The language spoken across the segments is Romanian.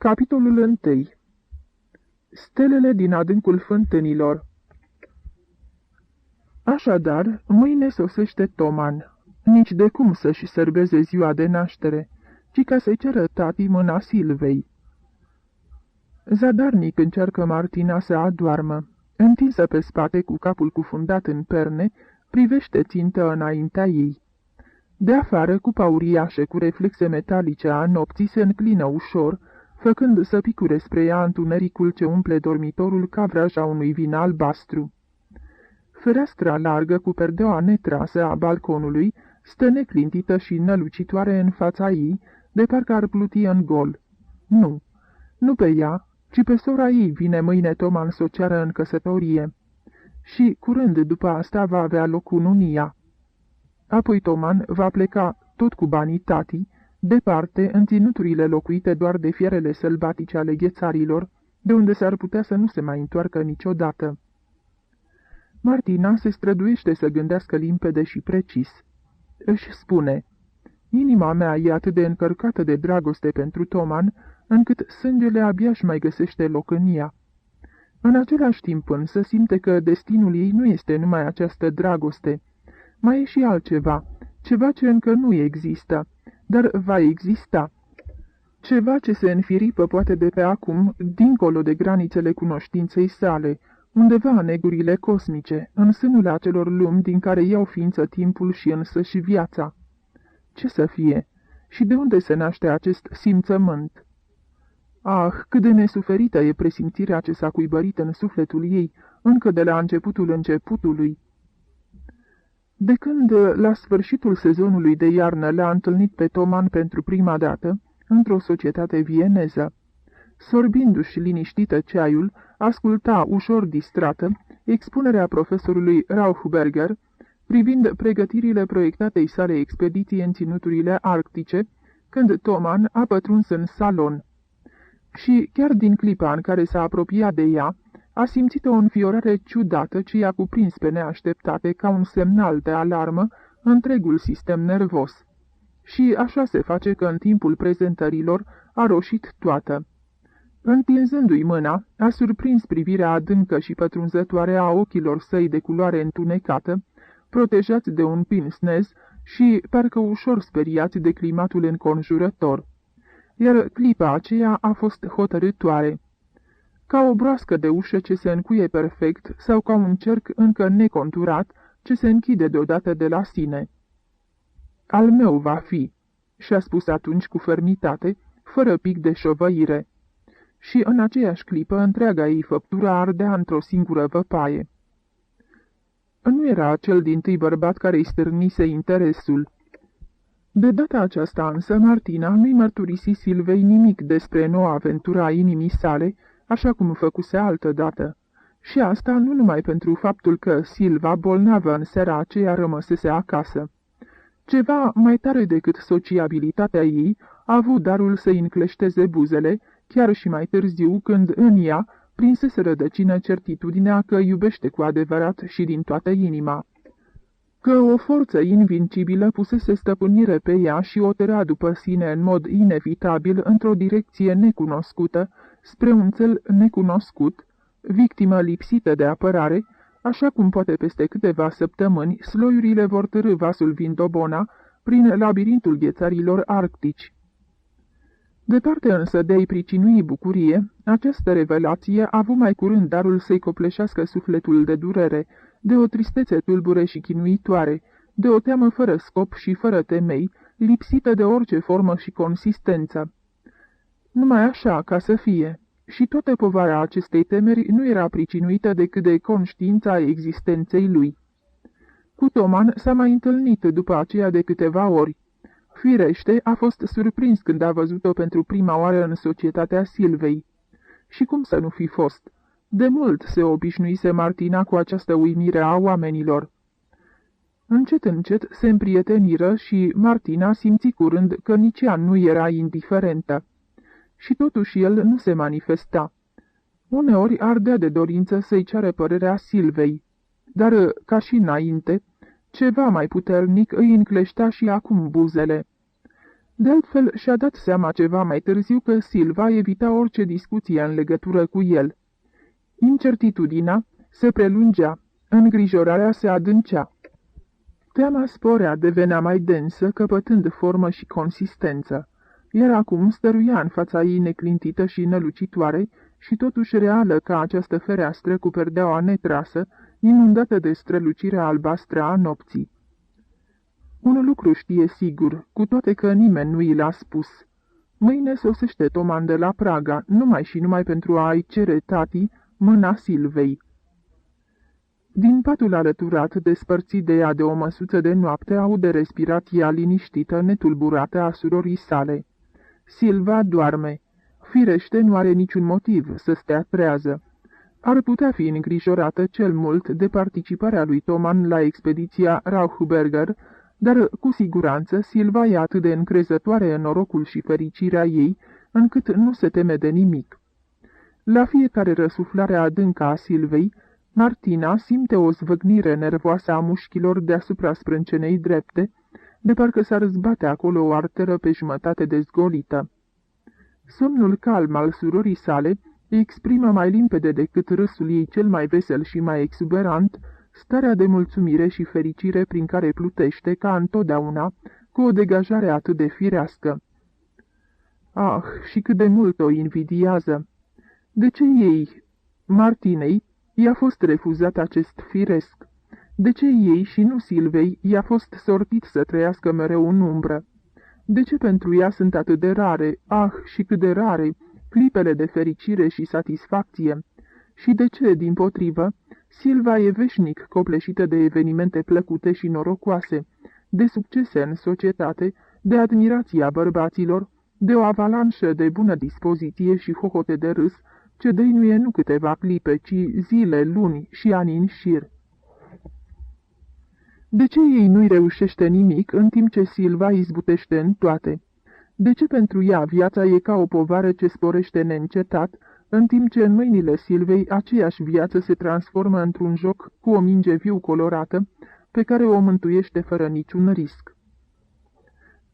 Capitolul 1. Stelele din adâncul fântânilor. Așadar, mâine sosește Toman, nici de cum să-și sărbeze ziua de naștere, ci ca să-i ceră tati mâna Silvei. Zadarnic încearcă Martina să adoarmă. Întinsă pe spate, cu capul cufundat în perne, privește țintă înaintea ei. De afară, cupa uriașă cu reflexe metalice a nopții se înclină ușor, făcând să picure spre ea întunericul ce umple dormitorul ca vraja unui vin albastru. Fereastra largă cu perdeaua netrasă a balconului stă neclintită și nălucitoare în fața ei, de parcă ar pluti în gol. Nu pe ea, ci pe sora ei vine mâine Toman să o ceară în căsătorie. Și curând după asta va avea loc cununia. Apoi Toman va pleca, tot cu banii tati, departe, în ținuturile locuite doar de fierele sălbatice ale ghețarilor, de unde s-ar putea să nu se mai întoarcă niciodată. Martina se străduiește să gândească limpede și precis. Își spune: inima mea e atât de încărcată de dragoste pentru Toman, încât sângele abia-și mai găsește loc în ea. În același timp însă simte că destinul ei nu este numai această dragoste. Mai e și altceva, ceva ce încă nu există, dar va exista. Ceva ce se înfiripă poate de pe acum, dincolo de granițele cunoștinței sale, undeva în negurile cosmice, în sânul acelor lumi din care iau ființă timpul și însăși viața. Ce să fie? Și de unde se naște acest simțământ? Ah, cât de nesuferită e presimțirea ce s-a cuibărit în sufletul ei, încă de la începutul începutului. De când, la sfârșitul sezonului de iarnă, l-a întâlnit pe Toman pentru prima dată, într-o societate vieneză. Sorbindu-și liniștită ceaiul, asculta ușor distrată expunerea profesorului Rauchberger privind pregătirile proiectatei sale expediții în ținuturile arctice, când Toman a pătruns în salon. Și chiar din clipa în care s-a apropiat de ea, a simțit o înfiorare ciudată ce i-a cuprins pe neașteptate ca un semnal de alarmă întregul sistem nervos. Și așa se face că în timpul prezentărilor a roșit toată. Întinzându-i mâna, a surprins privirea adâncă și pătrunzătoare a ochilor săi de culoare întunecată, protejați de un pince-nez și parcă ușor speriați de climatul înconjurător. Iar clipa aceea a fost hotărâtoare. Ca o broască de ușă ce se încuie perfect sau ca un cerc încă neconturat ce se închide deodată de la sine. Al meu va fi, și-a spus atunci cu fermitate, fără pic de șovăire. Și în aceeași clipă întreaga ei făptură ardea într-o singură văpaie. Nu era acel dintâi bărbat care îi stârnise interesul. De data aceasta însă Martina nu-i mărturisi Silvei nimic despre noua aventură a inimii sale, așa cum făcuse altădată. Și asta nu numai pentru faptul că Silva, bolnavă în seara aceea, rămăsese acasă. Ceva mai tare decât sociabilitatea ei a avut darul să-i încleșteze buzele, chiar și mai târziu, când în ea prinsese rădăcină certitudinea că iubește cu adevărat și din toată inima. Că o forță invincibilă pusese stăpânire pe ea și o tăra după sine în mod inevitabil într-o direcție necunoscută, spre un țel necunoscut, victimă lipsită de apărare, așa cum poate peste câteva săptămâni sloiurile vor târî vasul Vindobona prin labirintul ghețarilor arctici. Departe însă de a-i pricinui bucurie, această revelație a avut mai curând darul să-i copleșească sufletul de durere, de o tristețe tulbure și chinuitoare, de o teamă fără scop și fără temei, lipsită de orice formă și consistență. Numai așa, ca să fie. Și toată povara acestei temeri nu era pricinuită decât de conștiința existenței lui. Cu Toman s-a mai întâlnit după aceea de câteva ori. Firește, a fost surprins când a văzut-o pentru prima oară în societatea Silvei. Și cum să nu fi fost? De mult se obișnuise Martina cu această uimire a oamenilor. Încet, încet se împrieteniră și Martina simți curând că nici ea nu era indiferentă. Și totuși el nu se manifesta. Uneori ardea de dorință să-i ceară părerea Silvei, dar, ca și înainte, ceva mai puternic îi încleștea și acum buzele. De altfel, și-a dat seama ceva mai târziu că Silva evita orice discuție în legătură cu el. Incertitudinea se prelungea, îngrijorarea se adâncea. Teama sporea, devenea mai densă, căpătând formă și consistență, iar acum stăruia în fața ei neclintită și nălucitoare și totuși reală ca această fereastră cu perdeaua netrasă, inundată de strălucirea albastră a nopții. Un lucru știe sigur, cu toate că nimeni nu i l-a spus. Mâine sosește Toman de la Praga, numai și numai pentru a-i cere tati mâna Silvei. Din patul alăturat, despărțit de ea de o măsuță de noapte, aude respirația liniștită, netulburată a surorii sale. Silva doarme. Firește, nu are niciun motiv să stea trează. Ar putea fi îngrijorată cel mult de participarea lui Toman la expediția Rauchberger, dar cu siguranță Silva e atât de încrezătoare în norocul și fericirea ei, încât nu se teme de nimic. La fiecare răsuflare adâncă a Silvei, Martina simte o zvâgnire nervoasă a mușchilor deasupra sprâncenei drepte, de parcă s-ar răzbate acolo o arteră pe jumătate dezgolită. Somnul calm al surorii sale exprimă mai limpede decât râsul ei cel mai vesel și mai exuberant starea de mulțumire și fericire prin care plutește, ca întotdeauna, cu o degajare atât de firească. Ah, și cât de mult o invidiază! De ce ei, Martinei, i-a fost refuzat acest firesc? De ce ei și nu Silvei i-a fost sortit să trăiască mereu în umbră? De ce pentru ea sunt atât de rare, și cât de rare, clipele de fericire și satisfacție? Și de ce, dimpotrivă, Silva e veșnic copleșită de evenimente plăcute și norocoase, de succese în societate, de admirația bărbaților, de o avalanșă de bună dispoziție și hohote de râs, ce dăinuie nu câteva clipe, ci zile, luni și ani în șir? De ce ei nu-i reușește nimic, în timp ce Silva izbutește în toate? De ce pentru ea viața e ca o povară ce sporește neîncetat, în timp ce în mâinile Silvei aceeași viață se transformă într-un joc cu o minge viu colorată, pe care o mântuiește fără niciun risc?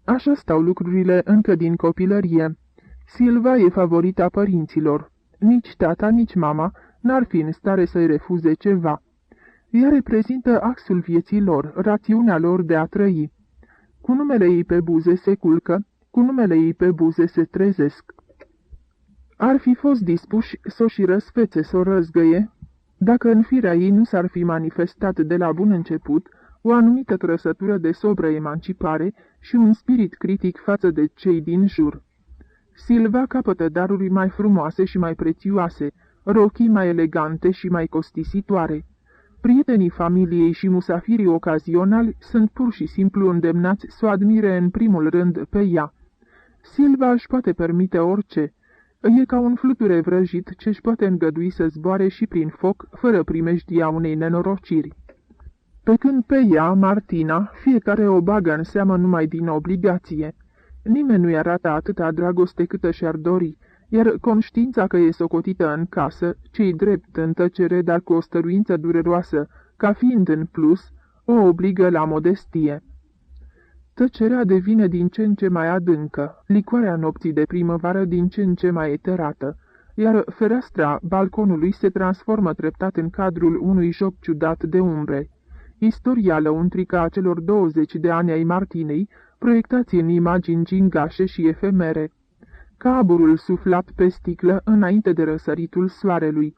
Așa stau lucrurile încă din copilărie. Silva e favorita părinților. Nici tata, nici mama n-ar fi în stare să-i refuze ceva. Ea reprezintă axul vieții lor, rațiunea lor de a trăi. Cu numele ei pe buze se culcă, cu numele ei pe buze se trezesc. Ar fi fost dispuși să o și răsfețe, să o răzgăie, dacă în firea ei nu s-ar fi manifestat de la bun început o anumită trăsătură de sobră emancipare și un spirit critic față de cei din jur. Silva capătă daruri mai frumoase și mai prețioase, rochii mai elegante și mai costisitoare. Prietenii familiei și musafirii ocazionali sunt pur și simplu îndemnați să o admire în primul rând pe ea. Silva își poate permite orice. E ca un fluture vrăjit ce își poate îngădui să zboare și prin foc, fără primejdia unei nenorociri. Pe când pe ea, Martina, fiecare o bagă în seamă numai din obligație. Nimeni nu-i arată atâta dragoste câtă și-ar dori, iar conștiința că e socotită în casă, ce-i drept în tăcere, dar cu o stăruință dureroasă, ca fiind în plus, o obligă la modestie. Tăcerea devine din ce în ce mai adâncă, licoarea nopții de primăvară din ce în ce mai eterată, iar fereastra balconului se transformă treptat în cadrul unui joc ciudat de umbre. Istoria lăuntrică a celor 20 de ani ai Martinei, proiectați în imagini gingașe și efemere, ca aburul suflat pe sticlă înainte de răsăritul soarelui.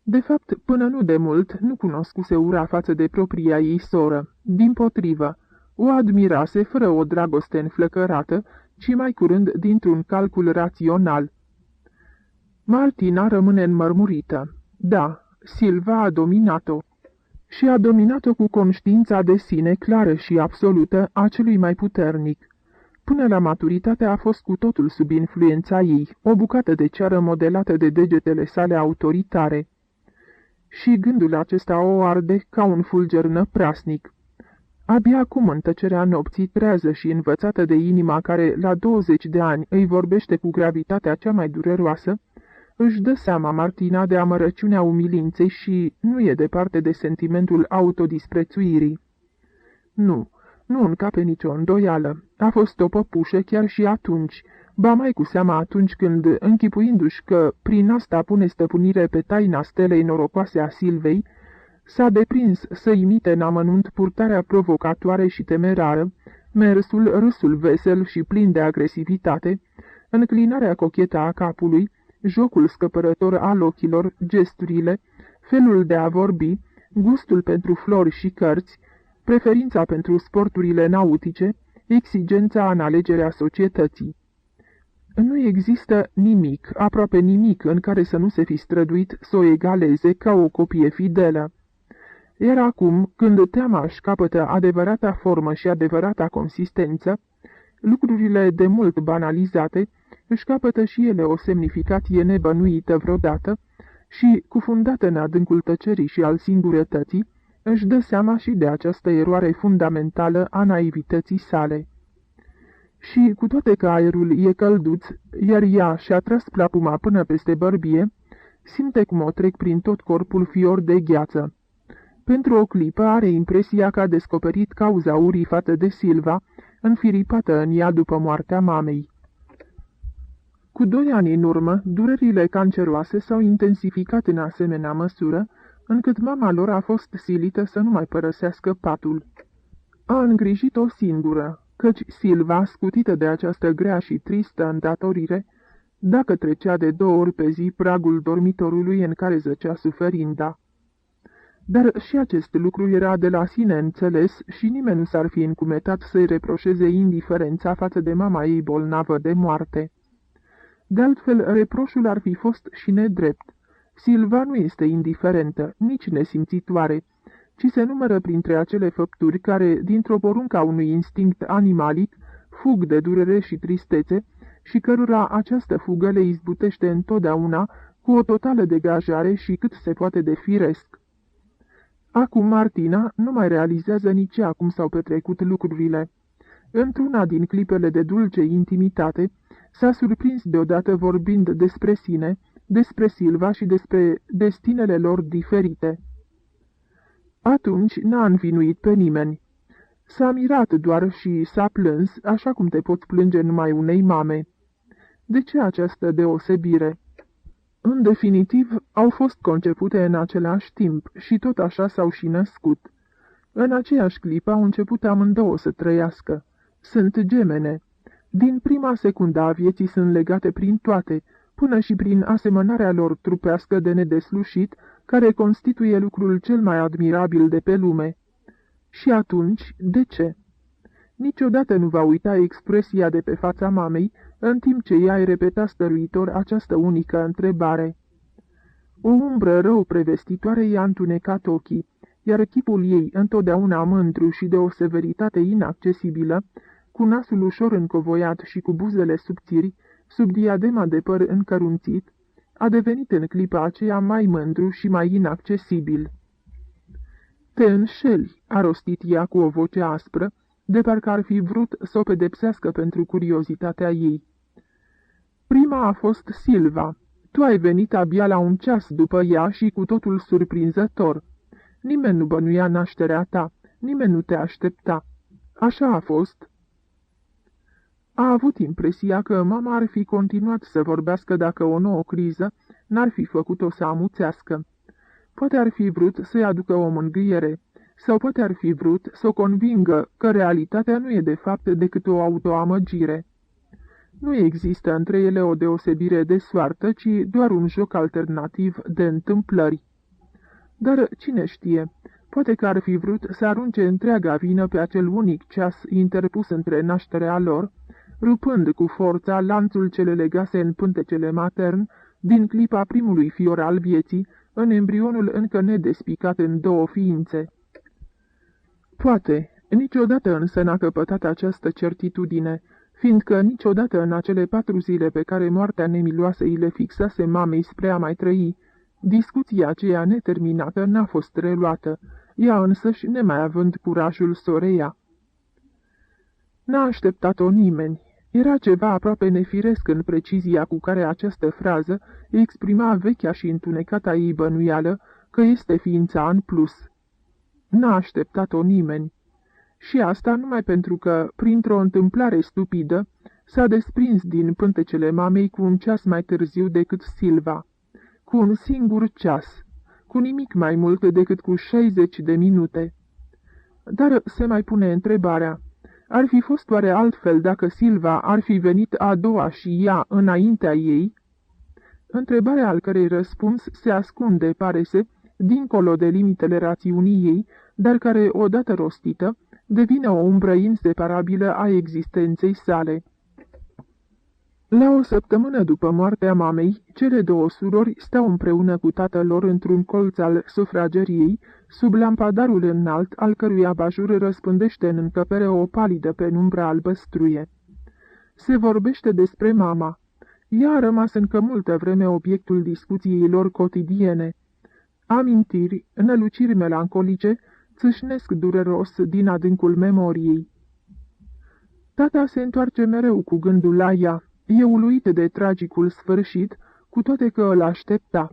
De fapt, până nu de mult, nu cunoscuse ura față de propria ei soră. Dimpotrivă, o admirase fără o dragoste înflăcărată, ci mai curând dintr-un calcul rațional. Martina rămâne înmărmurită. Da, Silva a dominat-o. Și a dominat-o cu conștiința de sine clară și absolută a celui mai puternic. Până la maturitate a fost cu totul sub influența ei, o bucată de ceară modelată de degetele sale autoritare. Și gândul acesta o arde ca un fulger năprasnic. Abia acum, în tăcerea nopții, trează și învățată de inima care, la 20 de ani, îi vorbește cu gravitatea cea mai dureroasă, își dă seama Martina de amărăciunea umilinței și nu e departe de sentimentul autodisprețuirii. Nu Nu încape nicio îndoială. A fost o păpușă chiar și atunci, ba mai cu seama atunci când, închipuindu-și că prin asta pune stăpânire pe taina stelei norocoase a Silvei, s-a deprins să imite în amănunt purtarea provocatoare și temerară, mersul, râsul vesel și plin de agresivitate, înclinarea cochetă a capului, jocul scăpărător al ochilor, gesturile, felul de a vorbi, gustul pentru flori și cărți, preferința pentru sporturile nautice, exigența în alegerea societății. Nu există nimic, aproape nimic, în care să nu se fi străduit să o egaleze ca o copie fidelă. Iar acum, când teama își capătă adevărata formă și adevărata consistență, lucrurile de mult banalizate își capătă și ele o semnificație nebănuită vreodată și, cufundată în adâncul tăcerii și al singurătății, își dă seama și de această eroare fundamentală a naivității sale. Și, cu toate că aerul e călduț, iar ea și-a tras plapuma până peste bărbie, simte cum o trec prin tot corpul fiori de gheață. Pentru o clipă are impresia că a descoperit cauza urii față de Silva, înfiripată în ea după moartea mamei. Cu 2 ani în urmă, durerile canceroase s-au intensificat în asemenea măsură, încât mama lor a fost silită să nu mai părăsească patul. A îngrijit-o singură, căci Silva, scutită de această grea și tristă îndatorire, dacă trecea de 2 ori pe zi pragul dormitorului în care zăcea suferinda. Dar și acest lucru era de la sine înțeles și nimeni nu s-ar fi încumetat să-i reproșeze indiferența față de mama ei bolnavă de moarte. De altfel, reproșul ar fi fost și nedrept. Silva nu este indiferentă, nici nesimțitoare, ci se numără printre acele făpturi care, dintr-o poruncă a unui instinct animalic, fug de durere și tristețe și cărora această fugă le izbutește întotdeauna cu o totală degajare și cât se poate de firesc. Acum Martina nu mai realizează nici ea cum s-au petrecut lucrurile. Într-una din clipele de dulce intimitate, s-a surprins deodată vorbind despre sine, despre Silva și despre destinele lor diferite. Atunci n-a învinuit pe nimeni. S-a mirat doar și s-a plâns, așa cum te poți plânge numai unei mame. De ce această deosebire? În definitiv, au fost concepute în același timp și tot așa s-au și născut. În aceeași clipă au început amândouă să trăiască. Sunt gemene. Din prima secundă a vieții sunt legate prin toate, până și prin asemănarea lor trupească de nedeslușit, care constituie lucrul cel mai admirabil de pe lume. Și atunci, de ce? Niciodată nu va uita expresia de pe fața mamei, în timp ce ea îi repeta stăruitor această unică întrebare. O umbră rău prevestitoare i-a întunecat ochii, iar chipul ei, întotdeauna mândru și de o severitate inaccesibilă, cu nasul ușor încovoiat și cu buzele subțiri, sub diadema de păr încărunțit, a devenit în clipa aceea mai mândru și mai inaccesibil. Te înșeli, a rostit ea cu o voce aspră, de parcă ar fi vrut să o pedepsească pentru curiozitatea ei. Prima a fost Silva. Tu ai venit abia la 1 ceas după ea și cu totul surprinzător. Nimeni nu bănuia nașterea ta, nimeni nu te aștepta. Așa a fost. A avut impresia că mama ar fi continuat să vorbească dacă o nouă criză n-ar fi făcut-o să amuțească. Poate ar fi vrut să-i aducă o mângâiere, sau poate ar fi vrut să o convingă că realitatea nu e de fapt decât o autoamăgire. Nu există între ele o deosebire de soartă, ci doar un joc alternativ de întâmplări. Dar cine știe, poate că ar fi vrut să arunce întreaga vină pe acel unic ceas interpus între nașterea lor, rupând cu forța lanțul ce le legase în pântecele matern din clipa primului fior al vieții, în embrionul încă nedespicat în 2 ființe. Poate, niciodată însă n-a căpătat această certitudine, fiindcă niciodată în acele 4 zile pe care moartea nemiloasă îi le fixase mamei spre a mai trăi, discuția aceea neterminată n-a fost reluată, ea însăși nemai având curajul să o reia. N-a așteptat-o nimeni. Era ceva aproape nefiresc în precizia cu care această frază exprima vechea și întunecata ei bănuială că este ființa în plus. N-a așteptat-o nimeni. Și asta numai pentru că, printr-o întâmplare stupidă, s-a desprins din pântecele mamei cu un ceas mai târziu decât Silva, cu un singur ceas, cu nimic mai mult decât cu 60 de minute. Dar se mai pune întrebarea, ar fi fost oare altfel dacă Silva ar fi venit a doua și ea înaintea ei? Întrebarea al cărei răspuns se ascunde, pare-se, dincolo de limitele rațiunii ei, dar care, odată rostită, devine o umbră inseparabilă a existenței sale. La o săptămână după moartea mamei, cele două surori stau împreună cu tatăl lor într-un colț al sufrageriei, sub lampadarul înalt, al cărui abajur răspândește în încăpere o palidă penumbră albăstruie. Se vorbește despre mama. Ea a rămas încă multă vreme obiectul discuției lor cotidiene. Amintiri, năluciri melancolice, țâșnesc dureros din adâncul memoriei. Tata se întoarce mereu cu gândul la ea. E uluit de tragicul sfârșit, cu toate că îl aștepta.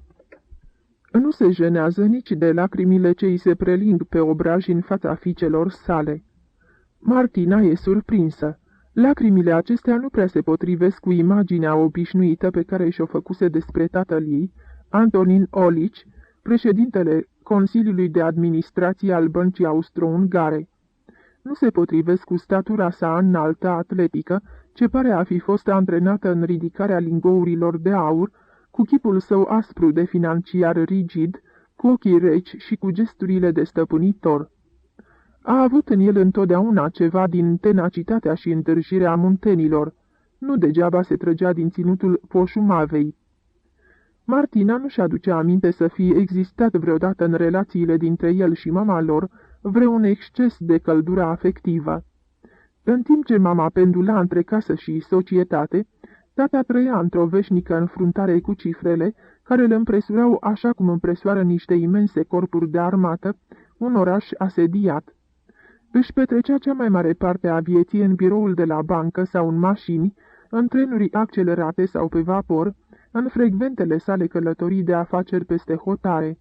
Nu se jenează nici de lacrimile ce îi se preling pe obraj în fața fiicelor sale. Martina e surprinsă. Lacrimile acestea nu prea se potrivesc cu imaginea obișnuită pe care și-o făcuse despre tatăl ei, Antonin Olici, președintele Consiliului de Administrație al Băncii Austro-Ungare. Nu se potrivesc cu statura sa înaltă, atletică, ce pare a fi fost antrenată în ridicarea lingourilor de aur, cu chipul său aspru de financiar rigid, cu ochii reci și cu gesturile de stăpânitor. A avut în el întotdeauna ceva din tenacitatea și întârzirea muntenilor. Nu degeaba se trăgea din ținutul Poșumavei. Martina nu-și aducea aminte să fie existat vreodată în relațiile dintre el și mama lor vreun exces de căldură afectivă. În timp ce mama pendula între casă și societate, tata trăia într-o veșnică înfruntare cu cifrele, care îl împresurau așa cum împresoară niște imense corpuri de armată un oraș asediat. Își petrecea cea mai mare parte a vieții în biroul de la bancă sau în mașini, în trenuri accelerate sau pe vapor, în frecventele sale călătorii de afaceri peste hotare,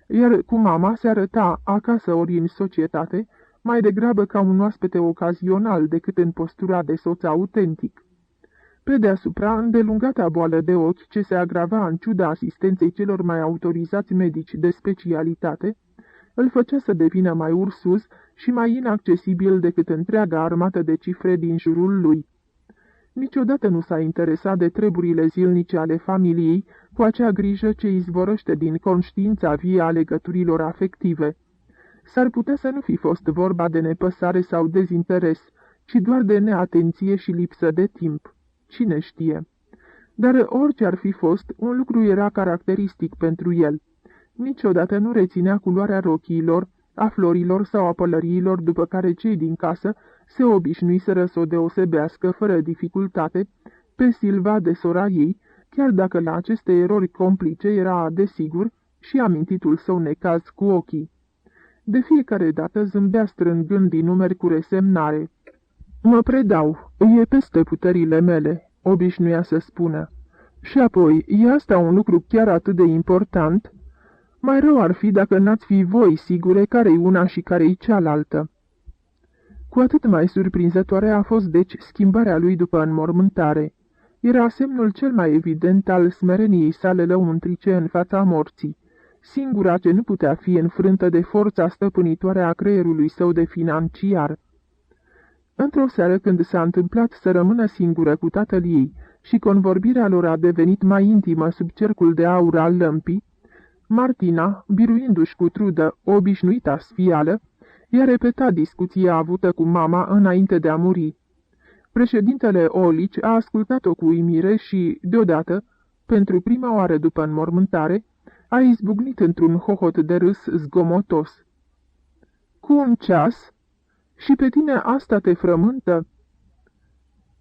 iar cu mama se arăta, acasă ori în societate, mai degrabă ca un oaspete ocazional decât în postura de soț autentic. Pe deasupra, îndelungata boală de ochi, ce se agrava în ciuda asistenței celor mai autorizați medici de specialitate, îl făcea să devină mai ursuz și mai inaccesibil decât întreaga armată de cifre din jurul lui. Niciodată nu s-a interesat de treburile zilnice ale familiei, cu acea grijă ce izvorăște din conștiința vie a legăturilor afective. S-ar putea să nu fi fost vorba de nepăsare sau dezinteres, ci doar de neatenție și lipsă de timp. Cine știe? Dar orice ar fi fost, un lucru era caracteristic pentru el. Niciodată nu reținea culoarea rochiilor, a florilor sau a pălăriilor după care cei din casă se obișnuiseră să o deosebească fără dificultate pe Silva de sora ei, chiar dacă la aceste erori complice era, desigur, și amintitul său necaz cu ochii. De fiecare dată zâmbea strângând din numeri cu resemnare. Mă predau, e peste puterile mele, obișnuia să spună. Și apoi, e asta un lucru chiar atât de important? Mai rău ar fi dacă n-ați fi voi sigure care-i una și care-i cealaltă. Cu atât mai surprinzătoare a fost deci schimbarea lui după înmormântare. Era semnul cel mai evident al smereniei sale lăuntrice în fața morții, singura ce nu putea fi înfrântă de forța stăpânitoare a creierului său de financiar. Într-o seară, când s-a întâmplat să rămână singură cu tatăl ei și convorbirea lor a devenit mai intimă sub cercul de aur al lămpii, Martina, biruindu-și cu trudă obișnuita sfială, i-a repetat discuția avută cu mama înainte de a muri. Președintele Olici a ascultat-o cu uimire și, deodată, pentru prima oară după înmormântare, a izbucnit într-un hohot de râs zgomotos. Cu un ceas? Și pe tine asta te frământă?"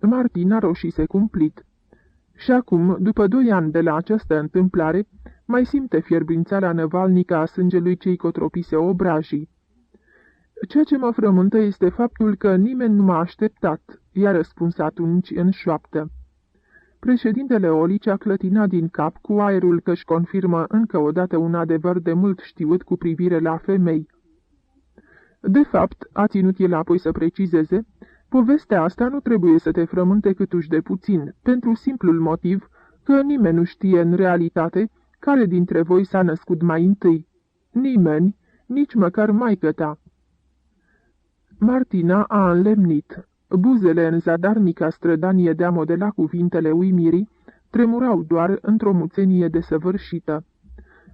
Martina roșise cumplit. Și acum, după 2 ani de la această întâmplare, mai simte fierbințeala năvalnică a sângelui ce-i cotropise obrajii. Ceea ce mă frământă este faptul că nimeni nu m-a așteptat," i-a răspuns atunci în șoaptă. Președintele Olici a clătinat din cap cu aerul că își confirmă încă o dată un adevăr de mult știut cu privire la femei. De fapt, a ținut el apoi să precizeze, povestea asta nu trebuie să te frământe câtuși de puțin, pentru simplul motiv că nimeni nu știe în realitate care dintre voi s-a născut mai întâi. Nimeni, nici măcar maică-ta. Martina a înlemnit. Buzele în zadarnica strădanie de a modela cuvintele uimirii tremurau doar într-o muțenie desăvârșită.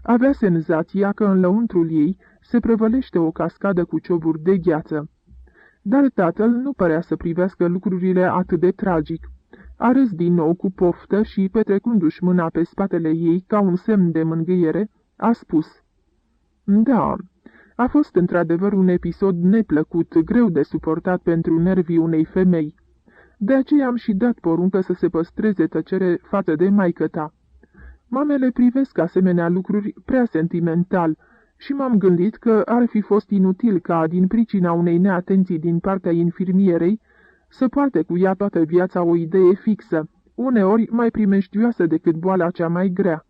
Avea senzația că în lăuntrul ei se prăvălește o cascadă cu cioburi de gheață. Dar tatăl nu părea să privească lucrurile atât de tragic. A râs din nou cu poftă și, petrecându-și mâna pe spatele ei ca un semn de mângâiere, a spus: Da, a fost într-adevăr un episod neplăcut, greu de suportat pentru nervii unei femei. De aceea am și dat poruncă să se păstreze tăcere față de maică-ta. Mamele privesc asemenea lucruri prea sentimental și m-am gândit că ar fi fost inutil ca, din pricina unei neatenții din partea infirmierei, să poarte cu ea toată viața o idee fixă, uneori mai primejdioasă decât boala cea mai grea.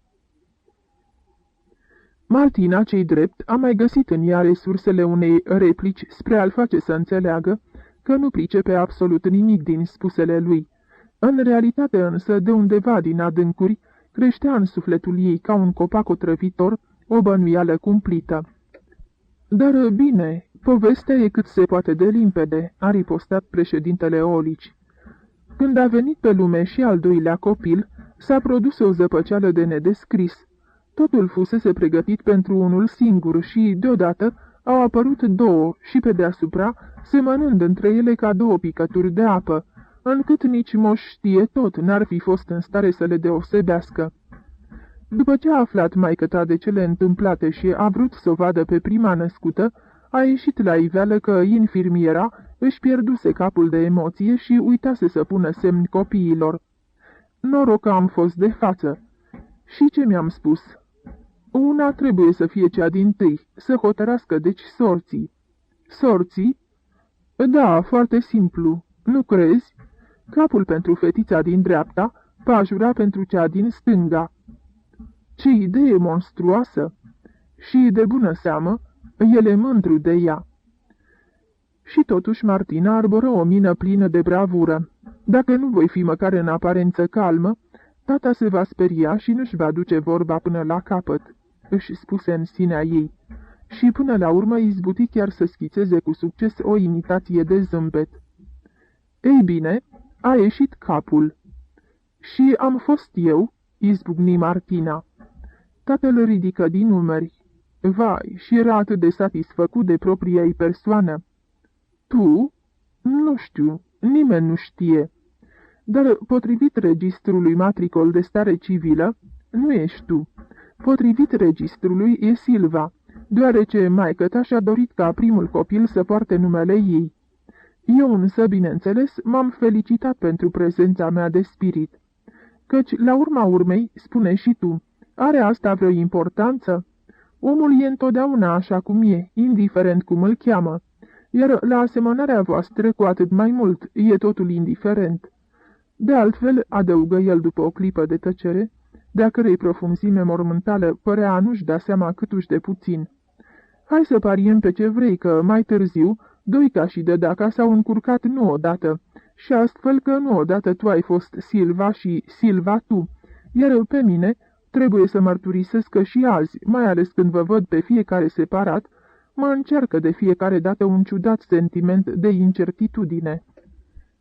Martina, cei drept, a mai găsit în ea resursele unei replici spre a-l face să înțeleagă că nu pricepe absolut nimic din spusele lui. În realitate însă, de undeva din adâncuri, creștea în sufletul ei ca un copac otrăvitor o bănuială cumplită. Dar bine, povestea e cât se poate de limpede, a ripostat președintele Olici. Când a venit pe lume și al doilea copil, s-a produs o zăpăceală de nedescris. Totul fusese pregătit pentru unul singur și, deodată, au apărut două și pe deasupra, semănând între ele ca două picături de apă, încât nici Moș Știe Tot n-ar fi fost în stare să le deosebească. După ce a aflat maică-ta de cele întâmplate și a vrut să o vadă pe prima născută, a ieșit la iveală că infirmiera își pierduse capul de emoție și uitase să pună semn copiilor. Noroc că am fost de față. Și ce mi-am spus? Una trebuie să fie cea dintâi, să hotărască deci sorții. Sorții? Da, foarte simplu. Nu crezi? Capul pentru fetița din dreapta, pajura pentru cea din stânga. Ce idee monstruoasă! Și, de bună seamă, el e mândru de ea. Și totuși Martina arboră o mină plină de bravură. Dacă nu voi fi măcar în aparență calmă, tata se va speria și nu-și va duce vorba până la capăt, își spuse în sinea ei. Și până la urmă izbuti chiar să schițeze cu succes o imitație de zâmbet. Ei bine, a ieșit capul. Și am fost eu, izbucni Martina. Tatăl ridică din umeri. Vai, și era atât de satisfăcut de propria ei persoană. Tu? Nu știu, nimeni nu știe. Dar, potrivit registrului matricol de stare civilă, nu ești tu. Potrivit registrului e Silva, deoarece maică-ta și-a dorit ca primul copil să poarte numele ei. Eu însă, bineînțeles, m-am felicitat pentru prezența mea de spirit. Căci, la urma urmei, spune și tu, are asta vreo importanță? Omul e întotdeauna așa cum e, indiferent cum îl cheamă, iar la asemănarea voastră, cu atât mai mult, e totul indiferent. De altfel, adăugă el după o clipă de tăcere, de-a cărei profunzime mormântală părea a nu-și da seama câtuși de puțin. Hai să pariem pe ce vrei, că mai târziu, Doica și Dădaca s-au încurcat nu odată, și astfel că nu odată tu ai fost Silva și Silva tu, iar pe mine trebuie să mărturisesc că și azi, mai ales când vă văd pe fiecare separat, mă încearcă de fiecare dată un ciudat sentiment de incertitudine.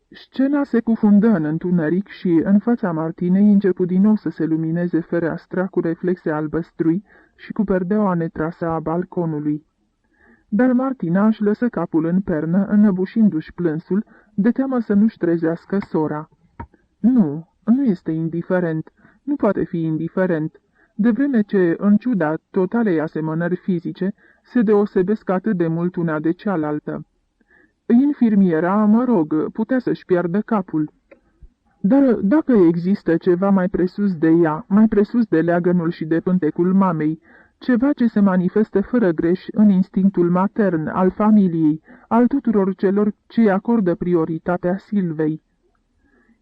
Scena se cufundă în întuneric și, în fața Martinei, începu din nou să se lumineze fereastra cu reflexe albăstrui și cu perdeaua netrasă a balconului. Dar Martina își lăsă capul în pernă, înăbușindu-și plânsul, de teamă să nu-și trezească sora. Nu, nu este indiferent, nu poate fi indiferent, de vreme ce, în ciuda totalei asemănări fizice, se deosebesc atât de mult una de cealaltă. Infirmiera, mă rog, putea să-și piardă capul. Dar dacă există ceva mai presus de ea, mai presus de leagănul și de pântecul mamei, ceva ce se manifestă fără greș în instinctul matern, al familiei, al tuturor celor ce îi acordă prioritatea Silvei.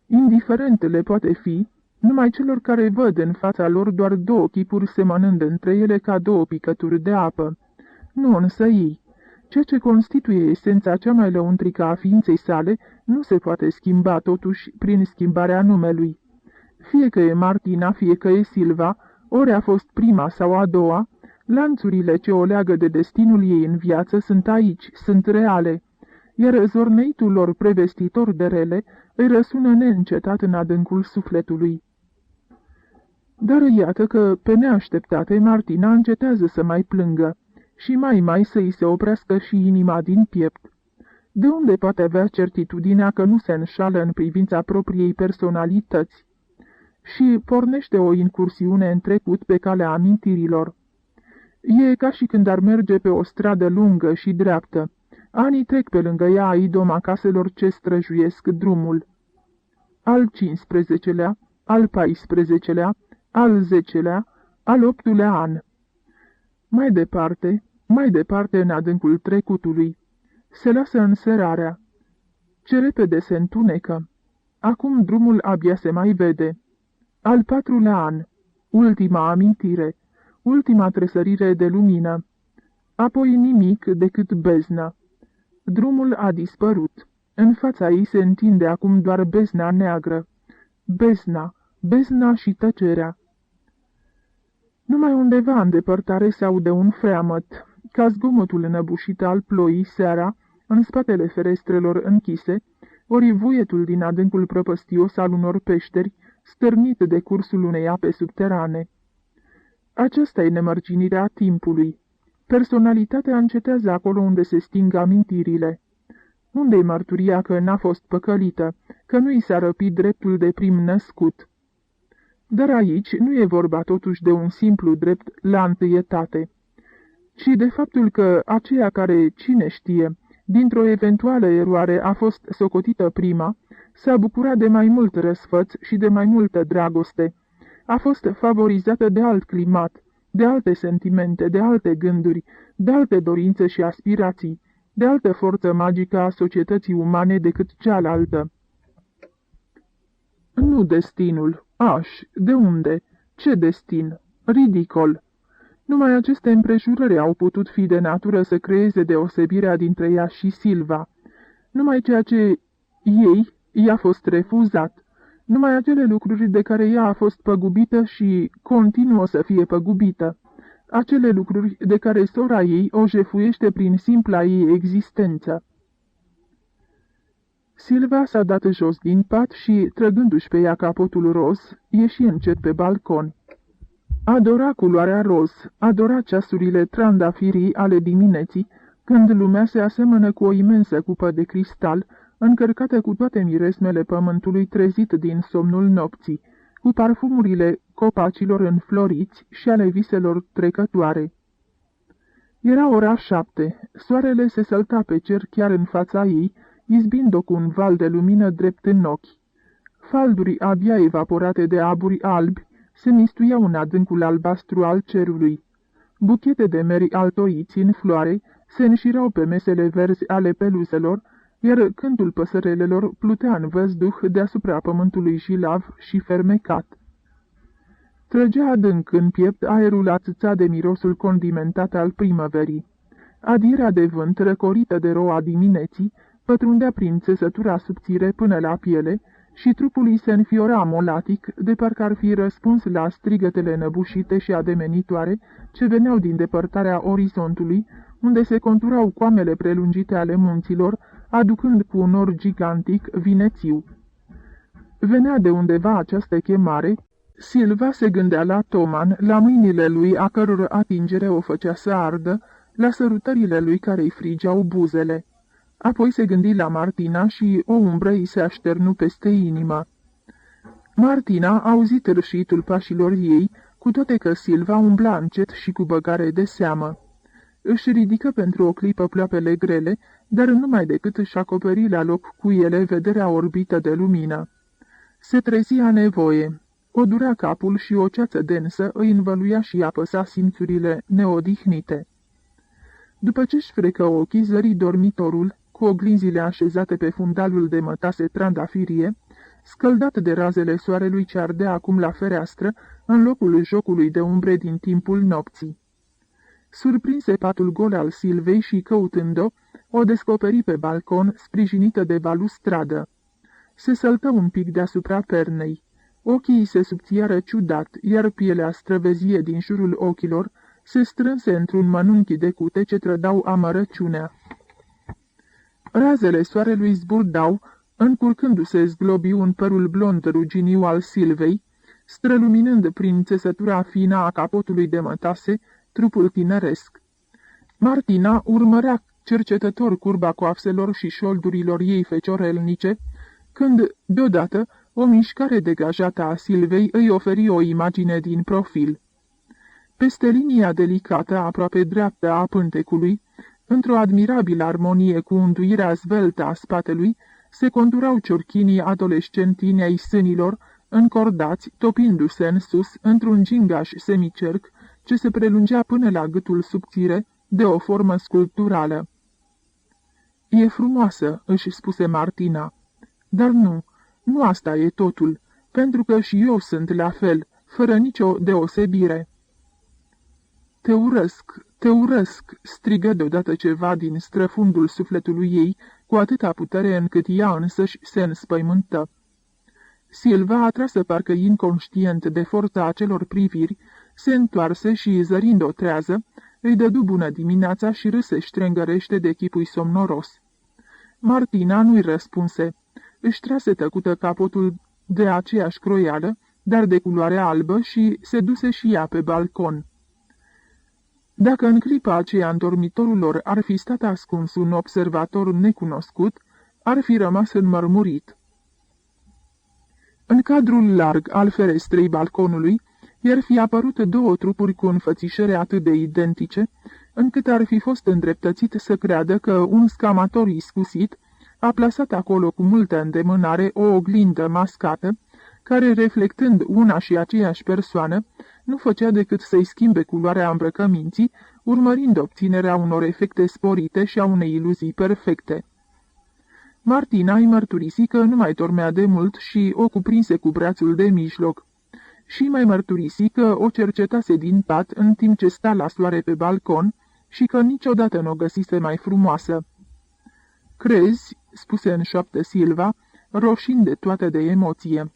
Indiferent le poate fi numai celor care văd în fața lor doar două chipuri semănând între ele ca două picături de apă. Nu însă ei. Ceea ce constituie esența cea mai lăuntrică a ființei sale nu se poate schimba totuși prin schimbarea numelui. Fie că e Martina, fie că e Silva, ori a fost prima sau a doua, lanțurile ce o leagă de destinul ei în viață sunt aici, sunt reale, iar zorneitul lor prevestitor de rele îi răsună neîncetat în adâncul sufletului. Dar iată că, pe neașteptate, Martina încetează să mai plângă și mai să-i se oprească și inima din piept. De unde poate avea certitudinea că nu se înșală în privința propriei personalități? Și pornește o incursiune în trecut pe calea amintirilor. E ca și când ar merge pe o stradă lungă și dreaptă. Anii trec pe lângă ea idoma caselor ce străjuiesc drumul. Al 15-lea, al 14-lea, al 10-lea, al 8-lea an. Mai departe în adâncul trecutului. Se lasă înserarea. Ce repede se întunecă. Acum drumul abia se mai vede. Al 4-lea an. Ultima amintire. Ultima tresărire de lumină. Apoi nimic decât beznă. Drumul a dispărut. În fața ei se întinde acum doar bezna neagră. Bezna și tăcerea. Numai undeva în depărtare se aude un freamăt, ca zgomotul înăbușit al ploii seara, în spatele ferestrelor închise, ori vuietul din adâncul prăpăstios al unor peșteri, stârnit de cursul unei ape subterane. Aceasta e nemărginirea timpului. Personalitatea încetează acolo unde se sting amintirile. Unde-i mărturia că n-a fost păcălită, că nu i s-a răpit dreptul de prim născut? Dar aici nu e vorba totuși de un simplu drept la întâietate, ci de faptul că aceea care, cine știe, dintr-o eventuală eroare a fost socotită prima, s-a bucurat de mai mult răsfăț și de mai multă dragoste, a fost favorizată de alt climat, de alte sentimente, de alte gânduri, de alte dorințe și aspirații, de altă forță magică a societății umane decât cealaltă. Nu destinul. De unde? Ce destin? Ridicol! Numai aceste împrejurări au putut fi de natură să creeze deosebirea dintre ea și Silva. Numai ceea ce ei i-a fost refuzat. Numai acele lucruri de care ea a fost păgubită și continuă să fie păgubită. Acele lucruri de care sora ei o jefuiește prin simpla ei existență. Silva s-a dat jos din pat și, trăgându-și pe ea capotul roz, ieși încet pe balcon. Adora culoarea roz, adora ceasurile trandafirii ale dimineții, când lumea se asemănă cu o imensă cupă de cristal, încărcată cu toate miresmele pământului trezit din somnul nopții, cu parfumurile copacilor înfloriți și ale viselor trecătoare. Era ora 7, soarele se sălta pe cer chiar în fața ei, izbind-o cu un val de lumină drept în ochi. Falduri abia evaporate de aburi albi se mistuiau în adâncul albastru al cerului. Buchete de meri altoiți în floare se înșirau pe mesele verzi ale peluzelor, iar cântul păsărelelor plutea în văzduh deasupra pământului jilav și fermecat. Trăgea adânc în piept aerul ațățat de mirosul condimentat al primăverii. Adierea de vânt, răcorită de roa dimineții, pătrundea prin țesătura subțire până la piele și trupul îi se înfiora molatic, de parcă ar fi răspuns la strigătele năbușite și ademenitoare ce veneau din depărtarea orizontului, unde se conturau coamele prelungite ale munților, aducând cu un nor gigantic vinețiu. Venea de undeva această chemare. Silva se gândea la Toman, la mâinile lui a căror atingere o făcea să ardă, la sărutările lui care îi frigeau buzele. Apoi se gândi la Martina și o umbră îi se așternu peste inimă. Martina a auzit râșitul pașilor ei, cu toate că Silva umbla încet și cu băgare de seamă. Își ridică pentru o clipă ploapele grele, dar numai decât își acoperi la loc cu ele vederea orbită de lumină. Se trezia nevoie. O durea capul și o ceață densă îi învăluia și apăsa simțurile neodihnite. După ce-și frecă ochii, zări dormitorul, cu oglinzile așezate pe fundalul de mătase trandafirie, scăldat de razele soarelui ce ardea acum la fereastră, în locul jocului de umbre din timpul nopții. Surprinse patul gol al Silvei și, căutând-o, o descoperi pe balcon, sprijinită de balustradă. Se săltă un pic deasupra pernei. Ochii îi se subțiară ciudat, iar pielea străvezie din jurul ochilor se strânse într-un mănunchi de cute ce trădau amărăciunea. Razele soarelui zburdau, încurcându-se zglobiu în părul blond ruginiu al Silvei, străluminând prin țesătura fină a capotului de mătase trupul tineresc. Martina urmărea cercetător curba coafselor și șoldurilor ei feciorelnice, când, deodată, o mișcare degajată a Silvei îi oferi o imagine din profil. Peste linia delicată, aproape dreaptă a pântecului, într-o admirabilă armonie cu unduirea zveltă a spatelui, se conturau ciorchinii adolescentini ai sânilor, încordați, topindu-se în sus, într-un gingaș semicerc, ce se prelungea până la gâtul subțire, de o formă sculpturală. "E frumoasă," își spuse Martina. "Dar nu asta e totul, pentru că și eu sunt la fel, fără nicio deosebire." Te urăsc," strigă deodată ceva din străfundul sufletului ei, cu atâta putere încât ea însăși se înspăimântă. Silva, atrasă parcă inconștient de forța acelor priviri, se întoarse și, zărind o trează, îi dădu bună dimineața și râse ștrengărește de chipul somnoros. Martina nu-i răspunse. Își trase tăcută capotul de aceeași croială, dar de culoare albă, și se duse și ea pe balcon. Dacă în clipa aceea în dormitorul lor ar fi stat ascuns un observator necunoscut, ar fi rămas înmărmurit. În cadrul larg al ferestrei balconului i-ar fi apărut două trupuri cu înfățișări atât de identice, încât ar fi fost îndreptățit să creadă că un scamator iscusit a plasat acolo cu multă îndemânare o oglindă mascată, care, reflectând una și aceeași persoană, nu făcea decât să-i schimbe culoarea îmbrăcăminții, urmărind obținerea unor efecte sporite și a unei iluzii perfecte. Martina îi mărturisi că nu mai dormea de mult și o cuprinse cu brațul de mijloc. Și mai mărturisi că o cercetase din pat în timp ce sta la soare pe balcon și că niciodată nu o găsise mai frumoasă. "Crezi?" spuse în șoaptă Silva, roșind de toată de emoție.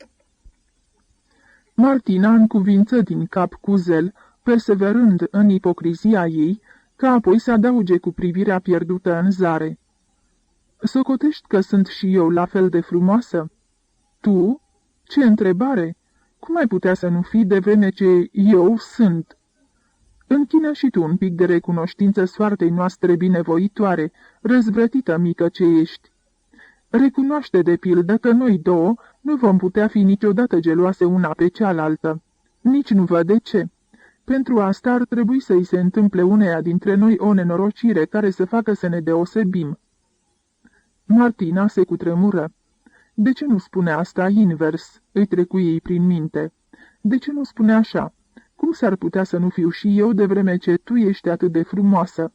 Martina încuvință din cap cu zel, perseverând în ipocrizia ei, ca apoi să adauge cu privirea pierdută în zare. "Socotești că sunt și eu la fel de frumoasă?" "Tu? Ce întrebare! Cum ai putea să nu fii de vreme ce eu sunt?" "Închină și tu un pic de recunoștință soartei noastre binevoitoare, răzvrătită mică ce ești. Recunoaște de pildă că noi două nu vom putea fi niciodată geloase una pe cealaltă. Nici nu văd de ce. Pentru asta ar trebui să-i se întâmple uneia dintre noi o nenorocire care să facă să ne deosebim." Martina se cutremură. De ce nu spune asta invers?" îi trecu ei prin minte. "De ce nu spune așa? Cum s-ar putea să nu fiu și eu de vreme ce tu ești atât de frumoasă?"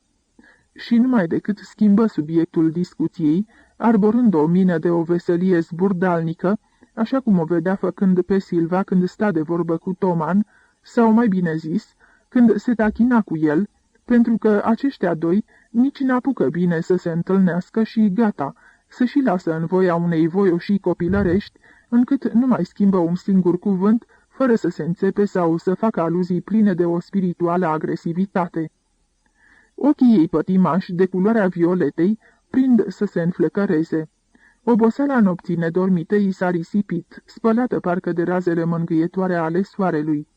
Și numai decât schimbă subiectul discuției, arborând o mină de o veselie zburdalnică, așa cum o vedea făcând pe Silva când sta de vorbă cu Toman, sau mai bine zis, când se tachina cu el, pentru că aceștia doi nici n-apucă bine să se întâlnească și gata, să și lasă în voia unei voioșii copilărești, încât nu mai schimbă un singur cuvânt, fără să se înțepe sau să facă aluzii pline de o spirituală agresivitate. Ochii ei pătimași, de culoarea violetei, prind să se înflăcăreze. Oboseala nopții nedormite i s-a risipit, spălată parcă de razele mângâietoare ale soarelui.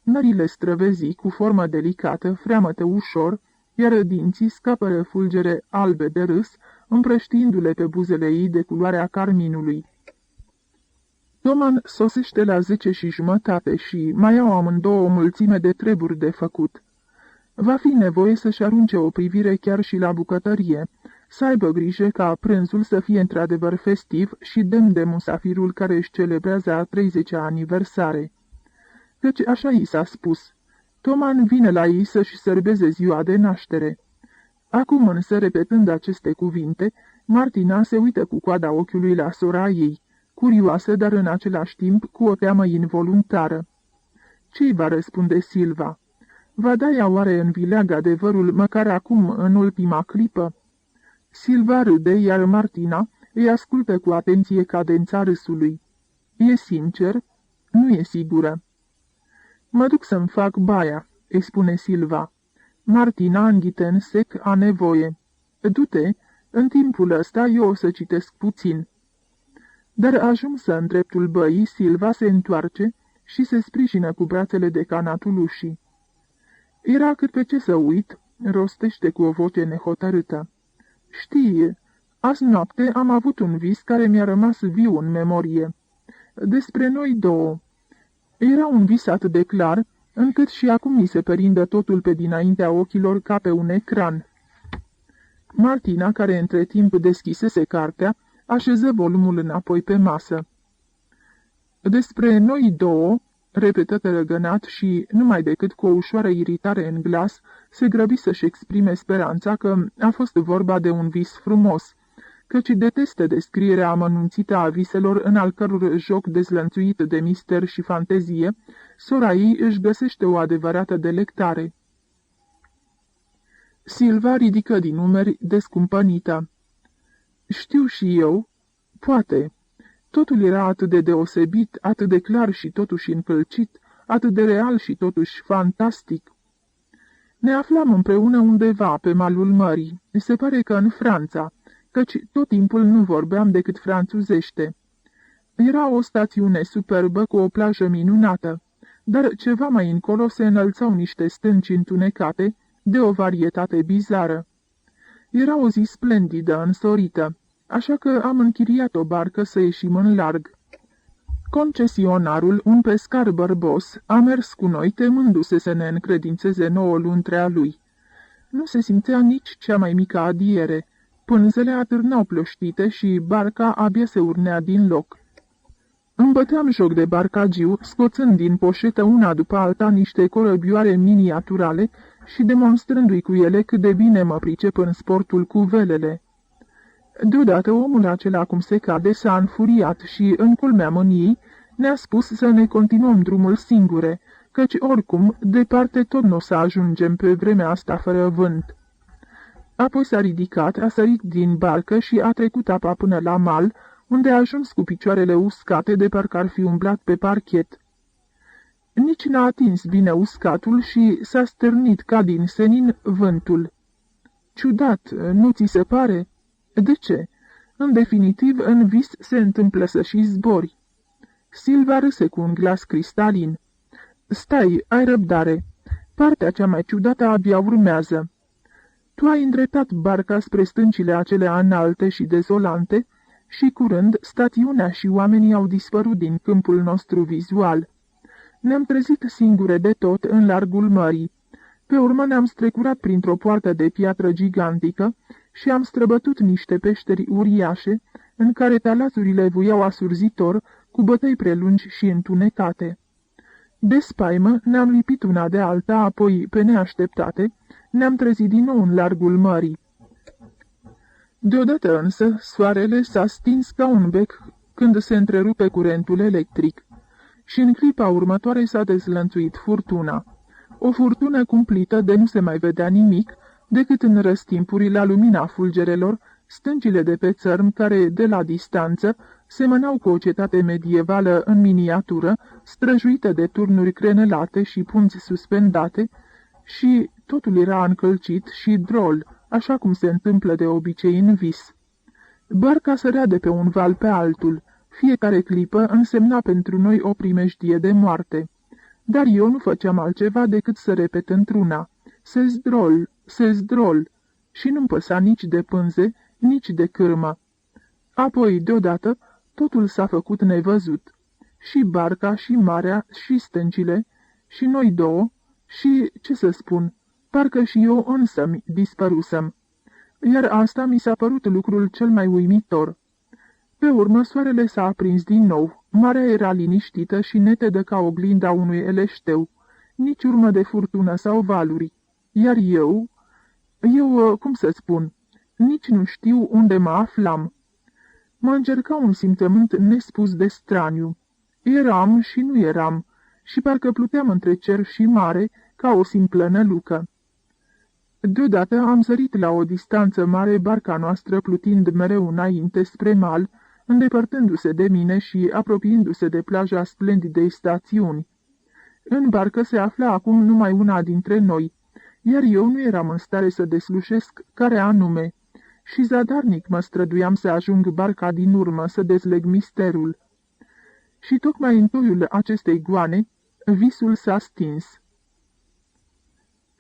Nările străvezii, cu formă delicată, freamătă ușor, iar dinții scapără fulgere albe de râs, împrăștiindu-le pe buzele ei de culoarea carminului. Toman sosește la 10:30 și mai au amândouă o mulțime de treburi de făcut. Va fi nevoie să-și arunce o privire chiar și la bucătărie, să aibă grijă ca prânzul să fie într-adevăr festiv și demn de musafirul care își celebrează a 30-a aniversare. Căci așa i s-a spus, Toman vine la ei să-și sărbeze ziua de naștere. Acum însă, repetând aceste cuvinte, Martina se uită cu coada ochiului la sora ei, curioasă, dar în același timp cu o teamă involuntară. Ce-i va răspunde Silva? Va da ea oare în vileag adevărul măcar acum, în ultima clipă? Silva râde, iar Martina îi ascultă cu atenție cadența râsului. E sincer? Nu e sigură. Mă duc să-mi fac baia, îi spune Silva. Martina înghite în sec a nevoie. Du-te, în timpul ăsta eu o să citesc puțin. Dar ajunsă în dreptul băii, Silva se întoarce și se sprijină cu brațele de canatul ușii. Era cât pe ce să uit, rostește cu o voce nehotărâtă. Știi, azi noapte am avut un vis care mi-a rămas viu în memorie. Despre noi două. Era un vis atât de clar, încât și acum mi se perindă totul pe dinaintea ochilor ca pe un ecran. Martina, care între timp deschisese cartea, așeză volumul înapoi pe masă. Despre noi două, repetă tărăgănat și, numai decât cu o ușoară iritare în glas, se grăbi să-și exprime speranța că a fost vorba de un vis frumos, căci detestă descrierea amănunțită a viselor în al căror joc dezlănțuit de mister și fantezie, sora ei își găsește o adevărată delectare. Silva ridică din umeri descumpănită. Știu și eu, poate. Totul era atât de deosebit, atât de clar și totuși încălcit, atât de real și totuși fantastic. Ne aflam împreună undeva pe malul mării, se pare că în Franța, căci tot timpul nu vorbeam decât franțuzește. Era o stațiune superbă cu o plajă minunată, dar ceva mai încolo se înălțau niște stânci întunecate de o varietate bizară. Era o zi splendidă, însorită, așa că am închiriat o barcă să ieșim în larg. Concesionarul, un pescar bărbos, a mers cu noi, temându-se să ne încredințeze 9 luni trea lui. Nu se simțea nici cea mai mică adiere, pânzele atârnau plăștite și barca abia se urnea din loc. Îmi băteam joc de barcagiu, scoțând din poșetă una după alta niște corăbioare miniaturale și demonstrându-i cu ele cât de bine mă pricep în sportul cu velele. Deodată omul acela, cum se cade, s-a înfuriat și, în culmea mâniei, ne-a spus să ne continuăm drumul singure, căci oricum, departe tot nu o să ajungem pe vremea asta fără vânt. Apoi s-a ridicat, a sărit din barcă și a trecut apa până la mal, unde a ajuns cu picioarele uscate de parcă ar fi umblat pe parchet. Nici n-a atins bine uscatul și s-a stârnit ca din senin vântul. Ciudat, nu ți se pare? De ce? În definitiv, în vis se întâmplă să și zbori. Silva râse cu un glas cristalin. Stai, ai răbdare. Partea cea mai ciudată abia urmează. Tu ai îndreptat barca spre stâncile acelea înalte și dezolante și, curând, stațiunea și oamenii au dispărut din câmpul nostru vizual. Ne-am trezit singure de tot în largul mării. Pe urmă ne-am strecurat printr-o poartă de piatră gigantică și am străbătut niște peșteri uriașe, în care talazurile vuiau asurzitor, cu bătăi prelungi și întunecate. De spaimă ne-am lipit una de alta, apoi, pe neașteptate, ne-am trezit din nou în largul mării. Deodată însă, soarele s-a stins ca un bec când se întrerupe curentul electric și în clipa următoare s-a dezlănțuit furtuna. O furtună cumplită de nu se mai vedea nimic, decât în răstimpuri la lumina fulgerelor, stâncile de pe țărm care, de la distanță, semănau cu o cetate medievală în miniatură, străjuită de turnuri crenelate și punți suspendate, și totul era încălcit și drol, așa cum se întâmplă de obicei în vis. Barca sărea de pe un val pe altul, fiecare clipă însemna pentru noi o primejdie de moarte. Dar eu nu făceam altceva decât să repet într-una, se zdrol, și nu-mi păsa nici de pânze, nici de cârmă. Apoi, deodată, totul s-a făcut nevăzut. Și barca, și marea, și stâncile, și noi două, și, ce să spun, parcă și eu însămi dispărusem. Iar asta mi s-a părut lucrul cel mai uimitor. Pe urmă, soarele s-a aprins din nou, marea era liniștită și netedă ca oglinda unui eleșteu, nici urmă de furtună sau valuri. Iar eu, cum să spun, nici nu știu unde mă aflam. Mă încerca un simțământ nespus de straniu. Eram și nu eram, și parcă pluteam între cer și mare, ca o simplă nălucă. Deodată am sărit la o distanță mare, barca noastră plutind mereu înainte spre mal, îndepărtându-se de mine și apropiindu-se de plaja splendidei stațiuni. În barcă se afla acum numai una dintre noi, iar eu nu eram în stare să deslușesc care anume, și zadarnic mă străduiam să ajung barca din urmă, să dezleg misterul. Și tocmai în toiul acestei goane, visul s-a stins.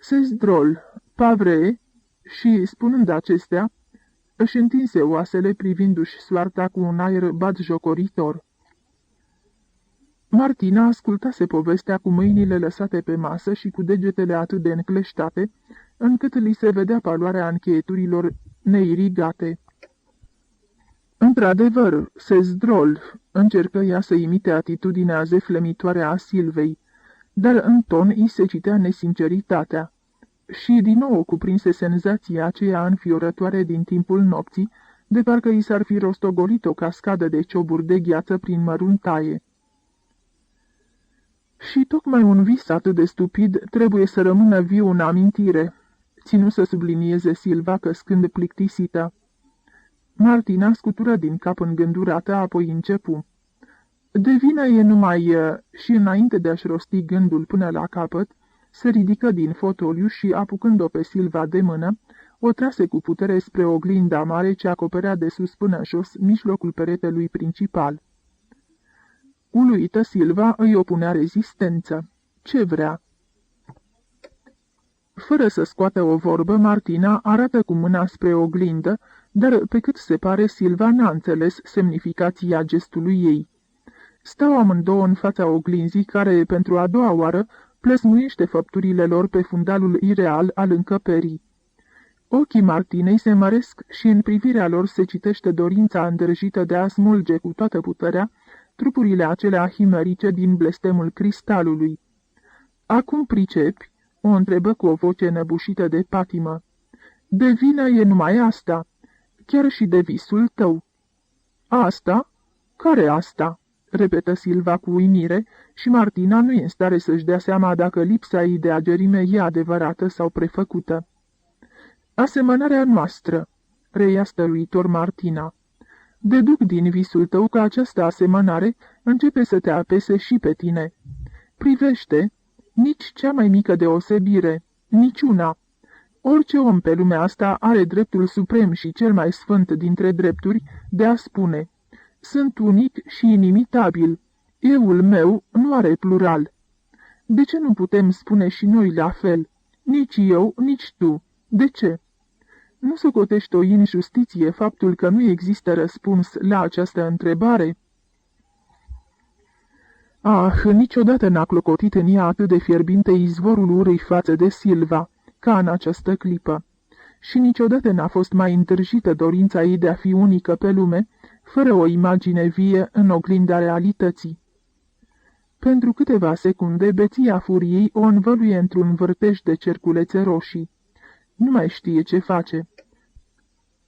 Sezdrol, Pavree, și, spunând acestea, își întinse oasele privindu-și soarta cu un aer batjocoritor. Martina ascultase povestea cu mâinile lăsate pe masă și cu degetele atât de încleștate, încât li se vedea paloarea încheieturilor neirigate. Într-adevăr, Sezdrol, încercă ea să imite atitudinea zeflemitoare a Silvei, dar în ton îi se citea nesinceritatea. Și din nou cuprinse senzația aceea înfiorătoare din timpul nopții, de parcă i s-ar fi rostogolit o cascadă de cioburi de gheață prin măruntaie. Și tocmai un vis atât de stupid trebuie să rămână viu în amintire, ținu să sublinieze Silva căscând plictisită. Martina scutură din cap îngândurată, apoi începu. De vină e numai și înainte de a-și rosti gândul până la capăt, se ridică din fotoliu și, apucând-o pe Silva de mână, o trase cu putere spre oglinda mare ce acoperea de sus până jos mijlocul peretelui principal. Uluită, Silva îi opunea rezistență. Ce vrea? Fără să scoată o vorbă, Martina arată cu mâna spre oglindă, dar pe cât se pare Silva n-a înțeles semnificația gestului ei. Stau amândouă în fața oglinzii care, pentru a doua oară, plăsmuiește făpturile lor pe fundalul ireal al încăperii. Ochii Martinei se măresc și în privirea lor se citește dorința îndrăjită de a smulge cu toată puterea trupurile acelea himerice din blestemul cristalului. Acum pricepi?" o întrebă cu o voce năbușită de patimă. De vină e numai asta, chiar și de visul tău." Asta? Care asta?" repetă Silva cu uimire și Martina nu e în stare să-și dea seama dacă lipsa ei de agerime e adevărată sau prefăcută. Asemănarea noastră, reia stăruitor Martina. Deduc din visul tău că această asemănare începe să te apese și pe tine. Privește, nici cea mai mică deosebire, niciuna. Orice om pe lumea asta are dreptul suprem și cel mai sfânt dintre drepturi de a spune: sunt unic și inimitabil. Euul meu nu are plural. De ce nu putem spune și noi la fel? Nici eu, nici tu. De ce? Nu socotești o injustiție faptul că nu există răspuns la această întrebare? Ah, niciodată n-a clocotit în ea atât de fierbinte izvorul urei față de Silva, ca în această clipă. Și niciodată n-a fost mai întârzită dorința ei de a fi unică pe lume, fără o imagine vie în oglinda realității. Pentru câteva secunde, beția furiei o învăluie într-un vârtej de cerculețe roșii. Nu mai știe ce face.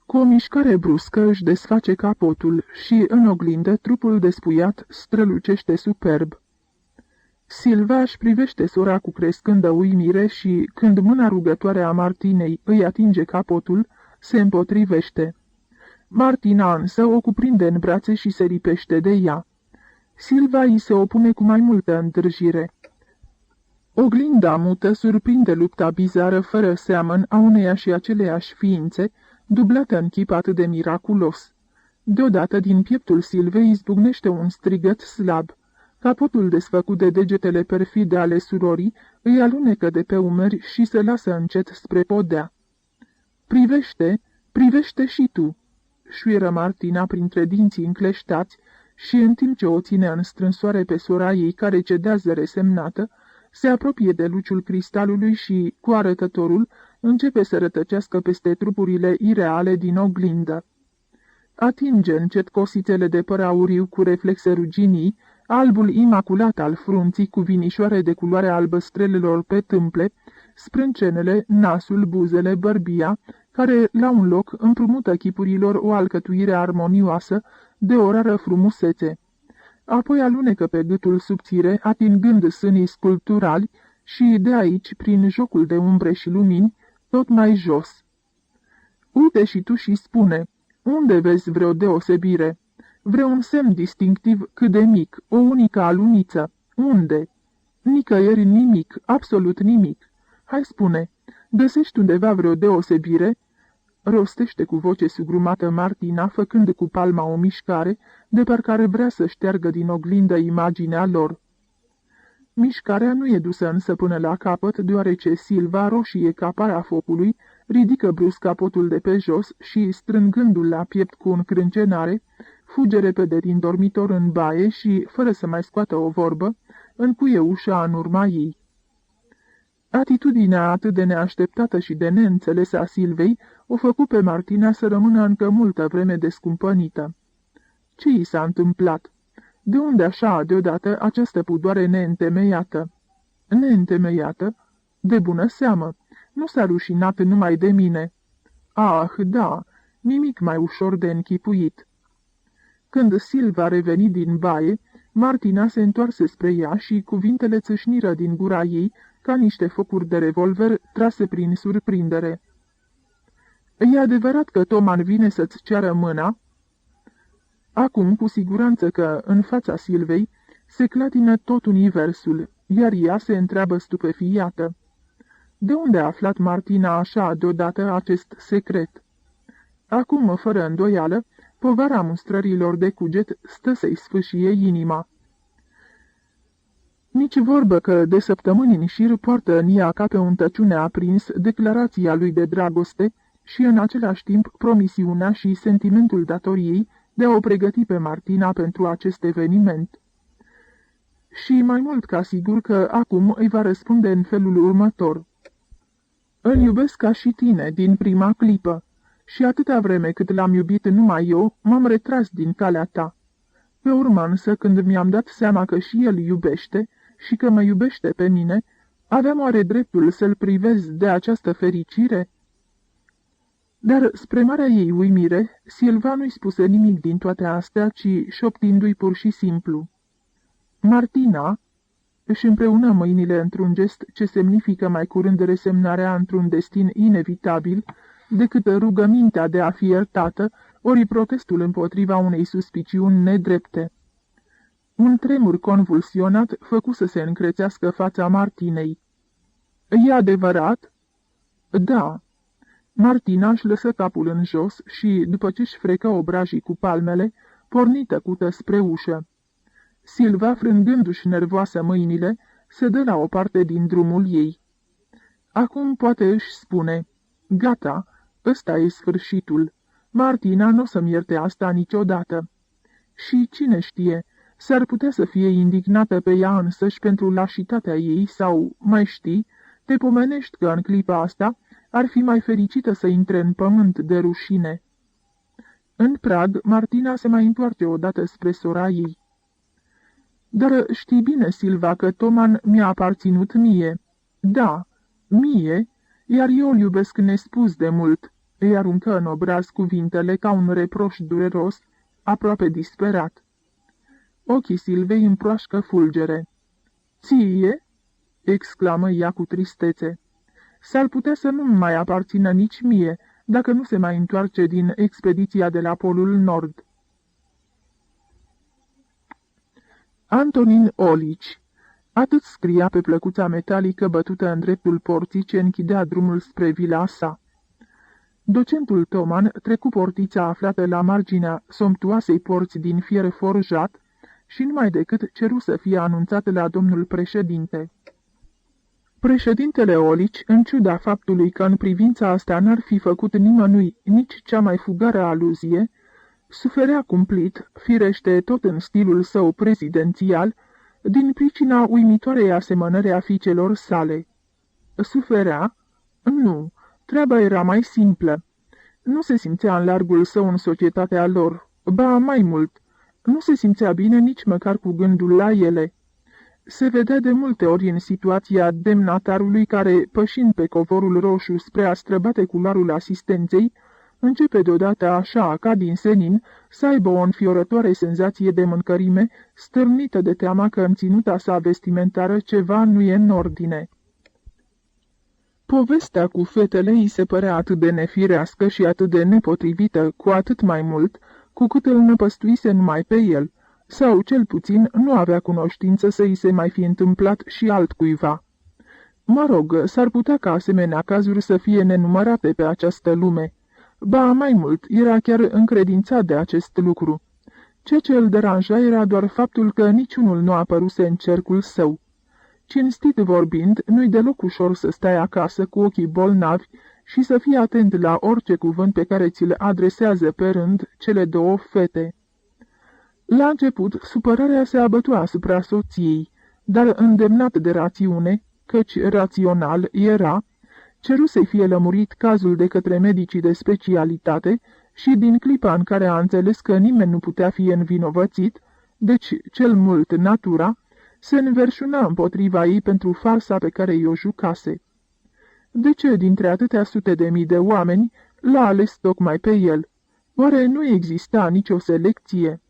Cu o mișcare bruscă își desface capotul și, în oglindă, trupul despuiat strălucește superb. Silva își privește sora cu crescândă uimire și, când mâna rugătoare a Martinei îi atinge capotul, se împotrivește. Martina însă o cuprinde în brațe și se lipește de ea. Silva îi se opune cu mai multă întârziere. Oglinda mută surprinde lupta bizară fără seamăn a uneia și aceleiași ființe, dublată în chip atât de miraculos. Deodată din pieptul Silvei izbucnește un strigăt slab. Capotul desfăcut de degetele perfide ale surorii îi alunecă de pe umeri și se lasă încet spre podea. Privește, privește și tu!" șuieră Martina printre dinții încleștați și, în timp ce o ține în strânsoare pe sora ei care cedează resemnată, se apropie de luciul cristalului și, cu arătătorul, începe să rătăcească peste trupurile ireale din oglindă. Atinge încet cosițele de păr auriu cu reflexe ruginii, albul imaculat al frunții cu vinișoare de culoare albăstrelelor pe tâmple, sprâncenele, nasul, buzele, bărbia, care, la un loc, împrumută chipurilor o alcătuire armonioasă de o rară frumusețe. Apoi alunecă pe gâtul subțire, atingând sânii sculpturali și de aici, prin jocul de umbre și lumini, tot mai jos. Uite și tu și spune, unde vezi vreo deosebire, vreun semn distinctiv cât de mic, o unică aluniță, unde? Nicăieri nimic, absolut nimic. Hai spune, găsești undeva vreo deosebire? Rostește cu voce sugrumată Martina, făcând cu palma o mișcare, de parcă ar vrea să șteargă din oglindă imaginea lor. Mișcarea nu e dusă însă până la capăt, deoarece Silva, roșie ca para focului, ridică brusc capotul de pe jos și, strângându-l la piept cu încrâncenare, fuge repede din dormitor în baie și, fără să mai scoată o vorbă, încuie ușa în urma ei. Atitudinea atât de neașteptată și de neînțelesă a Silvei o făcu pe Martina să rămână încă multă vreme descumpănită. Ce i s-a întâmplat? De unde așa, deodată, această pudoare neîntemeiată? Neîntemeiată? De bună seamă! Nu s-a rușinat numai de mine. Ah, da, nimic mai ușor de închipuit. Când Silva a revenit din baie, Martina se întoarse spre ea și cuvintele țâșniră din gura ei ca niște focuri de revolver trase prin surprindere. E adevărat că Toman vine să-ți ceară mâna?" Acum, cu siguranță că, în fața Silvei, se clatină tot universul, iar ea se întreabă stupefiată. De unde a aflat Martina așa deodată acest secret? Acum, fără îndoială, povara mustrărilor de cuget stă să-i sfâșie inima. Nici vorbă că de săptămâni în șir poartă în ea ca pe un tăciune aprins declarația lui de dragoste și în același timp promisiunea și sentimentul datoriei de a o pregăti pe Martina pentru acest eveniment. Și mai mult ca sigur că acum îi va răspunde în felul următor. Îl iubesc ca și tine, din prima clipă, și atâta vreme cât l-am iubit numai eu, m-am retras din calea ta. Pe urmă însă, când mi-am dat seama că și el iubește și că mă iubește pe mine, aveam oare dreptul să-l privez de această fericire? Dar, spre marea ei uimire, Silva nu-i spuse nimic din toate astea, ci șoptindu-i pur și simplu. Martina își împreună mâinile într-un gest ce semnifică mai curând resemnarea într-un destin inevitabil decât rugămintea de a fi iertată, ori protestul împotriva unei suspiciuni nedrepte. Un tremur convulsionat făcu să se încrețească fața Martinei. E adevărat?" Da." Martina își lăsă capul în jos și, după ce își frecă obrajii cu palmele, porni tăcută spre ușă. Silva, frângându-și nervoasă mâinile, se dă la o parte din drumul ei. Acum poate își spune, gata, ăsta e sfârșitul. Martina nu o să-mi ierte asta niciodată. Și cine știe, s-ar putea să fie indignată pe ea însăși pentru lașitatea ei sau, mai știi, te pomenești că în clipa asta ar fi mai fericită să intre în pământ de rușine. În prag, Martina se mai întoarce odată spre sora ei. Dar știi bine, Silva, că Toman mi-a aparținut mie. Da, mie, iar eu îl iubesc nespus de mult. Îi aruncă în obraz cuvintele ca un reproș dureros, aproape disperat. Ochii Silvei împroașcă fulgere. Ție? Exclamă ea cu tristețe. S-ar putea să nu mai aparțină nici mie, dacă nu se mai întoarce din expediția de la Polul Nord. Antonin Olici. Atât scria pe plăcuța metalică bătută în dreptul porții ce închidea drumul spre vila sa. Docentul Toman trecu portița aflată la marginea somptuoasei porți din fier forjat și numai decât ceru să fie anunțat la domnul președinte. Președintele Olici, în ciuda faptului că în privința asta n-ar fi făcut nimănui nici cea mai fugară aluzie, suferea cumplit, firește tot în stilul său prezidențial, din pricina uimitoarei asemănări a fiicelor sale. Suferea? Nu, treaba era mai simplă. Nu se simțea în largul său în societatea lor, ba mai mult, nu se simțea bine nici măcar cu gândul la ele. Se vedea de multe ori în situația demnatarului care, pășind pe covorul roșu spre a străbate culoarul asistenței, începe deodată așa, ca din senin, să aibă o înfiorătoare senzație de mâncărime, stârnită de teama că în ținuta sa vestimentară ceva nu e în ordine. Povestea cu fetele îi se părea atât de nefirească și atât de nepotrivită, cu atât mai mult, cu cât îl năpăstuise numai pe el, sau, cel puțin, nu avea cunoștință să îi se mai fi întâmplat și altcuiva. Mă rog, s-ar putea ca asemenea cazuri să fie nenumărate pe această lume. Ba, mai mult, era chiar încredințat de acest lucru. Ceea ce îl deranja era doar faptul că niciunul nu apăruse în cercul său. Cinstit vorbind, nu-i deloc ușor să stai acasă cu ochii bolnavi și să fii atent la orice cuvânt pe care ți-l adresează pe rând cele două fete. La început, supărarea se abătua asupra soției, dar îndemnat de rațiune, căci rațional era, ceru să-i fie lămurit cazul de către medicii de specialitate și din clipa în care a înțeles că nimeni nu putea fi învinovățit, deci cel mult natura, se înverșuna împotriva ei pentru farsa pe care i-o jucase. De ce, dintre atâtea sute de mii de oameni, l-a ales tocmai pe el? Oare nu exista nicio selecție?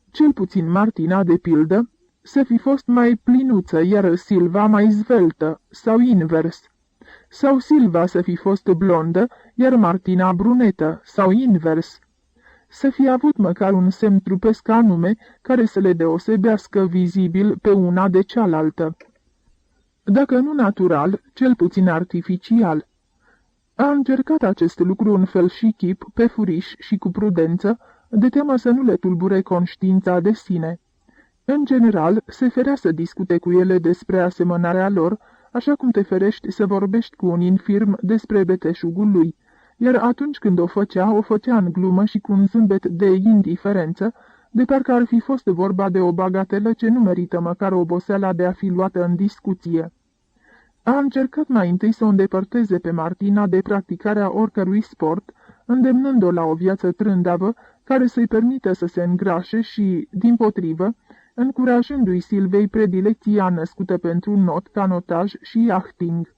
Cel puțin Martina, de pildă, să fi fost mai plinuță, iar Silva mai zveltă, sau invers. Sau Silva să fi fost blondă, iar Martina brunetă, sau invers. Să fi avut măcar un semn trupesc anume care să le deosebească vizibil pe una de cealaltă. Dacă nu natural, cel puțin artificial. A încercat acest lucru în fel și chip, pe furiș și cu prudență, de teamă să nu le tulbure conștiința de sine. În general, se ferea să discute cu ele despre asemănarea lor, așa cum te ferești să vorbești cu un infirm despre beteșugul lui, iar atunci când o făcea în glumă și cu un zâmbet de indiferență, de parcă ar fi fost vorba de o bagatelă ce nu merită măcar oboseala de a fi luată în discuție. A încercat mai întâi să o îndepărteze pe Martina de practicarea oricărui sport, îndemnând-o la o viață trândavă care să-i permită să se îngrașe și, dimpotrivă, încurajându-i Silvei predilecția născută pentru not, canotaj și yachting.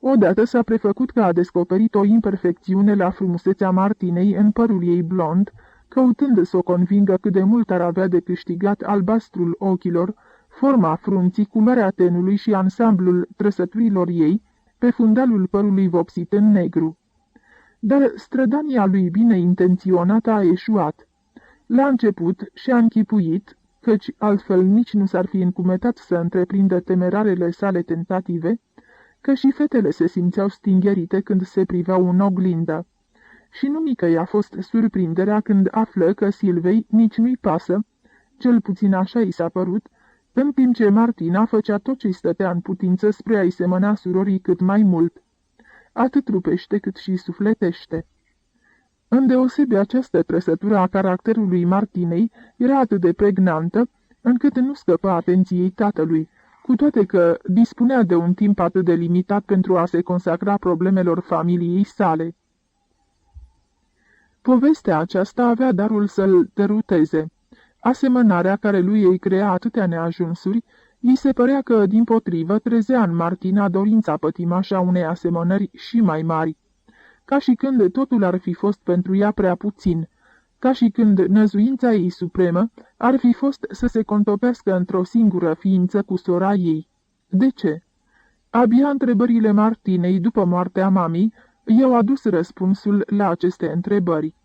Odată s-a prefăcut că a descoperit o imperfecțiune la frumusețea Martinei în părul ei blond, căutând să o convingă cât de mult ar avea de câștigat albastrul ochilor, forma frunții, culoarea tenului și ansamblul trăsăturilor ei, pe fundalul părului vopsit în negru. Dar strădania lui bine intenționată a eșuat. La început și-a închipuit, căci altfel nici nu s-ar fi încumetat să întreprindă temerarele sale tentative, că și fetele se simțeau stingherite când se priveau în oglindă. Și nu mică i-a fost surprinderea când află că Silvei nici nu-i pasă, cel puțin așa i s-a părut, în timp ce Martina făcea tot ce-i stătea în putință spre a-i semăna surorii cât mai mult, atât trupește cât și sufletește. Îndeosebi această trăsătură a caracterului Martinei era atât de pregnantă, încât nu scăpă atenției tatălui, cu toate că dispunea de un timp atât de limitat pentru a se consacra problemelor familiei sale. Povestea aceasta avea darul să-l deruteze. Asemănarea care lui îi crea atâtea neajunsuri, îi se părea că, dimpotrivă, trezea în Martina dorința pătimașa unei asemănări și mai mari, ca și când totul ar fi fost pentru ea prea puțin, ca și când năzuința ei supremă ar fi fost să se contopească într-o singură ființă cu sora ei. De ce? Abia întrebările Martinei după moartea mamei i-au adus răspunsul la aceste întrebări.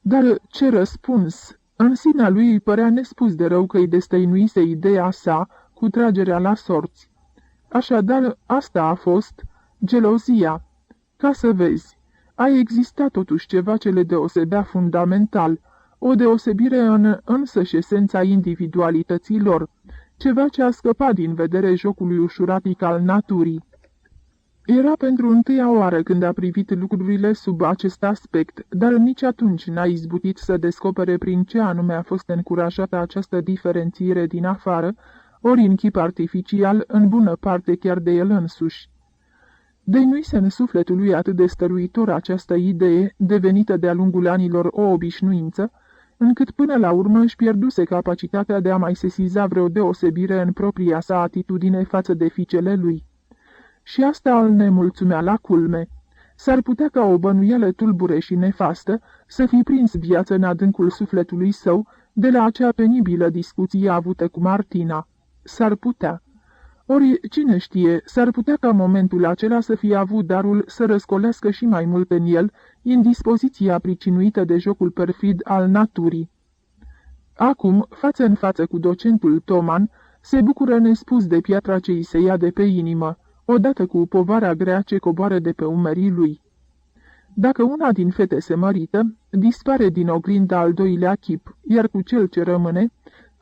Dar ce răspuns? În sinea lui îi părea nespus de rău că îi destăinuise ideea sa cu tragerea la sorți. Așadar, asta a fost gelozia. Ca să vezi, a existat totuși ceva ce le deosebea fundamental, o deosebire în însăși esența individualității lor, ceva ce a scăpat din vedere jocului ușuratic al naturii. Era pentru întâia oară când a privit lucrurile sub acest aspect, dar nici atunci n-a izbutit să descopere prin ce anume a fost încurajată această diferențiere din afară, ori în chip artificial, în bună parte chiar de el însuși. Dăinuise în sufletul lui atât de stăruitor această idee, devenită de-a lungul anilor o obișnuință, încât până la urmă își pierduse capacitatea de a mai sesiza vreo deosebire în propria sa atitudine față de fiicele lui. Și asta îl nemulțumea la culme. S-ar putea ca o bănuială tulbure și nefastă să fi prins viață în adâncul sufletului său de la acea penibilă discuție avută cu Martina. S-ar putea. Ori, cine știe, s-ar putea ca momentul acela să fie avut darul să răscolească și mai mult în el indispoziția pricinuită de jocul perfid al naturii. Acum, față în față cu docentul Toman, se bucură nespus de piatra ce îi se ia de pe inimă, odată cu povara grea ce coboară de pe umerii lui. Dacă una din fete se mărită, dispare din oglinda al doilea chip, iar cu cel ce rămâne,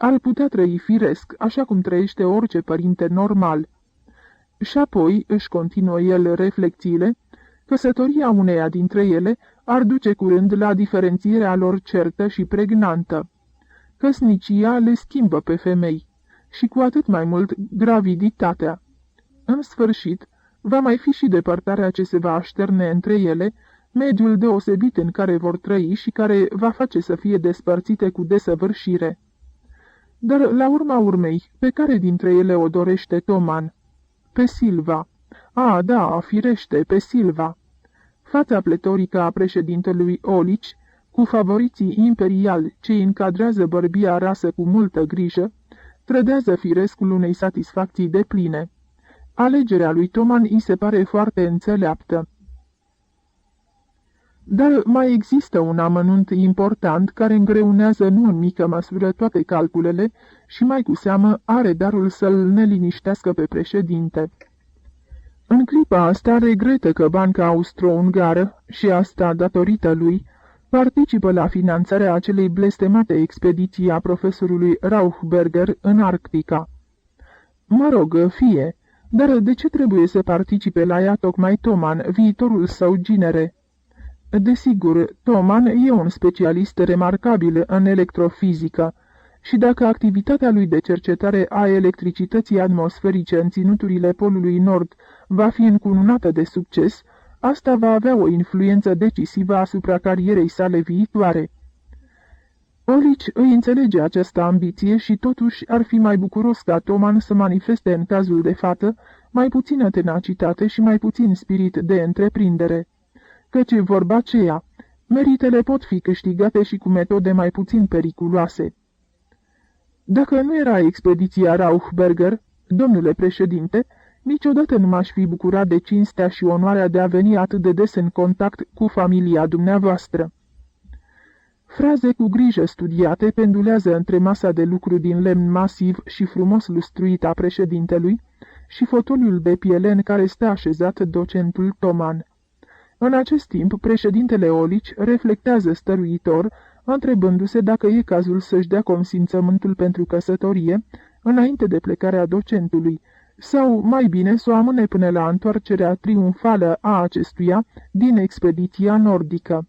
ar putea trăi firesc, așa cum trăiește orice părinte normal. Și apoi, își continuă el reflexiile, căsătoria uneia dintre ele ar duce curând la diferențierea lor certă și pregnantă. Căsnicia le schimbă pe femei și cu atât mai mult graviditatea. În sfârșit, va mai fi și depărtarea ce se va așterne între ele, mediul deosebit în care vor trăi și care va face să fie despărțite cu desăvârșire. Dar, la urma urmei, pe care dintre ele o dorește Toman? Pe Silva. A, da, firește, pe Silva. Fața pletorică a președintelui Olici, cu favoriții imperiali ce încadrează bărbia rasă cu multă grijă, trădează firescul unei satisfacții depline. Alegerea lui Toman îi se pare foarte înțeleaptă. Dar mai există un amănunt important care îngreunează nu în mică măsură toate calculele și mai cu seamă are darul să-l neliniștească pe președinte. În clipa asta regretă că Banca Austro-Ungară, și asta datorită lui, participă la finanțarea acelei blestemate expediții a profesorului Rauchberger în Arctica. Mă rog, fie, dar de ce trebuie să participe la ea tocmai Toman, viitorul său ginere? Desigur, Toman e un specialist remarcabil în electrofizică și dacă activitatea lui de cercetare a electricității atmosferice în ținuturile polului nord va fi încununată de succes, asta va avea o influență decisivă asupra carierei sale viitoare. Olici îi înțelege această ambiție și totuși ar fi mai bucuros ca Toman să manifeste în cazul de față mai puțină tenacitate și mai puțin spirit de întreprindere. Căci vorba aceea, meritele pot fi câștigate și cu metode mai puțin periculoase. Dacă nu era expediția Rauchberger, domnule președinte, niciodată nu m-aș fi bucurat de cinstea și onoarea de a veni atât de des în contact cu familia dumneavoastră. Fraze cu grijă studiate pendulează între masa de lucru din lemn masiv și frumos lustruit a președintelui și fotoliul de piele în care stă așezat docentul Toman. În acest timp, președintele Olici reflectează stăruitor, întrebându-se dacă e cazul să-și dea consimțământul pentru căsătorie, înainte de plecarea docentului, sau, mai bine, să o amâne până la întoarcerea triumfală a acestuia din expediția nordică.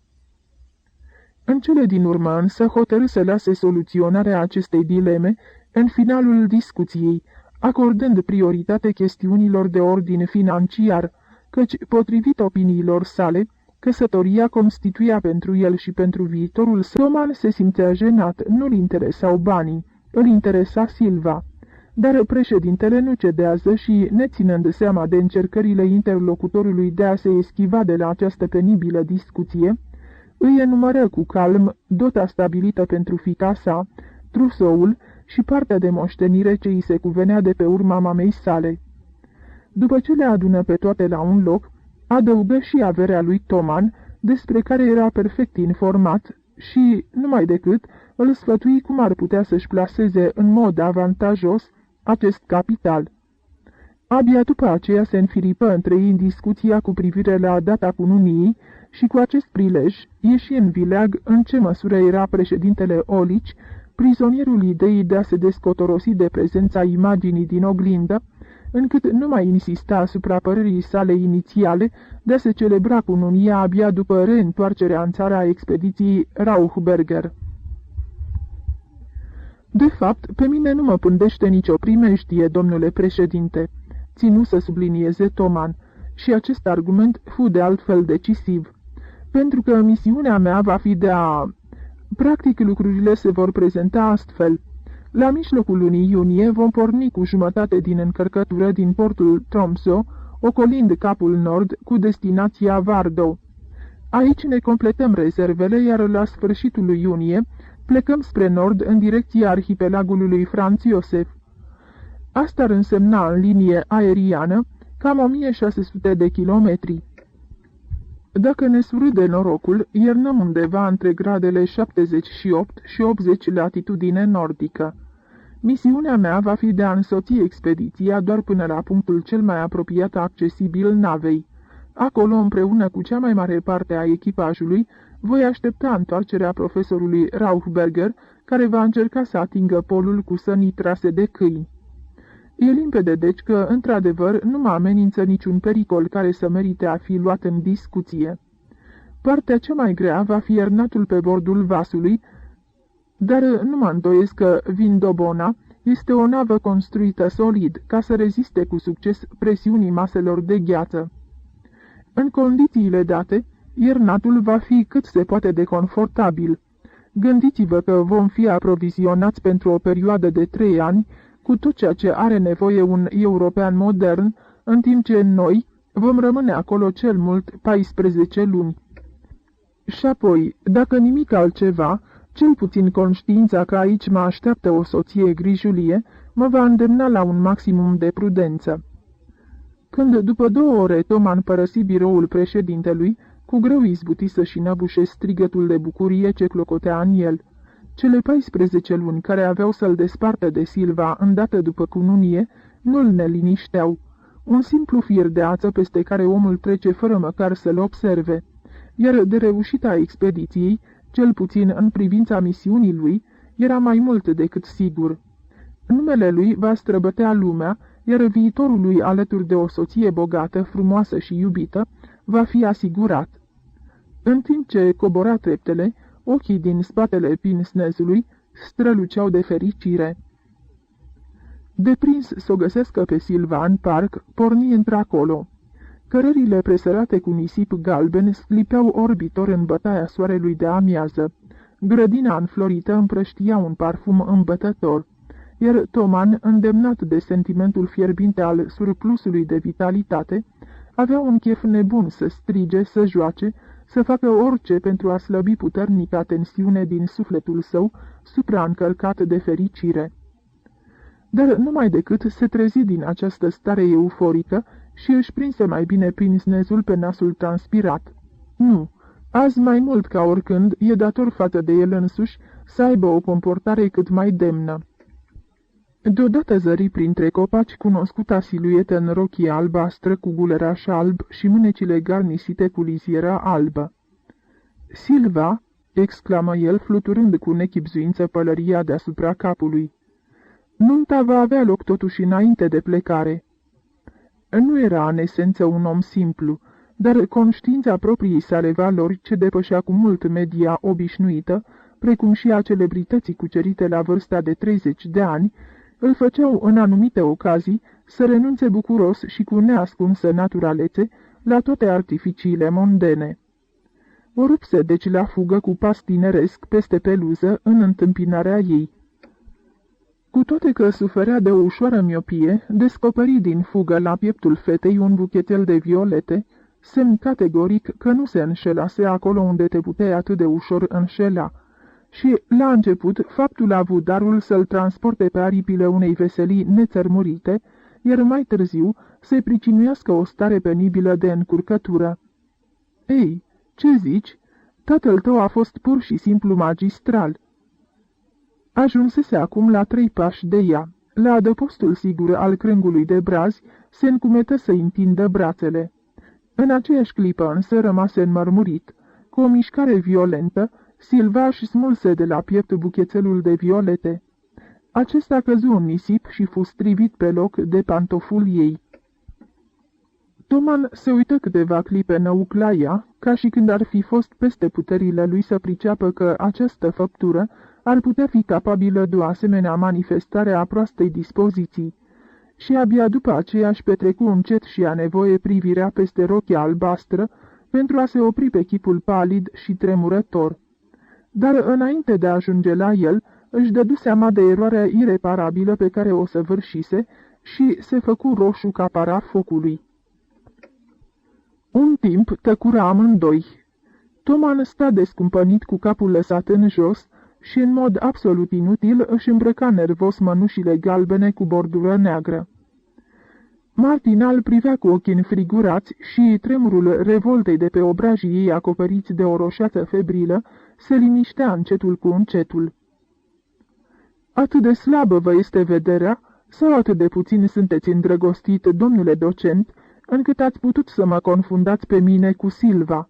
În cele din urmă, însă, hotărâ să lase soluționarea acestei dileme în finalul discuției, acordând prioritate chestiunilor de ordin financiar, căci, potrivit opiniilor sale, căsătoria constituia pentru el și pentru viitorul său. Toman se simțea jenat, nu-l interesau banii, îl interesa Silva. Dar președintele nu cedează și, neținând seama de încercările interlocutorului de a se eschiva de la această penibilă discuție, îi enumără cu calm dota stabilită pentru fiica sa, trusoul și partea de moștenire ce îi se cuvenea de pe urma mamei sale. După ce le adună pe toate la un loc, adăugă și averea lui Toman, despre care era perfect informat și, numai decât, îl sfătui cum ar putea să-și plaseze în mod avantajos acest capital. Abia după aceea se înfiripă între ei în discuția cu privire la data cununiei și cu acest prilej ieși în vileag în ce măsură era președintele Olici, prizonierul ideii de a se descotorosi de prezența imaginii din oglindă, încât nu mai insista asupra părerii sale inițiale de a se celebra cununia abia după reîntoarcerea în țara expediției Rauchberger. De fapt, pe mine nu mă pândește nicio primejdie, domnule președinte, ținu să sublinieze Toman, și acest argument fu de altfel decisiv, pentru că misiunea mea va fi de a... Practic, lucrurile se vor prezenta astfel. La mijlocul lunii iunie vom porni cu jumătate din încărcătură din portul Tromsø, ocolind capul nord cu destinația Vardo. Aici ne completăm rezervele, iar la sfârșitul lui iunie plecăm spre nord în direcția arhipelagului Franz Josef. Asta ar însemna în linie aeriană cam 1600 de kilometri. Dacă ne surâde norocul, iernăm undeva între gradele 78 și 80 latitudine nordică. Misiunea mea va fi de a însoți expediția doar până la punctul cel mai apropiat accesibil navei. Acolo, împreună cu cea mai mare parte a echipajului, voi aștepta întoarcerea profesorului Rauchberger, care va încerca să atingă polul cu sănii trase de câini. E limpede, deci, că, într-adevăr, nu mă amenință niciun pericol care să merite a fi luat în discuție. Partea cea mai grea va fi iernatul pe bordul vasului, dar nu mă îndoiesc că Vindobona este o navă construită solid, ca să reziste cu succes presiunii maselor de gheață. În condițiile date, iernatul va fi cât se poate de confortabil. Gândiți-vă că vom fi aprovizionați pentru o perioadă de 3 ani cu tot ceea ce are nevoie un european modern, în timp ce noi vom rămâne acolo cel mult 14 luni. Și apoi, dacă nimic altceva, cel puțin conștiința că aici mă așteaptă o soție grijulie, mă va îndemna la un maximum de prudență. Când, după 2 ore, Toman părăsi biroul președintelui, cu greu izbuti să-și înăbușe strigătul de bucurie ce clocotea în el. Cele 14 luni care aveau să-l despartă de Silva îndată după cununie, nu-l nelinișteau. Un simplu fir de ață peste care omul trece fără măcar să-l observe. Iar de reușita expediției, cel puțin în privința misiunii lui, era mai mult decât sigur. Numele lui va străbătea lumea, iar viitorul lui alături de o soție bogată, frumoasă și iubită, va fi asigurat. În timp ce cobora treptele, ochii din spatele pinsnezului străluceau de fericire. Deprins să o găsească pe Silva în parc, porni într-acolo. Cărările presărate cu nisip galben sclipeau orbitor în bătaia soarelui de amiază. Grădina înflorită împrăștia un parfum îmbătător, iar Toman, îndemnat de sentimentul fierbinte al surplusului de vitalitate, avea un chef nebun să strige, să joace, să facă orice pentru a slăbi puternica tensiune din sufletul său, supraîncălcat de fericire. Dar numai decât se trezi din această stare euforică și își prinse mai bine pinsnezul pe nasul transpirat. Nu, azi mai mult ca oricând e dator față de el însuși să aibă o comportare cât mai demnă. Deodată zări printre copaci cunoscuta siluetă în rochie albastră cu guleraș alb și mânecile garnisite cu liziera albă. "Silva!" exclamă el, fluturând cu nechibzuință pălăria deasupra capului. "Nunta va avea loc totuși înainte de plecare." Nu era în esență un om simplu, dar conștiința propriei sale valori, ce depășea cu mult media obișnuită, precum și a celebrității cucerite la vârsta de 30 de ani, îl făceau în anumite ocazii să renunțe bucuros și cu neascunsă naturalețe la toate artificiile mondene. O rupse deci la fugă cu pas tineresc peste peluză în întâmpinarea ei. Cu toate că suferea de o ușoară miopie, descoperi din fugă la pieptul fetei un buchetel de violete, semn categoric că nu se înșelase acolo unde te puteai atât de ușor înșela. Și, la început, faptul a avut darul să-l transporte pe aripile unei veselii nețărmurite, iar mai târziu se pricinuiască o stare penibilă de încurcătură. "Ei, ce zici? Tatăl tău a fost pur și simplu magistral." Ajunsese acum la 3 pași de ea. La adăpostul sigur al crângului de brazi se încumetă să întindă brațele. În aceeași clipă însă rămase înmărmurit. Cu o mișcare violentă, Silva își smulse de la piept buchețelul de violete. Acesta căzu în nisip și fu strivit pe loc de pantoful ei. Toman se uită câteva clipe năuc la ea, ca și când ar fi fost peste puterile lui să priceapă că această făptură ar putea fi capabilă de o asemenea manifestare a proastei dispoziții. Și abia după aceea își petrecu încet și a nevoie privirea peste rochia albastră pentru a se opri pe chipul palid și tremurător. Dar înainte de a ajunge la el, își dădu seama de eroarea ireparabilă pe care o săvârșise și se făcu roșu ca para focului. Un timp tăcură amândoi. Toman sta descumpănit cu capul lăsat în jos, și în mod absolut inutil își îmbrăca nervos mănușile galbene cu bordură neagră. Martina îl privea cu ochii înfrigurați și tremurul revoltei de pe obrajii ei acoperiți de o roșeață febrilă se liniștea încetul cu încetul. Atât de slabă vă este vederea, sau atât de puțin sunteți îndrăgostit, domnule docent, încât ați putut să mă confundați pe mine cu Silva?"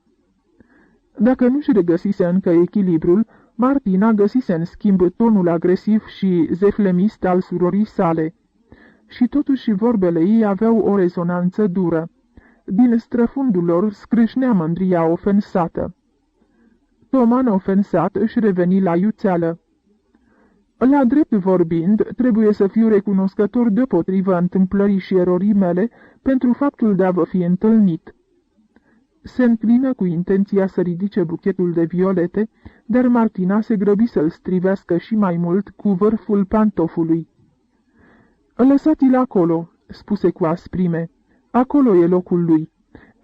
Dacă nu-și regăsise încă echilibrul, Martina găsise în schimb tonul agresiv și zeflemist al surorii sale. Și totuși vorbele ei aveau o rezonanță dură. Din străfundul lor scrâșnea mândria ofensată. Toman ofensat își reveni la iuțeală. La drept vorbind, trebuie să fiu recunoscător deopotrivă întâmplării și erorii mele pentru faptul de a vă fi întâlnit. Se înclină cu intenția să ridice buchetul de violete, dar Martina se grăbi să-l strivească și mai mult cu vârful pantofului. Lăsați-l acolo," spuse cu asprime. Acolo e locul lui.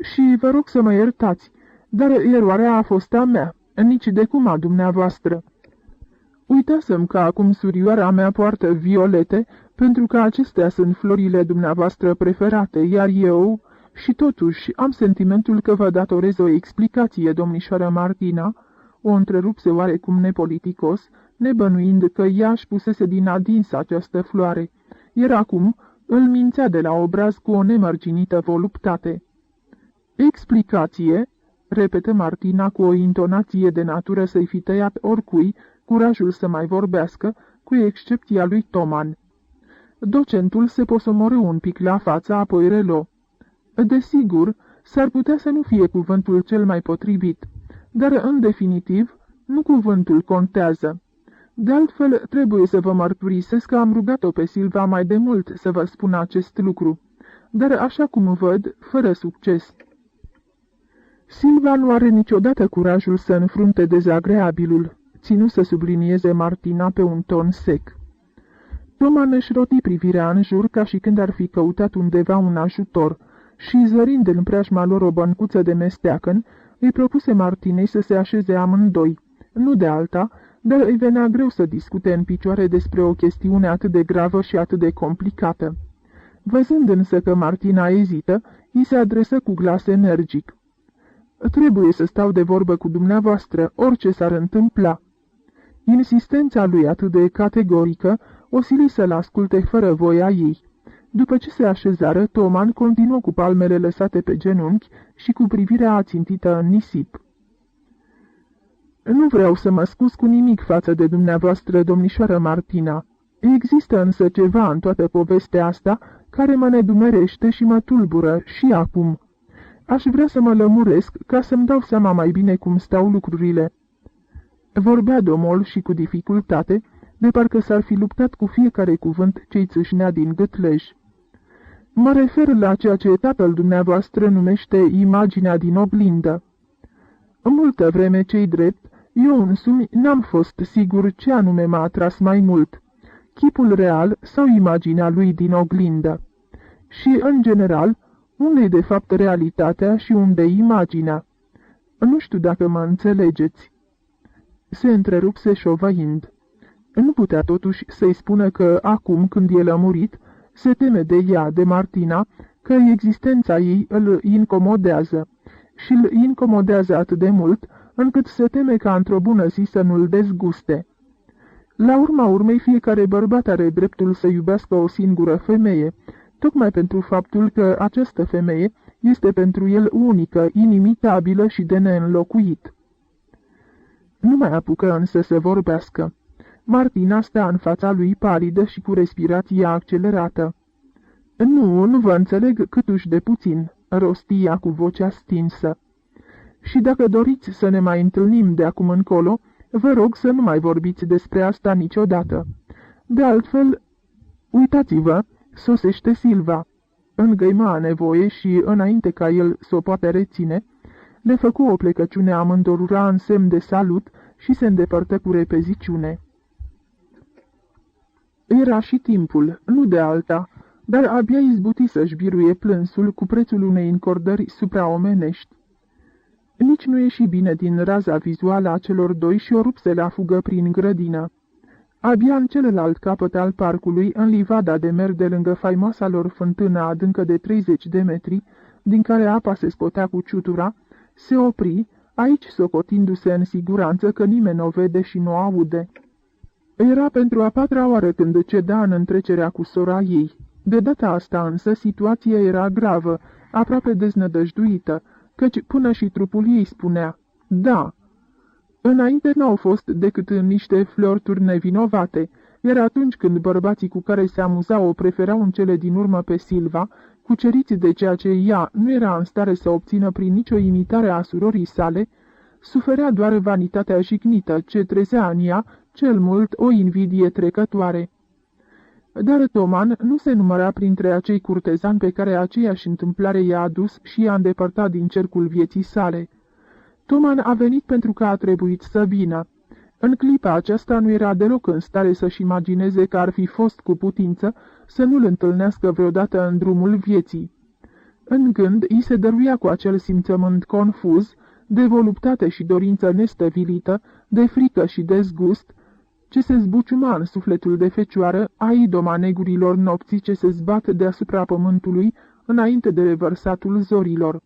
Și vă rog să mă iertați, dar eroarea a fost a mea, nici de cum a dumneavoastră. Uitasem că acum surioara mea poartă violete, pentru că acestea sunt florile dumneavoastră preferate, iar eu... Și totuși am sentimentul că vă datorez o explicație, domnișoară Martina," o întrerupse oarecum nepoliticos, nebănuind că ea își pusese din adins această floare, iar acum îl mințea de la obraz cu o nemărginită voluptate. Explicație?" repetă Martina cu o intonație de natură să-i fi tăiat oricui curajul să mai vorbească, cu excepția lui Toman. Docentul se posomorâ un pic la față, apoi relo. Desigur, s-ar putea să nu fie cuvântul cel mai potrivit, dar, în definitiv, nu cuvântul contează. De altfel, trebuie să vă mărturisesc că am rugat-o pe Silva mai de mult să vă spună acest lucru, dar, așa cum văd, fără succes. Silva nu are niciodată curajul să înfrunte dezagreabilul, ținu să sublinieze Martina pe un ton sec. Toman își roti privirea în jur ca și când ar fi căutat undeva un ajutor, și, zărind în preajma lor o băncuță de mesteacăn, îi propuse Martinei să se așeze amândoi, nu de alta, dar îi venea greu să discute în picioare despre o chestiune atât de gravă și atât de complicată. Văzând însă că Martina ezită, îi se adresă cu glas energic. Trebuie să stau de vorbă cu dumneavoastră, orice s-ar întâmpla." Insistența lui atât de categorică o sili să-l asculte fără voia ei. După ce se așezară, Toman continuă cu palmele lăsate pe genunchi și cu privirea ațintită în nisip. Nu vreau să mă scuz cu nimic față de dumneavoastră, domnișoară Martina. Există însă ceva în toată povestea asta care mă nedumerește și mă tulbură și acum. Aș vrea să mă lămuresc ca să-mi dau seama mai bine cum stau lucrurile." Vorbea domol și cu dificultate, de parcă s-ar fi luptat cu fiecare cuvânt ce-i țâșnea din gâtlej. Mă refer la ceea ce tatăl dumneavoastră numește imaginea din oglindă. În multă vreme, ce-i drept, eu însumi n-am fost sigur ce anume m-a atras mai mult, chipul real sau imaginea lui din oglindă. Și, în general, unde-i de fapt realitatea și unde-i imaginea? Nu știu dacă mă înțelegeți." Se întrerupse șovăind. Nu putea totuși să-i spună că, acum când el a murit, se teme de ea, de Martina, că existența ei îl incomodează. Și îl incomodează atât de mult, încât se teme ca într-o bună zi să nu-l dezguste. La urma urmei, fiecare bărbat are dreptul să iubească o singură femeie, tocmai pentru faptul că această femeie este pentru el unică, inimitabilă și de neînlocuit. Nu mai apucă însă să vorbească. Martina sta în fața lui palidă și cu respirația accelerată. Nu vă înțeleg câtuși de puțin," rosti ea cu vocea stinsă. Și dacă doriți să ne mai întâlnim de acum încolo, vă rog să nu mai vorbiți despre asta niciodată. De altfel, uitați-vă, sosește Silva." Îngăima a nevoie și, înainte ca el s-o poate reține, le făcu o plecăciune amândorura în semn de salut și se îndepărtă cu repeziciune. Era și timpul, nu de alta, dar abia izbuti să-și biruie plânsul cu prețul unei încordări supraomenești. Nici nu ieși bine din raza vizuală a celor doi și o rupse la fugă prin grădină. Abia în celălalt capăt al parcului, în livada de mer de lângă faimoasa lor fântână adâncă de 30 de metri, din care apa se scotea cu ciutura, se opri, aici socotindu-se în siguranță că nimeni o vede și nu aude. Era pentru a 4-a oară când ceda în întrecerea cu sora ei. De data asta însă situația era gravă, aproape deznădăjduită, căci până și trupul ei spunea, da. Înainte n-au fost decât niște flirturi nevinovate, iar atunci când bărbații cu care se amuzau o preferau în cele din urmă pe Silva, cuceriți de ceea ce ea nu era în stare să obțină prin nicio imitare a surorii sale, suferea doar vanitatea jignită ce trezea în ea cel mult o invidie trecătoare. Dar Toman nu se număra printre acei curtezani pe care aceeași întâmplare i-a adus și i-a îndepărtat din cercul vieții sale. Toman a venit pentru că a trebuit să vină. În clipa aceasta nu era deloc în stare să-și imagineze că ar fi fost cu putință să nu-l întâlnească vreodată în drumul vieții. În gând îi se dăruia cu acel simțământ confuz, de voluptate și dorință nestăvilită, de frică și dezgust, ce se zbuciuma în sufletul de fecioară a idoma negurilor nopții ce se zbat deasupra pământului înainte de revărsatul zorilor.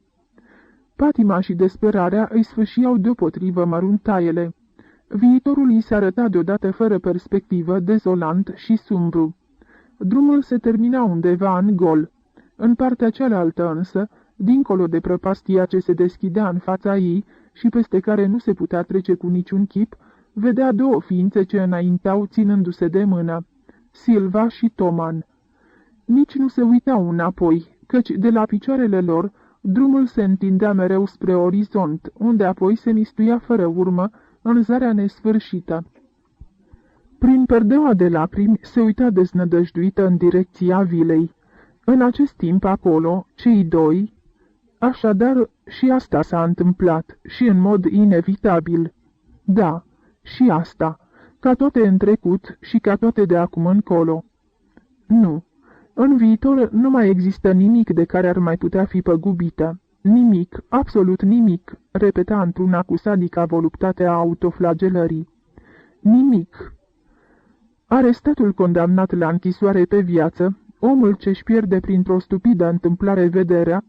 Patima și desperarea îi sfâșiau deopotrivă măruntaiele. Viitorul îi se arăta deodată fără perspectivă, dezolant și sumbru. Drumul se termina undeva în gol. În partea cealaltă însă, dincolo de prăpastia ce se deschidea în fața ei și peste care nu se putea trece cu niciun chip, vedea două ființe ce înaintau ținându-se de mână, Silva și Toman. Nici nu se uitau înapoi, căci de la picioarele lor drumul se întindea mereu spre orizont, unde apoi se mistuia fără urmă în zarea nesfârșită. Prin perdeaua de lacrimi se uita deznădăjduită în direcția vilei. În acest timp acolo, cei doi... Așadar, și asta s-a întâmplat, și în mod inevitabil. Da, și asta, ca toate în trecut și ca toate de acum încolo. Nu, în viitor nu mai există nimic de care ar mai putea fi păgubită. Nimic, absolut nimic, repeta într-una cu sadica voluptate a autoflagelării. Nimic. Arestatul condamnat la închisoare pe viață, omul ce-și pierde printr-o stupidă întâmplare vederea,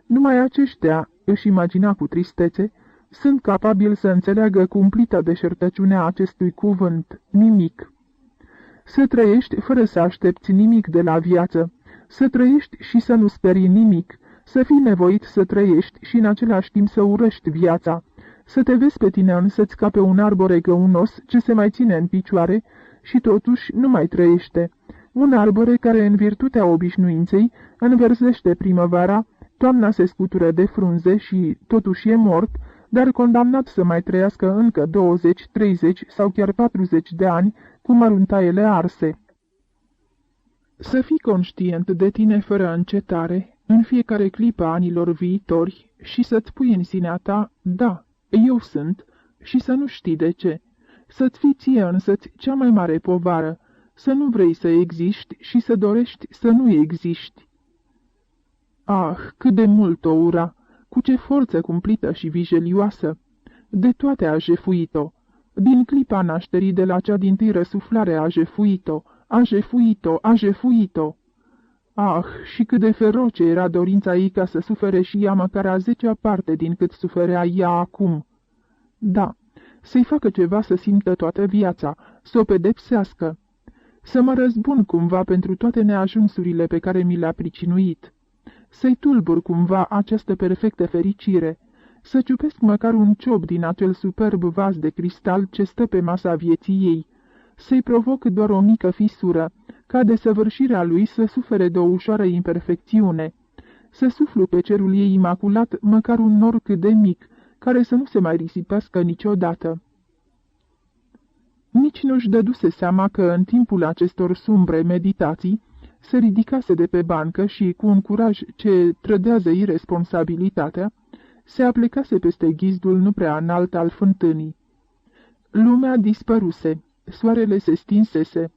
numai aceștia, își imagina cu tristețe, sunt capabili să înțeleagă cumplită deșertăciunea acestui cuvânt, nimic. Să trăiești fără să aștepți nimic de la viață, să trăiești și să nu sperii nimic, să fii nevoit să trăiești și în același timp să urăști viața, să te vezi pe tine însăți ca pe un arbore găunos ce se mai ține în picioare și totuși nu mai trăiește, un arbore care în virtutea obișnuinței înverzește primăvara, toamna se scutură de frunze și totuși e mort, dar condamnat să mai trăiască încă 20, 30 sau chiar 40 de ani cu măruntaiele arse. Să fii conștient de tine fără încetare, în fiecare clipă a anilor viitori, și să-ți pui în sinea ta, da, eu sunt, și să nu știi de ce. Să-ți fii ție însăți cea mai mare povară, să nu vrei să existi și să dorești să nu existi. Ah, cât de mult o ura! Cu ce forță cumplită și vijelioasă! De toate a jefuit-o. Din clipa nașterii de la cea dintâi răsuflare a jefuit-o, a jefuit-o, a jefuit-o. Ah, și cât de feroce era dorința ei ca să sufere și ea măcar a 10-a parte din cât suferea ea acum. Da, să-i facă ceva să simtă toată viața, să o pedepsească. Să mă răzbun cumva pentru toate neajunsurile pe care mi le-a pricinuit. Să-i tulbur cumva această perfectă fericire, să ciupesc măcar un ciop din acel superb vas de cristal ce stă pe masa vieții ei, să-i provoc doar o mică fisură, ca desăvârșirea lui să sufere de o ușoară imperfecțiune, să suflu pe cerul ei imaculat măcar un nor cât de mic, care să nu se mai risipească niciodată. Nici nu-și dăduse seama că în timpul acestor sumbre meditații se ridicase de pe bancă și, cu un curaj ce trădează iresponsabilitatea, se aplecase peste ghizdul nu prea înalt al fântânii. Lumea dispăruse, soarele se stinsese,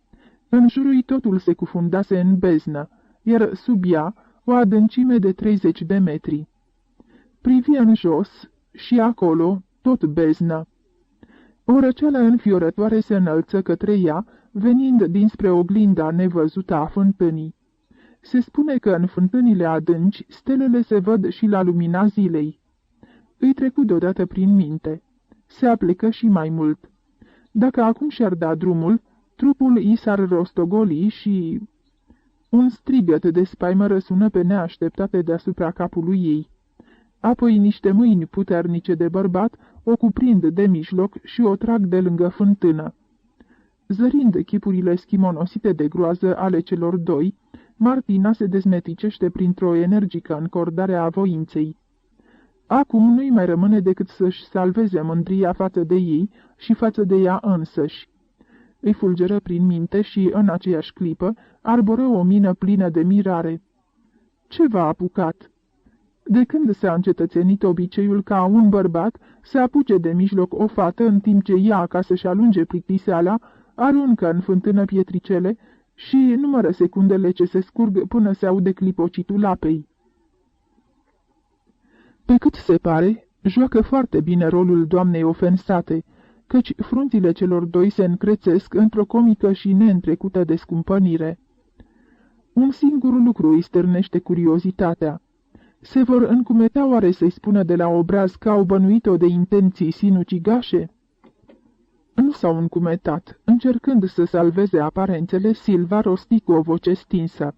în jurul ei totul se cufundase în beznă, iar sub ea o adâncime de 30 de metri. Privi în jos, Și acolo, tot beznă. O răceală înfiorătoare se înălță către ea, venind dinspre oglinda nevăzută a fântânii. Se spune că în fântânile adânci stelele se văd și la lumina zilei. Îi trecu deodată prin minte. Se aplecă și mai mult. Dacă acum și-ar da drumul, trupul i s-ar rostogoli și... Un strigăt de spaimă răsună pe neașteptate deasupra capului ei. Apoi niște mâini puternice de bărbat o cuprind de mijloc și o trag de lângă fântână. Zărind chipurile schimonosite de groază ale celor doi, Martina se dezmeticește printr-o energică încordare a voinței. Acum nu-i mai rămâne decât să-și salveze mândria față de ei și față de ea însăși. Îi fulgeră prin minte și, în aceeași clipă, arboră o mină plină de mirare. Ce v-a apucat? De când s-a încetățenit obiceiul ca un bărbat să apuce de mijloc o fată în timp ce ea, ca să-și alunge plictiseala, aruncă în fântână pietricele și numără secundele ce se scurg până se aude clipocitul apei. Pe cât se pare, joacă foarte bine rolul doamnei ofensate, căci frunțile celor doi se încrețesc într-o comică și neîntrecută descumpănire. Un singur lucru îi stârnește curiozitatea. Se vor încumeta oare să-i spună de la obraz că au bănuit-o de intenții sinucigașe? Nu s-au încumetat. Încercând să salveze aparențele, Silva rosti cu o voce stinsă.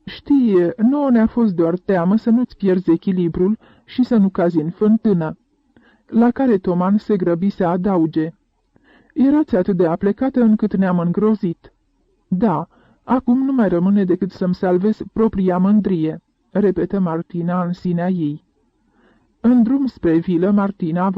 Știi, nouă ne-a fost doar teamă să nu-ți pierzi echilibrul și să nu cazi în fântână. La care Toman se grăbi să adauge. Erați atât de aplecată încât ne-am îngrozit. Da, acum nu mai rămâne decât să-mi salvez propria mândrie, repetă Martina în sinea ei. În drum spre vilă, Martina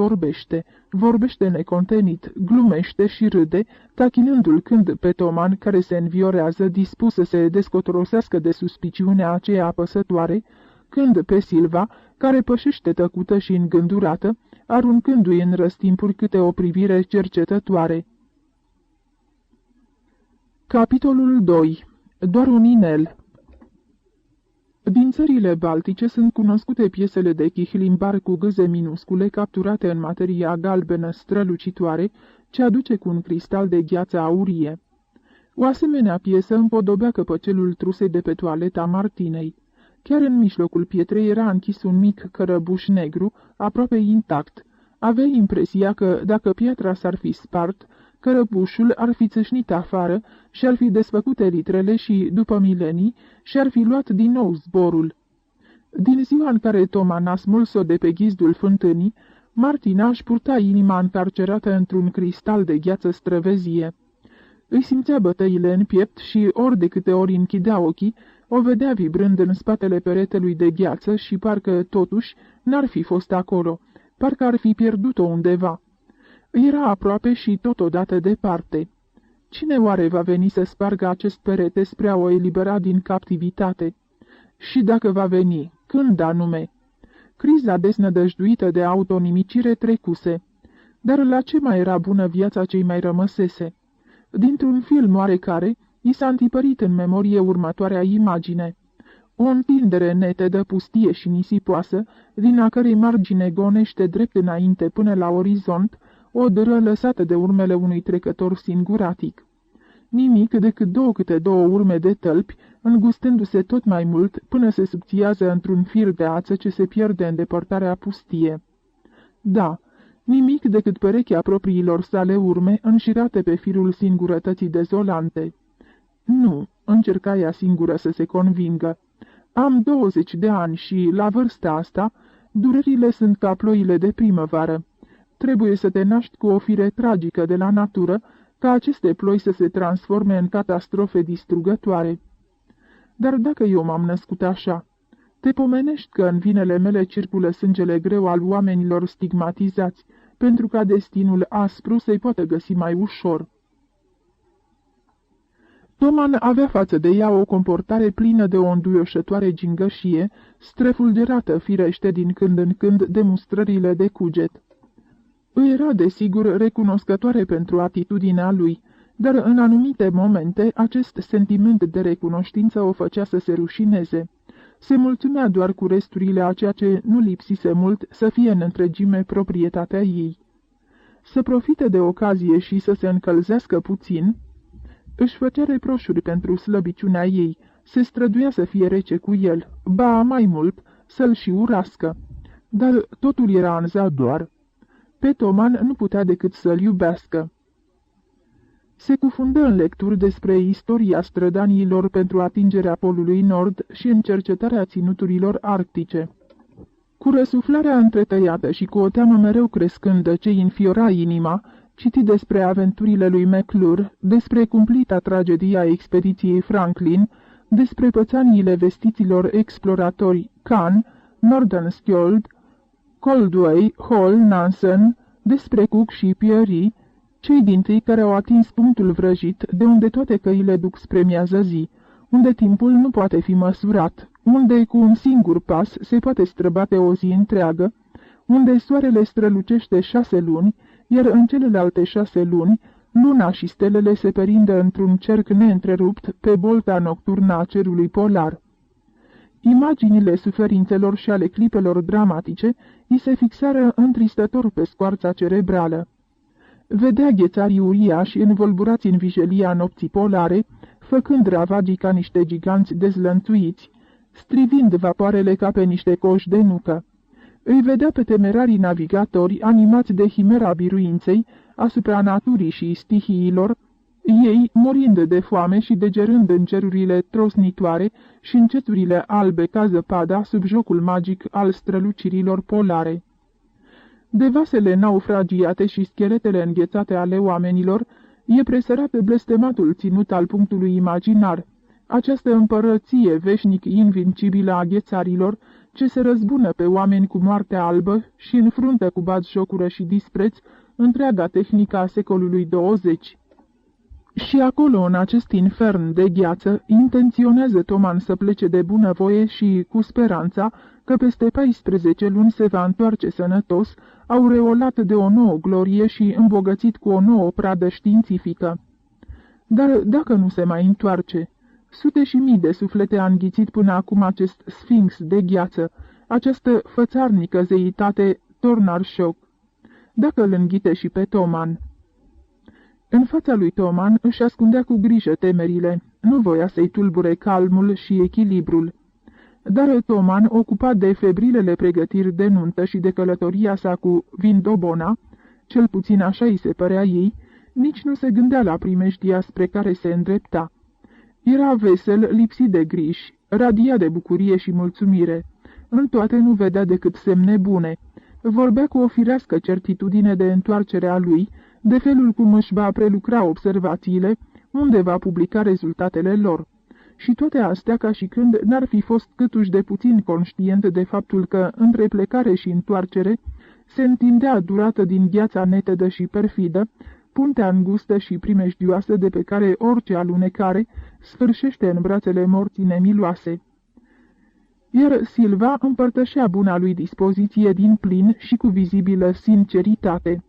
vorbește necontenit, glumește și râde, tachinându-l când pe Toman, care se înviorează, dispus să se descotorosească de suspiciunea aceea apăsătoare, când pe Silva, care pășește tăcută și îngândurată, aruncându-i în răstimpuri câte o privire cercetătoare. Capitolul 2. Doar un inel. Din țările baltice sunt cunoscute piesele de chihlimbar cu gâze minuscule capturate în materia galbenă strălucitoare, ce aduce cu un cristal de gheață aurie. O asemenea piesă împodobea căpăcelul trusei de pe toaleta Martinei. Chiar în mijlocul pietrei era închis un mic cărăbuș negru, aproape intact. Avea impresia că, dacă piatra s-ar fi spart, cărăbușul ar fi țâșnit afară și ar fi desfăcut elitrele și, după milenii, și-ar fi luat din nou zborul. Din ziua în care Toman a smuls-o de pe ghizdul fântânii, Martina își purta inima încarcerată într-un cristal de gheață străvezie. Îi simțea bătăile în piept și, ori de câte ori închidea ochii, o vedea vibrând în spatele peretelui de gheață și parcă, totuși, n-ar fi fost acolo, parcă ar fi pierdut-o undeva. Era aproape și totodată departe. Cine oare va veni să spargă acest perete spre a o elibera din captivitate? Și dacă va veni, când anume? Criza desnădăjduită de autonimicire trecuse. Dar la ce mai era bună viața ce-i mai rămăsese? Dintr-un film oarecare, i s-a întipărit în memorie următoarea imagine. O întindere netedă, pustie și nisipoasă, din a cărei margine gonește drept înainte până la orizont, o dâră lăsată de urmele unui trecător singuratic. Nimic decât câte două urme de tălpi, îngustându-se tot mai mult până se subțiază într-un fir de ață ce se pierde în depărtarea pustie. Da, nimic decât perechea propriilor sale urme înșirate pe firul singurătății dezolante. Nu, încerca ea singură să se convingă. Am 20 de ani și, la vârsta asta, durerile sunt ca ploile de primăvară. Trebuie să te naști cu o fire tragică de la natură, ca aceste ploi să se transforme în catastrofe distrugătoare. Dar dacă eu m-am născut așa, te pomenești că în vinele mele circulă sângele greu al oamenilor stigmatizați, pentru ca destinul aspru să-i poată găsi mai ușor. Toman avea față de ea o comportare plină de o înduioșătoare gingășie, strefulgerată firește din când în când de mustrările de cuget. Îi era, desigur, recunoscătoare pentru atitudinea lui, dar în anumite momente acest sentiment de recunoștință o făcea să se rușineze. se mulțumea doar cu resturile a ceea ce nu lipsise mult să fie în întregime proprietatea ei. Să profite de ocazie și să se încălzească puțin, își făcea reproșuri pentru slăbiciunea ei, se străduia să fie rece cu el, ba mai mult, să-l și urască. Dar totul era în zadar. Pe Toman nu putea decât să-l iubească. Se cufundă în lecturi despre istoria strădaniilor pentru atingerea polului nord și în cercetarea ținuturilor arctice. Cu răsuflarea întretăiată și cu o teamă mereu crescândă ce înfiora inima, citi despre aventurile lui McClure, despre cumplita tragedia expediției Franklin, despre pățaniile vestiților exploratori Kahn, Nordenskjöld, Coldway, Hall, Nansen, despre Cook și Peary, cei dintâi care au atins punctul vrăjit, de unde toate căile duc spre miază zi, unde timpul nu poate fi măsurat, unde cu un singur pas se poate străbate o zi întreagă, unde soarele strălucește 6 luni, iar în celelalte 6 luni, luna și stelele se perindă într-un cerc neîntrerupt pe bolta nocturnă a cerului polar. Imaginile suferințelor și ale clipelor dramatice îi se fixară întristător pe scoarța cerebrală. Vedea ghețarii uriași învolburați în vijelia nopții polare, făcând ravagii ca niște giganți dezlănțuiți, strivind vapoarele ca pe niște coși de nucă. Îi vedea pe temerarii navigatori animați de chimera biruinței asupra naturii și stihiilor, ei murind de foame și degerând în cerurile trosnitoare și în ceturile albe ca zăpada sub jocul magic al strălucirilor polare. De vasele naufragiate și scheletele înghețate ale oamenilor, e presărat blestematul ținut al punctului imaginar, această împărăție veșnic invincibilă a ghețarilor, ce se răzbună pe oameni cu moartea albă și înfruntă cu batjocură și dispreț întreaga tehnică a secolului 20. Și acolo, în acest infern de gheață, intenționează Toman să plece de bunăvoie și cu speranța că peste 14 luni se va întoarce sănătos, aureolat de o nouă glorie și îmbogățit cu o nouă pradă științifică. Dar dacă nu se mai întoarce, sute și mii de suflete a înghițit până acum acest sfinx de gheață, această fățarnică zeitate Tornarșoc. Dacă îl înghite și pe Toman. În fața lui Toman își ascundea cu grijă temerile, nu voia să-i tulbure calmul și echilibrul. Dar Toman, ocupat de febrilele pregătiri de nuntă și de călătoria sa cu Vindobona, cel puțin așa îi se părea ei, nici nu se gândea la primejdia spre care se îndrepta. Era vesel, lipsit de griji, radia de bucurie și mulțumire. În toate nu vedea decât semne bune. Vorbea cu o firească certitudine de întoarcerea lui, de felul cum își va prelucra observațiile, unde va publica rezultatele lor. Și toate astea ca și când n-ar fi fost câtuși de puțin conștient de faptul că, între plecare și întoarcere, se întindea durată din gheața netedă și perfidă, puntea îngustă și primejdioasă de pe care orice alunecare sfârșește în brațele morții nemiloase. Iar Silva împărtășea buna lui dispoziție din plin și cu vizibilă sinceritate.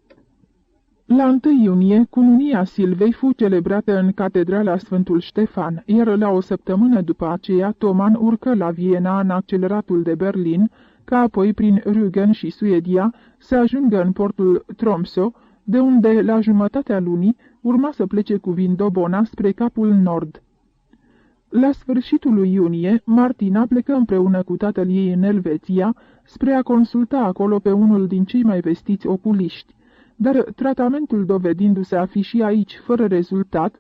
La 1 iunie, cununia Silvei fu celebrată în catedrala Sfântul Ștefan, iar la o săptămână după aceea Toman urcă la Viena în acceleratul de Berlin, ca apoi prin Rügen și Suedia să ajungă în portul Tromsø, de unde, la jumătatea lunii, urma să plece cu Vindobona spre capul nord. La sfârșitul lui iunie, Martina plecă împreună cu tatăl ei în Elveția spre a consulta acolo pe unul din cei mai vestiți oculiști, dar tratamentul dovedindu-se a fi și aici fără rezultat,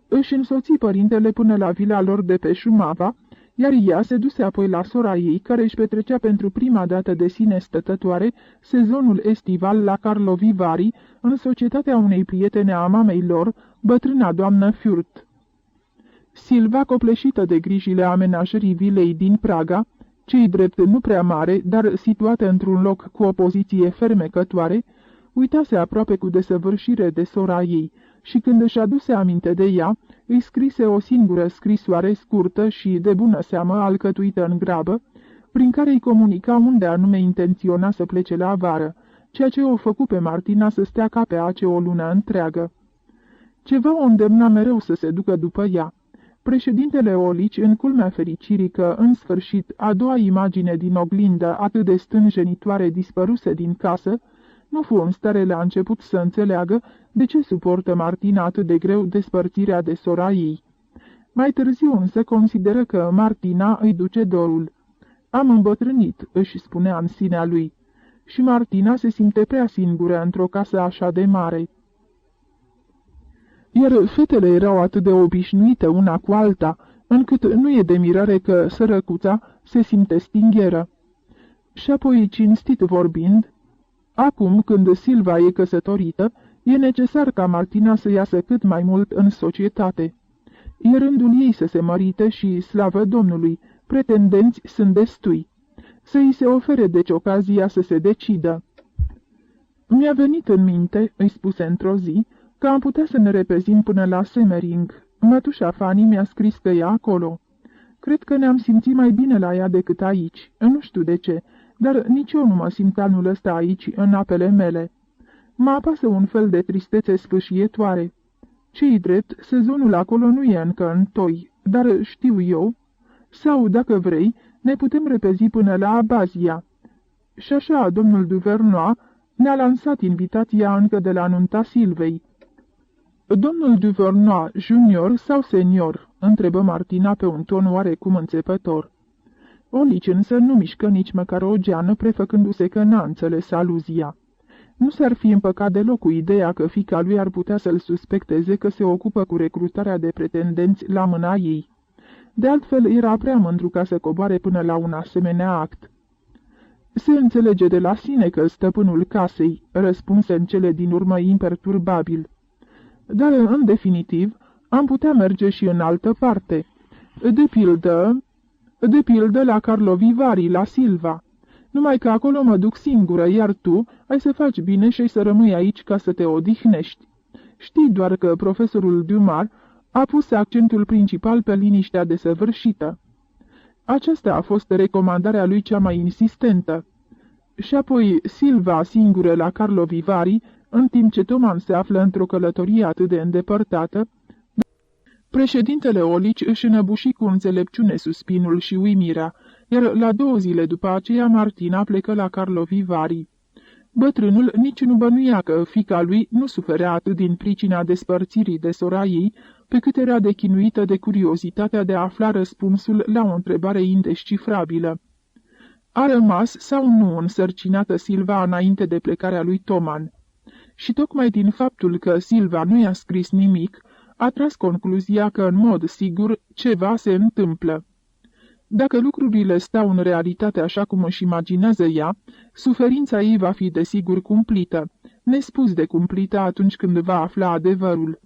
își însoți părintele până la vila lor de pe Șumava, iar ea se duse apoi la sora ei, care își petrecea pentru prima dată de sine stătătoare sezonul estival la Karlovy Vary, în societatea unei prietene a mamei lor, bătrâna doamnă Furt. Silva, copleșită de grijile amenajării vilei din Praga, cei drept nu prea mare, dar situată într-un loc cu o poziție fermecătoare, uitase aproape cu desăvârșire de sora ei și când își aduse aminte de ea, îi scrise o singură scrisoare scurtă și de bună seamă alcătuită în grabă, prin care îi comunica unde anume intenționa să plece la vară, ceea ce o făcu pe Martina să stea ca pe ace o lună întreagă. Ceva o îndemna mereu să se ducă după ea. Președintele Olici, în culmea fericirii că, în sfârșit, a doua imagine din oglindă atât de stânjenitoare dispăruse din casă, nu fu în stare la început să înțeleagă de ce suportă Martina atât de greu despărțirea de sora ei. Mai târziu însă consideră că Martina îi duce dorul. Am îmbătrânit, își spunea în sinea lui, și Martina se simte prea singură într-o casă așa de mare. Iar fetele erau atât de obișnuite una cu alta, încât nu e de mirare că sărăcuța se simte stingheră. Și apoi, cinstit vorbind, acum când Silva e căsătorită, e necesar ca Martina să iasă cât mai mult în societate. E rândul ei să se mărite și, slavă Domnului, pretendenți sunt destui. Să îi se ofere deci ocazia să se decidă. Mi-a venit în minte, îi spuse într-o zi, că am putea să ne repezim până la Semmering. Mătușa Fanny mi-a scris că e acolo. Cred că ne-am simțit mai bine la ea decât aici. Nu știu de ce, dar nici eu nu mă simt anul ăsta aici, în apele mele. Mă apasă un fel de tristețe sfâșietoare. Ce-i drept, sezonul acolo nu e încă în toi, dar știu eu. Sau, dacă vrei, ne putem repezi până la Abazia. Și așa, domnul Duvernois ne-a lansat invitația încă de la nunta Silvei. Domnul Duvernois, junior sau senior?" întrebă Martina pe un ton oarecum înțepător. Olici însă nu mișcă nici măcar o geană, prefăcându-se că n-a înțeles aluzia. Nu s-ar fi împăcat deloc cu ideea că fiica lui ar putea să-l suspecteze că se ocupă cu recrutarea de pretendenți la mâna ei. De altfel, era prea mândru ca să coboare până la un asemenea act. Se înțelege de la sine că stăpânul casei, răspunse în cele din urmă imperturbabil. Dar, în definitiv, am putea merge și în altă parte. De pildă la Carlo Vivari, la Silva. Numai că acolo mă duc singură, iar tu ai să faci bine și ai să rămâi aici ca să te odihnești. Știi doar că profesorul Dumas a pus accentul principal pe liniștea desăvârșită. Aceasta a fost recomandarea lui cea mai insistentă. Și apoi Silva singură la Carlo Vivari, în timp ce Toman se află într-o călătorie atât de îndepărtată. Președintele Olici își înăbuși cu înțelepciune suspinul și uimirea, iar la 2 zile după aceea Martina plecă la Carlo Vivari. Bătrânul nici nu bănuia că fiica lui nu suferea atât din pricina despărțirii de sora ei, pe cât era de chinuită de curiozitatea de a afla răspunsul la o întrebare indescifrabilă. A rămas sau nu însărcinată Silva înainte de plecarea lui Toman? Și tocmai din faptul că Silva nu i-a scris nimic, a tras concluzia că, în mod sigur, ceva se întâmplă. Dacă lucrurile stau în realitate așa cum își imaginează ea, suferința ei va fi desigur cumplită, nespus de cumplită atunci când va afla adevărul.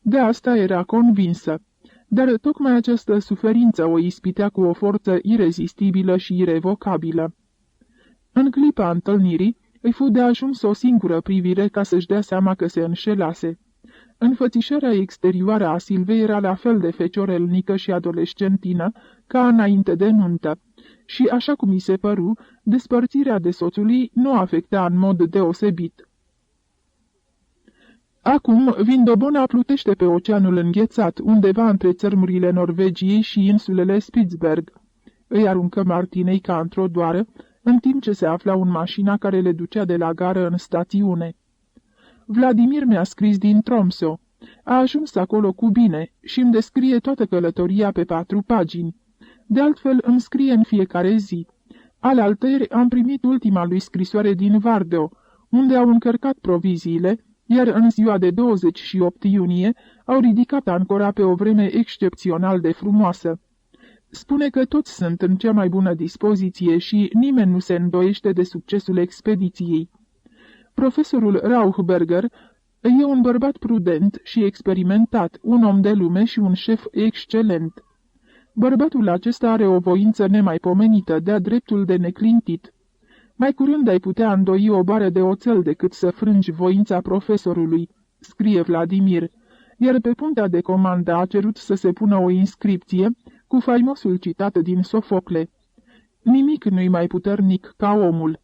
De asta era convinsă, dar tocmai această suferință o ispitea cu o forță irezistibilă și irevocabilă. În clipa întâlnirii, îi fu de ajuns o singură privire ca să-și dea seama că se înșelase. Înfățișarea exterioară a Silvei era la fel de feciorelnică și adolescentină ca înainte de nuntă și, așa cum i se păru, despărțirea de soțului nu afecta în mod deosebit. Acum, Vindobona plutește pe oceanul înghețat, undeva între țărmurile Norvegiei și insulele Spitzberg. Îi aruncă Martinei ca într-o doară, în timp ce se aflau în mașina care le ducea de la gară în stațiune. Vladimir mi-a scris din Tromsø. A ajuns acolo cu bine și îmi descrie toată călătoria pe 4 pagini. De altfel îmi scrie în fiecare zi. Alaltăieri am primit ultima lui scrisoare din Vardeo, unde au încărcat proviziile, iar în ziua de 28 iunie au ridicat ancora pe o vreme excepțional de frumoasă. Spune că toți sunt în cea mai bună dispoziție și nimeni nu se îndoiește de succesul expediției. Profesorul Rauchberger e un bărbat prudent și experimentat, un om de lume și un șef excelent. Bărbatul acesta are o voință nemaipomenită, de-a dreptul de neclintit. Mai curând ai putea îndoi o bară de oțel decât să frângi voința profesorului, scrie Vladimir, iar pe puntea de comandă a cerut să se pună o inscripție cu faimosul citat din Sofocle. Nimic nu-i mai puternic ca omul.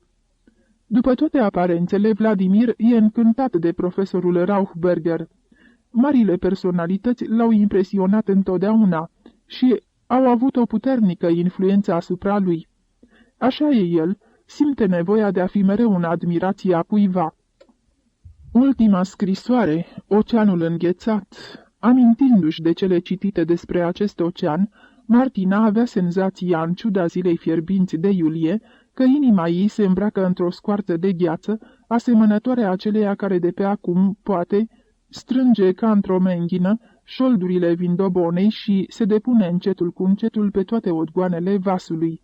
După toate aparențele, Vladimir e încântat de profesorul Rauchberger. Marile personalități l-au impresionat întotdeauna și au avut o puternică influență asupra lui. Așa e el, simte nevoia de a fi mereu în admirația cuiva. Ultima scrisoare, Oceanul înghețat, amintindu-și de cele citite despre acest ocean, Martina avea senzația, în ciuda zilei fierbinți de iulie, că inima ei se îmbracă într-o scoarță de gheață, asemănătoare aceleia care de pe acum, poate, strânge ca într-o menghină șoldurile vindobonei și se depune încetul cu încetul pe toate odgoanele vasului.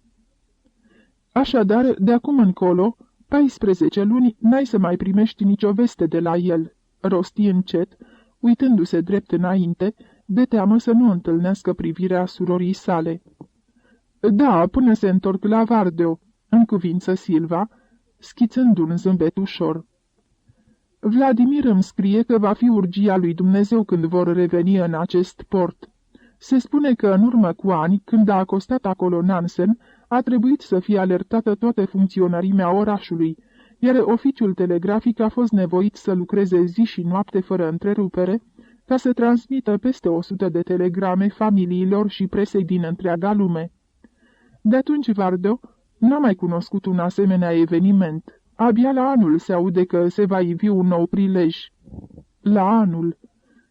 Așadar, de acum încolo, 14 luni, n-ai să mai primești nicio veste de la el, rosti încet, uitându-se drept înainte, de teamă să nu întâlnească privirea surorii sale. Da, până se întorc la Vardeo, în cuvință Silva, schițând un zâmbet ușor. Vladimir îmi scrie că va fi urgia lui Dumnezeu când vor reveni în acest port. Se spune că în urmă cu ani, când a acostat acolo Nansen, a trebuit să fie alertată toată funcționărimea orașului, iar oficiul telegrafic a fost nevoit să lucreze zi și noapte fără întrerupere, ca să transmită peste 100 de telegrame familiilor și presei din întreaga lume. De atunci Vardeo n-a mai cunoscut un asemenea eveniment. Abia la anul se aude că se va ivi un nou prilej. La anul.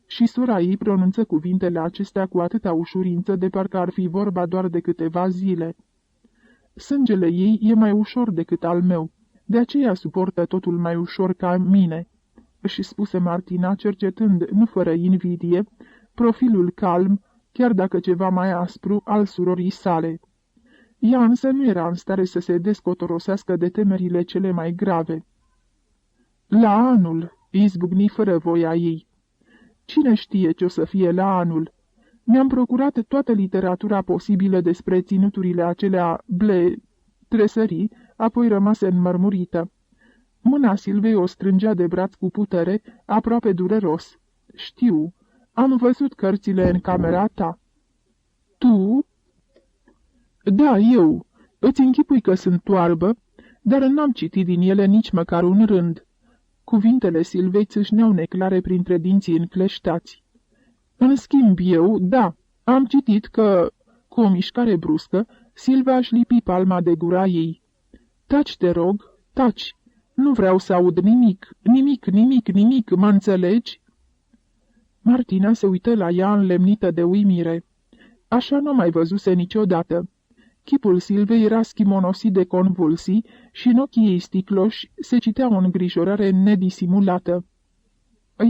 Și sora ei pronunță cuvintele acestea cu atâta ușurință de parcă ar fi vorba doar de câteva zile. Sângele ei e mai ușor decât al meu, de aceea suportă totul mai ușor ca mine, își spuse Martina, cercetând, nu fără invidie, profilul calm, chiar dacă ceva mai aspru, al surorii sale. Ea însă nu era în stare să se descotorosească de temerile cele mai grave. La anul, izbucni fără voia ei. Cine știe ce o să fie la anul? Mi-am procurat toată literatura posibilă despre ținuturile acelea tresării, apoi rămase înmărmurită. Mâna Silvei o strângea de braț cu putere, aproape dureros. Știu, am văzut cărțile în camera ta. Tu? Da, eu. Îți închipui că sunt toarbă, dar n-am citit din ele nici măcar un rând. Cuvintele Silvei țâșneau neclare printre dinții încleștați. În schimb eu, da, am citit că, cu o mișcare bruscă, Silva își lipi palma de gura ei. Taci, te rog, taci. Nu vreau să aud nimic, nimic, mă înțelegi? Martina se uită la ea înlemnită de uimire. Așa nu mai văzuse niciodată. Chipul Silvei era schimonosit de convulsii și în ochii ei sticloși se citea o îngrijorare nedisimulată.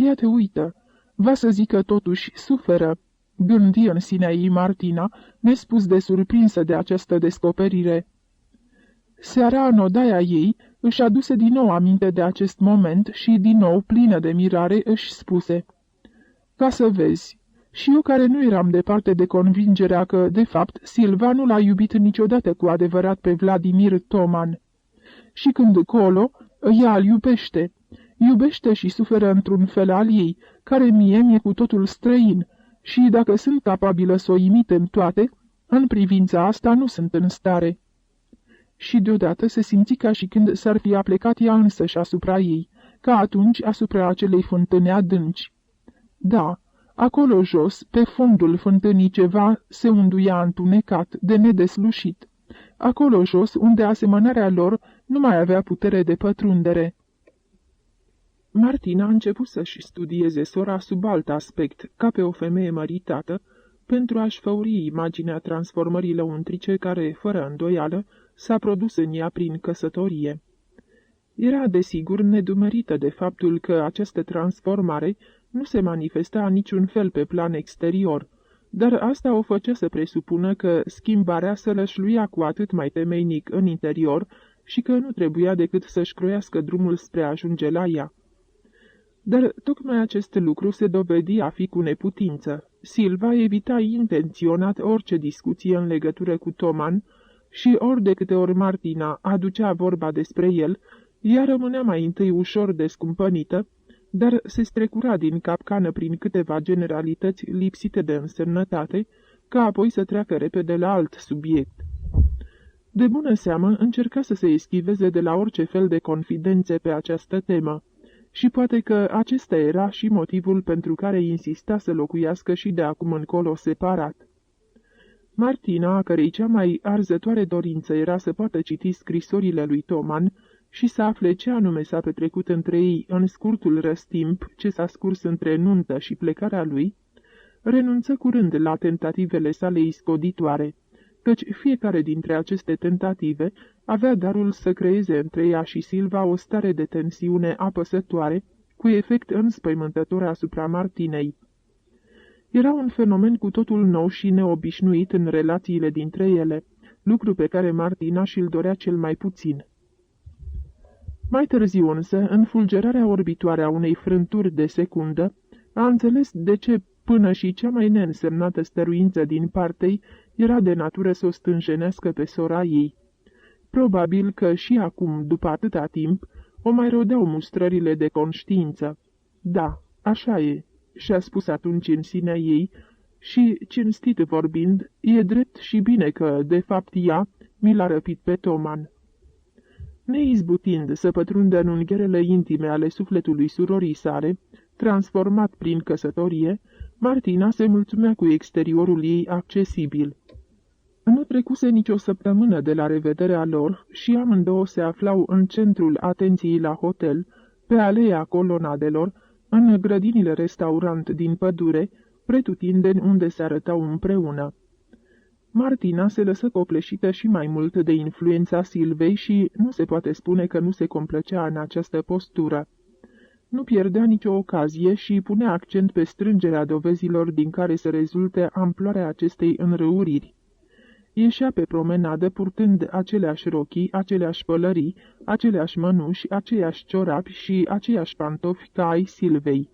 Ea te uită, va să zică totuși suferă, gândi în sinea ei Martina, nespus de surprinsă de această descoperire. Seara în odaia ei își aduse din nou aminte de acest moment și din nou, plină de mirare, își spuse: Ca să vezi, și eu care nu eram departe de convingerea că, de fapt, Silva nu l-a iubit niciodată cu adevărat pe Vladimir Toman. Și când colo, ea îl iubește. Iubește și suferă într-un fel al ei, care mie mi-e cu totul străin, și dacă sunt capabilă să o imit în toate, în privința asta nu sunt în stare. Și deodată se simți ca și când s-ar fi aplecat ea însăși asupra ei, ca atunci asupra acelei fântâni adânci. Da, acolo jos, pe fundul fântânii ceva se unduia întunecat, de nedeslușit. Acolo jos, unde asemănarea lor nu mai avea putere de pătrundere. Martina a început să-și studieze sora sub alt aspect, ca pe o femeie măritată, pentru a-și făuri imaginea transformării lăuntrice care, fără îndoială, s-a produs în ea prin căsătorie. Era, desigur, nedumerită de faptul că această transformare nu se manifesta în niciun fel pe plan exterior, dar asta o făcea să presupună că schimbarea se lășluia cu atât mai temeinic în interior și că nu trebuia decât să-și croiască drumul spre a ajunge la ea. Dar tocmai acest lucru se dovedi a fi cu neputință. Silva evita intenționat orice discuție în legătură cu Toman și ori de câte ori Martina aducea vorba despre el, ea rămânea mai întâi ușor descumpănită, dar se strecura din capcană prin câteva generalități lipsite de însemnătate, ca apoi să treacă repede la alt subiect. De bună seamă încerca să se eschiveze de la orice fel de confidențe pe această temă și poate că acesta era și motivul pentru care insista să locuiască și de acum încolo separat. Martina, a cărei cea mai arzătoare dorință era să poată citi scrisorile lui Toman și să afle ce anume s-a petrecut între ei în scurtul răstimp ce s-a scurs între nuntă și plecarea lui, renunță curând la tentativele sale iscoditoare, căci fiecare dintre aceste tentative avea darul să creeze între ea și Silva o stare de tensiune apăsătoare, cu efect înspăimântător asupra Martinei. Era un fenomen cu totul nou și neobișnuit în relațiile dintre ele, lucru pe care Martina și-l dorea cel mai puțin. Mai târziu însă, în fulgerarea orbitoare a unei frânturi de secundă, a înțeles de ce până și cea mai neînsemnată stăruință din partei era de natură să o stânjenească pe sora ei. Probabil că și acum, după atâta timp, o mai rodeau mustrările de conștiință. Da, așa e, și-a spus atunci în sinea ei, și, cinstit vorbind, e drept și bine că, de fapt, ea mi l-a răpit pe Toman. Neizbutind să pătrundă în ungherele intime ale sufletului surorii sale, transformat prin căsătorie, Martina se mulțumea cu exteriorul ei accesibil. Nu trecuse nicio săptămână de la revederea lor și amândouă se aflau în centrul atenției la hotel, pe aleea colonadelor, în grădinile restaurant din pădure, pretutindeni unde se arătau împreună. Martina se lăsă copleșită și mai mult de influența Silvei și nu se poate spune că nu se complăcea în această postură. Nu pierdea nicio ocazie și punea accent pe strângerea dovezilor din care se rezulte amploarea acestei înrăuriri. Ieșea pe promenadă purtând aceleași rochii, aceleași pălării, aceleași mănuși, aceiași ciorapi și aceiași pantofi ca ai Silvei.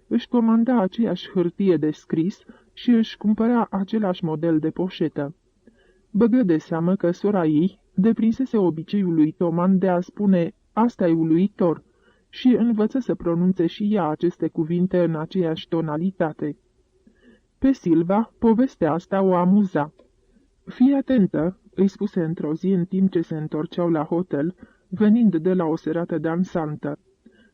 Își comanda aceeași hârtie de scris și își cumpăra același model de poșetă. Băgă de seamă că sora ei deprinsese obiceiul lui Toman de a spune „asta e uluitor” și învăță să pronunțe și ea aceste cuvinte în aceeași tonalitate. Pe Silva, povestea asta o amuza. „Fii atentă," îi spuse într-o zi în timp ce se întorceau la hotel, venind de la o serată dansantă.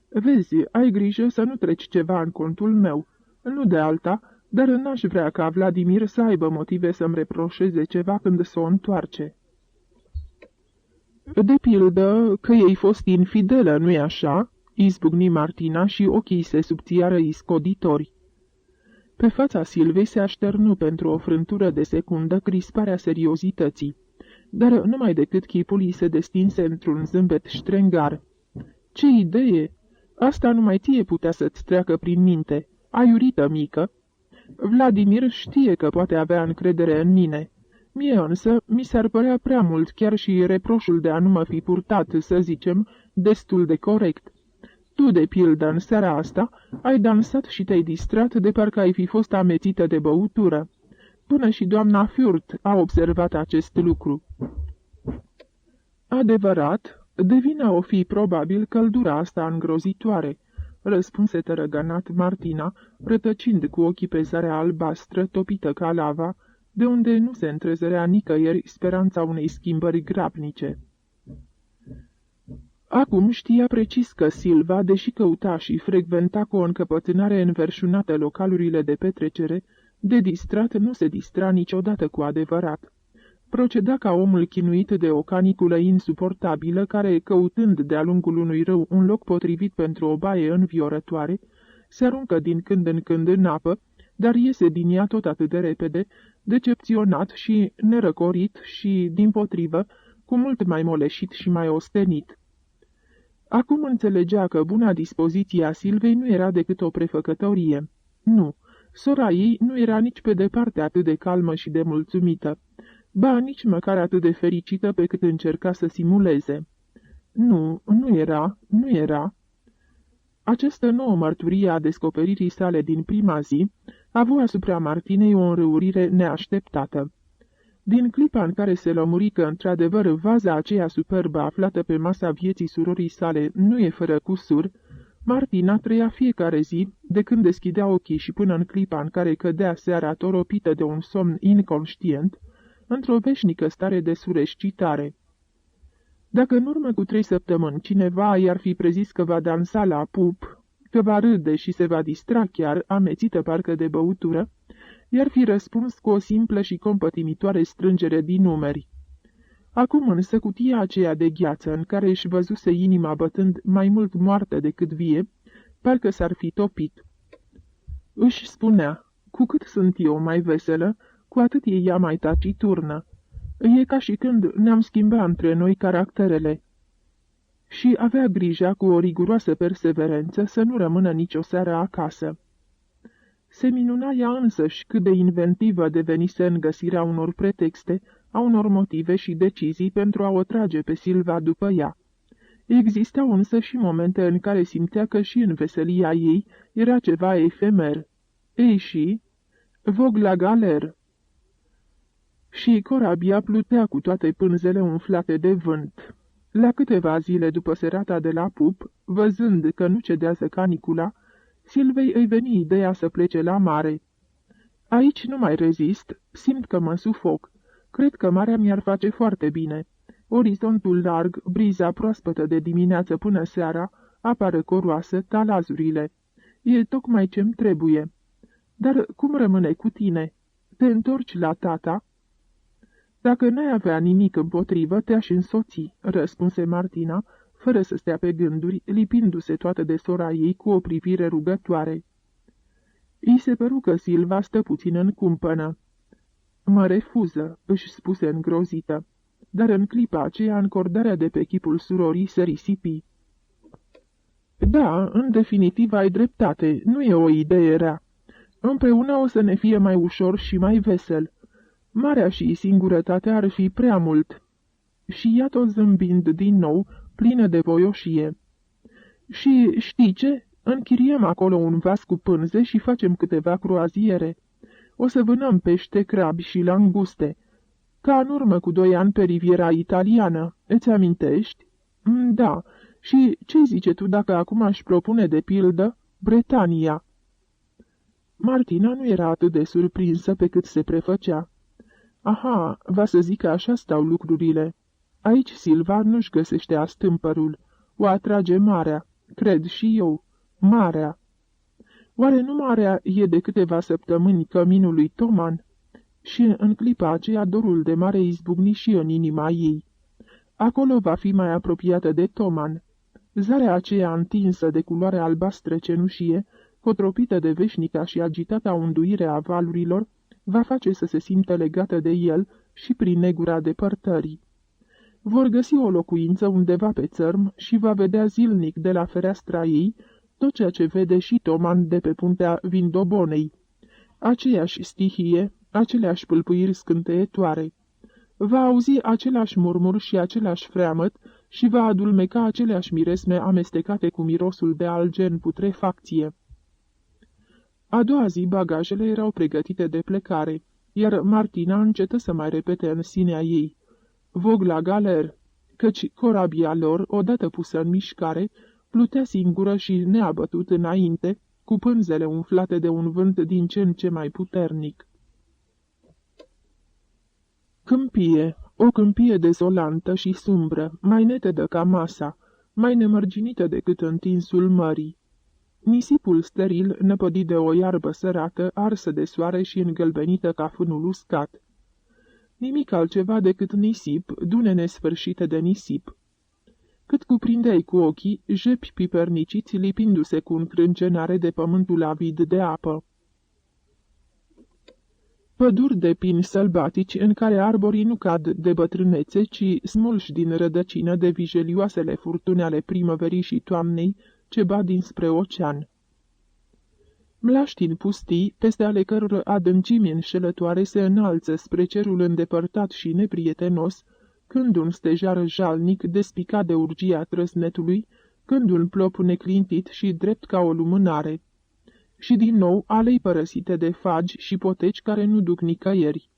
„Vezi, ai grijă să nu treci ceva în contul meu, nu de alta, dar n-aș vrea ca Vladimir să aibă motive să-mi reproșeze ceva când s-o întoarce." „De pildă că ei fost infidelă, nu-i așa?" izbucni Martina și ochii se subțiară iscoditori. Pe fața Silvei se așternu pentru o frântură de secundă crisparea seriozității, dar numai decât chipul îi se destinse într-un zâmbet ștrengar. „Ce idee! Asta numai ție putea să-ți treacă prin minte. Aiurită mică! Vladimir știe că poate avea încredere în mine. Mie însă mi s-ar părea prea mult chiar și reproșul de a nu mă fi purtat, să zicem, destul de corect. Tu, de pildă, în seara asta, ai dansat și te-ai distrat de parcă ai fi fost amețită de băutură. Până și doamna Furt a observat acest lucru." „Adevărat, de vină o fi probabil căldura asta îngrozitoare," răspunse tărăgănat Martina, rătăcind cu ochii pe zarea albastră topită ca lava, de unde nu se întrezărea nicăieri speranța unei schimbări grabnice. Acum știa precis că Silva, deși căuta și frecventa cu o încăpățânare înverșunată localurile de petrecere, de distrat nu se distra niciodată cu adevărat. Proceda ca omul chinuit de o caniculă insuportabilă care, căutând de-a lungul unui râu un loc potrivit pentru o baie înviorătoare, se aruncă din când în când în apă, dar iese din ea tot atât de repede, decepționat și nerăcorit și, dimpotrivă, cu mult mai moleșit și mai ostenit. Acum înțelegea că buna dispoziție a Silvei nu era decât o prefăcătorie. Nu, sora ei nu era nici pe departe atât de calmă și de mulțumită, ba nici măcar atât de fericită pe cât încerca să simuleze. Nu era. Această nouă mărturie a descoperirii sale din prima zi a avut asupra Martinei o înrăurire neașteptată. Din clipa în care se lămuri că, într-adevăr, vaza aceea superbă aflată pe masa vieții surorii sale nu e fără cusur, Martina trăia fiecare zi, de când deschidea ochii și până în clipa în care cădea seara toropită de un somn inconștient, într-o veșnică stare de sureșcitare. Dacă în urmă cu 3 săptămâni cineva i-ar fi prezis că va dansa la pup, că va râde și se va distra chiar, amețită parcă de băutură, i-ar fi răspuns cu o simplă și compătimitoare strângere din numeri. Acum însă cutia aceea de gheață, în care își văzuse inima bătând mai mult moartă decât vie, parcă s-ar fi topit. Își spunea, cu cât sunt eu mai veselă, cu atât e ea mai taciturnă. E ca și când ne-am schimbat între noi caracterele. Și avea grija cu o riguroasă perseverență să nu rămână nicio seară acasă. Se minuna ea însăși cât de inventivă devenise în găsirea unor pretexte, a unor motive și decizii pentru a o trage pe Silva după ea. Existau însă și momente în care simțea că și în veselia ei era ceva efemer. Ei și... vog la galer. Și corabia plutea cu toate pânzele umflate de vânt. La câteva zile după serata de la pup, văzând că nu cedează canicula, Silvei îi veni ideea să plece la mare. Aici nu mai rezist, simt că mă sufoc. Cred că marea mi-ar face foarte bine. Orizontul larg, briza proaspătă de dimineață până seara, apa răcoroasă, talazurile. E tocmai ce-mi trebuie. Dar cum rămâne cu tine? Te întorci la tata? Dacă n-ai avea nimic împotrivă, te-aș însoți, răspunse Martina, fără să stea pe gânduri, lipindu-se toată de sora ei cu o privire rugătoare. I se păru că Silva stă puțin în cumpănă. Mă refuză, își spuse îngrozită, dar în clipa aceea încordarea de pe chipul surorii se risipi. Da, în definitiv ai dreptate, nu e o idee rea. Împreună o să ne fie mai ușor și mai vesel. Marea și singurătatea ar fi prea mult. Și ea tot zâmbind din nou, plină de voioșie. Și știi ce? Închiriem acolo un vas cu pânze și facem câteva croaziere. O să vânăm pește, crabi și languste, ca în urmă cu 2 ani pe riviera italiană. Îți amintești? Da. Și ce zice tu dacă acum aș propune de pildă Bretania? Martina nu era atât de surprinsă pe cât se prefăcea. Aha, va să zic că așa stau lucrurile. Aici Silva nu-și găsește astâmpărul. O atrage marea, cred și eu, marea. Oare nu marea e de câteva săptămâni căminul lui Toman? Și în clipa aceea dorul de mare izbucni și în inima ei. Acolo va fi mai apropiată de Toman. Zarea aceea întinsă de culoare albastră cenușie, cotropită de veșnica și agitata unduire a valurilor, va face să se simtă legată de el și prin negura depărtării. Vor găsi o locuință undeva pe țărm și va vedea zilnic de la fereastra ei tot ceea ce vede și Toman de pe puntea Vindobonei. Aceeași stihie, aceleași pâlpâiri scânteietoare. Va auzi același murmur și același freamăt și va adulmeca aceleași miresme amestecate cu mirosul de alge în putrefacție. A doua zi bagajele erau pregătite de plecare, iar Martina încetă să mai repete în sinea ei: vog la galer, căci corabia lor, odată pusă în mișcare, plutea singură și neabătut înainte, cu pânzele umflate de un vânt din ce în ce mai puternic. Câmpie, o câmpie dezolantă și sumbră, mai netedă ca masa, mai nemărginită decât întinsul mării. Nisipul steril, năpădit de o iarbă sărată, arsă de soare și îngălbenită ca fânul uscat. Nimic altceva decât nisip, dune nesfârșite de nisip. Cât cuprindeai cu ochii, jepi piperniciți lipindu-se cu încrâncenare de pământul avid de apă. Păduri de pini sălbatici în care arborii nu cad de bătrânețe, ci smulși din rădăcină de vijelioasele furtuni ale primăverii și toamnei ce bat dinspre ocean. Mlaștini pustii, peste ale căror adâncimi înșelătoare se înalță spre cerul îndepărtat și neprietenos, când un stejar jalnic despicat de urgia trăsnetului, când un plop neclintit și drept ca o lumânare. Și din nou alei părăsite de fagi și poteci care nu duc nicăieri.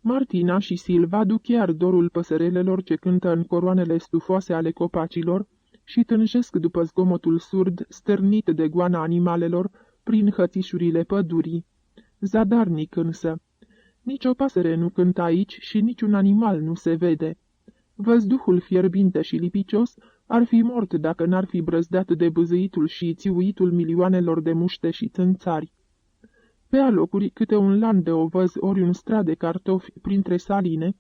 Martina și Silva duc chiar dorul păsărelelor ce cântă în coroanele stufoase ale copacilor și tânjesc după zgomotul surd stârnit de goana animalelor prin hățișurile pădurii. Zadarnic însă. Nici o pasăre nu cântă aici și niciun animal nu se vede. Văzduhul fierbinte și lipicios ar fi mort dacă n-ar fi brăzdat de bâzâitul și țiuitul milioanelor de muște și țânțari. Pe alocuri, câte un lan de ovăz ori un strat de cartofi printre saline,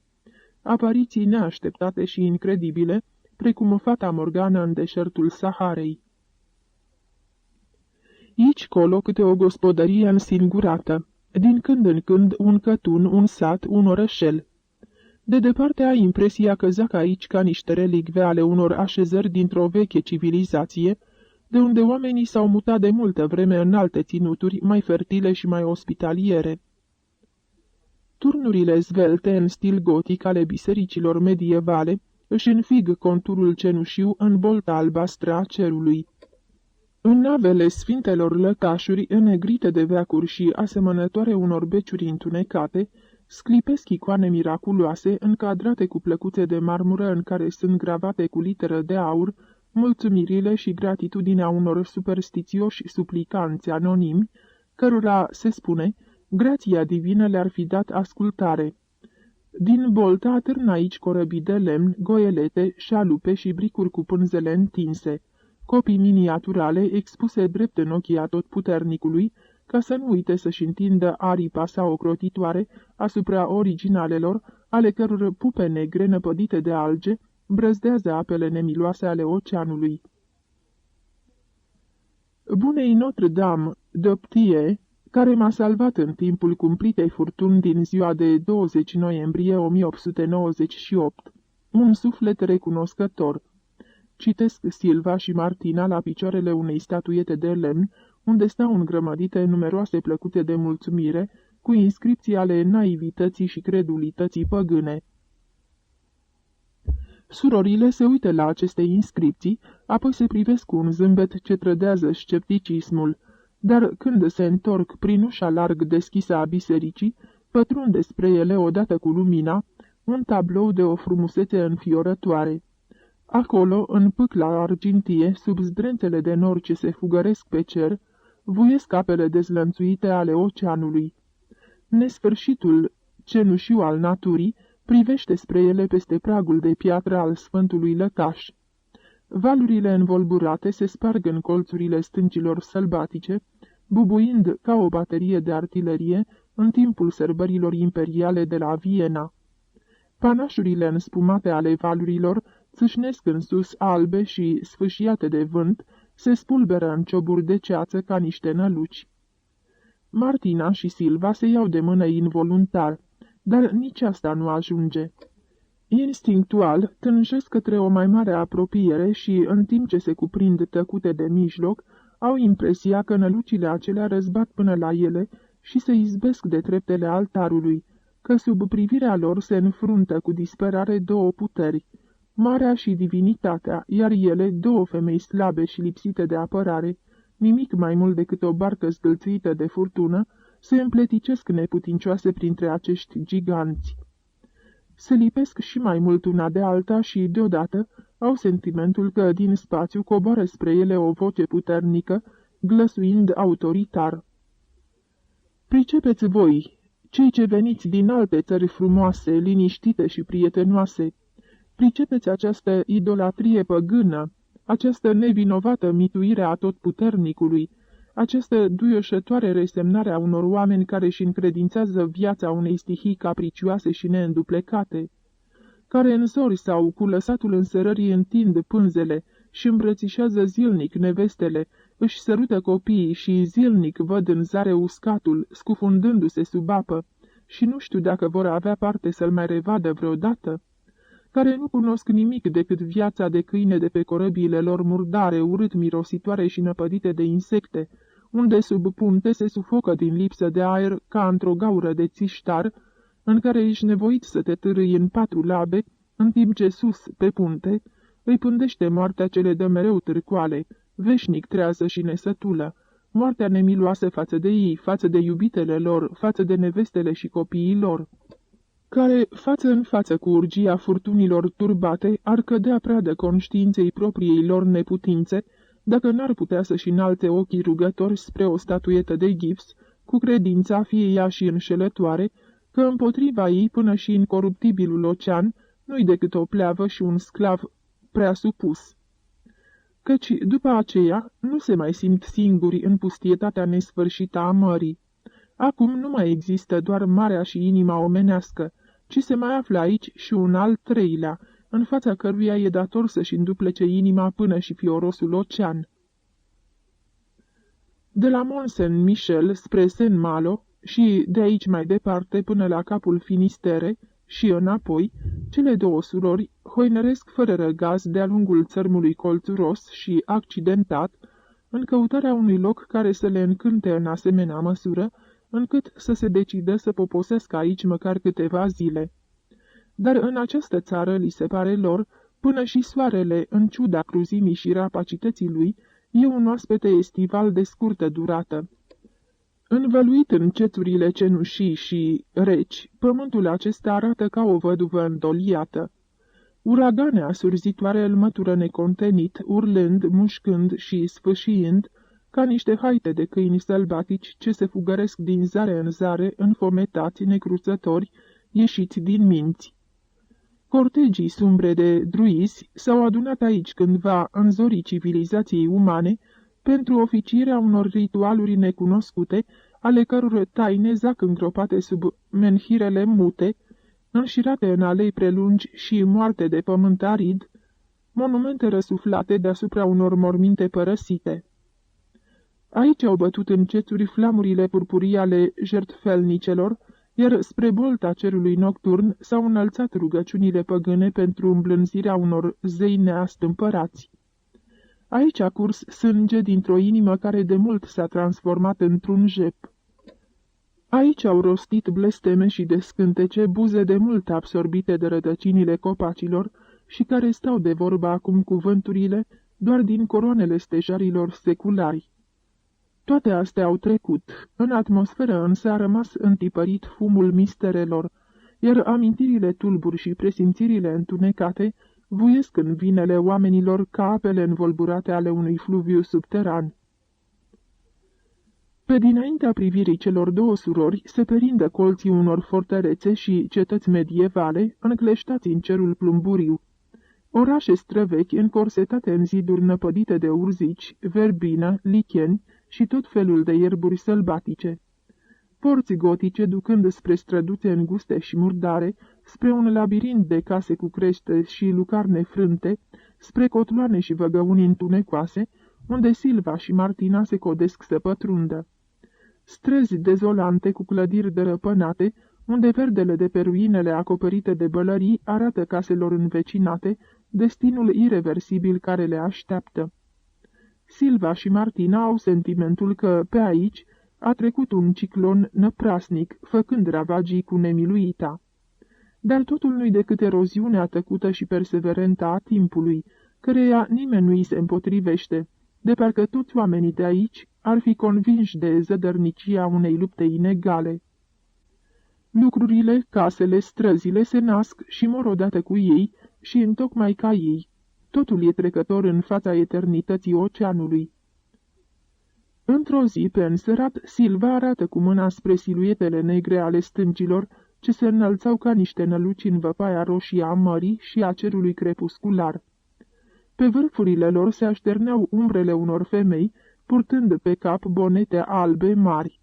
apariții neașteptate și incredibile, precum fata Morgana în deșertul Saharei. Aici colo câte o gospodărie însingurată, din când în când un cătun, un sat, un orășel. De departe ai impresia că zac aici ca niște relicve ale unor așezări dintr-o veche civilizație, de unde oamenii s-au mutat de multă vreme în alte ținuturi mai fertile și mai ospitaliere. Turnurile zvelte în stil gotic ale bisericilor medievale își înfig conturul cenușiu în bolta albastră a cerului. În navele sfintelor lăcașuri, înnegrite de veacuri și asemănătoare unor beciuri întunecate, sclipesc icoane miraculoase, încadrate cu plăcuțe de marmură în care sunt gravate cu literă de aur mulțumirile și gratitudinea unor superstițioși suplicanți anonimi, cărora, se spune, grația divină le-ar fi dat ascultare. Din bolta atârnă aici corăbii de lemn, goelete, șalupe și bricuri cu pânzele întinse, copii miniaturale expuse drept în ochii atotputernicului, ca să nu uite să-și întindă aripa sa ocrotitoare asupra originalelor, ale căror pupe negre năpădite de alge brăzdează apele nemiloase ale oceanului. Bunei Notre-Dame d'Optie, care m-a salvat în timpul cumplitei furtuni din ziua de 20 noiembrie 1898, un suflet recunoscător. Citesc Silva și Martina la picioarele unei statuete de lemn, unde stau îngrămădite numeroase plăcute de mulțumire, cu inscripții ale naivității și credulității păgâne. Surorile se uită la aceste inscripții, apoi se privesc cu un zâmbet ce trădează scepticismul, dar când se întorc prin ușa larg deschisă a bisericii, pătrunde spre ele odată cu lumina, un tablou de o frumusețe înfiorătoare. Acolo, în pâcla argintie, sub zdrențele de nor ce se fugăresc pe cer, vuiesc apele dezlănțuite ale oceanului. Nesfârșitul cenușiu al naturii privește spre ele peste pragul de piatră al Sfântului Lăcaș. Valurile învolburate se sparg în colțurile stâncilor sălbatice, bubuind ca o baterie de artilerie în timpul sărbărilor imperiale de la Viena. Panașurile înspumate ale valurilor țâșnesc în sus albe și, sfâșiate de vânt, se spulberă în cioburi de ceață ca niște năluci. Martina și Silva se iau de mână involuntar, dar nici asta nu ajunge. Instinctual, tânjesc către o mai mare apropiere și, în timp ce se cuprind tăcute de mijloc, au impresia că nălucile acelea răzbat până la ele și se izbesc de treptele altarului, că sub privirea lor se înfruntă cu disperare două puteri, marea și divinitatea, iar ele, două femei slabe și lipsite de apărare, nimic mai mult decât o barcă zdâlțuită de furtună, se împleticesc neputincioase printre acești giganți. Se lipesc și mai mult una de alta și, deodată, au sentimentul că din spațiu coboară spre ele o voce puternică, glăsuind autoritar. Pricepeți voi, cei ce veniți din alte țări frumoase, liniștite și prietenoase, pricepeți această idolatrie păgână, această nevinovată mituire a totputernicului, această duioșătoare resemnare a unor oameni care își încredințează viața unei stihii capricioase și neînduplecate, care în zori sau cu lăsatul înserării întind pânzele și îmbrățișează zilnic nevestele, își sărută copiii și zilnic văd în zare uscatul, scufundându-se sub apă, și nu știu dacă vor avea parte să-l mai revadă vreodată, care nu cunosc nimic decât viața de câine de pe corăbiile lor murdare, urât mirositoare și năpădite de insecte, unde sub punte se sufocă din lipsă de aer ca într-o gaură de țiștar, în care ești nevoit să te târâi în 4 labe, în timp ce sus, pe punte, îi pândește moartea ce le dă mereu târcoale, veșnic trează și nesătulă, moartea nemiloasă față de ei, față de iubitele lor, față de nevestele și copiii lor, care, față în față cu urgia furtunilor turbate, ar cădea pradă conștiinței propriei lor neputințe, dacă n-ar putea să-și înalte ochii rugători spre o statuetă de gips, cu credința, fie ea și înșelătoare, că împotriva ei, până și incoruptibilul ocean, nu-i decât o pleavă și un sclav prea supus. Căci, după aceea, nu se mai simt singuri în pustietatea nesfârșită a mării. Acum nu mai există doar marea și inima omenească, ci se mai află aici și un al treilea, în fața căruia e dator să-și înduplece inima până și fiorosul ocean. De la Mont-Saint-Michel spre Saint-Malo și de aici mai departe până la capul Finistere și înapoi, cele două surori hoinăresc fără răgaz de-a lungul țărmului colțuros și accidentat, în căutarea unui loc care să le încânte în asemenea măsură, încât să se decidă să poposească aici măcar câteva zile. Dar în această țară, li se pare lor, până și soarele, în ciuda cruzimii și rapacității lui, e un oaspete estival de scurtă durată. Învăluit în cețurile cenușii și reci, pământul acesta arată ca o văduvă îndoliată. Uragane asurzitoare îl mătură necontenit, urlând, mușcând și sfâșiind, ca niște haite de câini sălbatici ce se fugăresc din zare în zare, înfometați, necruțători, ieșiți din minți. Cortegii sumbre de druizi s-au adunat aici cândva în zorii civilizației umane pentru oficierea unor ritualuri necunoscute, ale căror taine zac îngropate sub menhirele mute, înșirate în alei prelungi și moarte de pământ arid, monumente răsuflate deasupra unor morminte părăsite. Aici au bătut în cețuri flamurile purpurii ale jertfelnicelor, iar spre bolta cerului nocturn s-au înălțat rugăciunile păgâne pentru îmblânzirea unor zei neastâmpărați. Aici a curs sânge dintr-o inimă care de mult s-a transformat într-un jep. Aici au rostit blesteme și descântece buze de mult absorbite de rădăcinile copacilor și care stau de vorbă acum cuvânturile doar din coroanele stejarilor seculari. Toate astea au trecut, în atmosferă însă a rămas întipărit fumul misterelor, iar amintirile tulburi și presimțirile întunecate vuiesc în vinele oamenilor ca apele învolburate ale unui fluviu subteran. Pe dinaintea privirii celor două surori se perindă colții unor fortărețe și cetăți medievale, încleștați în cerul plumburiu. Orașe străvechi încorsetate în ziduri năpădite de urzici, verbină, licheni și tot felul de ierburi sălbatice. Porți gotice ducând spre străduțe înguste și murdare, spre un labirint de case cu crește și lucarne frânte, spre cotloane și văgăuni întunecoase, unde Silva și Martina se codesc să pătrundă. Străzi dezolante cu clădiri dărăpânate, unde verdele de pe ruinele acoperite de bălării arată caselor învecinate destinul ireversibil care le așteaptă. Silva și Martina au sentimentul că, pe aici, a trecut un ciclon năprasnic, făcând ravagii cu nemiluita. Dar totul nu-i decât eroziunea tăcută și perseverentă a timpului, căreia nimeni nu-i se împotrivește, de parcă toți oamenii de aici ar fi convinși de zădărnicia unei lupte inegale. Lucrurile, casele, străzile se nasc și mor odată cu ei și întocmai ca ei. Totul e trecător în fața eternității oceanului. Într-o zi, pe înserat, Silva arată cu mâna spre siluetele negre ale stâncilor, ce se înălțau ca niște năluci în văpaia roșie a mării și a cerului crepuscular. Pe vârfurile lor se așterneau umbrele unor femei, purtând pe cap bonete albe mari.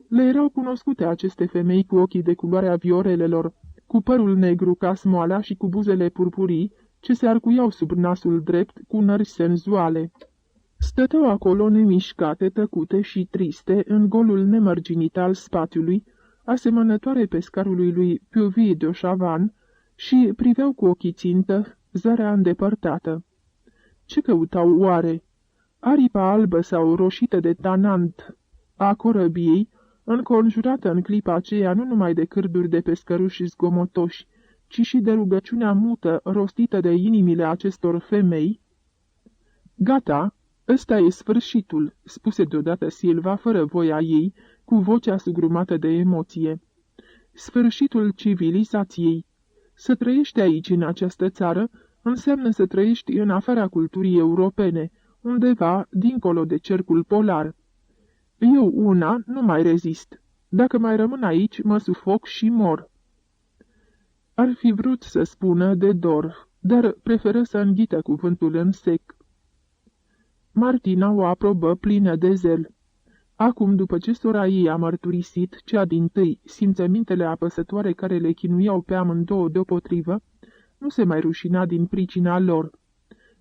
Le erau cunoscute aceste femei cu ochii de culoarea viorelelor, cu părul negru ca smoala și cu buzele purpurii, ce se arcuiau sub nasul drept cu nări senzuale. Stăteau acolo nemișcate, tăcute și triste, în golul nemărginit al spațiului, asemănătoare pescarului lui Puvis de Chavannes, și priveau cu ochii țintă zărea îndepărtată. Ce căutau oare? Aripa albă sau roșită de tanant a corăbiei, înconjurată în clipa aceea nu numai de cârduri de pescăruși zgomotoși, ci și de rugăciunea mută rostită de inimile acestor femei. Gata, ăsta e sfârșitul, spuse deodată Silva fără voia ei, cu vocea sugrumată de emoție. Sfârșitul civilizației. Să trăiești aici, în această țară, înseamnă să trăiești în afara culturii europene, undeva dincolo de cercul polar. Eu, nu mai rezist. Dacă mai rămân aici, mă sufoc și mor. Ar fi vrut să spună de dor, dar preferă să înghită cuvântul în sec. Martina o aprobă plină de zel. Acum, după ce sora ei a mărturisit cea dintâi simțămintele apăsătoare care le chinuiau pe amândouă deopotrivă, nu se mai rușina din pricina lor.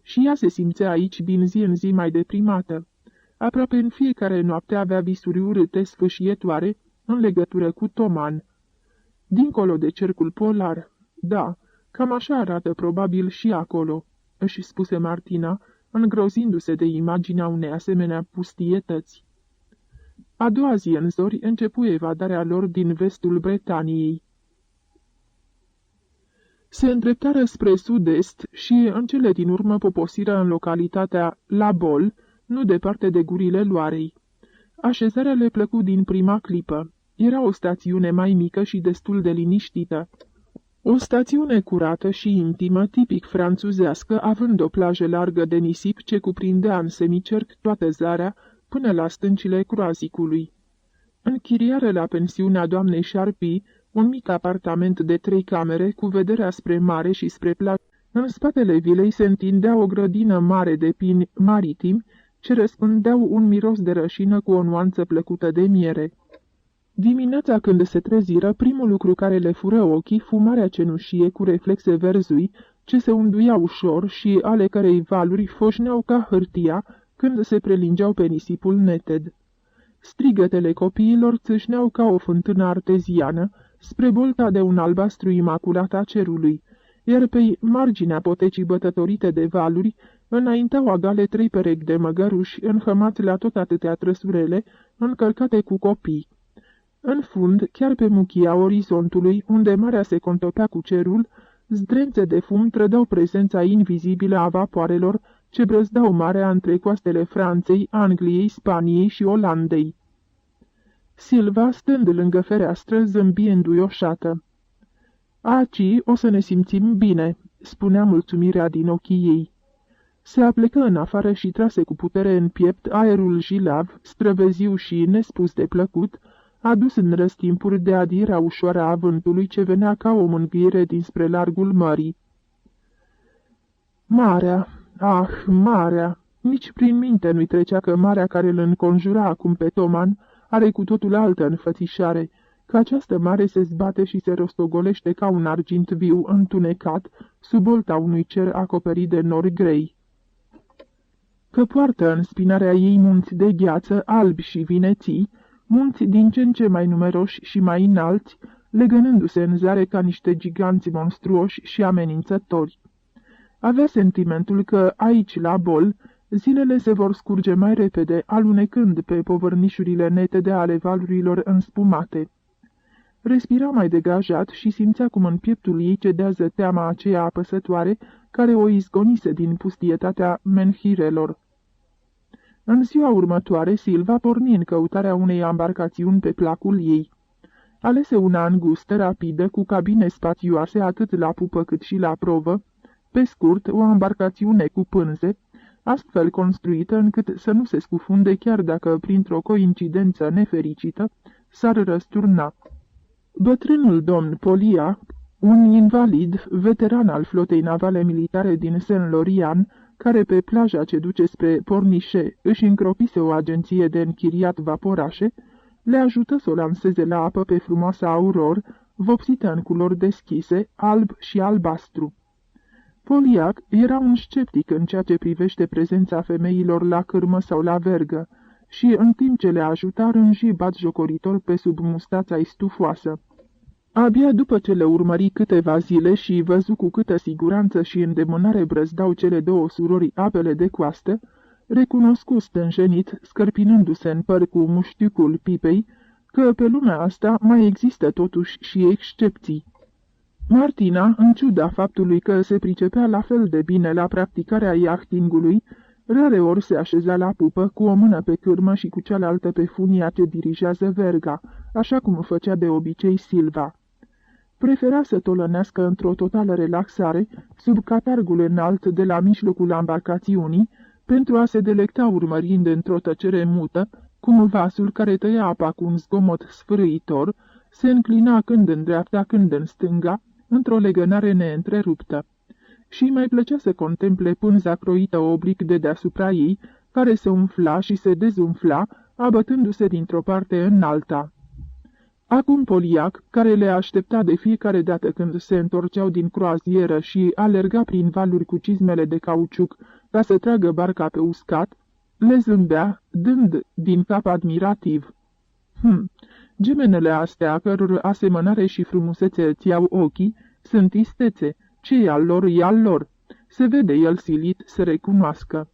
Și ea se simțea aici din zi în zi mai deprimată. Aproape în fiecare noapte avea visuri urâte, sfâșietoare, în legătură cu Toman. Dincolo de cercul polar, da, cam așa arată probabil și acolo, își spuse Martina, îngrozindu-se de imaginea unei asemenea pustietăți. A doua zi în zori începu evadarea lor din vestul Bretaniei. Se îndreptară spre sud-est și, în cele din urmă, poposiră în localitatea La Bol, nu departe de gurile Loarei. Așezarea le plăcu din prima clipă. Era o stațiune mai mică și destul de liniștită. O stațiune curată și intimă, tipic franțuzească, având o plajă largă de nisip ce cuprindea în semicerc toată zarea până la stâncile Croazicului. Închiriară la pensiunea doamnei Sharpie un mic apartament de 3 camere cu vederea spre mare și spre plajă. În spatele vilei se întindea o grădină mare de pini maritimi ce răspândeau un miros de rășină cu o nuanță plăcută de miere. Dimineața când se treziră, primul lucru care le fură ochii fu marea cenușie cu reflexe verzui, ce se unduia ușor și ale cărei valuri foșneau ca hârtia când se prelingeau pe nisipul neted. Strigătele copiilor țâșneau ca o fântână arteziană spre bolta de un albastru imaculat a cerului, iar pe marginea potecii bătătorite de valuri înaintau agale 3 perechi de măgăruși înhămați la tot atâtea trăsurele, încărcate cu copii. În fund, chiar pe muchia orizontului, unde marea se contopea cu cerul, zdrențe de fum trădau prezența invizibilă a vapoarelor ce brăzdau marea între coastele Franței, Angliei, Spaniei și Olandei. Silva, stând lângă fereastră, zâmbi înduioșată. "Aci o să ne simțim bine," spunea mulțumirea din ochii ei. Se aplecă în afară și trase cu putere în piept aerul jilav, străveziu și nespus de plăcut, adus în răstimpuri de adierea ușoară a vântului ce venea ca o mângâiere dinspre largul mării. Marea, marea! Nici prin minte nu-i trecea că marea care îl înconjura acum pe Toman are cu totul altă înfățișare, că această mare se zbate și se rostogolește ca un argint viu întunecat sub bolta unui cer acoperit de nori grei. Că poartă în spinarea ei munți de gheață albi și vineții, munți din ce în ce mai numeroși și mai înalți, legănându-se în zare ca niște giganți monstruoși și amenințători. Avea sentimentul că aici, la Bol, zilele se vor scurge mai repede, alunecând pe povărnișurile netede ale valurilor înspumate. Respira mai degajat și simțea cum în pieptul ei cedează teama aceea apăsătoare care o izgonise din pustietatea menhirelor. În ziua următoare, Silva porni în căutarea unei ambarcațiuni pe placul ei. Alese una îngustă, rapidă, cu cabine spațioase atât la pupă cât și la provă, pe scurt, o ambarcațiune cu pânze, astfel construită încât să nu se scufunde chiar dacă, printr-o coincidență nefericită, s-ar răsturna. Bătrânul domn Polia, un invalid, veteran al flotei navale militare din Saint-Lorian, care pe plaja ce duce spre Pornichet își încropise o agenție de închiriat vaporașe, le ajută să o lanseze la apă pe frumoasa Auror, vopsită în culori deschise, alb și albastru. Poliac era un sceptic în ceea ce privește prezența femeilor la cârmă sau la vergă și, în timp ce le ajuta, rânji batjocoritor pe sub mustața-i stufoasă. Abia după ce le urmări câteva zile și văzu cu câtă siguranță și îndemânare brăzdau cele două surori apele de coastă, recunoscu stânjenit, scărpinându-se în păr cu muștiucul pipei, că pe lumea asta mai există totuși și excepții. Martina, în ciuda faptului că se pricepea la fel de bine la practicarea iachtingului, rareori se așeza la pupă, cu o mână pe cârmă și cu cealaltă pe funia ce dirigează verga, așa cum făcea de obicei Silva. Prefera să tolănească într-o totală relaxare, sub catargul înalt de la mijlocul ambarcațiunii, pentru a se delecta urmărind într-o tăcere mută, cum vasul care tăia apa cu un zgomot sfârâitor, se înclina când în dreapta, când în stânga, într-o legănare neîntreruptă. Și mai plăcea să contemple pânza croită oblic de deasupra ei, care se umfla și se dezumfla, abătându-se dintr-o parte în alta. Acum Poliac, care le aștepta de fiecare dată când se întorceau din croazieră și alerga prin valuri cu cizmele de cauciuc ca să tragă barca pe uscat, le zâmbea, dând din cap admirativ. Gemenele astea, a căror asemănare și frumusețe îți iau ochii, sunt istețe, ce e al lor, e al lor. Se vede el silit să recunoască.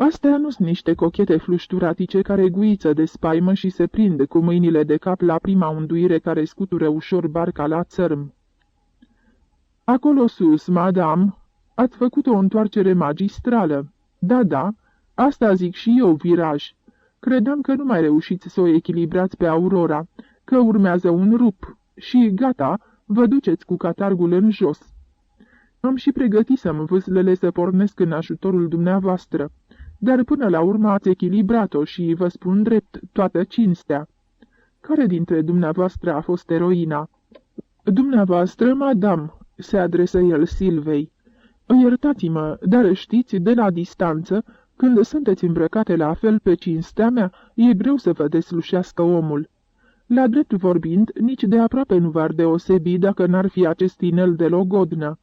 Astea nu sunt niște cochete flușturatice care guiță de spaimă și se prind cu mâinile de cap la prima unduire care scutură ușor barca la țărm. Acolo sus, madame, ați făcut o întoarcere magistrală. Da, asta zic și eu, viraj. Credeam că nu mai reușiți să o echilibrați pe Aurora, că urmează un rup și, gata, vă duceți cu catargul în jos. Am și pregătisem vâslele să pornesc în ajutorul dumneavoastră, dar până la urmă ați echilibrat-o și, vă spun drept, toată cinstea. Care dintre dumneavoastră a fost eroina? Dumneavoastră, madame, se adresă el Silvei. Iertați-mă, dar știți, de la distanță, când sunteți îmbrăcate la fel pe cinstea mea, e greu să vă deslușească omul. La drept vorbind, nici de aproape nu v-ar deosebi dacă n-ar fi acest inel de logodnă.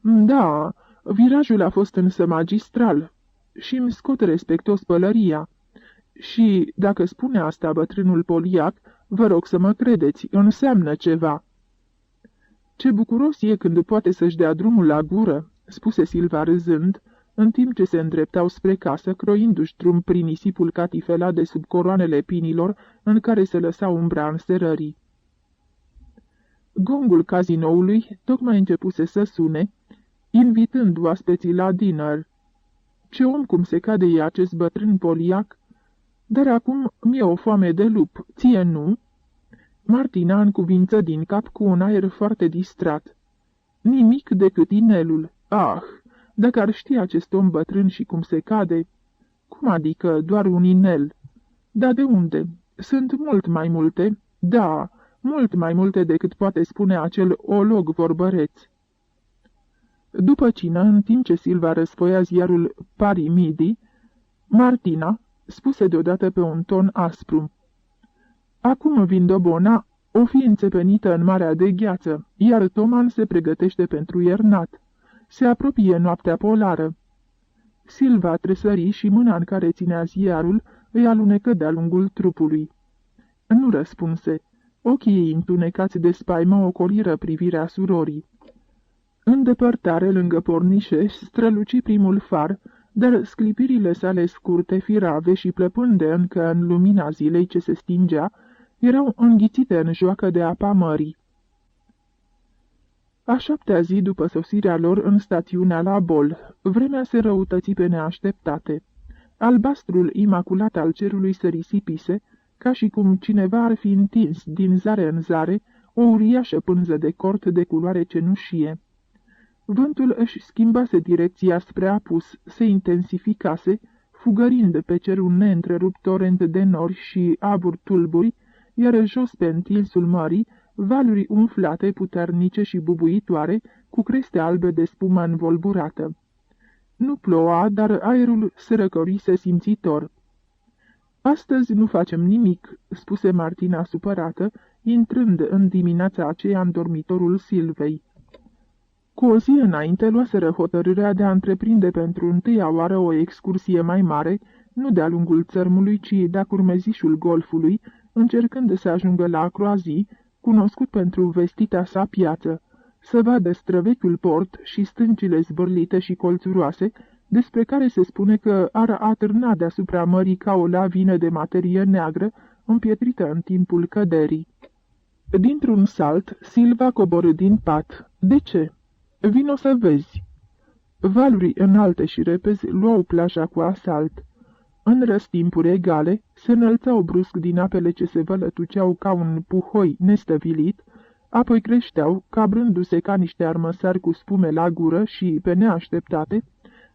Da, virajul a fost însă magistral și-mi scot respectos pălăria. Și, dacă spune asta bătrânul Poliac, vă rog să mă credeți, înseamnă ceva. Ce bucuros e când poate să-și dea drumul la gură, spuse Silva râzând, în timp ce se îndreptau spre casă, croindu-și drum prin nisipul catifelat de sub coroanele pinilor în care se lăsa umbra înserării. Gongul cazinoului tocmai începuse să sune, invitând oaspeții la dinner. Ce om cum se cade e acest bătrân Poliac? Dar acum mi-e o foame de lup, ție nu? Martina încuvință din cap cu un aer foarte distrat. Nimic decât inelul. Ah, dacă ar ști acest om bătrân și cum se cade... Cum adică doar un inel? Dar de unde? Sunt mult mai multe. Da, mult mai multe decât poate spune acel olog vorbăreț. După cină, în timp ce Silva răsfoia ziarul Paris-Midi, Martina spuse deodată pe un ton aspru. Acum Vindobona o fi înțepenită în marea de gheață, iar Toman se pregătește pentru iernat. Se apropie noaptea polară. Silva tresări și mâna în care ținea ziarul îi alunecă de-a lungul trupului. Nu răspunse. Ochii ei întunecați de spaimă ocoliră privirea surorii. În depărtare, lângă pornișe, străluci primul far, dar sclipirile sale scurte, firave și plăpânde încă în lumina zilei ce se stingea, erau înghițite în joacă de apa mării. A 7-a zi după sosirea lor în stațiunea la Bol, vremea se răutăți pe neașteptate. Albastrul imaculat al cerului se risipise, ca și cum cineva ar fi întins din zare în zare o uriașă pânză de cort de culoare cenușie. Vântul își schimbase direcția spre apus, se intensificase, fugărind pe cer un neîntrerupt torent de nori și aburi tulburi, iar jos pe întinsul mării, valuri umflate, puternice și bubuitoare, cu creste albe de spumă învolburată. Nu ploua, dar aerul se răcorise simțitor. Astăzi nu facem nimic," spuse Martina supărată, intrând în dimineața aceea în dormitorul Silvei. Cu o zi înainte luaseră hotărârea de a întreprinde pentru întâia oară o excursie mai mare, nu de-a lungul țărmului, ci de-a curmezișul golfului, încercând să ajungă la Croazii, cunoscut pentru vestita sa piață, să vadă străvechiul port și stâncile zbârlite și colțuroase, despre care se spune că ar atârna deasupra mării ca o lavină de materie neagră, împietrită în timpul căderii. Dintr-un salt, Silva coborâ din pat. De ce? Vino să vezi. Valuri înalte și repezi luau plaja cu asalt. În răstimpuri egale, se înălțau brusc din apele ce se vălătuceau ca un puhoi nestăvilit, apoi creșteau, cabrându-se ca niște armăsari cu spume la gură și, pe neașteptate,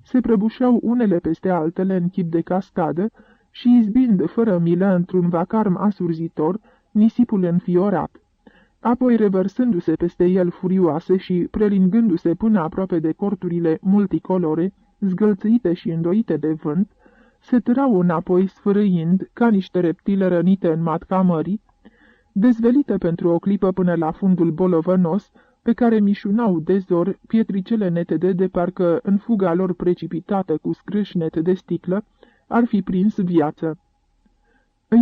se prăbușeau unele peste altele în chip de cascadă și izbind fără milă într-un vacarm asurzitor nisipul înfiorat. Apoi, revărsându-se peste el furioase și prelingându-se până aproape de corturile multicolore, zgâlțâite și îndoite de vânt, se târau înapoi sfârâind ca niște reptile rănite în matca mării, dezvelite pentru o clipă până la fundul bolovănos, pe care mișunau de zor pietricele netede de parcă în fuga lor precipitată cu scrâșnet de sticlă ar fi prins viață.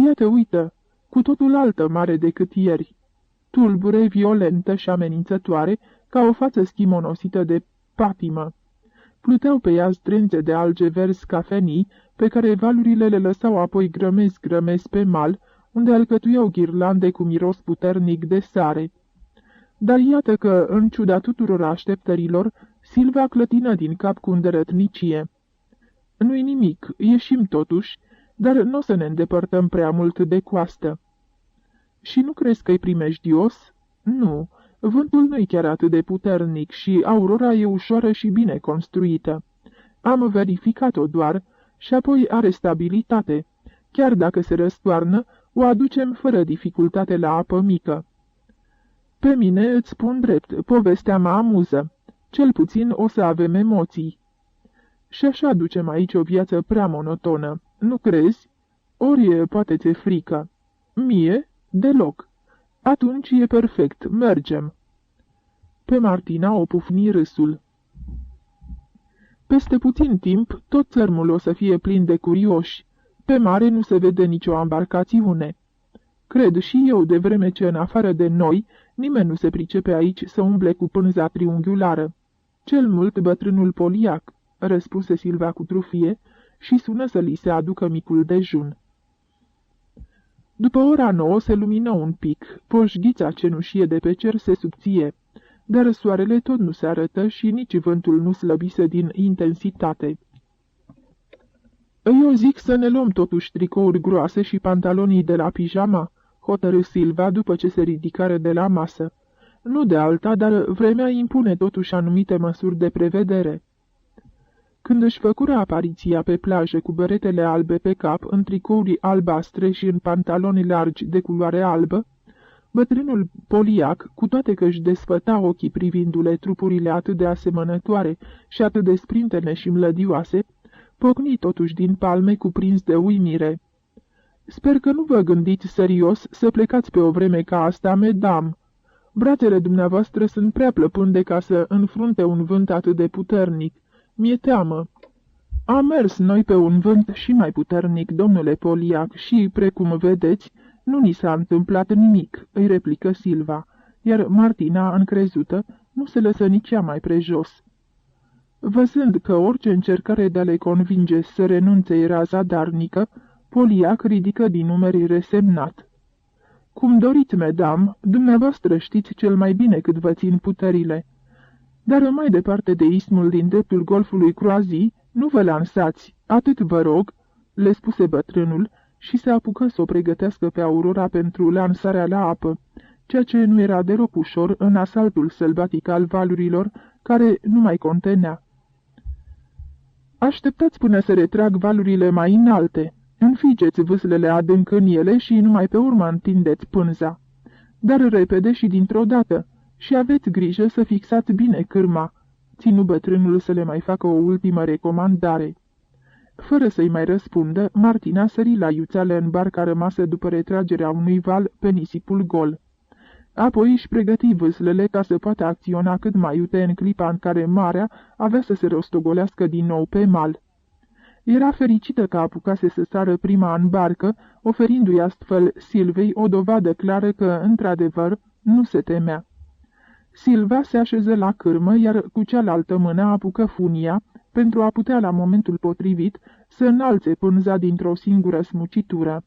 Iată, uită, cu totul altă mare decât ieri, tulbure, violentă și amenințătoare, ca o față schimonosită de patimă. Pluteau pe ea zdrențe de alge verzi cafenii, pe care valurile le lăsau apoi grămezi pe mal, unde alcătuiau ghirlande cu miros puternic de sare. Dar iată că, în ciuda tuturor așteptărilor, Silva clătină din cap cu îndărătnicie. Nu-i nimic, ieșim totuși, dar nu o să ne îndepărtăm prea mult de coastă. Și nu crezi că-i primejdios? Nu, vântul nu-i chiar atât de puternic și aurora e ușoară și bine construită. Am verificat-o doar și apoi are stabilitate. Chiar dacă se răstoarnă, o aducem fără dificultate la apă mică. Pe mine, îți spun drept, povestea mă amuză. Cel puțin o să avem emoții. Și așa ducem aici o viață prea monotonă, nu crezi? Ori poate ți-e frică. Mie? Deloc. Atunci e perfect, mergem. Pe Martina o pufni râsul. Peste puțin timp, tot țărmul o să fie plin de curioși. Pe mare nu se vede nicio ambarcațiune. Cred și eu, de vreme ce în afară de noi, nimeni nu se pricepe aici să umble cu pânza triunghiulară. Cel mult bătrânul Poliac, răspunse Silva cu trufie și sună să li se aducă micul dejun. După ora 9 se lumină un pic, poșghița cenușie de pe cer se subție, dar soarele tot nu se arătă și nici vântul nu slăbise din intensitate. Eu zic să ne luăm totuși tricouri groase și pantalonii de la pijama, hotărâ Silva după ce se ridicară de la masă. Nu de alta, dar vremea impune totuși anumite măsuri de prevedere. Când își făcură apariția pe plajă cu beretele albe pe cap, în tricouri albastre și în pantaloni largi de culoare albă, bătrânul Poliac, cu toate că își desfăta ochii privindu-le trupurile atât de asemănătoare și atât de sprintene și mlădioase, pocni totuși din palme cuprins de uimire. Sper că nu vă gândiți serios să plecați pe o vreme ca asta, medam. Brațele dumneavoastră sunt prea plăpânde ca să înfrunte un vânt atât de puternic. Mi-e teamă. Am mers noi pe un vânt și mai puternic, domnule Poliac, și, precum vedeți, nu ni s-a întâmplat nimic, îi replică Silva, iar Martina, încrezută, nu se lăsă nici ea mai prejos. Văzând că orice încercare de a le convinge să renunțe era zadarnică, Poliac ridică din numeri resemnat. Cum doriți, medam, dumneavoastră știți cel mai bine cât vă țin puterile. Dar mai departe de ismul din dreptul golfului Croazii, nu vă lansați, atât vă rog, le spuse bătrânul și se apucă să o pregătească pe Aurora pentru lansarea la apă, ceea ce nu era deloc ușor în asaltul sălbatic al valurilor, care nu mai contenea. Așteptați până se retrag valurile mai înalte, înfigeți vâslele adânc în ele și numai pe urmă întindeți pânza, dar repede și dintr-o dată, și aveți grijă să fixați bine cârma, ținu bătrânul să le mai facă o ultimă recomandare. Fără să-i mai răspundă, Martina sări la iuțeală în barca rămasă după retragerea unui val pe nisipul gol. Apoi își pregăti vâslele ca să poată acționa cât mai iute în clipa în care marea avea să se rostogolească din nou pe mal. Era fericită că apucase să sară prima în barcă, oferindu-i astfel Silvei o dovadă clară că, într-adevăr, nu se temea. Silva se așeză la cârmă, iar cu cealaltă mână apucă funia, pentru a putea la momentul potrivit să înalțe pânza dintr-o singură smucitură.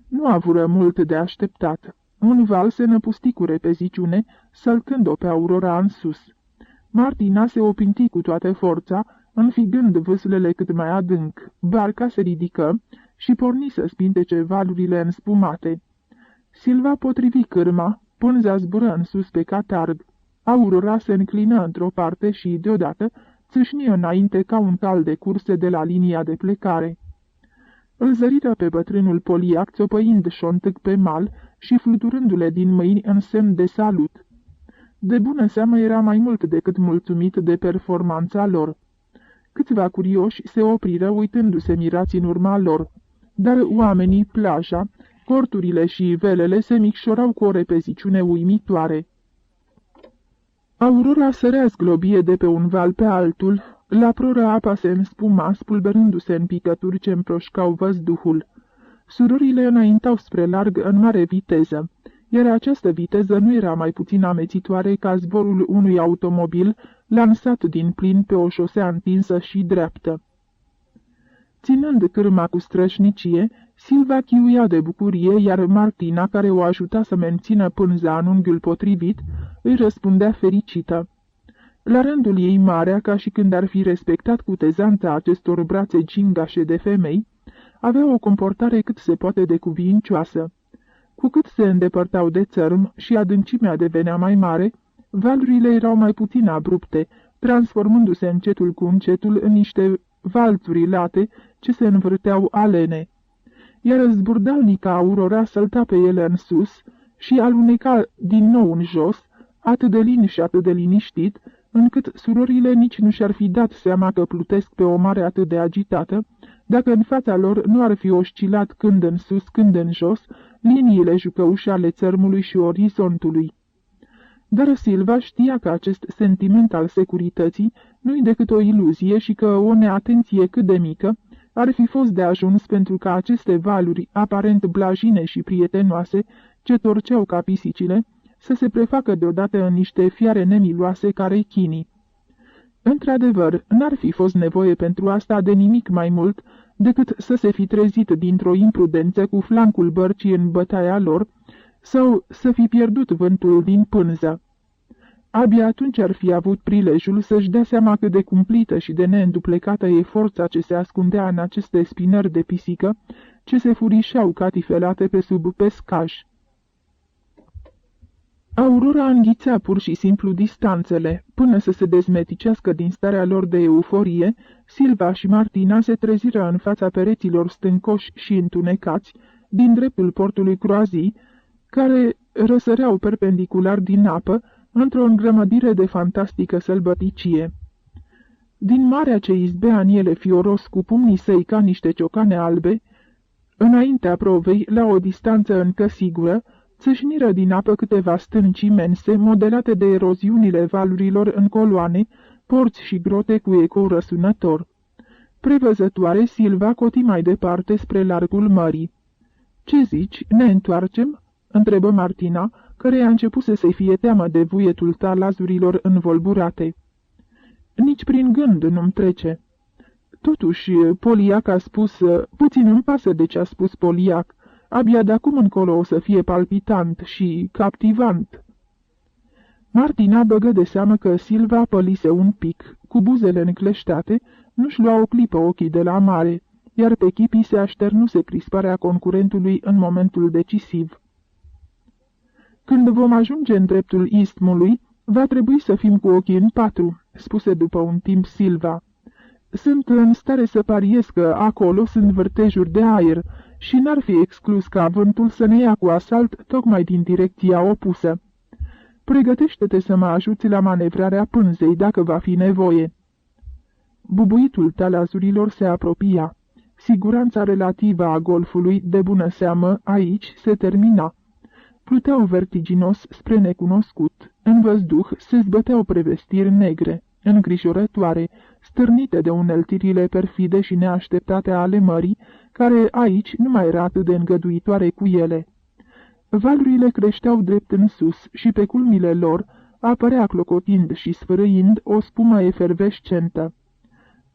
Nu avură mult de așteptat. Un val se năpusti cu repeziciune, săltând-o pe Aurora în sus. Martina se opinti cu toată forța, înfigând vâslele cât mai adânc. Barca se ridică și porni să spintece valurile înspumate. Silva potrivi cârma, pânza zbură în sus pe catarg. Aurora se înclină într-o parte și, deodată, țâșni înainte ca un cal de curse de la linia de plecare. Îl zăriră pe bătrânul Poliac țopăind șontâc pe mal, și fluturându-le din mâini în semn de salut. De bună seamă era mai mult decât mulțumit de performanța lor. Câțiva curioși se opriră uitându-se mirați în urma lor, dar oamenii, plaja, corturile și velele se micșorau cu o repeziciune uimitoare. Aurora sărea zglobie de pe un val pe altul, la proră apa se înspuma, spulberându-se în picături ce împroșcau văzduhul. Surorile înaintau spre larg în mare viteză, iar această viteză nu era mai puțin amețitoare ca zborul unui automobil lansat din plin pe o șosea întinsă și dreaptă. Ținând cârma cu strășnicie, Silva chiuia de bucurie, iar Martina, care o ajuta să mențină pânza în unghiul potrivit, îi răspundea fericită. La rândul ei marea, ca și când ar fi respectat cutezanța acestor brațe gingașe de femei, avea o comportare cât se poate de cuvincioasă. Cu cât se îndepărtau de țărm și adâncimea devenea mai mare, valurile erau mai puțin abrupte, transformându-se încetul cu încetul în niște valțuri late ce se învârteau alene. Iar zburdalnica Aurora sălta pe ele în sus și aluneca din nou în jos, atât de lin și atât de liniștit, încât surorile nici nu și-ar fi dat seama că plutesc pe o mare atât de agitată, dacă în fața lor nu ar fi oscilat când în sus, când în jos, liniile jucăușe ale țărmului și orizontului. Dar Silva știa că acest sentiment al securității nu-i decât o iluzie și că o neatenție cât de mică ar fi fost de ajuns pentru ca aceste valuri, aparent blajine și prietenoase, ce torceau ca pisicile, să se prefacă deodată în niște fiare nemiloase ca rechinii. Într-adevăr, n-ar fi fost nevoie pentru asta de nimic mai mult decât să se fi trezit dintr-o imprudență cu flancul bărcii în bătaia lor sau să fi pierdut vântul din pânză. Abia atunci ar fi avut prilejul să-și dea seama cât de cumplită și de neînduplecată e forța ce se ascundea în aceste spinări de pisică, ce se furișau catifelate pe sub pescaj. Aurora înghițea pur și simplu distanțele. Până să se dezmeticească din starea lor de euforie, Silva și Martina se treziră în fața pereților stâncoși și întunecați din dreptul portului Croazii, care răsăreau perpendicular din apă într-o îngrămădire de fantastică sălbăticie. Din marea ce izbea în ele fioros cu pumnii săi ca niște ciocane albe, înaintea provei, la o distanță încă sigură, țâșniră din apă câteva stânci imense, modelate de eroziunile valurilor în coloane, porți și grote cu ecou răsunător. Prevăzătoare, Silva coti mai departe spre largul mării. "Ce zici, ne întoarcem?" întrebă Martina, căreia începuse să-i fie teamă de vuietul talazurilor învolburate. "Nici prin gând nu-mi trece." Totuși, Poliac a spus, puțin îmi pasă de ce a spus Poliac, abia de acum încolo o să fie palpitant și captivant." Martina băgă de seamă că Silva pălise un pic, cu buzele încleștate, nu-și lua o clipă ochii de la mare, iar pe chipii se așternuse crisparea concurentului în momentul decisiv. "Când vom ajunge în dreptul istmului, va trebui să fim cu ochii în patru," spuse după un timp Silva. "Sunt în stare să pariez că acolo sunt vârtejuri de aer și n-ar fi exclus ca vântul să ne ia cu asalt tocmai din direcția opusă. Pregătește-te să mă ajuți la manevrarea pânzei, dacă va fi nevoie." Bubuitul talazurilor se apropia. Siguranța relativă a golfului, de bună seamă, aici se termina. Pluteau vertiginos spre necunoscut. În văzduh se zbăteau prevestiri negre, îngrijorătoare, stârnite de uneltirile perfide și neașteptate ale mării, care aici nu mai era atât de îngăduitoare cu ele. Valurile creșteau drept în sus și pe culmile lor apărea clocotind și sfârâind o spumă efervescentă.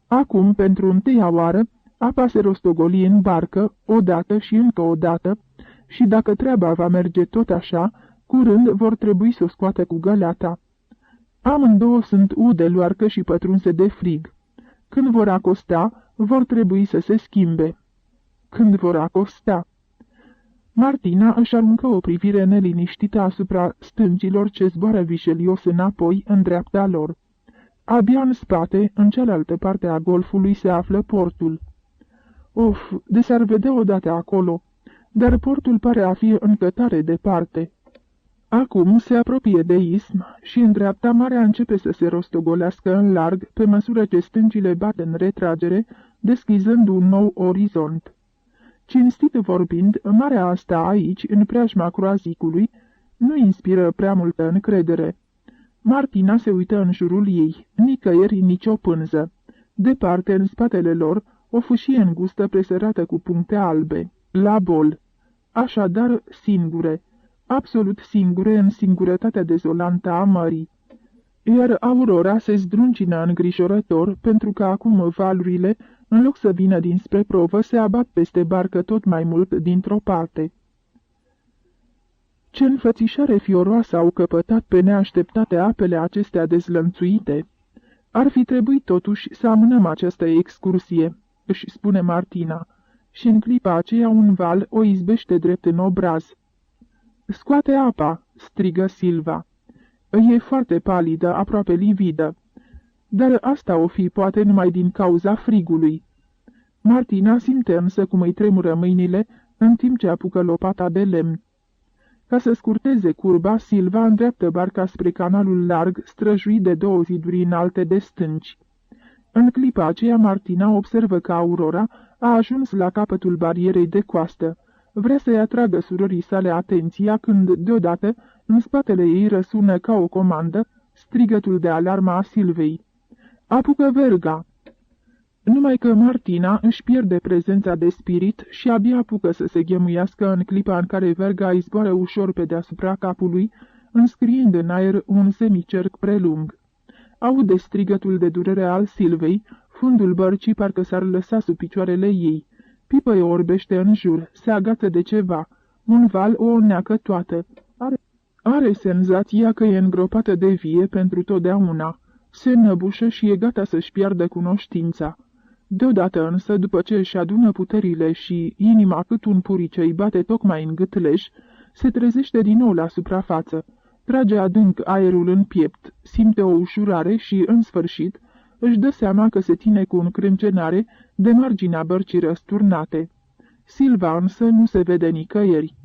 Acum, pentru întâia oară, apa se rostogoli în barcă, odată și încă o dată, și dacă treaba va merge tot așa, curând vor trebui să o scoată cu găleata. Amândouă sunt ude luarcă și pătrunse de frig. Când vor acosta, vor trebui să se schimbe. Când vor acosta. Martina își aruncă o privire neliniștită asupra stâncilor ce zboară vișelios înapoi în dreapta lor. Abia în spate, în cealaltă parte a golfului, se află portul. "Of, de s-ar vedea odată acolo. dar portul pare a fi încă tare departe. Acum se apropie de ism și în dreapta marea începe să se rostogolească în larg, pe măsură ce stâncile bat în retragere, deschizând un nou orizont. Cinstit vorbind, marea asta aici, în preajma croazicului, nu inspiră prea multă încredere. Martina se uită în jurul ei, nicăieri nicio pânză. Departe, în spatele lor, o fâșie îngustă presărată cu puncte albe, la bol. Așadar, singure, absolut singure în singurătatea dezolantă a mării. Iar Aurora se zdruncină îngrijorător, pentru că acum valurile, în loc să vină dinspre provă, se abat peste barcă tot mai mult dintr-o parte. Ce înfățișare fioroasă au căpătat pe neașteptate apele acestea dezlănțuite! Ar fi trebuit totuși să amânăm această excursie, își spune Martina, și în clipa aceea un val o izbește drept în obraz. Scoate apa!" strigă Silva. E foarte palidă, aproape lividă, dar asta o fi poate numai din cauza frigului." Martina simte însă cum îi tremură mâinile în timp ce apucă lopata de lemn. Ca să scurteze curba, Silva îndreaptă barca spre canalul larg, străjuit de 2 ziduri înalte de stânci. În clipa aceea, Martina observă că Aurora a ajuns la capătul barierei de coastă. Vrea să-i atragă surorii sale atenția când, deodată, în spatele ei răsună ca o comandă strigătul de alarmă a Silvei. "Apucă verga!" Numai că Martina își pierde prezența de spirit și abia apucă să se ghemuiască în clipa în care verga îi zboară ușor pe deasupra capului, înscriind în aer un semicerc prelung. Aude strigătul de durere al Silvei, fundul bărcii parcă s-ar lăsa sub picioarele ei. Pipăie orbește în jur, se agață de ceva. Un val o înneacă toată. Are senzația că e îngropată de vie pentru totdeauna. Se înăbușă și e gata să-și piardă cunoștința. Deodată însă, după ce își adună puterile și inima cât un purice îi bate tocmai în gâtleș, se trezește din nou la suprafață, trage adânc aerul în piept, simte o ușurare și, în sfârșit, își dă seama că se ține cu încrâncenare de marginea bărcii răsturnate. Silva însă nu se vede nicăieri.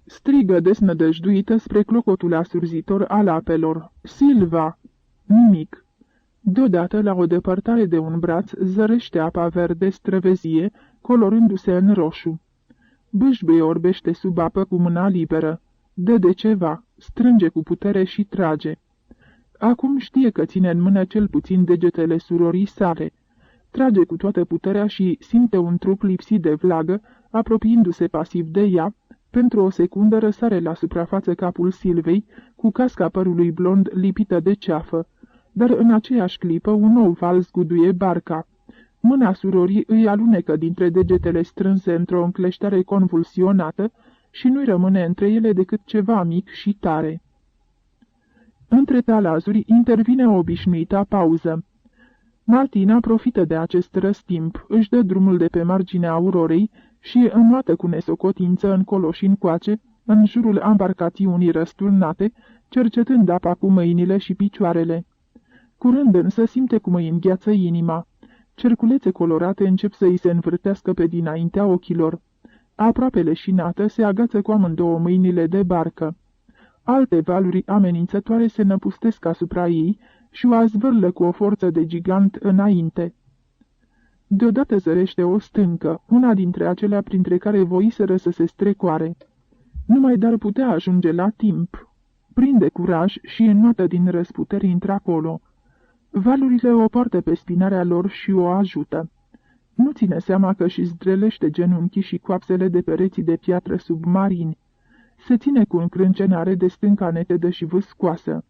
Strigă desnădăjduită spre clocotul asurzitor al apelor. "Silva!" Nimic. Deodată, la o depărtare de un braț, zărește apa verde străvezie, colorându-se în roșu. Bâșbâie orbește sub apă cu mâna liberă. Dă de ceva, strânge cu putere și trage. Acum știe că ține în mână cel puțin degetele surorii sale. Trage cu toată puterea și simte un trup lipsit de vlagă, apropiindu-se pasiv de ea. Pentru o secundă răsare la suprafață capul Silvei, cu casca părului blond lipită de ceafă. Dar în aceeași clipă un nou val zguduie barca. Mâna surorii îi alunecă dintre degetele strânse într-o încleștare convulsionată și nu-i rămâne între ele decât ceva mic și tare. Între talazuri intervine o obișnuită pauză. Martina profită de acest răstimp, își dă drumul de pe marginea Aurorei și înnoată cu nesocotință încolo și încoace, în jurul ambarcațiunii răsturnate, cercetând apa cu mâinile și picioarele. Curând însă simte cum îi îngheață inima. Cerculețe colorate încep să îi se învârtească pe dinaintea ochilor. Aproape leșinată se agață cu amândouă mâinile de barcă. Alte valuri amenințătoare se năpustesc asupra ei și o azvârlă cu o forță de gigant înainte. Deodată zărește o stâncă, una dintre acelea printre care voiseră să se strecoare. Numai dar putea ajunge la timp. Prinde curaj și înnoată din răsputeri intră acolo. Valurile o poartă pe spinarea lor și o ajută. Nu ține seama că își zdrelește genunchii și coapsele de pereții de piatră submarini. Se ține cu încrâncenare de stânca netedă și vâscoasă.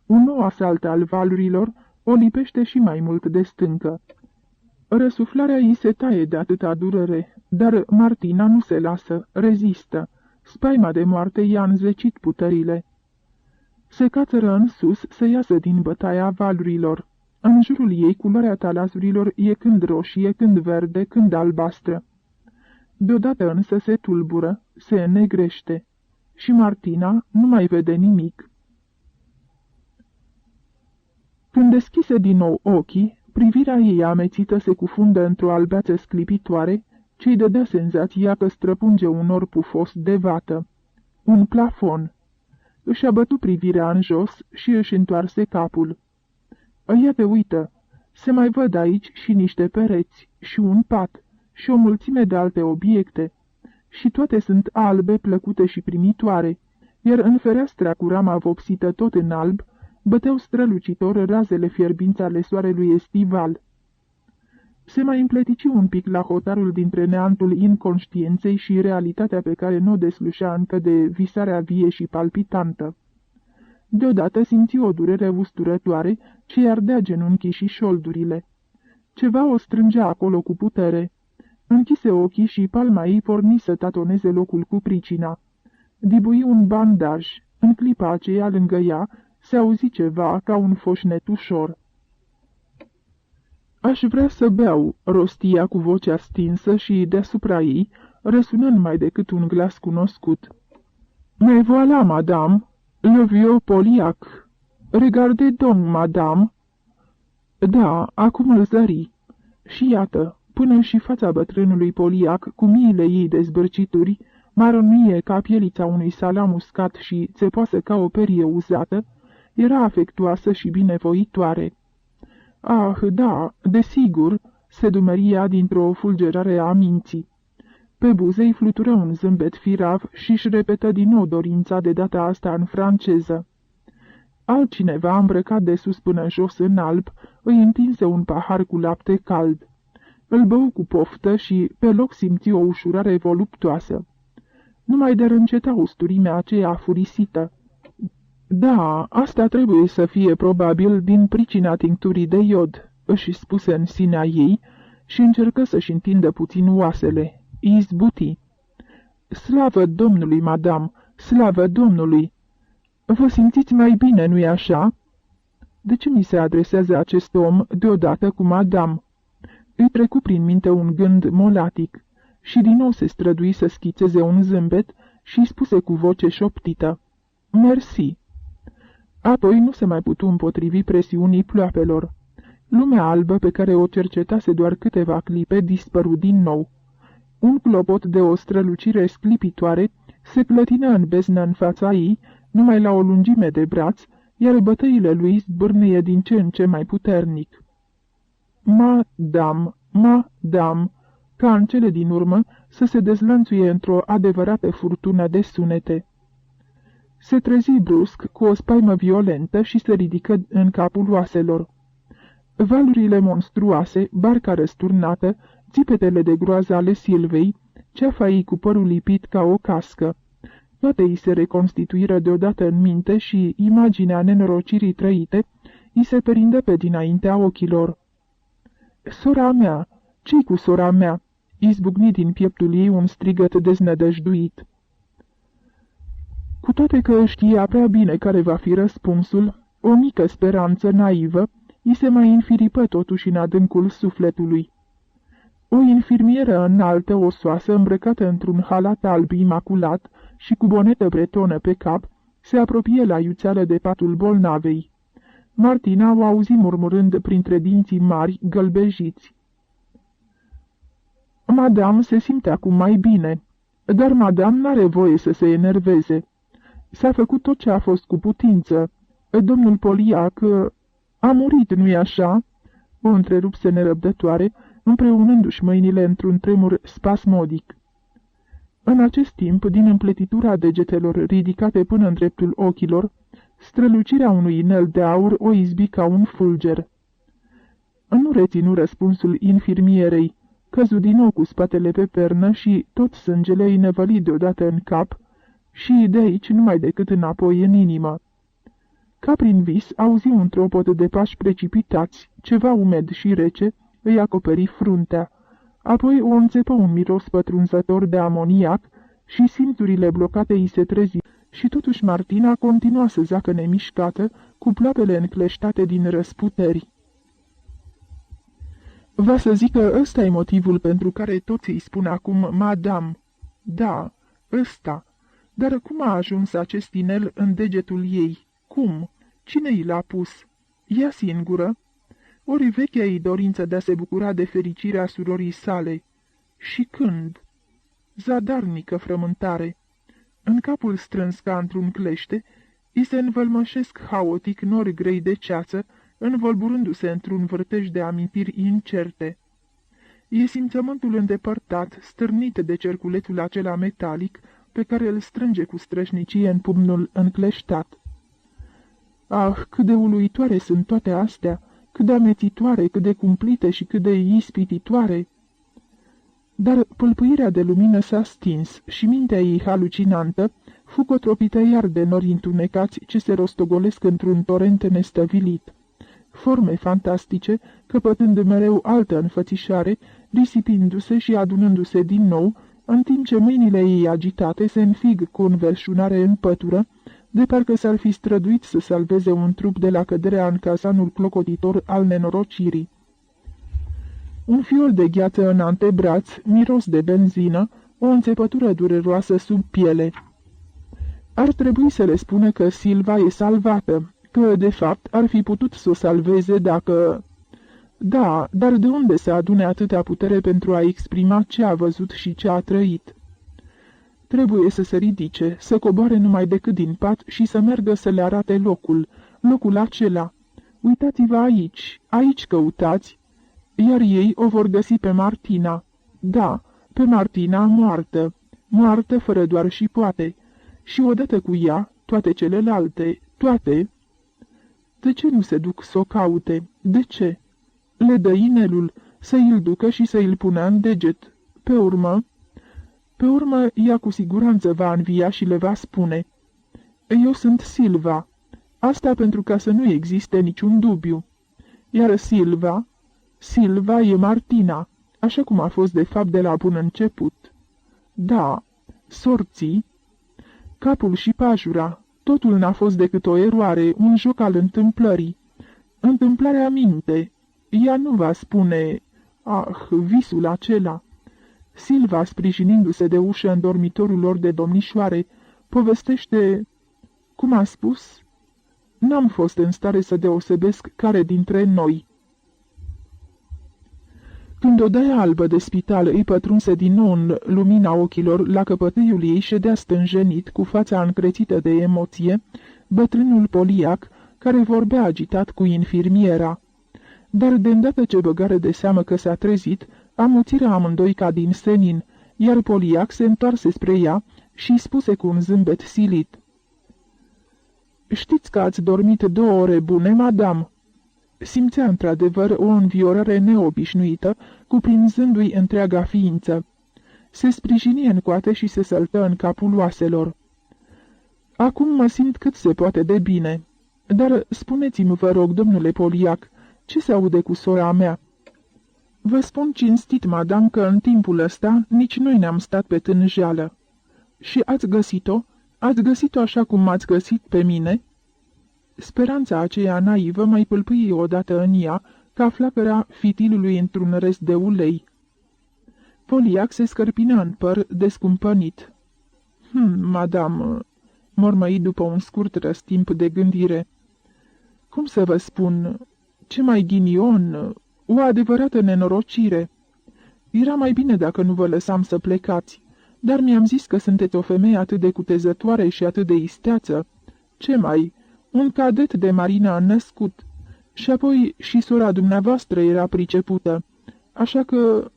Un nou asalt al valurilor o lipește și mai mult de stâncă. Răsuflarea ei se taie de atâta durere, dar Martina nu se lasă, rezistă. Spaima de moarte i-a înzecit puterile. Se cațără în sus să iasă din bătaia valurilor. În jurul ei, culoarea talazurilor e când roșie, când verde, când albastră. Deodată însă se tulbură, se înnegrește și Martina nu mai vede nimic. Când deschise din nou ochii, privirea ei amețită se cufundă într-o albeață sclipitoare, ce-i dădea senzația că străpunge un nor pufos de vată. Un plafon. Își abătu privirea în jos și își întoarse capul. Ia te uită, se mai văd aici și niște pereți, și un pat, și o mulțime de alte obiecte, și toate sunt albe, plăcute și primitoare, iar în fereastra cu rama vopsită tot în alb, băteau strălucitor razele fierbinți ale soarelui estival. Se mai împletici un pic la hotarul dintre neantul inconștienței și realitatea pe care nu o deslușea încă de visarea vie și palpitantă. Deodată simți o durere usturătoare ce ardea genunchii și șoldurile. Ceva o strângea acolo cu putere. Închise ochii și palma ei porni să tatoneze locul cu pricina. Dibui un bandaj. În clipa aceea, lângă ea, se auzi ceva ca un foșnet ușor. Aș vrea să beau," rostia cu vocea stinsă și deasupra ei, răsunând mai decât un glas cunoscut. "Mais voilà, madame, le vieux Poliac. Regardez donc, madame." Da, acum îl zări. Și iată, până și fața bătrânului Poliac, cu miile ei de zbârcituri, marănuie ca pielița unui salam uscat și țepoasă ca o perie uzată, era afectuoasă și binevoitoare. Ah, da, desigur, se dumeria dintr-o fulgerare a minții. Pe buze îi flutură un zâmbet firav și-și repetă din nou dorința de data asta în franceză. Altcineva, îmbrăcat de sus până jos în alb, îi întinse un pahar cu lapte cald. Îl bău cu poftă și pe loc simți o ușurare voluptoasă. Nu mai dărânceta usturimea aceea furisită. Da, asta trebuie să fie probabil din pricina tincturii de iod, își spuse în sinea ei și încercă să-și întindă puțin oasele. Izbuti. Slavă Domnului, madame, slavă Domnului! Vă simțiți mai bine, nu-i așa? De ce mi se adresează acest om deodată cu madame? Îi trecu prin minte un gând molatic și din nou se strădui să schițeze un zâmbet și spuse cu voce șoptită. Mersi. Apoi nu se mai putu împotrivi presiunii ploapelor. Lumea albă pe care o cercetase doar câteva clipe dispăru din nou. Un clopot de o strălucire sclipitoare se clătină în beznă în fața ei, numai la o lungime de braț, iar bătăile lui zbârnâie din ce în ce mai puternic. Madame, madame, ca în cele din urmă să se dezlănțuie într-o adevărată furtună de sunete. Se trezi brusc cu o spaimă violentă și se ridică în capul oaselor. Valurile monstruoase, barca răsturnată, țipetele de groază ale Silvei, ceafa ei cu părul lipit ca o cască. Toate îi se reconstituiră deodată în minte și imaginea nenorocirii trăite îi se perindă pe dinaintea ochilor. Sora mea! Ce-i cu sora mea?" izbucni din pieptul ei un strigăt deznădăjduit. Cu toate că știa prea bine care va fi răspunsul, o mică speranță naivă îi se mai înfiripă totuși în adâncul sufletului. O infirmieră înaltă, osoasă, îmbrăcată într-un halat alb imaculat și cu bonetă bretonă pe cap, se apropie la iuțeală de patul bolnavei. Martina o auzi murmurând printre dinții mari, gălbejiți. Madame se simte acum mai bine, dar madame n-are voie să se enerveze. S-a făcut tot ce a fost cu putință. Domnul Poliac a murit, nu-i așa?" o întrerupse nerăbdătoare, împreunându-și mâinile într-un tremur spasmodic. În acest timp, din împletitura degetelor ridicate până în dreptul ochilor, strălucirea unui inel de aur o izbi ca un fulger. Nu reținu răspunsul infirmierei, căzu din nou cu spatele pe pernă și tot sângele îi năvăli deodată în cap și de aici numai decât înapoi în inimă. Ca prin vis, auzi un tropot de pași precipitați, ceva umed și rece îi acoperi fruntea, apoi o înțepă un miros pătrunzător de amoniac și simțurile blocate îi se trezi, și totuși Martina continua să zacă nemișcată, cu ploapele încleștate din răsputeri. Va să zică ăsta e motivul pentru care toți îi spun acum madame. Da, ăsta. Dar cum a ajuns acest inel în degetul ei? Cum? Cine i l-a pus? Ea singură? Ori vechea ei dorință de a se bucura de fericirea surorii sale? Și când? Zadarnică frământare. În capul strâns ca într-un clește, îi se învălmășesc haotic nori grei de ceață, învolburându-se într-un vârtej de amintiri incerte. E simțământul îndepărtat, stârnit de cerculețul acela metalic, pe care îl strânge cu strășnicie în pumnul încleștat. Ah, cât de uluitoare sunt toate astea, cât de amețitoare, cât de cumplite și cât de ispititoare! Dar pâlpâirea de lumină s-a stins și mintea ei halucinantă fu cotropită iar de nori întunecați ce se rostogolesc într-un torent nestăvilit. Forme fantastice, căpătând mereu altă înfățișare, risipindu-se și adunându-se din nou, în timp ce mâinile ei agitate se înfig cu înverșunare în pătură, de parcă s-ar fi străduit să salveze un trup de la căderea în cazanul clocotitor al nenorocirii. Un fior de gheață în antebraț, miros de benzină, o înțepătură dureroasă sub piele. Ar trebui să le spună că Silva e salvată, că, de fapt, ar fi putut să o salveze dacă... Da, dar de unde să adune atâtea putere pentru a exprima ce a văzut și ce a trăit? Trebuie să se ridice, să coboare numai decât din pat și să meargă să le arate locul acela. Uitați-vă aici, aici căutați, iar ei o vor găsi pe Martina. Da, pe Martina moartă fără doar și poate. Și odată cu ea, toate celelalte, toate... De ce nu se duc să o caute? De ce? Le dă inelul să îl ducă și să îl pună în deget. Pe urmă, ea cu siguranță va învia și le va spune: eu sunt Silva. Asta pentru ca să nu existe niciun dubiu. Iar Silva e Martina, așa cum a fost de fapt de la bun început. Da, sorții, capul și pajura, totul n-a fost decât o eroare, un joc al întâmplării. Întâmplarea minte. Ea nu va spune: visul acela. Silva, sprijinindu-se de ușă în dormitorul lor de domnișoare, povestește... Cum a spus? N-am fost în stare să deosebesc care dintre noi. Când odaia albă de spital îi pătrunse din nou în lumina ochilor, la căpătâiul ei ședea stânjenit, cu fața încrețită de emoție, bătrânul poliac, care vorbea agitat cu infirmiera. Dar de îndată ce băgare de seamă că s-a trezit, amuțiră amândoi ca din senin, iar poliac se întoarse spre ea și spuse cu un zâmbet silit: Știți că ați dormit 2 ore bune, madame?" Simțea într-adevăr o înviorare neobișnuită, cuprinzându-i întreaga ființă. Se sprijini în coate și se săltă în capul oaselor. Acum mă simt cât se poate de bine. Dar spuneți-mi, vă rog, domnule poliac, ce se aude cu sora mea?" Vă spun cinstit, madame, că în timpul ăsta nici noi ne-am stat pe tânjeală." Și ați găsit-o? Ați găsit-o așa cum m-ați găsit pe mine?" Speranța aceea naivă mai pâlpâie odată în ea, ca flacăra fitilului într-un rest de ulei. Poliac se scărpină în păr, descumpănit. Madame," mormăi după un scurt răstimp de gândire. Cum să vă spun? Ce mai ghinion, o adevărată nenorocire. Era mai bine dacă nu vă lăsam să plecați, dar mi-am zis că sunteți o femeie atât de cutezătoare și atât de isteață. Ce mai? Un cadet de marină născut. Și apoi și sora dumneavoastră era pricepută. Așa că...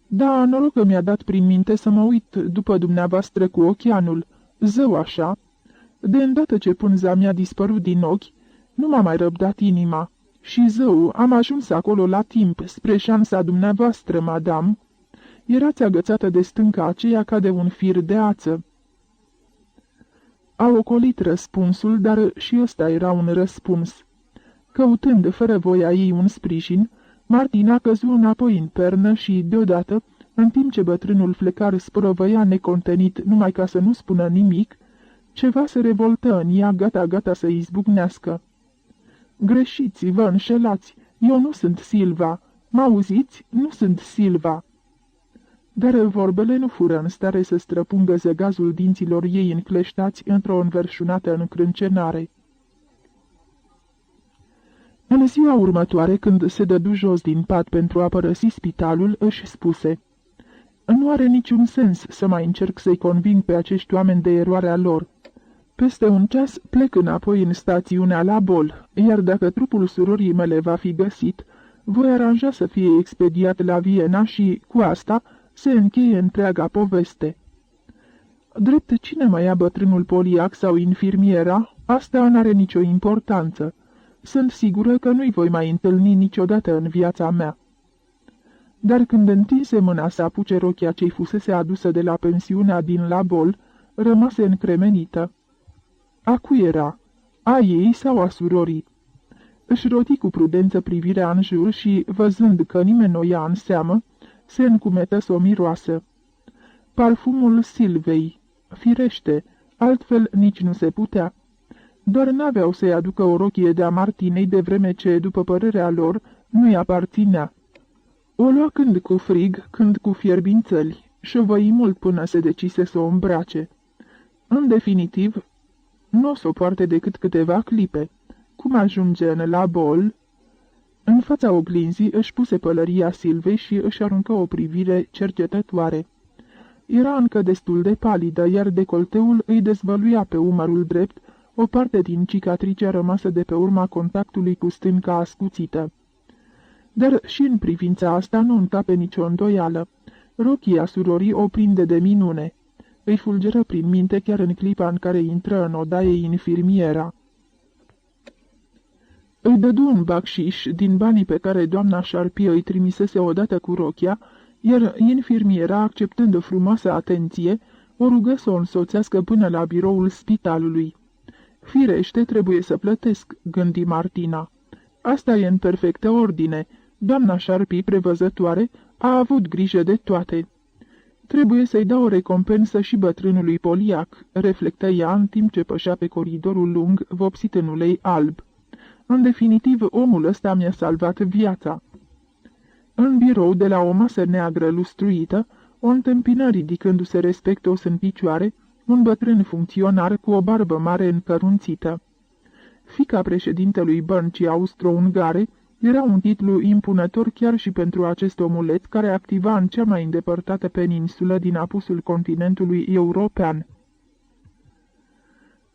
Da, noroc că mi-a dat prin minte să mă uit după dumneavoastră cu ochianul. Zău așa. De îndată ce pânza mi-a dispărut din ochi, nu m-a mai răbdat inima. Și zău, am ajuns acolo la timp, spre șansa dumneavoastră, madame. Erați agățată de stânca aceea ca de un fir de ață. A ocolit răspunsul, dar și ăsta era un răspuns. Căutând fără voia ei un sprijin, Martina căzu înapoi în pernă și, deodată, în timp ce bătrânul flecar sprăvăia necontenit numai ca să nu spună nimic, ceva se revoltă în ea, gata să izbucnească. Greșiți, vă înșelați, eu nu sunt Silva, m-auziți? Nu sunt Silva." Dar vorbele nu fură în stare să străpungă zăgazul dinților ei încleștați într-o înverșunată încrâncenare. În ziua următoare, când se dădu jos din pat pentru a părăsi spitalul, își spuse: Nu are niciun sens să mai încerc să-i conving pe acești oameni de eroarea lor. Peste un ceas plec înapoi în stațiunea la Bol, iar dacă trupul surorii mele va fi găsit, voi aranja să fie expediat la Viena și, cu asta, se încheie întreaga poveste. Drept cine mai ia bătrânul poliac sau infirmiera, asta n-are nicio importanță. Sunt sigură că nu-i voi mai întâlni niciodată în viața mea. Dar când întinse mâna să apuce rochia ce-i fusese adusă de la pensiunea din la Bol, rămase încremenită. A cui era? A ei sau a surorii? Își roti cu prudență privirea în jur și, văzând că nimeni nu ia în seamă, se încumetă să o miroasă. Parfumul Silvei, firește, altfel nici nu se putea. Doar n-aveau să-i aducă o rochie de-a Martinei, de vreme ce, după părerea lor, nu-i aparținea. O lua când cu frig, când cu fierbințăli, și-o văi mult până se decise să o îmbrace. În definitiv, nu o s-o poarte decât câteva clipe. Cum ajunge în la Bol? În fața oglinzii își puse pălăria Silvei și își aruncă o privire cercetătoare. Era încă destul de palidă, iar decolteul îi dezvăluia pe umărul drept o parte din cicatricea rămasă de pe urma contactului cu stânca ascuțită. Dar și în privința asta nu încape nicio îndoială. Rochia surorii o prinde de minune. Îi fulgeră prin minte chiar în clipa în care intră în odaie infirmiera. Îi dădu un bacșiș din banii pe care doamna Șarpie îi trimisese odată cu rochia, iar infirmiera, acceptând o frumoasă atenție, o rugă să o însoțească până la biroul spitalului. Firește, trebuie să plătesc, gândi Martina. Asta e în perfectă ordine. Doamna Șarpie, prevăzătoare, a avut grijă de toate. Trebuie să-i dau o recompensă și bătrânului poliac, reflectă ea în timp ce pășea pe coridorul lung, vopsit în ulei alb. În definitiv, omul ăsta mi-a salvat viața. În birou, de la o masă neagră lustruită, o întâmpină ridicându-se respectos în picioare, un bătrân funcționar cu o barbă mare încărunțită. Fiica președintelui băncii austro-ungare era un titlu impunător chiar și pentru acest omuleț care activa în cea mai îndepărtată peninsulă din apusul continentului european.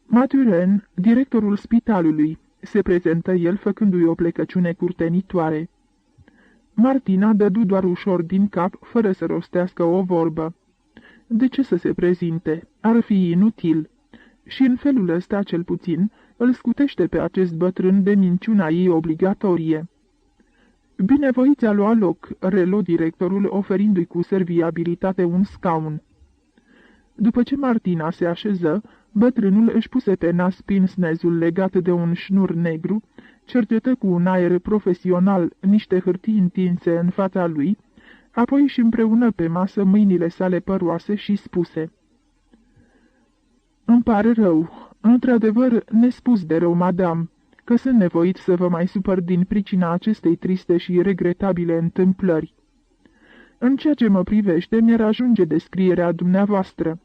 Mathurin, directorul spitalului, se prezentă el făcându-i o plecăciune curtenitoare. Martina dădu doar ușor din cap, fără să rostească o vorbă. De ce să se prezinte? Ar fi inutil. Și în felul ăsta, cel puțin, îl scutește pe acest bătrân de minciuna ei obligatorie. Binevoiți a lua loc, reluă directorul, oferindu-i cu serviabilitate un scaun. După ce Martina se așeză, bătrânul își puse pe nas pinsnezul legat de un șnur negru, cercetă cu un aer profesional niște hârtii întinse în fața lui, apoi își împreună pe masă mâinile sale păroase și spuse: "Îmi pare rău, într-adevăr nespus de rău, madame, că sunt nevoit să vă mai supăr din pricina acestei triste și regretabile întâmplări. În ceea ce mă privește, mi-ar ajunge descrierea dumneavoastră.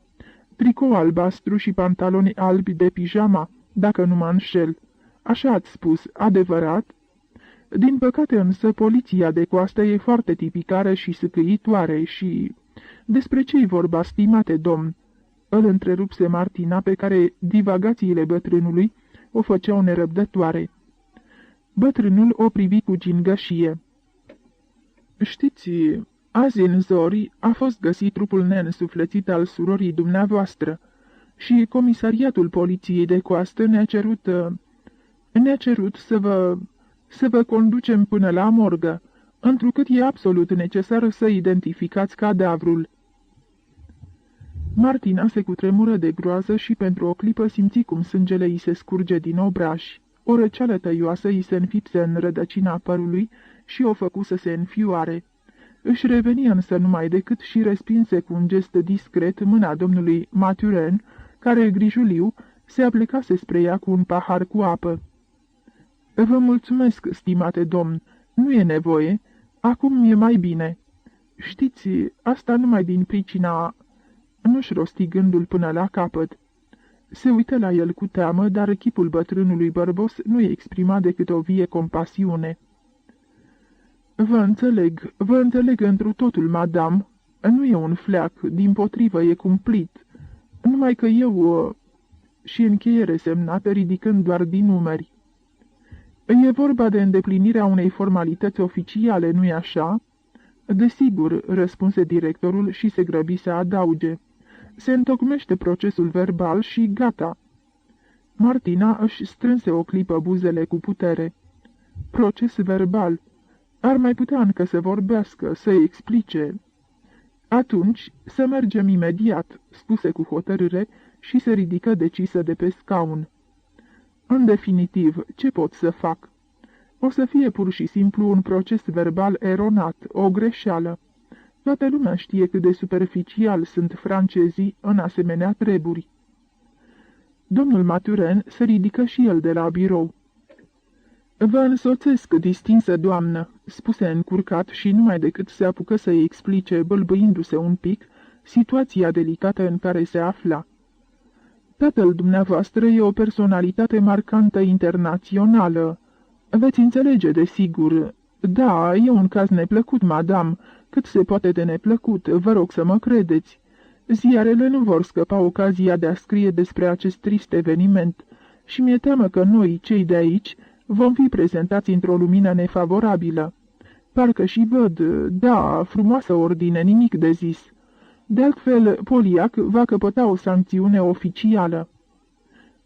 Tricou albastru și pantaloni albi de pijama, dacă nu mă înșel. Așa ați spus, adevărat? Din păcate însă, poliția de coastă e foarte tipicară și sâcâitoare și... Despre ce-i vorba, stimate domn?" Îl întrerupse Martina, pe care divagațiile bătrânului o făceau nerăbdătoare. Bătrânul o privi cu gingășie. "Știți, azi în zori a fost găsit trupul neînsuflețit al surorii dumneavoastră și comisariatul poliției de coastă ne-a cerut să vă conducem până la morgă, întrucât e absolut necesar să identificați cadavrul." Martina se cutremură de groază și pentru o clipă simți cum sângele îi se scurge din obrași. O răceală tăioasă îi se înfipse în rădăcina părului și o făcu să se înfioare. Își reveni însă numai decât și respinse cu un gest discret mâna domnului Mathurin, care, grijuliu, se aplecase spre ea cu un pahar cu apă. "Vă mulțumesc, stimate domn, nu e nevoie, acum e mai bine. Știți, asta numai din pricina..." Nu-și rosti gândul până la capăt. Se uită la el cu teamă, dar chipul bătrânului bărbos nu-i exprima decât o vie compasiune. Vă înțeleg întru totul, madame," Nu e un fleac, dimpotrivă e cumplit. Numai că eu... Și încheie resemnată, ridicând doar din numeri. E vorba de îndeplinirea unei formalități oficiale, nu-i așa?" Desigur," răspunse directorul și se grăbi să adauge. Se întocmește procesul verbal și gata." Martina își strânse o clipă buzele cu putere. Proces verbal. Ar mai putea încă să vorbească, să explice. Atunci să mergem imediat," spuse cu hotărâre și se ridică decisă de pe scaun. În definitiv, ce pot să fac? O să fie pur și simplu un proces verbal eronat, o greșeală. Toată lumea știe cât de superficial sunt francezii în asemenea treburi." Domnul Maturin se ridică și el de la birou. Vă însoțesc, distinsă doamnă," spuse încurcat și numai decât se apucă să-i explice, bâlbâindu-se un pic, situația delicată în care se afla. Tatăl dumneavoastră e o personalitate marcantă internațională. Veți înțelege, desigur. Da, e un caz neplăcut, madame, cât se poate de neplăcut, vă rog să mă credeți. Ziarele nu vor scăpa ocazia de a scrie despre acest trist eveniment și mi-e teamă că noi, cei de aici, vom fi prezentați într-o lumină nefavorabilă. Parcă și văd, da, frumoasă ordine, nimic de zis. De altfel, Poliac va căpăta o sancțiune oficială."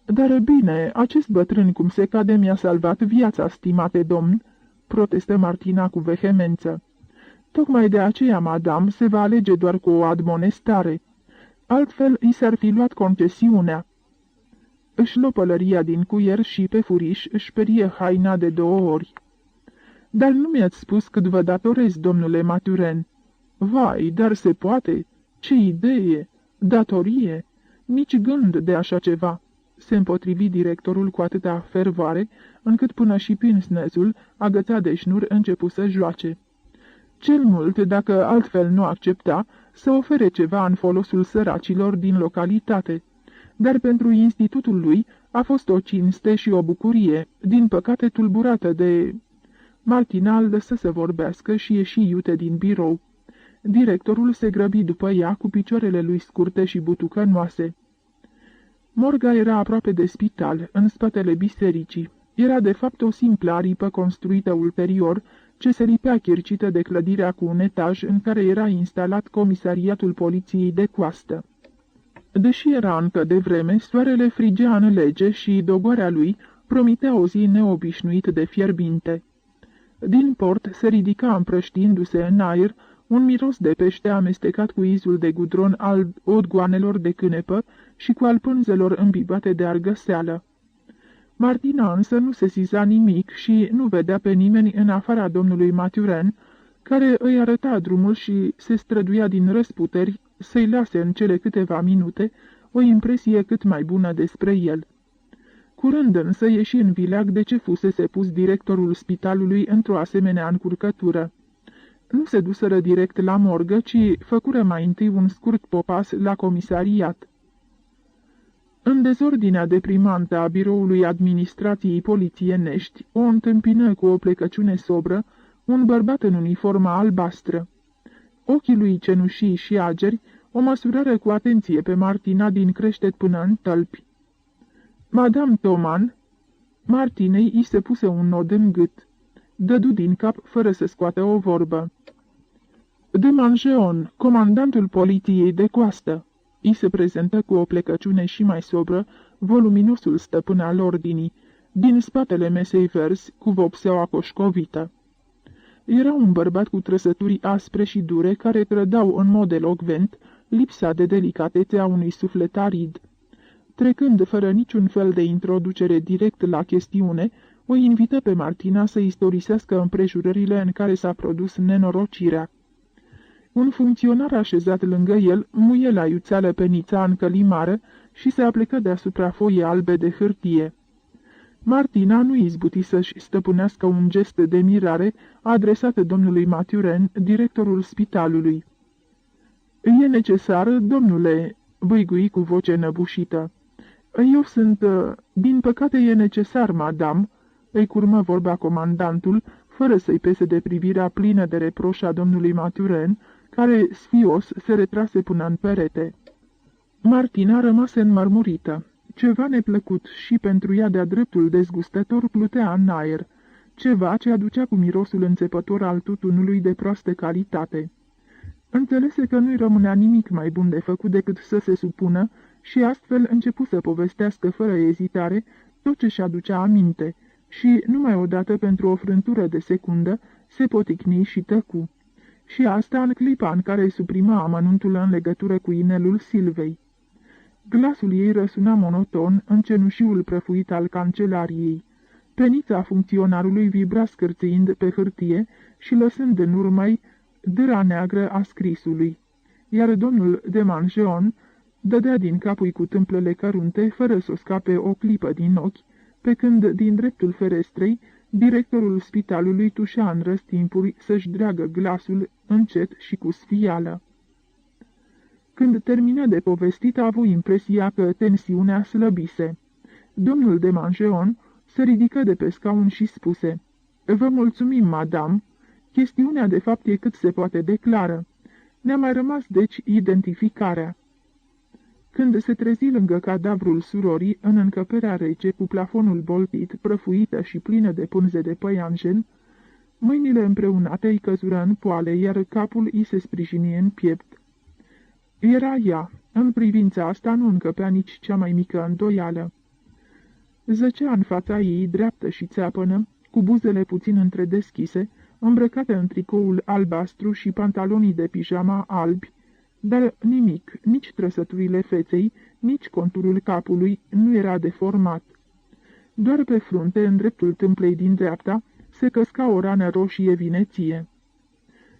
Dar bine, acest bătrân cum se cade mi-a salvat viața, stimate domn," protestă Martina cu vehemență. Tocmai de aceea, madame, se va alege doar cu o admonestare. Altfel, i s-ar fi luat concesiunea." Își luă pălăria din cuier și, pe furiș, își perie haina de 2 ori. Dar nu mi-ați spus cât vă datorez, domnule Maturin." Vai, dar se poate? Ce idee! Datorie! Nici gând de așa ceva!" Se împotrivi directorul cu atâta fervoare, încât până și pinsnezul, agățat de șnur, începu să joace. Cel mult, dacă altfel nu accepta, să ofere ceva în folosul săracilor din localitate. Dar pentru institutul lui a fost o cinste și o bucurie, din păcate tulburată de... Martina îl lăsă să vorbească și ieși iute din birou. Directorul se grăbi după ea cu picioarele lui scurte și butucănoase. Morga era aproape de spital, în spatele bisericii. Era de fapt o simplă aripă construită ulterior, ce se lipea chircită de clădirea cu un etaj în care era instalat comisariatul poliției de coastă. Deși era încă de vreme, soarele frigea în lege și dogoarea lui promitea o zi neobișnuit de fierbinte. Din port se ridica împrăștiindu-se în aer un miros de pește amestecat cu izul de gudron al odgoanelor de cânepă și cu al pânzelor îmbibate de argăseală. Martina însă nu se siza nimic și nu vedea pe nimeni în afara domnului Maturin, care îi arăta drumul și se străduia din răsputeri să-i lase în cele câteva minute o impresie cât mai bună despre el. Curând însă ieși în vileag de ce fusese pus directorul spitalului într-o asemenea încurcătură. Nu se duseră direct la morgă, ci făcură mai întâi un scurt popas la comisariat. În dezordinea deprimantă a biroului administrației polițienești, o întâmpină cu o plecăciune sobră un bărbat în uniformă albastră. Ochii lui cenușii și ageri o măsurară cu atenție pe Martina din creștet până în tălpi. Madame Thoman, Martinei i se puse un nod în gât. Dădu din cap fără să scoată o vorbă. De Mangeon, comandantul poliției de coastă, i se prezentă cu o plecăciune și mai sobră voluminosul stăpân al ordinii, din spatele mesei verzi cu vopseaua coșcovită. Era un bărbat cu trăsături aspre și dure care trădau în mod elocvent lipsa de delicatețe a unui suflet arid. Trecând fără niciun fel de introducere direct la chestiune, o invită pe Martina să istorisească împrejurările în care s-a produs nenorocirea. Un funcționar așezat lângă el muie la iuțeală penița în călimară și se aplecă deasupra foii albe de hârtie. Martina nu izbuti să-și stăpânească un gest de mirare adresat domnului Maturin, directorul spitalului. "E necesar, domnule," bâigui cu voce năbușită. "Eu sunt... Din păcate e necesar, madame," îi curmă vorba comandantul, fără să-i pese de privirea plină de reproș a domnului Maturin, care, sfios, se retrase până în perete. Martina rămase înmărmurită. Ceva neplăcut și pentru ea de-a dreptul dezgustător plutea în aer, ceva ce aducea cu mirosul înțepător al tutunului de proastă calitate. Înțelese că nu-i rămânea nimic mai bun de făcut decât să se supună și astfel începu să povestească fără ezitare tot ce și aducea aminte și, numai odată pentru o frântură de secundă, se poticni și tăcu. Și asta în clipa în care suprima amănuntul în legătură cu inelul Silvei. Glasul ei răsuna monoton în cenușiul prăfuit al cancelariei. Penița funcționarului vibra scârțâind pe hârtie și lăsând în urmă dâra neagră a scrisului, iar domnul de Mangeon dădea din capul cu tâmplele cărunte, fără să o scape o clipă din ochi, pe când, din dreptul ferestrei, directorul spitalului tușea în răstimpuri să-și dreagă glasul încet și cu sfială. Când termină de povestit, a avut impresia că tensiunea slăbise. Domnul de Mangeon se ridică de pe scaun și spuse: "Vă mulțumim, madame. Chestiunea de fapt e cât se poate de clară. Ne-a mai rămas, deci, identificarea." Când se trezi lângă cadavrul surorii, în încăperea rece, cu plafonul boltit, prăfuită și plină de pânze de păianjen, mâinile împreunate îi căzură în poale, iar capul îi se sprijini în piept. Era ea. În privința asta nu încăpea nici cea mai mică îndoială. Zăcea în fața ei, dreaptă și țeapănă, cu buzele puțin întredeschise, îmbrăcată în tricoul albastru și pantalonii de pijama albi, dar nimic, nici trăsăturile feței, nici conturul capului nu era deformat. Doar pe frunte, în dreptul tâmplei din dreapta, se căsca o rană roșie vineție.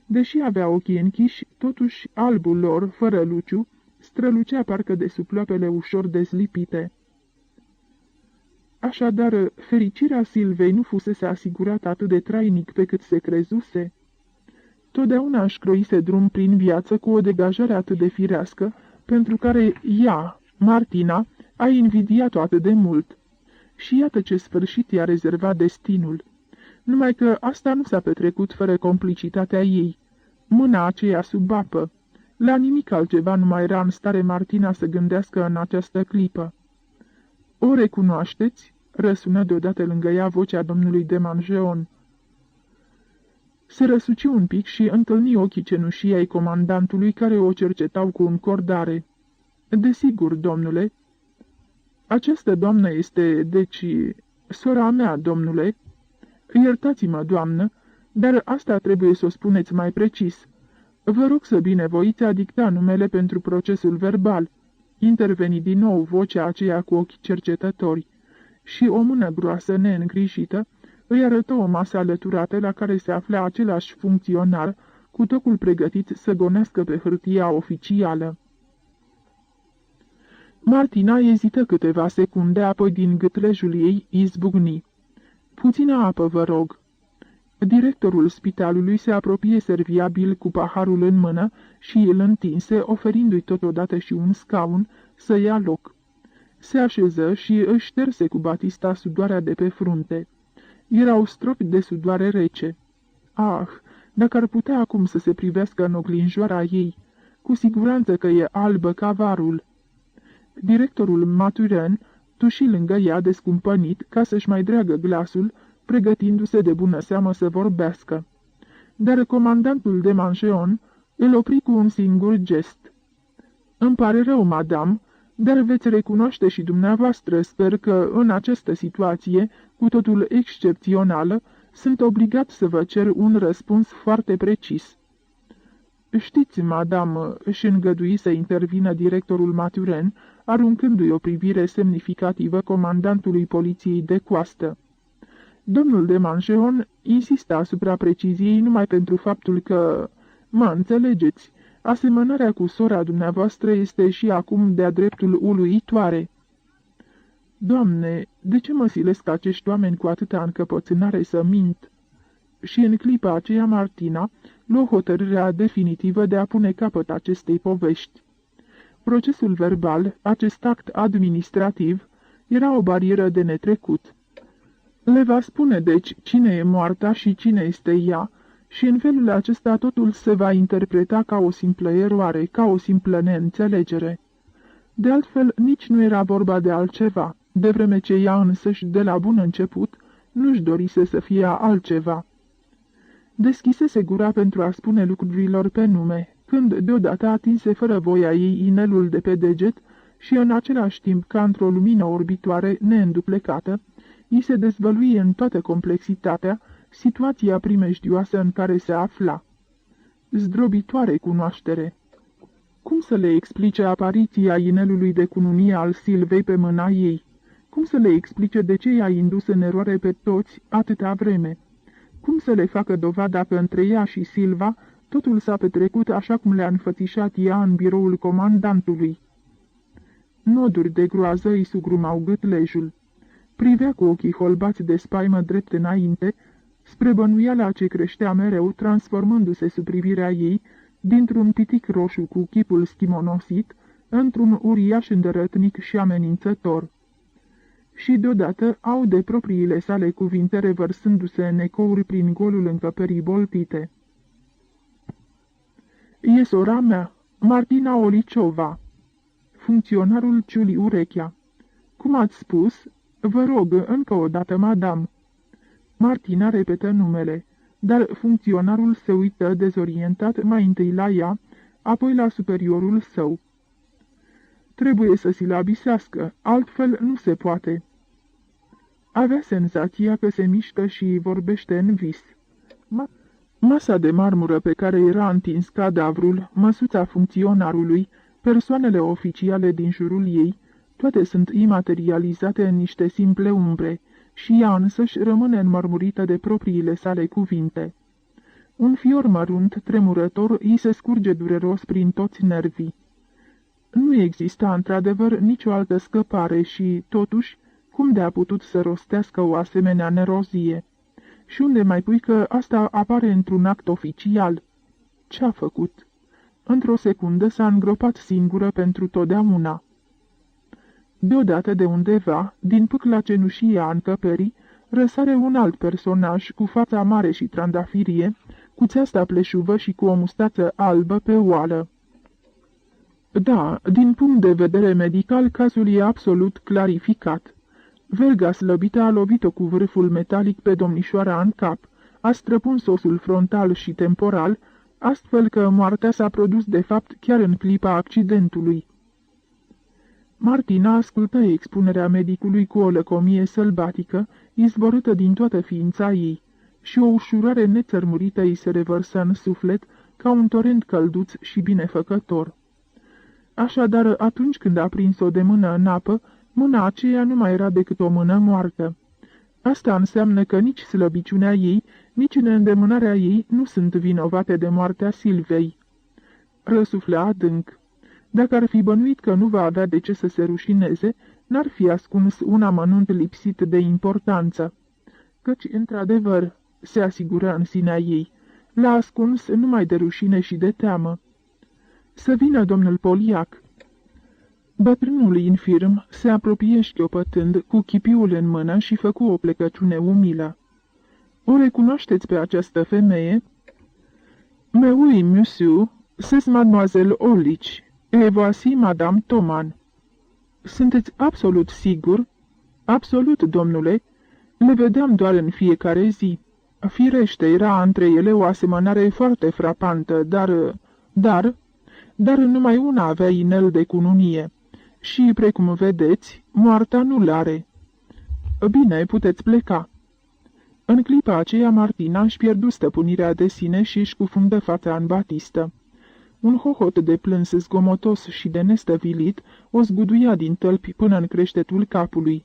Deși avea ochii închiși, totuși albul lor, fără luciu, strălucea parcă de sub ploapele ușor dezlipite. Așadar, fericirea Silvei nu fusese asigurată atât de trainic pe cât se crezuse. Totdeauna își croise drum prin viață cu o degajare atât de firească, pentru care ea, Martina, a invidiat-o atât de mult. Și iată ce sfârșit i-a rezervat destinul. Numai că asta nu s-a petrecut fără complicitatea ei. Mâna aceea sub apă. La nimic altceva nu mai era în stare Martina să gândească în această clipă. "O recunoașteți?" răsună deodată lângă ea vocea domnului de Mangeon. Se răsuci un pic și întâlni ochii cenușii ai comandantului, care o cercetau cu încordare. "Desigur, domnule." "Această doamnă este, deci, sora mea, domnule." "Iertați-mă, doamnă, dar asta trebuie să o spuneți mai precis. Vă rog să binevoiți a dicta numele pentru procesul verbal." Interveni din nou vocea aceea cu ochi cercetători și o mână groasă neîngrijită îi arătă o masă alăturată la care se afla același funcționar cu tocul pregătit să gonească pe hârtia oficială. Martina ezită câteva secunde, apoi din gâtlejul ei izbucni: "Puțină apă, vă rog." Directorul spitalului se apropie serviabil cu paharul în mână și îl întinse, oferindu-i totodată și un scaun să ia loc. Se așeză și își șterse cu batista sudoarea de pe frunte. Erau stropi de sudoare rece. Ah, dacă ar putea acum să se privească în oglinjoara ei, cu siguranță că e albă ca varul. Directorul Maturin tuși lângă ea descumpănit ca să-și mai dreagă glasul, pregătindu-se de bună seamă să vorbească. Dar comandantul de Mangeon îl opri cu un singur gest. "Îmi pare rău, madame, dar veți recunoaște și dumneavoastră, sper că, în această situație, cu totul excepțională, sunt obligat să vă cer un răspuns foarte precis." "Știți, madame," își îngădui să intervină directorul Maturin, aruncându-i o privire semnificativă comandantului poliției de coastă. Domnul de Mangeon insista asupra preciziei numai pentru faptul că, mă înțelegeți, asemănarea cu sora dumneavoastră este și acum de-a dreptul uluitoare." "Doamne, de ce mă silesc acești oameni cu atâta încăpățânare să mint?" Și în clipa aceea Martina luă hotărârea definitivă de a pune capăt acestei povești. Procesul verbal, acest act administrativ, era o barieră de netrecut. Le va spune, deci, cine e moarta și cine este ea, și în felul acesta totul se va interpreta ca o simplă eroare, ca o simplă neînțelegere. De altfel, nici nu era vorba de altceva, de vreme ce ea însăși, de la bun început, nu-și dorise să fie altceva. Deschisese gura pentru a spune lucrurilor pe nume, când deodată atinse fără voia ei inelul de pe deget și în același timp, ca într-o lumină orbitoare neînduplecată, îi se dezvălui în toată complexitatea situația primejdioasă în care se afla. Zdrobitoare cunoaștere! Cum să le explice apariția inelului de cununie al Silvei pe mâna ei? Cum să le explice de ce i-a indus în eroare pe toți atâta vreme? Cum să le facă dovada că între ea și Silva totul s-a petrecut așa cum le-a înfățișat ea în biroul comandantului? Noduri de groază îi sugrumau gâtlejul. Privea cu ochii holbați de spaimă drept înainte, spre bănuiala ce creștea mereu, transformându-se sub privirea ei, dintr-un pitic roșu cu chipul schimonosit, într-un uriaș îndărătnic și amenințător. Și deodată aude propriile sale cuvinte revărsându-se în ecouri prin golul încăperii boltite. "E sora mea, Martina Oliciova." Funcționarul ciuli urechea. "Cum ați spus? Vă rog, încă o dată, madame." Martina repetă numele, dar funcționarul se uită dezorientat mai întâi la ea, apoi la superiorul său. "Trebuie să silabisească, altfel nu se poate." Avea senzația că se mișcă și vorbește în vis. Masa de marmură pe care era întins cadavrul, măsuța funcționarului, persoanele oficiale din jurul ei, toate sunt imaterializate în niște simple umbre, și ea însăși rămâne înmărmurită de propriile sale cuvinte. Un fior mărunt, tremurător, îi se scurge dureros prin toți nervii. Nu exista într-adevăr nicio altă scăpare și, totuși, cum de-a putut să rostească o asemenea nerozie? Și unde mai pui că asta apare într-un act oficial? Ce-a făcut? Într-o secundă s-a îngropat singură pentru totdeauna. Deodată de undeva, din pâcla cenușie a încăperii, răsare un alt personaj cu fața mare și trandafirie, cu țeasta pleșuvă și cu o mustață albă pe oală. Da, din punct de vedere medical, cazul e absolut clarificat. Verga slăbită a lovit-o cu vârful metalic pe domnișoara în cap, a străpuns osul frontal și temporal, astfel că moartea s-a produs de fapt chiar în clipa accidentului. Martina ascultă expunerea medicului cu o lăcomie sălbatică, izvorâtă din toată ființa ei, și o ușurare nețărmurită îi se revărsă în suflet ca un torent călduț și binefăcător. Așadar, atunci când a prins-o de mână în apă, mâna aceea nu mai era decât o mână moartă. Asta înseamnă că nici slăbiciunea ei, nici neîndemânarea ei nu sunt vinovate de moartea Silvei. Răsuflea adânc. Dacă ar fi bănuit că nu va avea de ce să se rușineze, n-ar fi ascuns un amănunt lipsit de importanță. Căci, într-adevăr, se asigură în sinea ei, l-a ascuns numai de rușine și de teamă. Să vină domnul Poliac. Bătrânul infirm se apropie șchiopătând, cu chipiul în mână și făcu o plecăciune umilă. "O recunoașteți pe această femeie?" "Mais oui, monsieur, c'est mademoiselle Olici. Et voici Madame Toman." "Sunteți absolut sigur?" "Absolut, domnule. Le vedeam doar în fiecare zi. Firește, era între ele o asemănare foarte frapantă, dar numai una avea inel de cununie. Și, precum vedeți, moartea nu l-are." "Bine, puteți pleca." În clipa aceea, Martina își pierdu stăpânirea de sine și își cufundă fața în batistă. Un hohot de plâns zgomotos și de nestăvilit o zguduia din tălpi până în creștetul capului.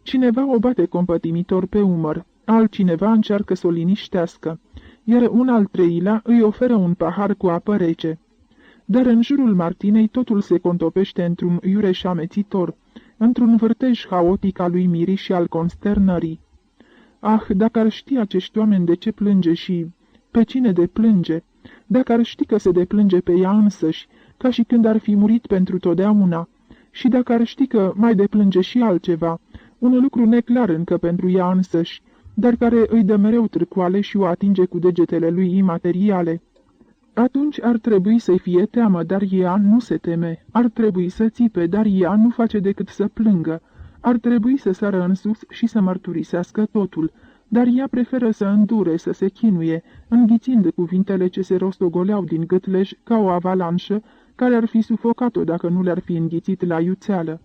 Cineva o bate compătimitor pe umăr, altcineva încearcă să o liniștească, iar un al treilea îi oferă un pahar cu apă rece. Dar în jurul Martinei totul se contopește într-un iureș amețitor, într-un vârtej haotic al uimirii și al consternării. Ah, dacă ar ști acești oameni de ce plânge și pe cine deplânge, dacă ar ști că se deplânge pe ea însăși, ca și când ar fi murit pentru totdeauna, și dacă ar ști că mai deplânge și altceva, un lucru neclar încă pentru ea însăși, dar care îi dă mereu târcoale și o atinge cu degetele lui imateriale. Atunci ar trebui să-i fie teamă, dar ea nu se teme. Ar trebui să țipe, dar ea nu face decât să plângă. Ar trebui să sară în sus și să mărturisească totul, dar ea preferă să îndure, să se chinuie, înghițind cuvintele ce se rostogoleau din gâtlej ca o avalanșă care ar fi sufocat-o dacă nu le-ar fi înghițit la iuțeală.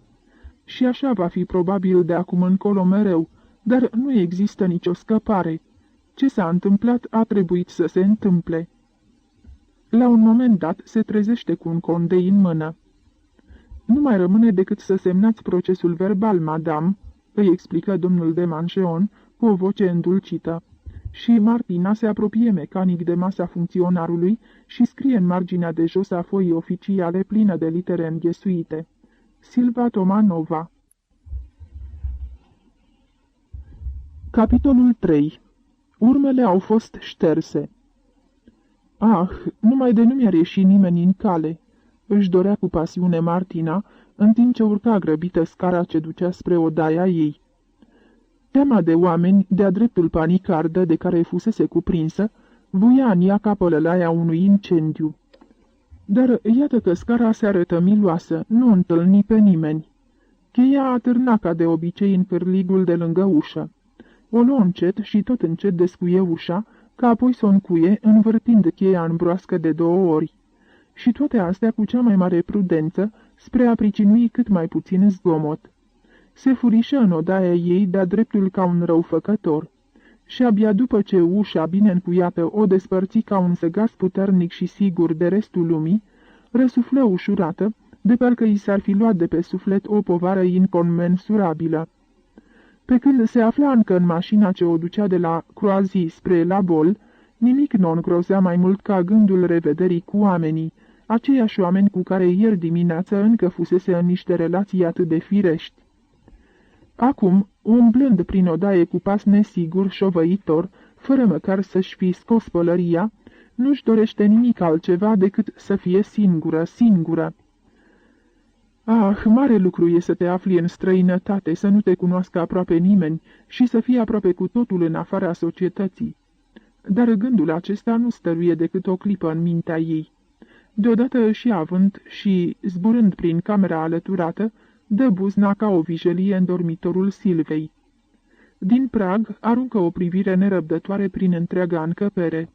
Și așa va fi probabil de acum încolo mereu, dar nu există nicio scăpare. Ce s-a întâmplat a trebuit să se întâmple. La un moment dat se trezește cu un condei în mână. Nu mai rămâne decât să semnați procesul verbal, madame, îi explică domnul de Mancheon cu o voce îndulcită. Și Martina se apropie mecanic de masa funcționarului și scrie în marginea de jos a foii oficiale plină de litere înghesuite. Silva Tomanova. Capitolul 3. Urmele au fost șterse. Ah, numai de nu mi-ar ieși nimeni în cale, își dorea cu pasiune Martina, în timp ce urca grăbită scara ce ducea spre odaia ei. Teama de oameni, de-a dreptul panicardă de care fusese cuprinsă, buia în ea ca pălălaia unui incendiu. Dar iată că scara se arătă miloasă, nu întâlni pe nimeni. Cheia atârna ca de obicei în cârligul de lângă ușă. O luă încet și tot încet descuie ușa, ca apoi să o încuie, învârtind cheia în broască de 2 ori. Și toate astea cu cea mai mare prudență, spre a pricinui cât mai puțin zgomot. Se furișă în odaia ei de-a dreptul ca un răufăcător. Și abia după ce ușa bine încuiată o despărți ca un săgas puternic și sigur de restul lumii, răsuflă ușurată, de parcă i s-ar fi luat de pe suflet o povară inconmensurabilă. Pe când se afla încă în mașina ce o ducea de la Croazy spre La Bol, nimic nu o îngrozea mai mult ca gândul revederii cu oamenii, aceiași oameni cu care ieri dimineață încă fusese în niște relații atât de firești. Acum, umblând prin odaie cu pas nesigur, șovăitor, fără măcar să-și fi scos pălăria, nu-și dorește nimic altceva decât să fie singură. Ah, mare lucru e să te afli în străinătate, să nu te cunoască aproape nimeni și să fii aproape cu totul în afara societății. Dar gândul acesta nu stăruie decât o clipă în mintea ei. Deodată și având și, zburând prin camera alăturată, dă buzna ca o vijelie în dormitorul Silvei. Din prag aruncă o privire nerăbdătoare prin întreaga încăpere.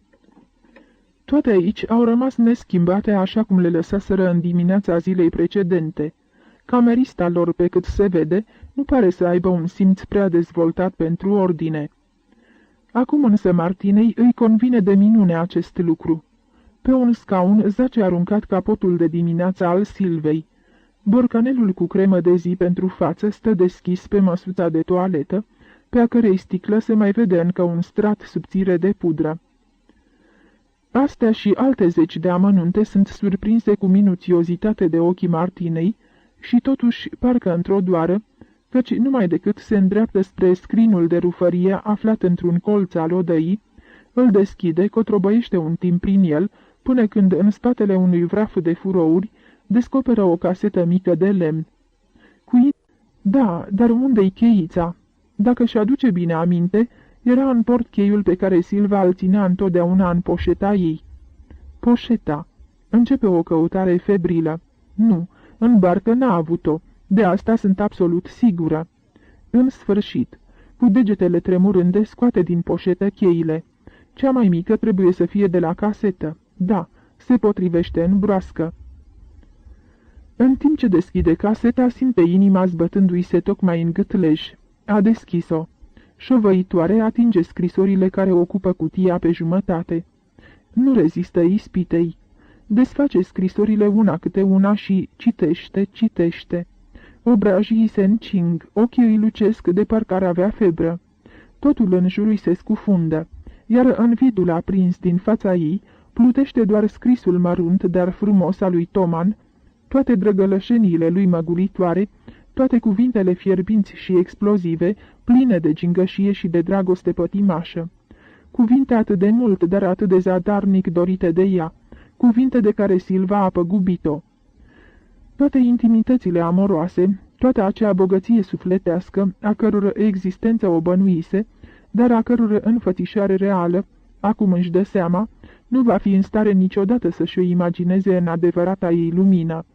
Toate aici au rămas neschimbate așa cum le lăsaseră în dimineața zilei precedente. Camerista lor, pe cât se vede, nu pare să aibă un simț prea dezvoltat pentru ordine. Acum însă Martinei îi convine de minune acest lucru. Pe un scaun zace aruncat capotul de dimineață al Silvei. Borcanelul cu cremă de zi pentru față stă deschis pe măsuța de toaletă, pe a cărei sticlă se mai vede încă un strat subțire de pudră. Astea și alte 10 de amănunte sunt surprinse cu minuțiozitate de ochii Martinei și totuși parcă într-o doară, căci numai decât se îndreaptă spre scrinul de rufărie aflat într-un colț al odăii, îl deschide, cotrobăiește un timp prin el, până când în spatele unui vraf de furouri descoperă o casetă mică de lemn. Da, dar unde-i cheița? Dacă și aduce bine aminte, era în portcheiul pe care Silva îl ținea întotdeauna în poșeta ei. Poșeta. Începe o căutare febrilă. Nu, în barcă n-a avut-o. De asta sunt absolut sigură. În sfârșit, cu degetele tremurânde, scoate din poșetă cheile. Cea mai mică trebuie să fie de la casetă. Da, se potrivește în broască. În timp ce deschide caseta, simte inima zbătându-i se tocmai în gâtlej. A deschis-o. Șovăitoare atinge scrisorile care ocupă cutia pe jumătate. Nu rezistă ispitei. Desface scrisorile una câte una și citește. Obrajii se încing, ochii îi lucesc de parcă ar avea febră. Totul în jurul se scufundă, iar în vidul aprins din fața ei plutește doar scrisul mărunt, dar frumos al lui Toman, toate drăgălășeniile lui măgulitoare, toate cuvintele fierbinți și explozive, pline de gingășie și de dragoste pătimașă. Cuvinte atât de mult, dar atât de zadarnic dorite de ea, cuvinte de care Silva a păgubit-o. Toate intimitățile amoroase, toată acea bogăție sufletească, a căror existență o bănuise, dar a căror înfățișare reală, acum își dă seama, nu va fi în stare niciodată să-și o imagineze în adevărata ei lumină.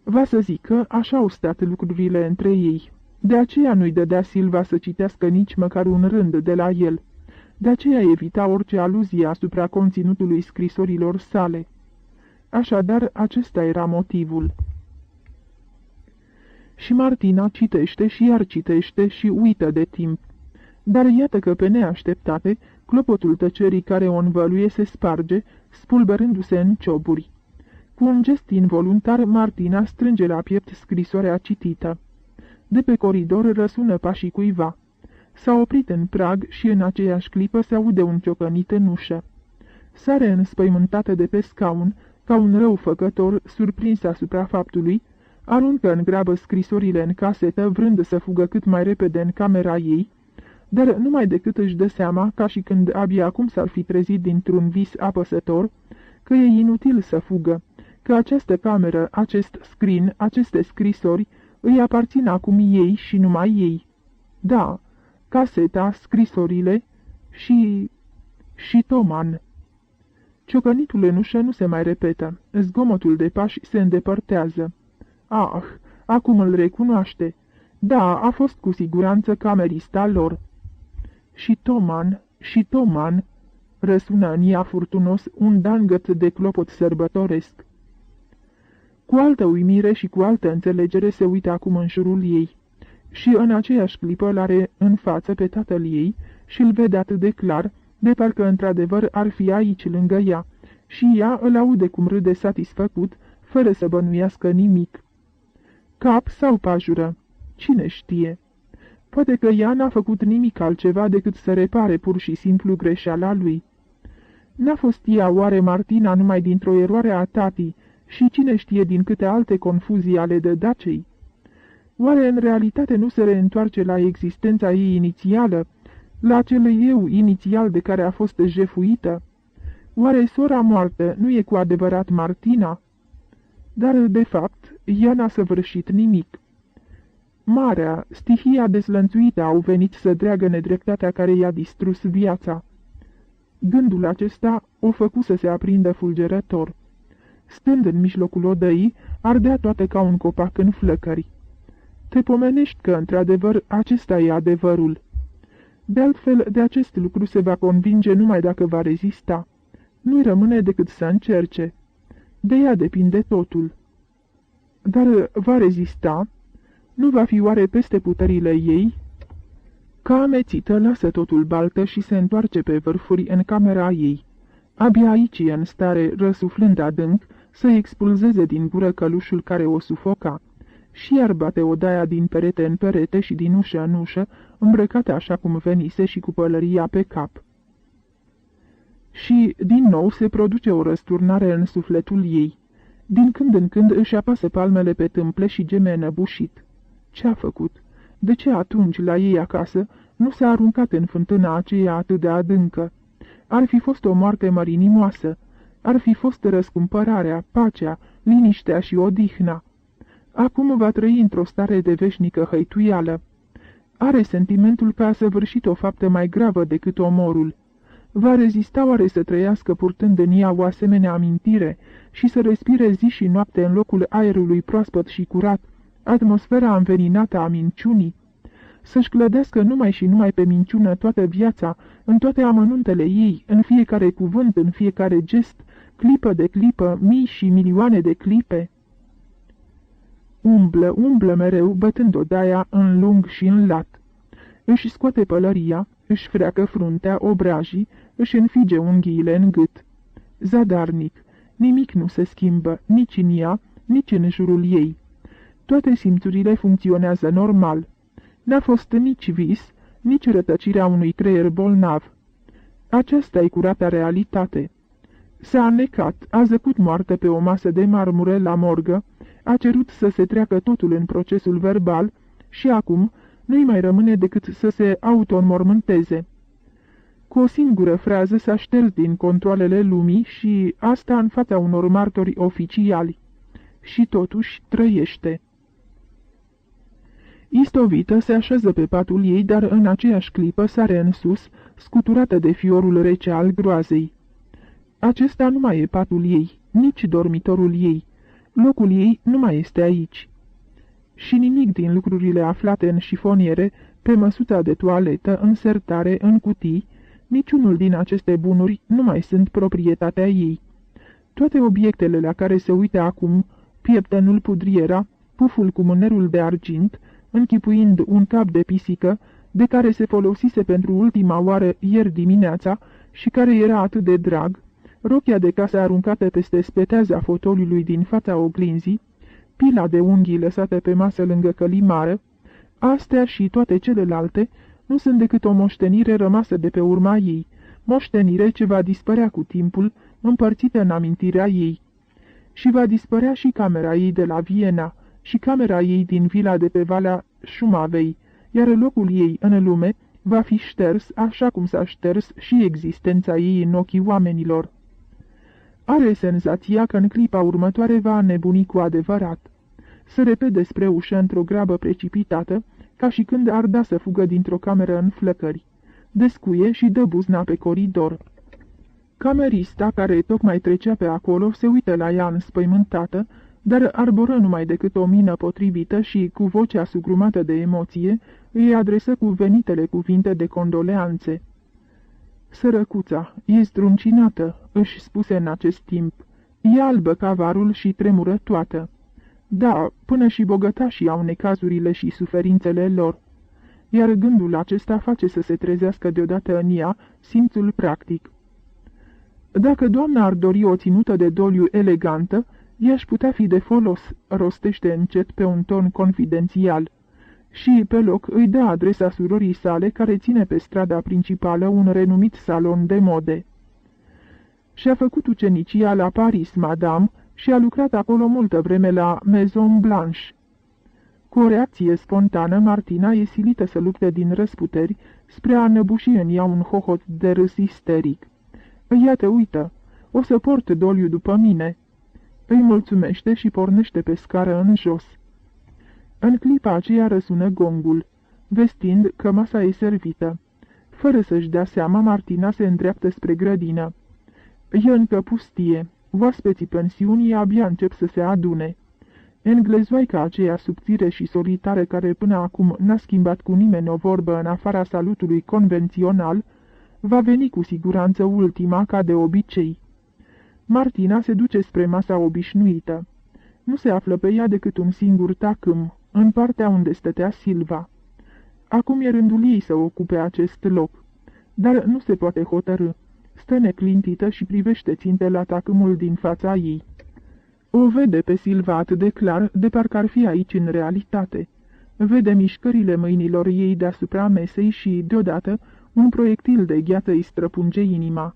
Va să zică, așa au stat lucrurile între ei. De aceea nu-i dădea Silva să citească nici măcar un rând de la el. De aceea evita orice aluzie asupra conținutului scrisorilor sale. Așadar, acesta era motivul. Și Martina citește și iar citește și uită de timp. Dar iată că, pe neașteptate, clopotul tăcerii care o învăluie se sparge, spulberându-se în cioburi. Cu un gest involuntar, Martina strânge la piept scrisoarea citită. De pe coridor răsună pașii cuiva. S-a oprit în prag și în aceeași clipă se aude un ciocănit în ușă. Sare înspăimântată de pe scaun, ca un răufăcător surprins asupra faptului, aruncă în grabă scrisorile în casetă, vrând să fugă cât mai repede în camera ei, dar numai decât își dă seama, ca și când abia acum s-ar fi trezit dintr-un vis apăsător, că e inutil să fugă, că această cameră, acest scrin, aceste scrisori, îi aparțin acum ei și numai ei. Da, caseta, scrisorile și Toman. Ciocănitul în ușă nu se mai repetă, zgomotul de pași se îndepărtează. Ah, acum îl recunoaște. Da, a fost cu siguranță camerista lor. Și Toman, răsună în ea furtunos un dangăt de clopot sărbătoresc. Cu altă uimire și cu altă înțelegere se uită acum în jurul ei. Și în aceeași clipă l-are în față pe tatăl ei și îl vede atât de clar, de parcă într-adevăr ar fi aici lângă ea, și ea îl aude cum râde satisfăcut, fără să bănuiască nimic. Cap sau pajură? Cine știe? Poate că ea n-a făcut nimic altceva decât să repare pur și simplu greșeala lui. N-a fost ea oare Martina numai dintr-o eroare a tatii și cine știe din câte alte confuzii ale dădacei? Oare în realitate nu se reîntoarce la existența ei inițială, la acel eu inițial de care a fost jefuită? Oare sora moartă nu e cu adevărat Martina? Dar, de fapt, ea n-a săvârșit nimic. Marea, stihia dezlănțuită au venit să dreagă nedreptatea care i-a distrus viața. Gândul acesta o făcu să se aprindă fulgerător. Stând în mijlocul odăii, ardea toată ca un copac în flăcări. Te pomenești că, într-adevăr, acesta e adevărul. De altfel, de acest lucru se va convinge numai dacă va rezista. Nu-i rămâne decât să încerce. De ea depinde totul. Dar va rezista? Nu va fi oare peste puterile ei? Ca amețită, lasă totul baltă și se întoarce pe vârfuri în camera ei. Abia aici e în stare, răsuflând adânc, să expulzeze din gură călușul care o sufoca. Și iar bate odaia din perete în perete și din ușă în ușă, îmbrăcată așa cum venise și cu pălăria pe cap. Și, din nou, se produce o răsturnare în sufletul ei. Din când în când își apasă palmele pe tâmple și geme înăbușit. Ce-a făcut? De ce atunci, la ei acasă, nu s-a aruncat în fântâna aceea atât de adâncă? Ar fi fost o moarte mărinimoasă. Ar fi fost răscumpărarea, pacea, liniștea și odihna. Acum va trăi într-o stare de veșnică hăituială. Are sentimentul că a săvârșit o faptă mai gravă decât omorul. Va rezista oare să trăiască purtând în ea o asemenea amintire și să respire zi și noapte în locul aerului proaspăt și curat, atmosfera înveninată a minciunii? Să-și clădească numai și numai pe minciună toată viața, în toate amănuntele ei, în fiecare cuvânt, în fiecare gest, clipă de clipă, mii și milioane de clipe? Umblă mereu, bătând odaia în lung și în lat. Își scoate pălăria, își freacă fruntea, obrajii, își înfige unghiile în gât. Zadarnic, nimic nu se schimbă, nici în ea, nici în jurul ei. Toate simțurile funcționează normal. N-a fost nici vis, nici rătăcirea unui creier bolnav. Aceasta e curata realitate. S-a anecat, a zăcut moartă pe o masă de marmură la morgă, a cerut să se treacă totul în procesul verbal și acum nu-i mai rămâne decât să se auto-înmormânteze. Cu o singură frază s-a șters din controalele lumii și asta în fața unor martori oficiali. Și totuși trăiește. Istovită se așează pe patul ei, dar în aceeași clipă sare în sus, scuturată de fiorul rece al groazei. Acesta nu mai e patul ei, nici dormitorul ei. Locul ei nu mai este aici. Și nimic din lucrurile aflate în șifoniere, pe măsuța de toaletă, în sertare, în cutii, niciunul din aceste bunuri nu mai sunt proprietatea ei. Toate obiectele la care se uită acum, pieptenul pudriera, puful cu mânerul de argint, închipuind un cap de pisică, de care se folosise pentru ultima oară ieri dimineața și care era atât de drag, rochia de casă aruncată peste speteaza fotoliului din fața oglinzii, pila de unghii lăsate pe masă lângă călimară, astea și toate celelalte nu sunt decât o moștenire rămasă de pe urma ei, moștenire ce va dispărea cu timpul, împărțită în amintirea ei. Și va dispărea și camera ei de la Viena, și camera ei din vila de pe Valea Șumavei, iar locul ei în lume va fi șters așa cum s-a șters și existența ei în ochii oamenilor. Are senzația că în clipa următoare va nebuni cu adevărat. Se repede spre ușă într-o grabă precipitată, ca și când ar da să fugă dintr-o cameră în flăcări. Descuie și dă buzna pe coridor. Camerista, care tocmai trecea pe acolo, se uită la ea înspăimântată, dar arboră numai decât o mină potrivită și, cu vocea sugrumată de emoție, îi adresă cuvenitele cuvinte de condoleanțe. Sărăcuța, e zdruncinată, își spuse în acest timp. E albă ca varul și tremură toată. Da, până și bogătașii au necazurile și suferințele lor. Iar gândul acesta face să se trezească deodată în ea simțul practic. Dacă doamna ar dori o ținută de doliu elegantă, i-aș putea fi de folos, rostește încet pe un ton confidențial. Și, pe loc, îi dă adresa surorii sale, care ține pe strada principală un renumit salon de mode. Și-a făcut ucenicia la Paris, madame, și a lucrat acolo multă vreme la Maison Blanche. Cu o reacție spontană, Martina e silită să lupte din răsputeri spre a năbuși în ea un hohot de râs isteric. Iată, uită, o să port doliu după mine. Îi mulțumește și pornește pe scară în jos. În clipa aceea răsună gongul, vestind că masa e servită. Fără să-și dea seama, Martina se îndreaptă spre grădină. E încă pustie. Oaspeții pensiunii abia încep să se adune. Englezoaica aceea subțire și solitară care până acum n-a schimbat cu nimeni o vorbă în afara salutului convențional, va veni cu siguranță ultima ca de obicei. Martina se duce spre masa obișnuită. Nu se află pe ea decât un singur tacâm, în partea unde stătea Silva. Acum e rândul ei să ocupe acest loc, dar nu se poate hotărî. Stă neclintită și privește ținte la tacâmul din fața ei. O vede pe Silva atât de clar, de parcă ar fi aici în realitate. Vede mișcările mâinilor ei deasupra mesei și, deodată, un proiectil de gheață îi străpunge inima.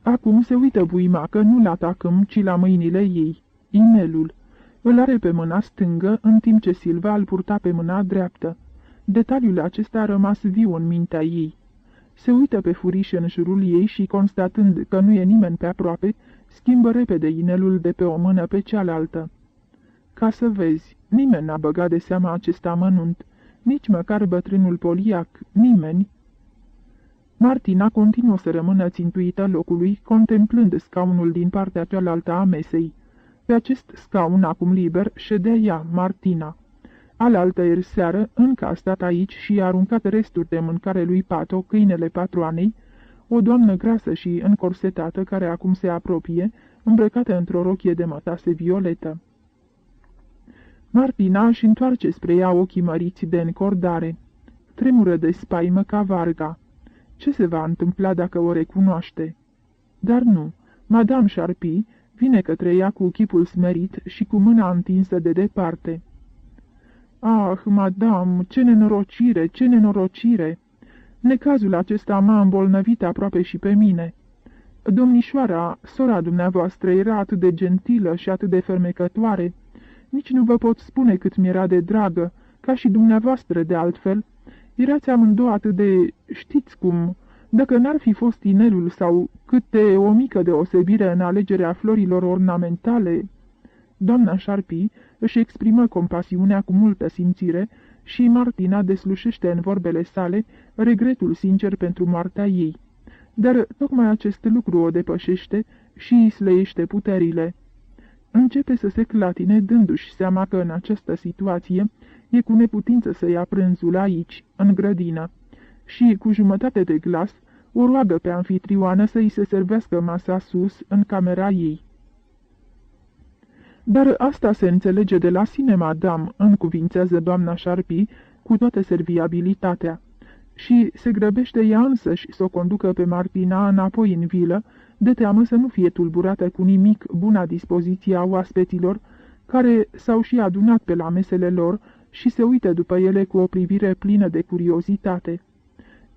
Acum se uită buimacă nu la tacâm, ci la mâinile ei. Inelul. Îl are pe mâna stângă, în timp ce Silva îl purta pe mâna dreaptă. Detaliul acesta a rămas viu în mintea ei. Se uită pe furiș în jurul ei și, constatând că nu e nimeni pe aproape, schimbă repede inelul de pe o mână pe cealaltă. Ca să vezi, nimeni n-a băgat de seama acest amănunt, nici măcar bătrânul poliac, nimeni. Martina continuă să rămână țintuită locului, contemplând scaunul din partea cealaltă a mesei. Pe acest scaun, acum liber, ședea ea, Martina. Alaltăieri seară, încă a stat aici și i-a aruncat resturi de mâncare lui Pato, câinele patroanei, o doamnă grasă și încorsetată, care acum se apropie, îmbrăcată într-o rochie de mătase violetă. Martina își întoarce spre ea ochii măriți de încordare. Tremură de spaimă ca varga. Ce se va întâmpla dacă o recunoaște? Dar nu. Madame Charpie vine către ea cu chipul smerit și cu mâna întinsă de departe. Ah, madame, ce nenorocire, ce nenorocire! Necazul acesta m-a îmbolnăvit aproape și pe mine. Domnișoara, sora dumneavoastră, era atât de gentilă și atât de fermecătoare. Nici nu vă pot spune cât mi-era de dragă, ca și dumneavoastră de altfel. Erați amândouă atât de... știți cum... Dacă n-ar fi fost inelul sau câte o mică deosebire în alegerea florilor ornamentale... Doamna Charpie își exprimă compasiunea cu multă simțire și Martina deslușește în vorbele sale regretul sincer pentru moartea ei. Dar tocmai acest lucru o depășește și îi slăiește puterile. Începe să se clatine, dându-și seama că în această situație e cu neputință să ia prânzul aici, în grădină, și, cu jumătate de glas, o roagă pe anfitrioană să îi se servească masa sus, în camera ei. Dar asta se înțelege de la sine, madame, încuvințează doamna Sharpie cu toată serviabilitatea, și se grăbește ea însăși să o conducă pe Martina înapoi în vilă, de teamă să nu fie tulburată cu nimic buna dispoziție a oaspeților, care s-au și adunat pe la mesele lor și se uită după ele cu o privire plină de curiozitate.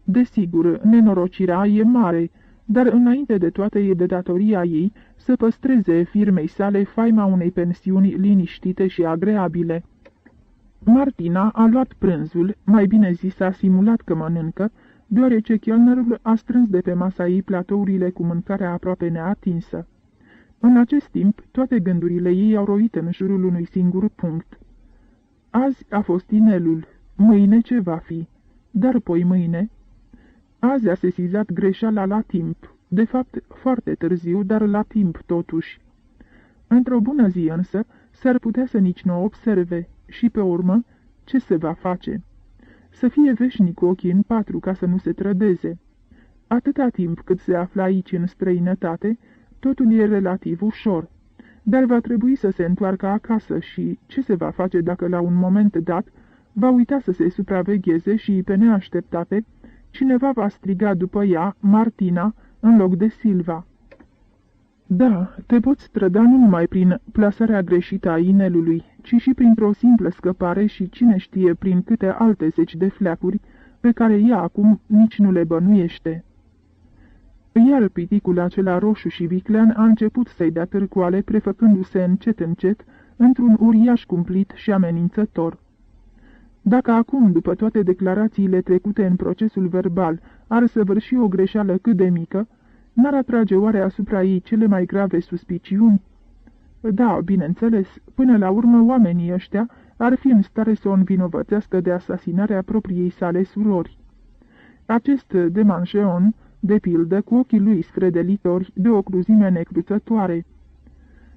Desigur, nenorocirea e mare, dar înainte de toate e de datoria ei să păstreze firmei sale faima unei pensiuni liniștite și agreabile. Martina a luat prânzul, mai bine zis a simulat că mănâncă, deoarece chelnerul a strâns de pe masa ei platourile cu mâncarea aproape neatinsă. În acest timp, toate gândurile ei au roit în jurul unui singur punct. Azi a fost inelul, mâine ce va fi? Dar poi mâine? Azi a sesizat greșeala la timp, de fapt foarte târziu, dar la timp totuși. Într-o bună zi însă, s-ar putea să nici nu o observe și pe urmă, ce se va face? Să fie veșnic cu ochii în patru ca să nu se trădeze. Atâta timp cât se află aici în străinătate, totul e relativ ușor, dar va trebui să se întoarcă acasă și ce se va face dacă la un moment dat va uita să se supravegheze și, pe neașteptate, cineva va striga după ea, Martina, în loc de Silva. Da, te poți trăda nu numai prin plasarea greșită a inelului, ci și printr-o simplă scăpare și cine știe prin câte alte zeci de fleacuri pe care ea acum nici nu le bănuiește. Iar piticul acela roșu și viclean a început să-i dea târcoale, prefăcându-se încet, într-un uriaș cumplit și amenințător. Dacă acum, după toate declarațiile trecute în procesul verbal, ar săvârși o greșeală cât de mică, n-ar atrage oare asupra ei cele mai grave suspiciuni? Da, bineînțeles, până la urmă oamenii ăștia ar fi în stare să o învinovățească de asasinarea propriei sale surori. Acest de Mancheon, de pildă, cu ochii lui sfredelitori de o cruzime necruțătoare.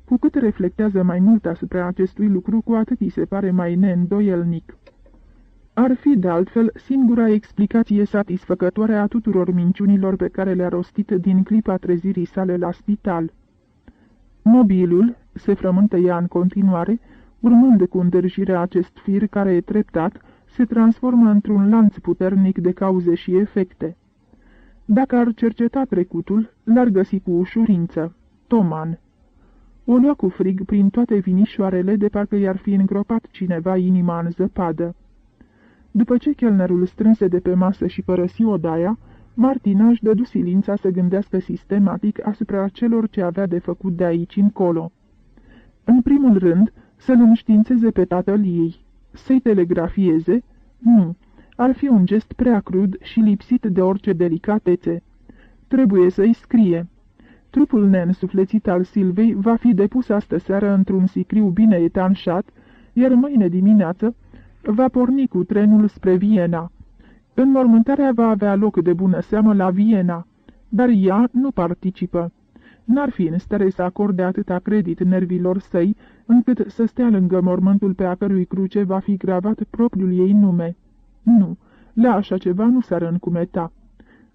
Cu cât reflectează mai mult asupra acestui lucru, cu atât îi se pare mai neîndoielnic. Ar fi, de altfel, singura explicație satisfăcătoare a tuturor minciunilor pe care le-a rostit din clipa trezirii sale la spital. Mobilul, se frământă ea în continuare, urmând cu îndârjire acest fir care, treptat, se transformă într-un lanț puternic de cauze și efecte. Dacă ar cerceta trecutul, l-ar găsi cu ușurință. Toman. O lua cu frig prin toate vinișoarele, de parcă i-ar fi îngropat cineva inima în zăpadă. După ce chelnerul strânse de pe masă și părăsi odaia, Martina își dădu silința să gândească sistematic asupra celor ce avea de făcut de aici încolo. În primul rând, să-l înștiințeze pe tatăl ei. Să-i telegrafieze? Nu. Ar fi un gest prea crud și lipsit de orice delicatețe. Trebuie să-i scrie. Trupul neînsuflețit al Silvei va fi depus astă-seară într-un sicriu bine etanșat, iar mâine dimineață va porni cu trenul spre Viena. Înmormântarea va avea loc de bună seamă la Viena, dar ea nu participă. N-ar fi în stare să acorde atâta credit nervilor săi, încât să stea lângă mormântul pe a cărui cruce va fi gravat propriul ei nume. Nu, la așa ceva nu s-ar încumeta.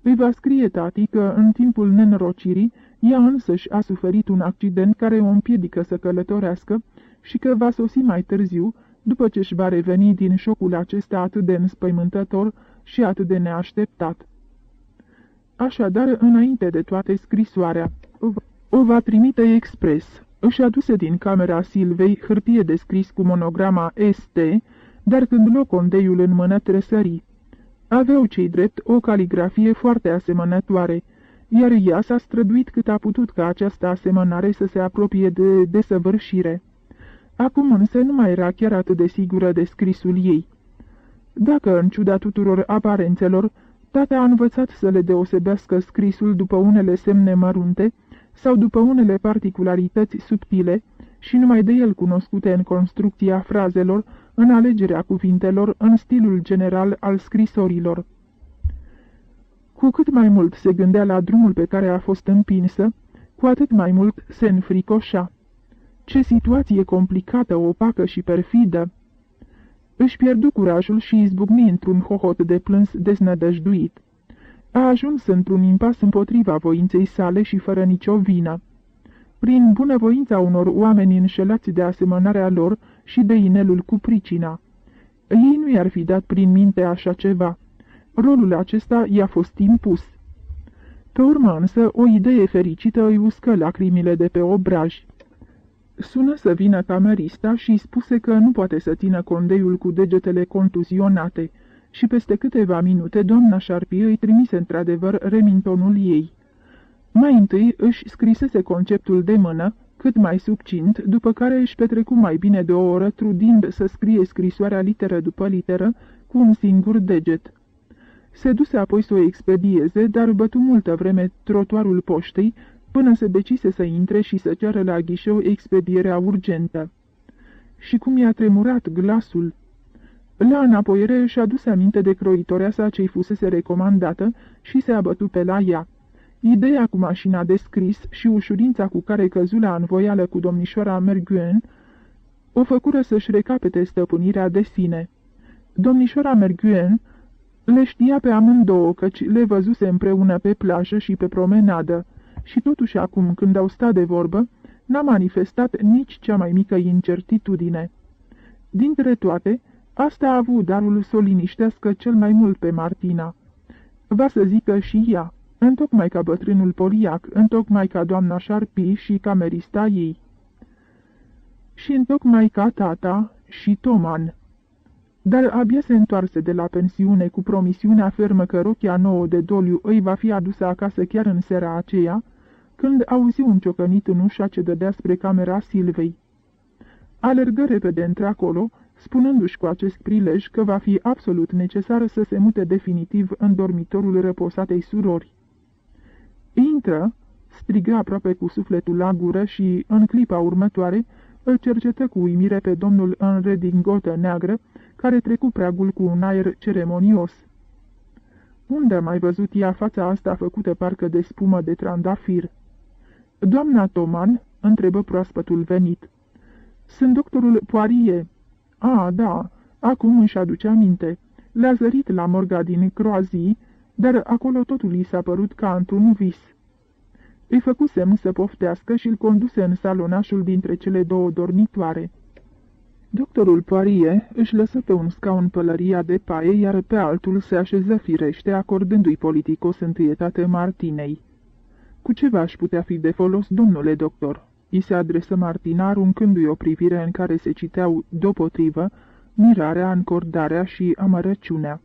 Îi va scrie tati că, în timpul nenorocirii, ea însăși a suferit un accident care o împiedică să călătorească și că va sosi mai târziu, după ce își va reveni din șocul acesta atât de înspăimântător și atât de neașteptat. Așadar, înainte de toate, scrisoarea o va trimite expres. Își aduse din camera Silvei hârtie de scris cu monograma ST, dar când luă condeiul în mână tresări. Aveau cei drept o caligrafie foarte asemănătoare, iar ea s-a străduit cât a putut ca această asemănare să se apropie de desăvârșire. Acum însă nu mai era chiar atât de sigură de scrisul ei. Dacă, în ciuda tuturor aparențelor, tata a învățat să le deosebească scrisul după unele semne mărunte sau după unele particularități subtile și numai de el cunoscute în construcția frazelor, în alegerea cuvintelor, în stilul general al scrisorilor. Cu cât mai mult se gândea la drumul pe care a fost împinsă, cu atât mai mult se înfricoșa. Ce situație complicată, opacă și perfidă! Își pierdu curajul și izbucni într-un hohot de plâns deznădăjduit. A ajuns într-un impas împotriva voinței sale și fără nicio vină. Prin bunăvoința unor oameni înșelați de asemănarea lor și de inelul cu pricina. Ei nu i-ar fi dat prin minte așa ceva. Rolul acesta i-a fost impus. Pe urmă însă, o idee fericită îi uscă lacrimile de pe obraj. Sună să vină camerista și îi spuse că nu poate să țină condeiul cu degetele contuzionate și peste câteva minute doamna Șarpi îi trimise într-adevăr Remingtonul ei. Mai întâi își scrisese conceptul de mână, cât mai succint, după care își petrecu mai bine de o oră trudind să scrie scrisoarea literă după literă cu un singur deget. Se duse apoi să o expedieze, dar bătu multă vreme trotuarul poștei, până se decise să intre și să ceară la ghișeu expedierea urgentă. Și cum i-a tremurat glasul! La înapoiere își aduse aminte de croitoarea sa ce-i fusese recomandată și se abătu pe la ea. Ideea cu mașina de scris și ușurința cu care căzu la învoială cu domnișoara Merguen o făcură să-și recapete stăpânirea de sine. Domnișoara Merguen le știa pe amândouă, căci le văzuse împreună pe plajă și pe promenadă, și totuși acum, când au stat de vorbă, n-a manifestat nici cea mai mică incertitudine. Dintre toate, asta a avut darul să o liniștească cel mai mult pe Martina. Va să zică și ea, întocmai ca bătrânul Poliac, întocmai ca doamna Șarpi și camerista ei. Și întocmai ca tata și Toman. Dar abia se întoarse de la pensiune cu promisiunea fermă că rochia nouă de doliu îi va fi adusă acasă chiar în seara aceea, când auzi un ciocănit în ușa ce dădea spre camera Silvei. Alergă repede într-acolo, spunându-și cu acest prilej că va fi absolut necesar să se mute definitiv în dormitorul răposatei surori. Intră, strigă aproape cu sufletul la gură și, în clipa următoare, îl cercetă cu uimire pe domnul în redingotă neagră, care trecu pragul cu un aer ceremonios. Unde a mai văzut ea fața asta făcută parcă de spumă de trandafir? Doamna Toman, întrebă proaspătul venit. Sunt doctorul Poirier. A, da, acum își aduce aminte. Le-a zărit la morga din Croazii, dar acolo totul i s-a părut ca într-un vis. Îi făcu semn să poftească și îl conduse în salonașul dintre cele două dormitoare. Doctorul Poirier își lăsă pe un scaun pălăria de paie, iar pe altul se așeză firește, acordându-i politicos întâietate Martinei. Cu ce v-aș putea fi de folos, domnule doctor?" I se adresă Martina, aruncându-i o privire în care se citeau, deopotrivă, mirarea, încordarea și amărăciunea.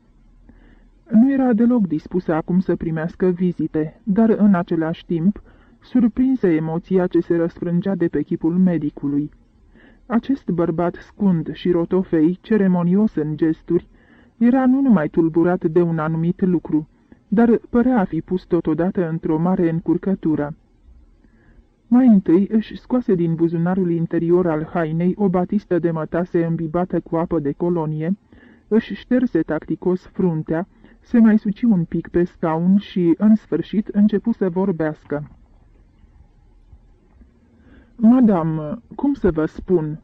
Nu era deloc dispusă acum să primească vizite, dar în același timp surprinse emoția ce se răsfrângea de pe chipul medicului. Acest bărbat scund și rotofei, ceremonios în gesturi, era nu numai tulburat de un anumit lucru, dar părea a fi pus totodată într-o mare încurcătură. Mai întâi își scoase din buzunarul interior al hainei o batistă de mătase îmbibată cu apă de colonie, își șterse tacticos fruntea, se mai suci un pic pe scaun și, în sfârșit, începu să vorbească. Madame, cum să vă spun?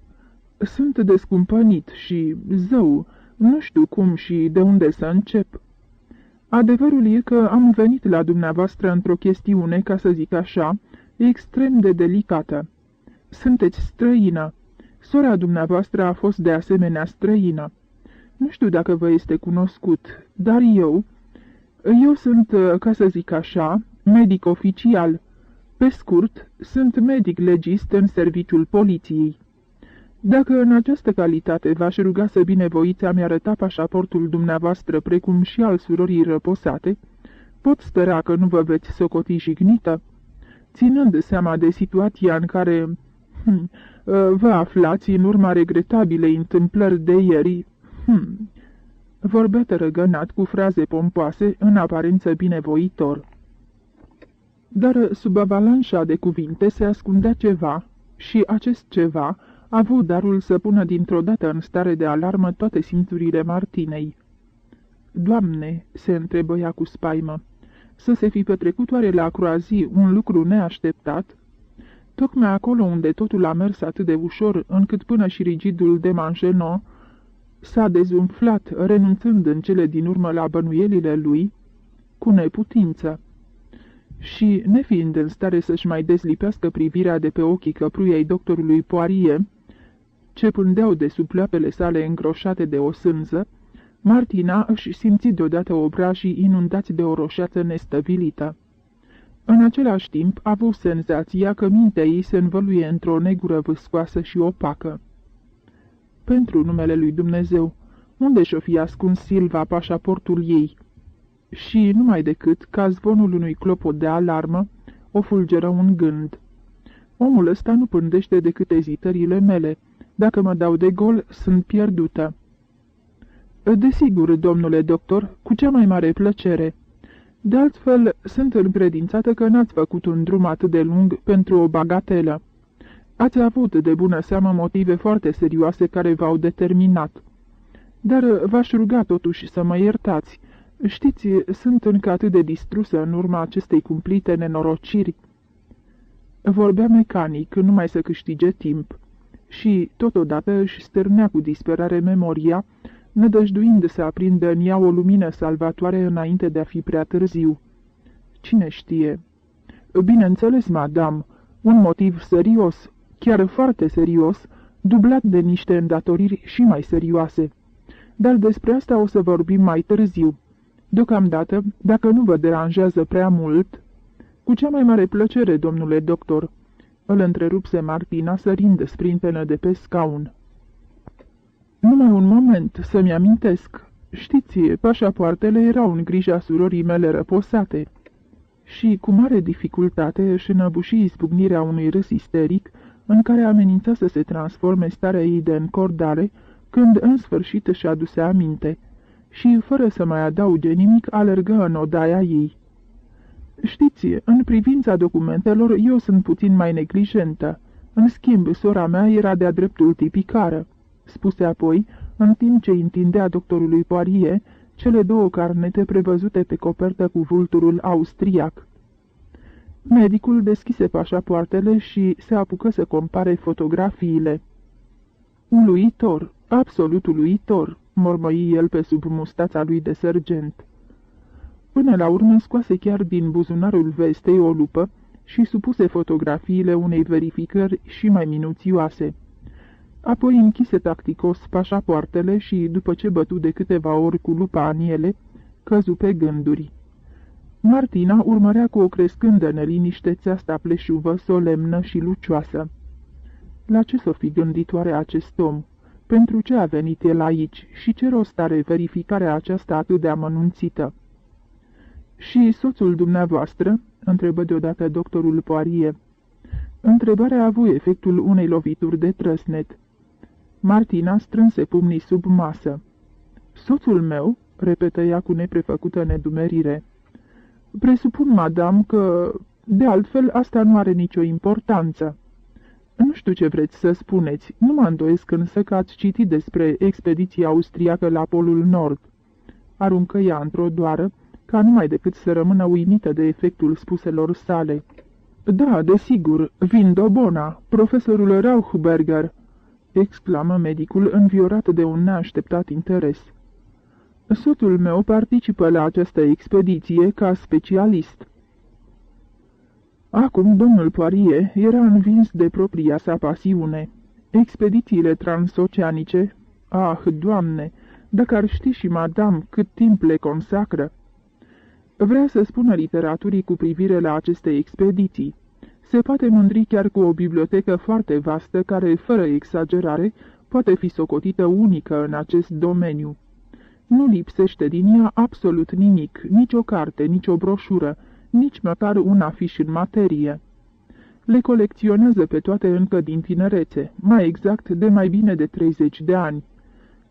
Sunt descumpănit și, zău, nu știu cum și de unde să încep. Adevărul e că am venit la dumneavoastră într-o chestiune, ca să zic așa, extrem de delicată. Sunteți străină. Sora dumneavoastră a fost de asemenea străină. Nu știu dacă vă este cunoscut, dar eu sunt, ca să zic așa, medic oficial. Pe scurt, sunt medic legist în serviciul poliției. Dacă în această calitate v-aș ruga să binevoiți a-mi arăta pașaportul dumneavoastră precum și al surorii răposate, pot spera că nu vă veți socoti jignită, ținând seama de situația în care vă aflați în urma regretabilei întâmplări de ieri. Vorbea tărăgănat cu fraze pompoase, în aparență binevoitor. Dar sub avalanșa de cuvinte se ascundea ceva, Și acest ceva a avut darul să pună dintr-o dată în stare de alarmă toate simțurile Martinei. Doamne, se întrebă ea cu spaimă, să se fi petrecut oare la Croazie un lucru neașteptat? Tocmai acolo unde totul a mers atât de ușor, încât până și rigidul de Mangenon s-a dezumflat, renunțând în cele din urmă la bănuielile lui, cu neputință. Și, nefiind în stare să-și mai dezlipească privirea de pe ochii căpruiei doctorului Poirier, ce pândeau de sub pleoapele sale îngroșate de o sânză, Martina își simți deodată obrajii inundați de o roșeață nestăvilită. În același timp a avut senzația că mintea ei se învăluie într-o negură vâscoasă și opacă. Pentru numele lui Dumnezeu, unde și-o fi ascuns Silva pașaportul ei? Și numai decât, ca zvonul unui clopot de alarmă, o fulgeră un gând. Omul ăsta nu pândește decât ezitările mele. Dacă mă dau de gol, sunt pierdută. Desigur, domnule doctor, cu cea mai mare plăcere. De altfel, sunt încredințată că n-ați făcut un drum atât de lung pentru o bagatelă. Ați avut de bună seamă motive foarte serioase care v-au determinat. Dar v-aș ruga totuși să mă iertați. Știți, sunt încă atât de distrusă în urma acestei cumplite nenorociri. Vorbea mecanic, numai să câștige timp. Și, totodată, își stârnea cu disperare memoria, nădăjduind să aprindă în ea o lumină salvatoare înainte de a fi prea târziu. Cine știe? Bineînțeles, madame, un motiv serios, chiar foarte serios, dublat de niște îndatoriri și mai serioase. Dar despre asta o să vorbim mai târziu. Deocamdată, dacă nu vă deranjează prea mult... Cu cea mai mare plăcere, domnule doctor, îl întrerupse Martina sărind sprintenă de pe scaun. Numai un moment, să-mi amintesc. Știți, pașapoartele erau în grija surorii mele răposate. Și cu mare dificultate își înăbuși izbucnirea unui râs isteric, în care amenința să se transforme starea ei de încordare, când în sfârșit își aduse aminte, și, fără să mai adauge nimic, alergă în odaia ei. Știți, în privința documentelor, eu sunt puțin mai neglijentă. În schimb, sora mea era de-a dreptul tipicară, spuse apoi, în timp ce întindea doctorului Poirier cele două carnete prevăzute pe copertă cu vulturul austriac. Medicul deschise pașapoartele și se apucă să compare fotografiile. Uluitor, absolut uluitor, mormăi el pe sub mustața lui de sergent. Până la urmă scoase chiar din buzunarul vestei o lupă și supuse fotografiile unei verificări și mai minuțioase. Apoi închise tacticos pașapoartele și, după ce bătu de câteva ori cu lupa în ele, căzu pe gânduri. Martina urmărea cu o crescândă neliniște țeasta pleșuvă, solemnă și lucioasă. La ce s-o fi gândit oare acest om? Pentru ce a venit el aici și ce rost are verificarea aceasta atât de amănunțită? Și soțul dumneavoastră?" întrebă deodată doctorul Poirier. Întrebarea a avut efectul unei lovituri de trăsnet. Martina strânse pumnii sub masă. Soțul meu?" repetă ea cu neprefăcută nedumerire. Presupun, madame, că, de altfel, asta nu are nicio importanță." Nu știu ce vreți să spuneți, nu mă îndoiesc însă că ați citit despre expediția austriacă la Polul Nord." Aruncă ea într-o doară, ca numai decât să rămână uimită de efectul spuselor sale. Da, desigur, Vindobona, profesorul Rauchberger," exclamă medicul înviorat de un neașteptat interes. Soțul meu participă la această expediție ca specialist." Acum domnul Poirier era învins de propria sa pasiune. Expedițiile transoceanice, ah, Doamne, dacă ar ști și madame cât timp le consacră! Vrea să spună literaturii cu privire la aceste expediții. Se poate mândri chiar cu o bibliotecă foarte vastă care, fără exagerare, poate fi socotită unică în acest domeniu. Nu lipsește din ea absolut nimic, nici o carte, nici o broșură, nici măcar un afiș în materie. Le colecționează pe toate încă din tinerețe, mai exact de mai bine de 30 de ani.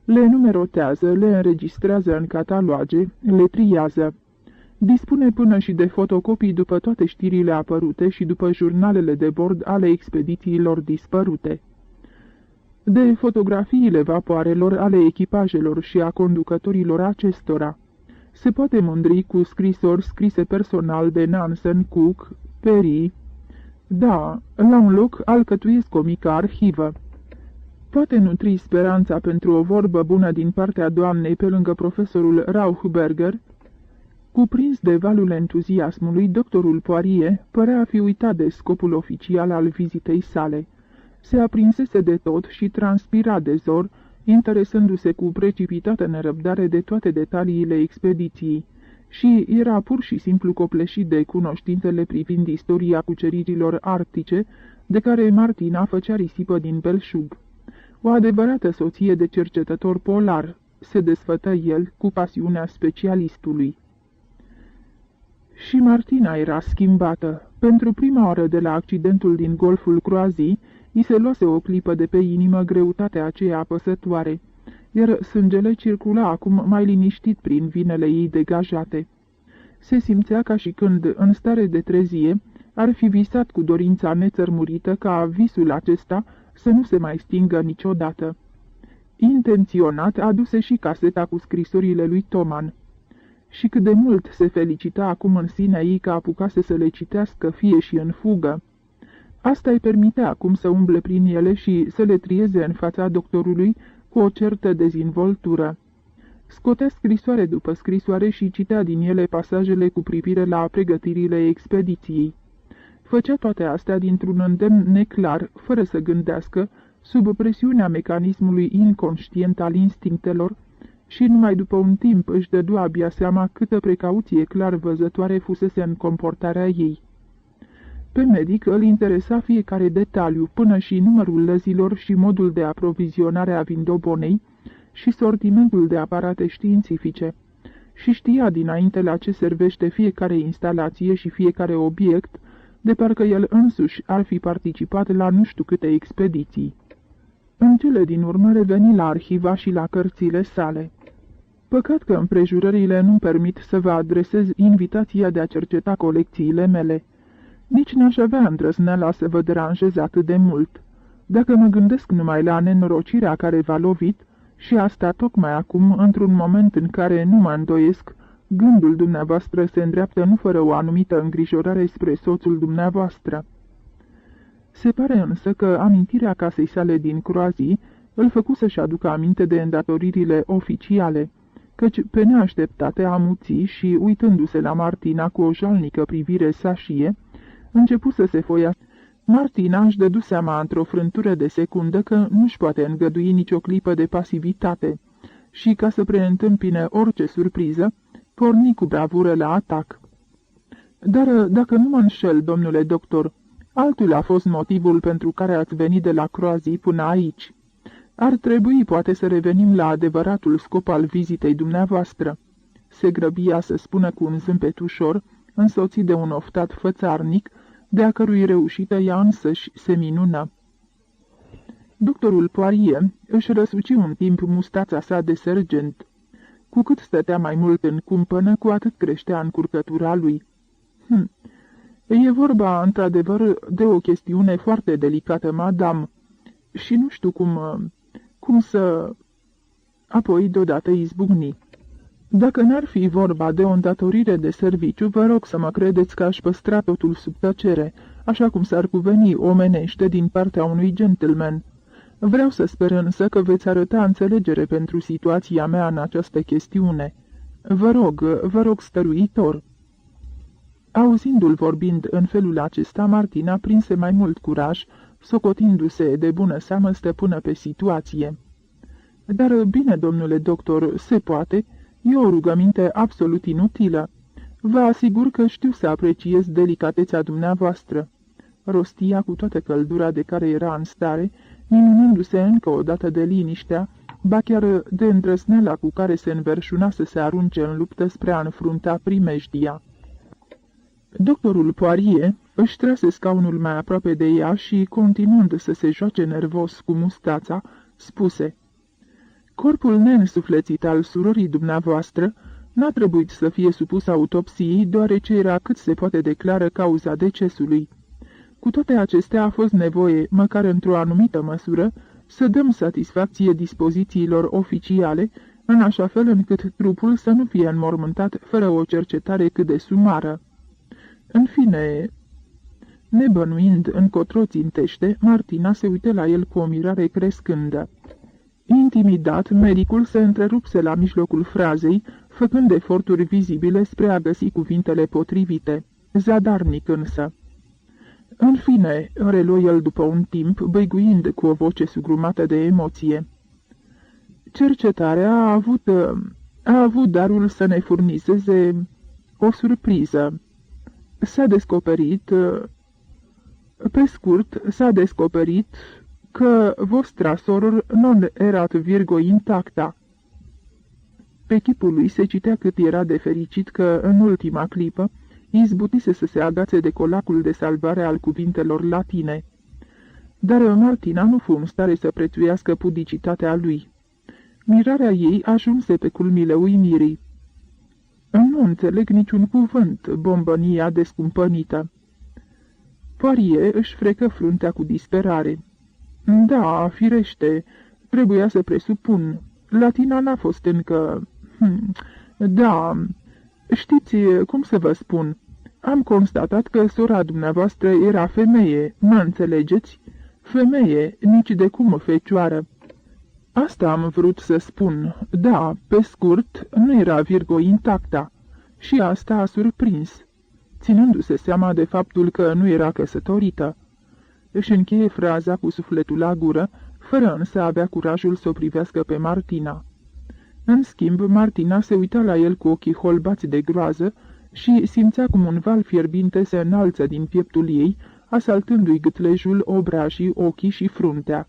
Le numerotează, le înregistrează în cataloage, le triază. Dispune până și de fotocopii după toate știrile apărute și după jurnalele de bord ale expedițiilor dispărute. De fotografiile vapoarelor, ale echipajelor și a conducătorilor acestora. Se poate mândri cu scrisori scrise personal de Nansen, Cook, Perry. Da, la un loc alcătuiesc o mică arhivă. Poate nutri speranța pentru o vorbă bună din partea doamnei pe lângă profesorul Rauchberger. Cuprins de valul entuziasmului, doctorul Poirier părea a fi uitat de scopul oficial al vizitei sale. Se aprinsese de tot și transpira de zor, interesându-se cu precipitată nerăbdare de toate detaliile expediției, și era pur și simplu copleșit de cunoștințele privind istoria cuceririlor arctice, de care Martina făcea risipă din belșug. O adevărată soție de cercetător polar, se desfătă el cu pasiunea specialistului. Și Martina era schimbată. Pentru prima oară de la accidentul din golful Croazii, i se luase o clipă de pe inimă greutatea aceea apăsătoare, iar sângele circula acum mai liniștit prin vinele ei degajate. Se simțea ca și când, în stare de trezie, ar fi visat cu dorința nețărmurită ca visul acesta să nu se mai stingă niciodată. Intenționat aduse și caseta cu scrisorile lui Toman. Și cât de mult se felicita acum în sinea ei că apucase să le citească fie și în fugă. Asta îi permitea acum să umble prin ele și să le trieze în fața doctorului cu o certă dezinvoltură. Scotea scrisoare după scrisoare și citea din ele pasajele cu privire la pregătirile expediției. Făcea toate astea dintr-un îndemn neclar, fără să gândească, sub presiunea mecanismului inconștient al instinctelor, și numai după un timp își dădu abia seama câtă precauție clar văzătoare fusese în comportarea ei. Pe medic îl interesa fiecare detaliu, până și numărul lăzilor și modul de aprovizionare a vindobonei și sortimentul de aparate științifice, și știa dinainte la ce servește fiecare instalație și fiecare obiect, de parcă el însuși ar fi participat la nu știu câte expediții. În cele din urmă reveni la arhiva și la cărțile sale. Păcat că împrejurările nu-mi permit să vă adresez invitația de a cerceta colecțiile mele. Nici n-aș avea îndrăzneala să vă deranjez atât de mult. Dacă mă gândesc numai la nenorocirea care v-a lovit, și asta tocmai acum, într-un moment în care nu mă îndoiesc, gândul dumneavoastră se îndreaptă nu fără o anumită îngrijorare spre soțul dumneavoastră. Se pare însă că amintirea casei sale din Croazii îl făcu să-și aducă aminte de îndatoririle oficiale, căci pe neașteptate amuții și, uitându-se la Martina cu o jalnică privire sașie, începu să se foia. Martina își dădu seama într-o frântură de secundă că nu-și poate îngădui nicio clipă de pasivitate și, ca să preîntâmpine orice surpriză, porni cu bravură la atac. Dar, dacă nu mă înșel, domnule doctor, altul a fost motivul pentru care ați venit de la Croazii până aici. Ar trebui, poate, să revenim la adevăratul scop al vizitei dumneavoastră. Se grăbia să spună cu un zâmbet ușor, însoțit de un oftat fățarnic, de-a cărui reușită ea însăși se minună. Doctorul Poirier își răsuci un timp mustața sa de sergent. Cu cât stătea mai mult în cumpănă, cu atât creștea încurcătura lui. E vorba, într-adevăr, de o chestiune foarte delicată, madame, și nu știu cum să... Apoi, deodată izbucni. Dacă n-ar fi vorba de o îndatorire de serviciu, vă rog să mă credeți că aș păstra totul sub tăcere, așa cum s-ar cuveni omenește din partea unui gentleman. Vreau să sper însă că veți arăta înțelegere pentru situația mea în această chestiune. Vă rog stăruitor. Auzindu-l vorbind în felul acesta, Martina prinse mai mult curaj, socotindu-se de bună seamă stăpână pe situație. Dar bine, domnule doctor, se poate, e o rugăminte absolut inutilă. Vă asigur că știu să apreciez delicatețea dumneavoastră. Rostia cu toată căldura de care era în stare, minunându-se încă o dată de liniștea, ba chiar de îndrăzneala cu care se înverșuna să se arunce în luptă spre a înfrunta primejdia. Doctorul Poirier își trase scaunul mai aproape de ea și, continuând să se joace nervos cu mustața, spuse: Corpul neînsuflețit al surorii dumneavoastră N-a trebuit să fie supus autopsiei, deoarece era cât se poate declară cauza decesului. Cu toate acestea a fost nevoie, măcar într-o anumită măsură, să dăm satisfacție dispozițiilor oficiale, în așa fel încât trupul să nu fie înmormântat fără o cercetare cât de sumară. În fine, nebănuind încotro țintește, Martina se uită la el cu o mirare crescândă. Intimidat, medicul se întrerupse la mijlocul frazei, făcând eforturi vizibile spre a găsi cuvintele potrivite, zadarnic însă. În fine, reluă el după un timp, băiguind cu o voce sugrumată de emoție. Cercetarea a avut darul să ne furnizeze o surpriză. S-a descoperit, pe scurt, s-a descoperit că vostra soror non erat virgo intacta. Pe chipul lui se citea cât era de fericit că, în ultima clipă, izbutise să se agațe de colacul de salvare al cuvintelor latine. Dar Martina nu fu în stare să prețuiască pudicitatea lui. Mirarea ei ajunse pe culmile uimirii. Nu înțeleg niciun cuvânt, bombănia descumpănită. Poirier își frecă fruntea cu disperare. Da, firește, trebuia să presupun. Latina n-a fost încă... Da, știți, cum să vă spun, am constatat că sora dumneavoastră era femeie, mă înțelegeți? Femeie, nici de cum fecioară. Asta am vrut să spun. Da, pe scurt, nu era virgo intacta. Și asta a surprins, ținându-se seama de faptul că nu era căsătorită. Își încheie fraza cu sufletul la gură, fără însă avea curajul să o privească pe Martina. În schimb, Martina se uita la el cu ochii holbați de groază și simțea cum un val fierbinte se înalță din pieptul ei, asaltându-i gâtlejul, obrajii, ochii și fruntea.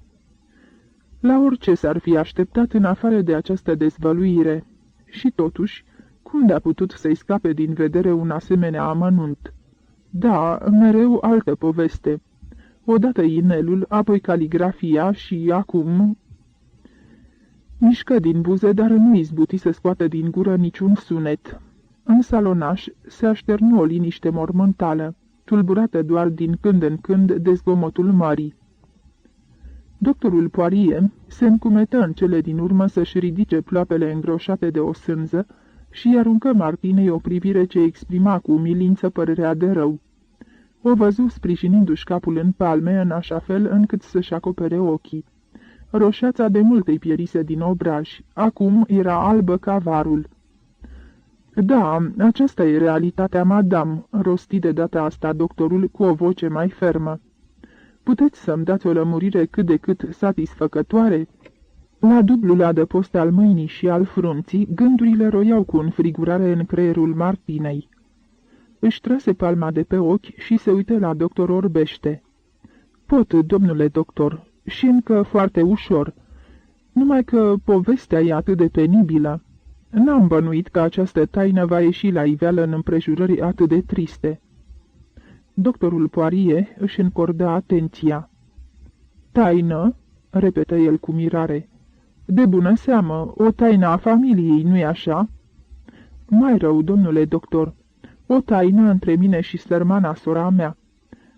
La orice s-ar fi așteptat în afară de această dezvăluire. Și totuși, cum de-a putut să-i scape din vedere un asemenea amănunt? Da, mereu altă poveste. Odată inelul, apoi caligrafia și acum... Mișcă din buze, dar nu izbuti să scoată din gură niciun sunet. În salonaș se așternu o liniște mormântală, tulburată doar din când în când de zgomotul mării. Doctorul Poirier se încumetă în cele din urmă să-și ridice ploapele îngroșate de o sânză și aruncă Martinei o privire ce exprima cu umilință părerea de rău. O văzu sprijinindu-și capul în palme în așa fel încât să-și acopere ochii. Roșața de mult îi pierise din obraj, acum era albă ca varul. Da, aceasta e realitatea, madame," rosti de data asta doctorul cu o voce mai fermă. Puteți să-mi dați o lămurire cât de cât satisfăcătoare?" La dublul adăpost al mâinii și al frunții, gândurile roiau cu înfrigurare în creierul Martinei. Își trase palma de pe ochi și se uită la doctor orbește. Pot, domnule doctor, și încă foarte ușor, numai că povestea e atât de penibilă. N-am bănuit că această taină va ieși la iveală în împrejurări atât de triste." Doctorul Poirier își încordă atenția. Taină?" repetă el cu mirare. De bună seamă, o taină a familiei, nu-i așa?" Mai rău, domnule doctor, o taină între mine și sărmana sora mea.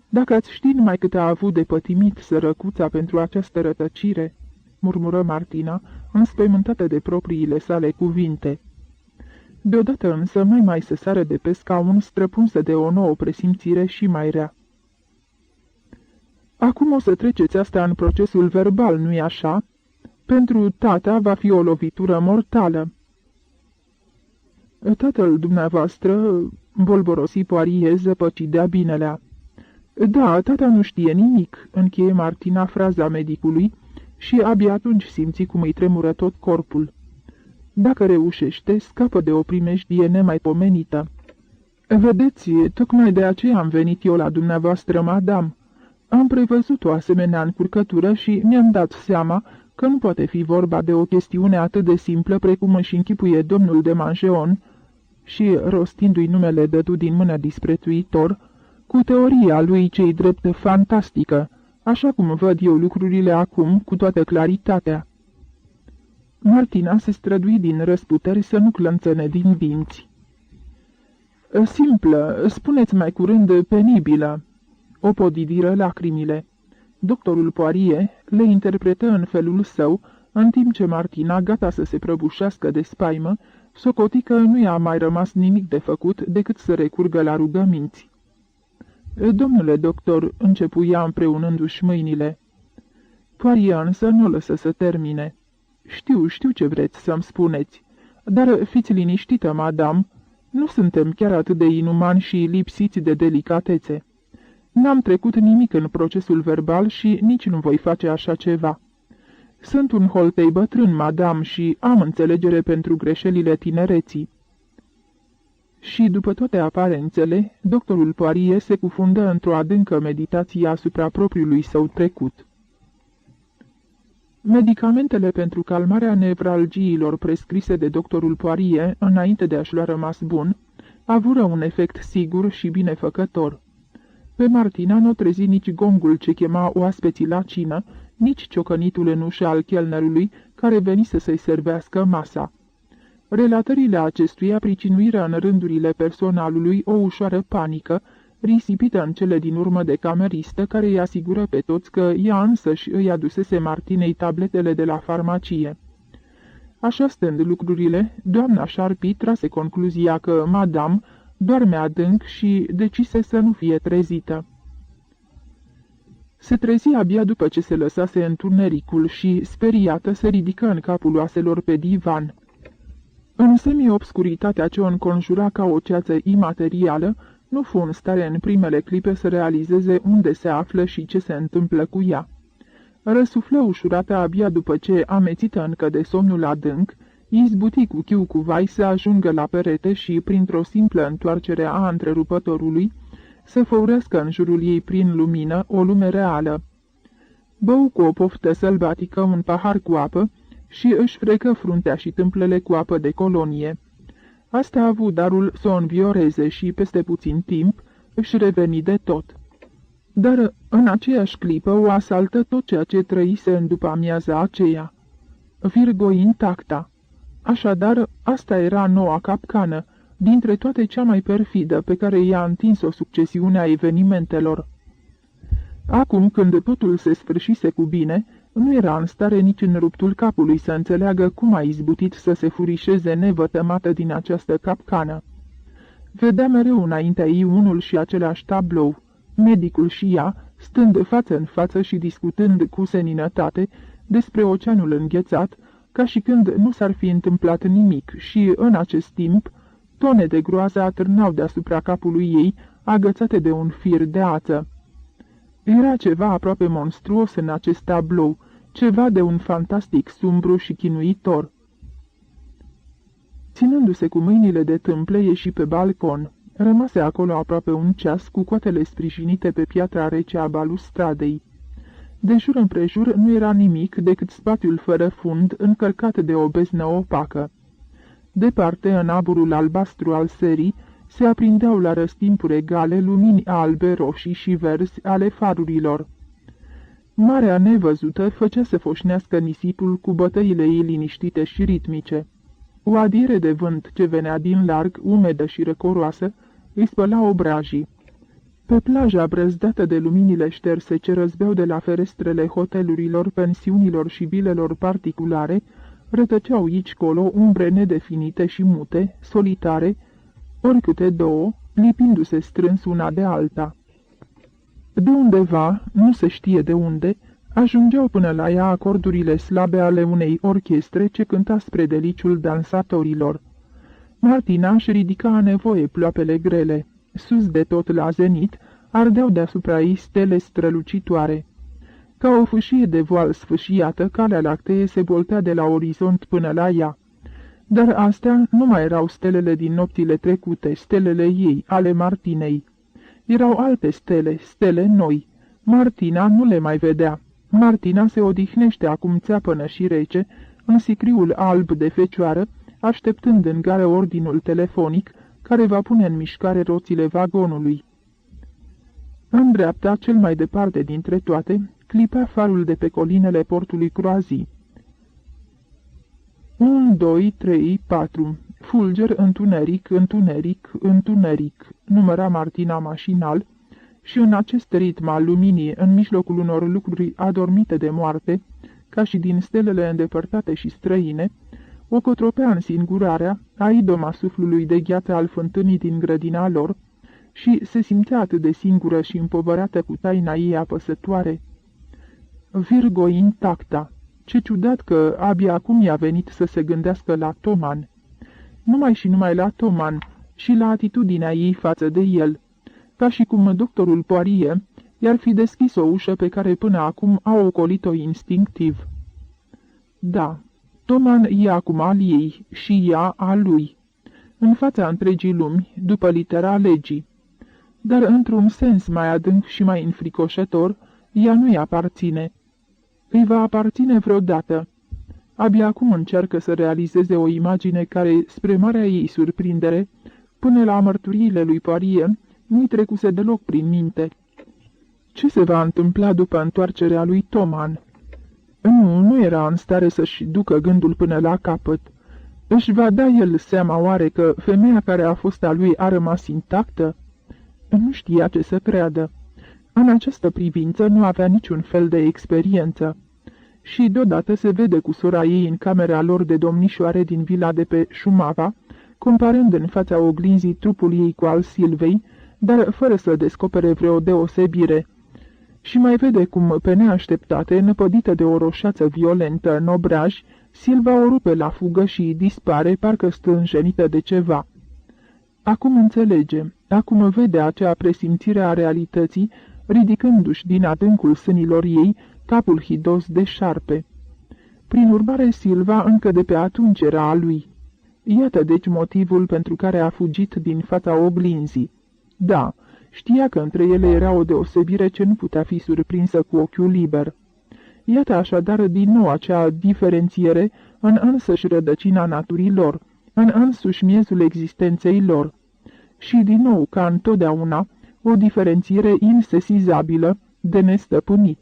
Dacă ați ști numai cât a avut de pătimit sărăcuța pentru această rătăcire," murmură Martina, înspăimântată de propriile sale cuvinte. Deodată însă mai se sară de pe scaun, străpunsă de o nouă presimțire și mai rea. Acum o să treceți asta în procesul verbal, nu-i așa? Pentru tata va fi o lovitură mortală." Tatăl dumneavoastră," bolborosi Poirier zăpăcit de-a binelea. Da, tata nu știe nimic," încheie Martina fraza medicului și abia atunci simți cum îi tremură tot corpul. Dacă reușește, scapă de o primejdie nemaipomenită. Vedeți, tocmai de aceea am venit eu la dumneavoastră, madame. Am prevăzut o asemenea încurcătură și mi-am dat seama că nu poate fi vorba de o chestiune atât de simplă precum își închipuie domnul de Mangeon și, rostindu-i numele, dădu din mână disprețuitor, cu teoria lui ce-i drept fantastică, așa cum văd eu lucrurile acum cu toată claritatea. Martina se strădui din răsputeri să nu clănțăne din dinți. Simplă, spuneți mai curând penibilă, o podidiră lacrimile. Doctorul Poirier le interpretă în felul său, în timp ce Martina, gata să se prăbușească de spaimă, socoti că nu i-a mai rămas nimic de făcut decât să recurgă la rugăminți. Domnule doctor, începu ea împreunându-și mâinile. Poirier însă nu lăsă să termine. Știu ce vreți să-mi spuneți, dar fiți liniștită, madame, nu suntem chiar atât de inumani și lipsiți de delicatețe. N-am trecut nimic în procesul verbal și nici nu voi face așa ceva. Sunt un holtei bătrân, madame, și am înțelegere pentru greșelile tinereții. Și după toate aparențele, doctorul Poirier se cufundă într-o adâncă meditație asupra propriului său trecut. Medicamentele pentru calmarea nevralgiilor prescrise de doctorul Poirier, înainte de a-și lua rămas bun, avură un efect sigur și binefăcător. Pe Martina nu trezi nici gongul ce chema oaspeții la cină, nici ciocănitul în ușă al chelnerului care venise să-i servească masa. Relatările acestuia pricinuiră în rândurile personalului o ușoară panică, risipită în cele din urmă de cameristă, care îi asigură pe toți că ea însăși îi adusese Martinei tabletele de la farmacie. Așa stând lucrurile, doamna Sharpie trase concluzia că madame doarme adânc și decise să nu fie trezită. Se trezi abia după ce se lăsase întunericul și, speriată, se ridică în capul oaselor pe divan. În semi-obscuritatea ce o înconjura ca o ceață imaterială, nu fu în stare în primele clipe să realizeze unde se află și ce se întâmplă cu ea. Răsuflă ușurată abia după ce, amețită încă de somnul adânc, izbuti cu chiu cu vai să ajungă la perete și, printr-o simplă întoarcere a întrerupătorului, să făurească în jurul ei prin lumină o lume reală. Bău cu o poftă sălbatică un pahar cu apă și își frecă fruntea și tâmplele cu apă de colonie. Asta a avut darul să o învioreze și, peste puțin timp, își reveni de tot. Dar, în aceeași clipă, o asaltă tot ceea ce trăise în după-amiaza aceea. Virgo intacta. Așadar, asta era noua capcană, dintre toate cea mai perfidă pe care i-a întins-o succesiunea evenimentelor. Acum, când totul se sfârșise cu bine, nu era în stare nici în ruptul capului să înțeleagă cum a izbutit să se furișeze nevătămată din această capcană. Vedea mereu înaintea ei unul și același tablou, medicul și ea, stând față în față și discutând cu seninătate despre oceanul înghețat, ca și când nu s-ar fi întâmplat nimic și, în acest timp, tone de groază atârnau deasupra capului ei, agățate de un fir de ață. Era ceva aproape monstruos în acest tablou, ceva de un fantastic sumbru și chinuitor. Ținându-se cu mâinile de tâmple, ieși pe balcon. Rămase acolo aproape un ceas, cu coatele sprijinite pe piatra rece a balustradei. De jur împrejur nu era nimic decât spațiul fără fund, încărcat de o beznă opacă. Departe, în aburul albastru al serii, se aprindeau la răstimpuri egale lumini albe, roșii și verzi ale farurilor. Marea nevăzută făcea să foșnească nisipul cu bătăile ei liniștite și ritmice. O adiere de vânt ce venea din larg, umedă și răcoroasă, îi spăla obrajii. Pe plaja brăzdată de luminile șterse ce răzbeau de la ferestrele hotelurilor, pensiunilor și vilelor particulare, rătăceau aici-colo umbre nedefinite și mute, solitare, ori câte două, lipindu-se strâns una de alta. De undeva, nu se știe de unde, ajungeau până la ea acordurile slabe ale unei orchestre ce cânta spre deliciul dansatorilor. Martina își ridica a nevoie ploapele grele. Sus de tot la zenit, ardeau deasupra ei stele strălucitoare. Ca o fâșie de voal sfâșiată, calea lactee se boltea de la orizont până la ea. Dar astea nu mai erau stelele din nopțile trecute, stelele ei, ale Martinei. Erau alte stele, stele noi. Martina nu le mai vedea. Martina se odihnește acum țeapănă și rece, în sicriul alb de fecioară, așteptând în gară ordinul telefonic, care va pune în mișcare roțile vagonului. În dreapta, cel mai departe dintre toate, clipea farul de pe colinele portului Croazii. 1, 2, 3, 4. Fulger, întuneric, întuneric, întuneric, număra Martina mașinal, și în acest ritm al luminii, în mijlocul unor lucruri adormite de moarte, ca și din stelele îndepărtate și străine, o cotropea în singurarea, a idoma suflului de gheață al fântânii din grădina lor, și se simțea atât de singură și împovărată cu taina ei apăsătoare. Virgo intacta. Ce ciudat că abia acum i-a venit să se gândească la Toman. Numai și numai la Toman și la atitudinea ei față de el, ca și cum doctorul Poirier i-ar fi deschis o ușă pe care până acum a ocolit-o instinctiv. Da, Toman e acum al ei și ea a lui, în fața întregii lumi, după litera legii. Dar într-un sens mai adânc și mai înfricoșător, ea nu-i aparține. Îi va aparține vreodată. Abia acum încearcă să realizeze o imagine care, spre marea ei surprindere, până la mărturiile lui Poirier, nu-i trecuse deloc prin minte. Ce se va întâmpla după întoarcerea lui Toman? Nu era în stare să-și ducă gândul până la capăt. Își va da el seama oare că femeia care a fost a lui a rămas intactă? Nu știa ce să creadă. În această privință nu avea niciun fel de experiență. Și deodată se vede cu sora ei în camera lor de domnișoare din vila de pe Șumava, comparând în fața oglinzii trupul ei cu al Silvei, dar fără să descopere vreo deosebire. Și mai vede cum, pe neașteptate, năpădită de o roșață violentă în obraj, Silva o rupe la fugă și dispare, parcă stânjenită de ceva. Acum înțelege, acum vede acea presimțire a realității, ridicându-și din adâncul sânilor ei capul hidos de șarpe. Prin urmare, Silva încă de pe atunci era a lui. Iată deci motivul pentru care a fugit din fața oglinzii. Da, știa că între ele era o deosebire ce nu putea fi surprinsă cu ochiul liber. Iată așadar din nou acea diferențiere în însăși rădăcina naturii lor, în însuși miezul existenței lor. Și din nou, ca întotdeauna, o diferențiere insesizabilă, de nestăpânit.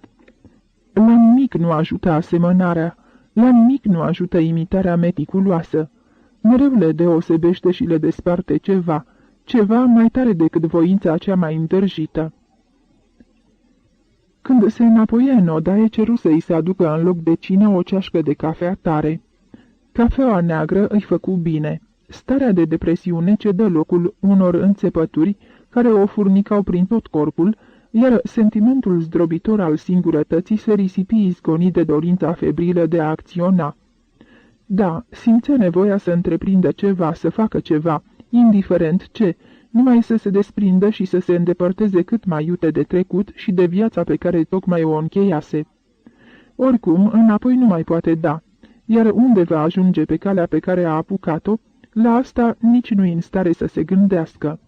La nimic nu ajută asemănarea, la nimic nu ajută imitarea meticuloasă. Mereu le deosebește și le desparte ceva, ceva mai tare decât voința cea mai îndrăjită. Când se înapoie în odaie, ceru să-i se aducă în loc de cină o ceașcă de cafea tare. Cafeaua neagră îi făcu bine. Starea de depresiune cedă locul unor înțepături care o furnicau prin tot corpul, iar sentimentul zdrobitor al singurătății se risipi izgonit de dorința febrilă de a acționa. Da, simțea nevoia să întreprindă ceva, să facă ceva, indiferent ce, numai să se desprindă și să se îndepărteze cât mai iute de trecut și de viața pe care tocmai o încheiase. Oricum, înapoi nu mai poate da, iar unde va ajunge pe calea pe care a apucat-o, la asta nici nu-i în stare să se gândească.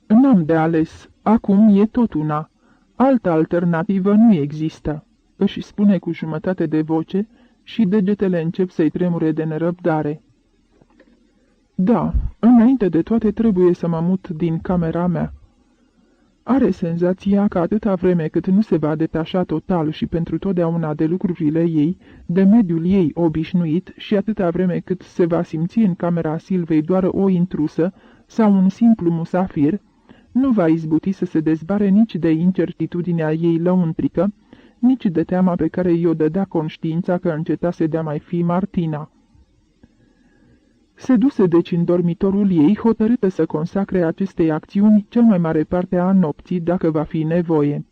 N-am de ales, acum e tot una. Altă alternativă nu există, își spune cu jumătate de voce și degetele încep să-i tremure de nerăbdare. Da, înainte de toate trebuie să mă mut din camera mea. Are senzația că atâta vreme cât nu se va detașa total și pentru totdeauna de lucrurile ei, de mediul ei obișnuit și atâta vreme cât se va simți în camera Silvei doar o intrusă sau un simplu musafir, nu va izbuti să se dezbare nici de incertitudinea ei lăuntrică, nici de teama pe care i-o dădea conștiința că încetase de-a mai fi Martina. Se duse deci în dormitorul ei, hotărâtă să consacre acestei acțiuni cel mai mare parte a nopții, dacă va fi nevoie.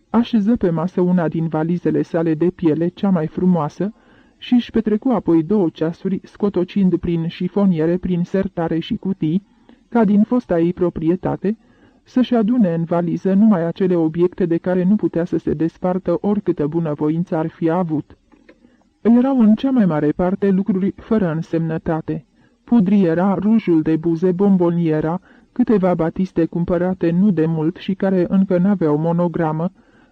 Așeză pe masă una din valizele sale de piele, cea mai frumoasă, și își petrecu apoi 2 ceasuri, scotocind prin șifoniere, prin sertare și cutii, ca din fosta ei proprietate, să-și adune în valiză numai acele obiecte de care nu putea să se despartă oricâtă bunăvoință ar fi avut. Erau în cea mai mare parte lucruri fără însemnătate. Pudriera, rujul de buze, bomboniera, câteva batiste cumpărate nu de mult și care încă n-aveau monogramă,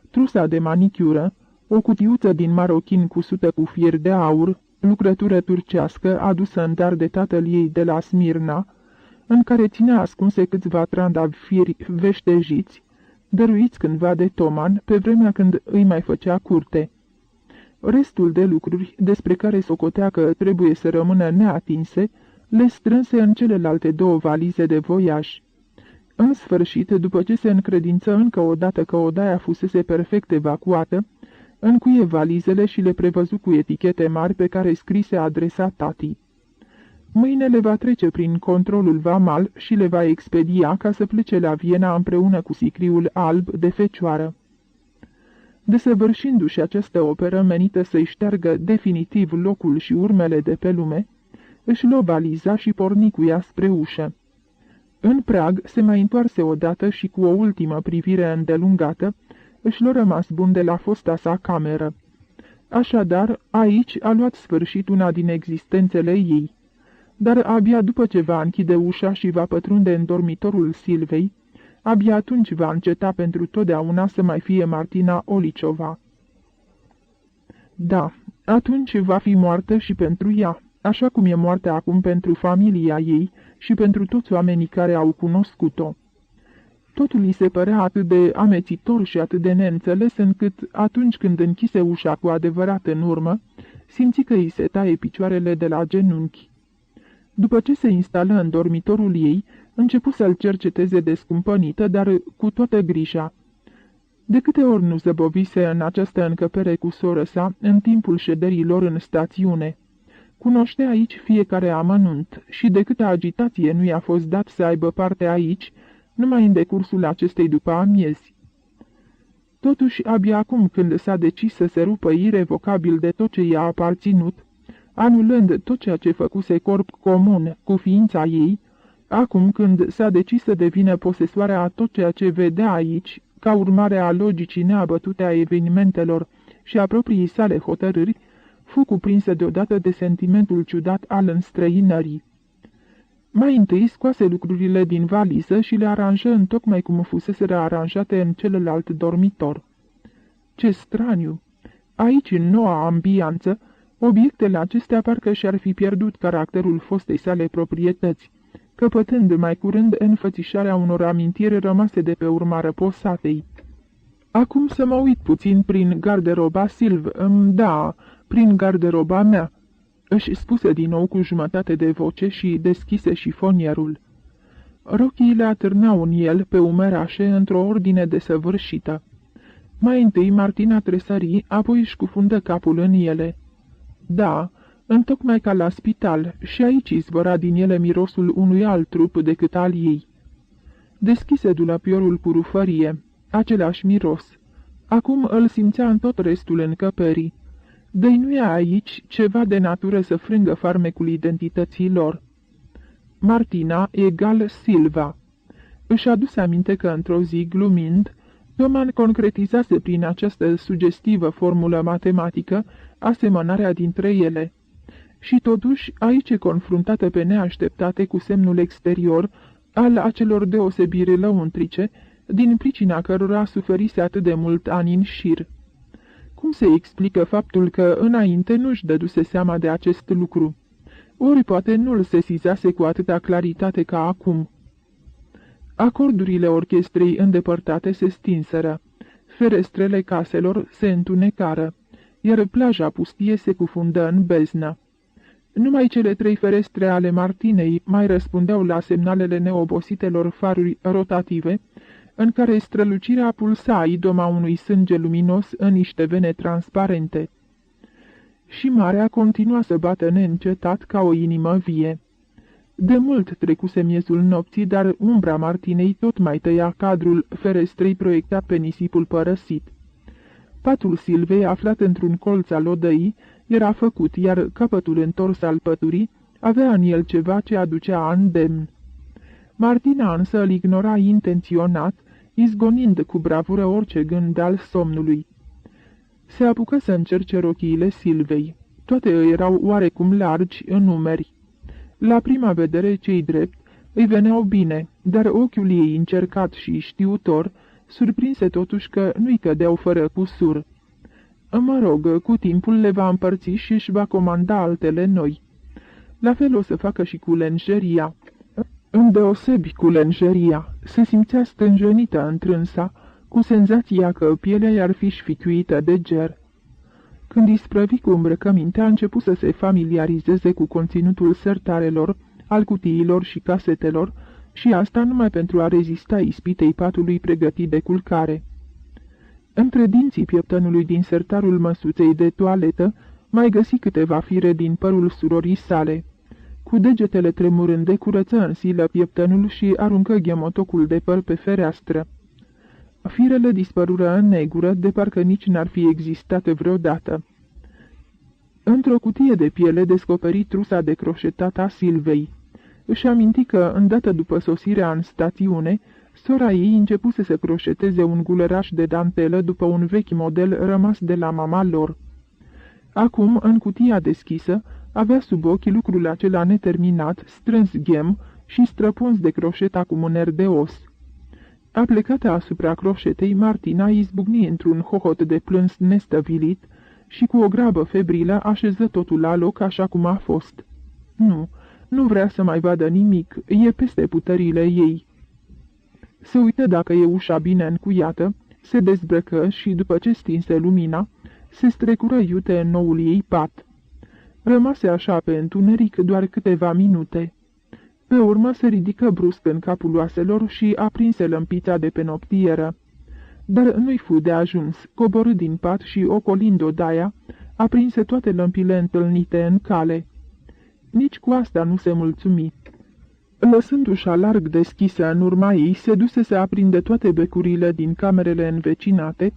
trusa de manicură, o cutiuță din marochin cusută cu fier de aur, lucrătură turcească adusă în dar de tatăl ei de la Smirna, în care ținea ascunse câțiva trandafiri veștejiți, dăruiți cândva de Toman, pe vremea când îi mai făcea curte. Restul de lucruri, despre care socotea că trebuie să rămână neatinse, le strânse în celelalte 2 valize de voiaj. În sfârșit, după ce se încredință încă o dată că odaia fusese perfect evacuată, încuie valizele și le prevăzu cu etichete mari pe care scrise adresa tatii. Mâine le va trece prin controlul vamal și le va expedia ca să plece la Viena împreună cu sicriul alb de fecioară. Desăvârșindu-și această operă menită să-i șteargă definitiv locul și urmele de pe lume, își luă valiza și porni cu ea spre ușă. În prag se mai întoarse odată și cu o ultimă privire îndelungată își l-a rămas bun de la fosta sa cameră. Așadar, aici a luat sfârșit una din existențele ei. Dar abia după ce va închide ușa și va pătrunde în dormitorul Silvei, abia atunci va înceta pentru totdeauna să mai fie Martina Oliciova. Da, atunci va fi moartă și pentru ea, așa cum e moartă acum pentru familia ei și pentru toți oamenii care au cunoscut-o. Totul îi se părea atât de amețitor și atât de neînțeles, încât, atunci când închise ușa cu adevărat în urmă, simți că îi se taie picioarele de la genunchi. După ce se instală în dormitorul ei, începu să-l cerceteze descumpănită, dar cu toată grija. De câte ori nu zăbovise în această încăpere cu soră sa, în timpul șederilor în stațiune. Cunoștea aici fiecare amănunt și de câtă agitație nu i-a fost dat să aibă parte aici, numai în decursul acestei după amiezi. Totuși, abia acum când s-a decis să se rupă irevocabil de tot ce i-a aparținut, anulând tot ceea ce făcuse corp comun cu ființa ei, acum când s-a decis să devină posesoarea a tot ceea ce vedea aici, ca urmare a logicii neabătute a evenimentelor și a propriei sale hotărâri, fu cuprinsă deodată de sentimentul ciudat al înstrăinării. Mai întâi scoase lucrurile din valiză și le aranjă întocmai cum fuseseră aranjate în celălalt dormitor. Ce straniu! Aici, în noua ambianță, obiectele acestea parcă și-ar fi pierdut caracterul fostei sale proprietăți, căpătând mai curând înfățișarea unor amintiri rămase de pe urma răposatei. Acum să mă uit puțin prin garderoba prin garderoba mea, își spuse din nou cu jumătate de voce și deschise șifonierul. Rochiile atârnau în el pe umerașe într-o ordine desăvârșită. Mai întâi Martina tresări, apoi își cufundă capul în ele. Da, întocmai ca la spital, și aici izvora din ele mirosul unui alt trup decât al ei. Deschise dulapiorul cu rufărie, același miros. Acum îl simțea în tot restul încăperii. Dăinuia aici ceva de natură să frângă farmecul identității lor. Martina egal Silva. Își aduse aminte că într-o zi, glumind, Toman concretizase prin această sugestivă formulă matematică asemănarea dintre ele. Și totuși, aici e confruntată pe neașteptate cu semnul exterior al acelor deosebiri lăuntrice, din pricina cărora suferise atât de mult ani în șir. Cum se explică faptul că înainte nu-și dăduse seama de acest lucru? Ori poate nu-l sesizase cu atâta claritate ca acum. Acordurile orchestrei îndepărtate se stinseră, ferestrele caselor se întunecară, iar plaja pustie se cufundă în beznă. Numai cele 3 ferestre ale Martinei mai răspundeau la semnalele neobositelor faruri rotative, în care strălucirea pulsa idoma unui sânge luminos în niște vene transparente. Și marea continua să bată neîncetat ca o inimă vie. De mult trecuse miezul nopții, dar umbra Martinei tot mai tăia cadrul ferestrei proiectat pe nisipul părăsit. Patul Silvei, aflat într-un colț al odăii, era făcut, iar capătul întors al păturii avea în el ceva ce aducea îndemn. Martina însă îl ignora intenționat, izgonind cu bravură orice gând al somnului. Se apucă să încerce rochiile Silvei. Toate erau oarecum largi în numeri. La prima vedere, cei drept îi veneau bine, dar ochiul ei încercat și știutor surprinse totuși că nu-i cădeau fără cusur. Mă rog, cu timpul le va împărți și își va comanda altele noi. La fel o să facă și cu lenjeria. Îndeosebi cu lenjeria, se simțea stânjenită întrânsa, cu senzația că pielea i-ar fi șfichiuită de ger. Când isprăvi cu îmbrăcămintea, a început să se familiarizeze cu conținutul sertarelor, al cutiilor și casetelor, și asta numai pentru a rezista ispitei patului pregătit de culcare. Între dinții pieptănului din sertarul măsuței de toaletă mai găsi câteva fire din părul surorii sale. Cu degetele tremurânde curăță în silă pieptănul și aruncă ghemotocul de păr pe fereastră. Firele dispărură în negură, de parcă nici n-ar fi existat vreodată. Într-o cutie de piele descoperi trusa de croșetat a Silvei. Își aminti că, îndată după sosirea în stațiune, sora ei începuse să croșeteze un gulăraș de dantelă după un vechi model rămas de la mama lor. Acum, în cutia deschisă, avea sub ochi lucrul acela neterminat, strâns ghem și străpuns de croșeta cu mâner de os. Aplecată asupra croșetei, Martina izbucni într-un hohot de plâns nestăvilit și cu o grabă febrilă așeză totul la loc așa cum a fost. Nu vrea să mai vadă nimic, e peste puterile ei. Se uită dacă e ușa bine încuiată, se dezbrăcă și, după ce stinse lumina, se strecură iute în noul ei pat. Rămase așa pe întuneric doar câteva minute. Pe urmă se ridică brusc în capul oaselor și aprinse lămpița de pe noptieră. Dar nu-i fu de ajuns, coborâ din pat și, ocolind odaia, aprinse toate lămpile întâlnite în cale. Nici cu asta nu se mulțumi. Lăsând ușa larg deschisă în urma ei, se duse să aprinde toate becurile din camerele învecinate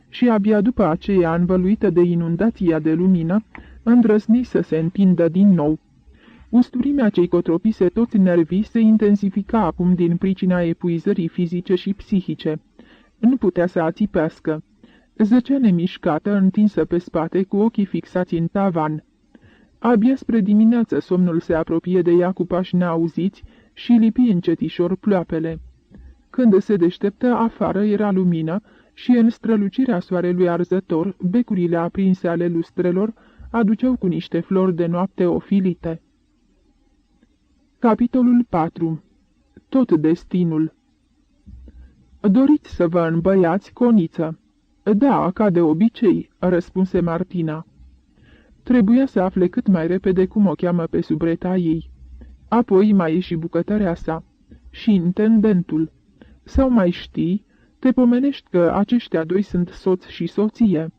și abia după aceea, învăluită de inundația de lumină, îndrăzni să se întindă din nou. Usturimea ce-i cotropise toți nervii se intensifica acum din pricina epuizării fizice și psihice. Nu putea să ațipească. Zăcea nemișcată, întinsă pe spate, cu ochii fixați în tavan. Abia spre dimineață somnul se apropie de ea cu pași neauziți și lipi încetișor ploapele. Când se deșteptă, afară era lumină și în strălucirea soarelui arzător, becurile aprinse ale lustrelor aduceau cu niște flori de noapte ofilite. Capitolul 4. Tot destinul. Doriți să vă îmbăiați, coniță?" Da, ca de obicei," răspunse Martina. Trebuia să afle cât mai repede cum o cheamă pe subreta ei. Apoi mai e și bucătărea sa. Și intendentul. Sau mai știi, te pomenești că aceștia doi sunt soț și soție.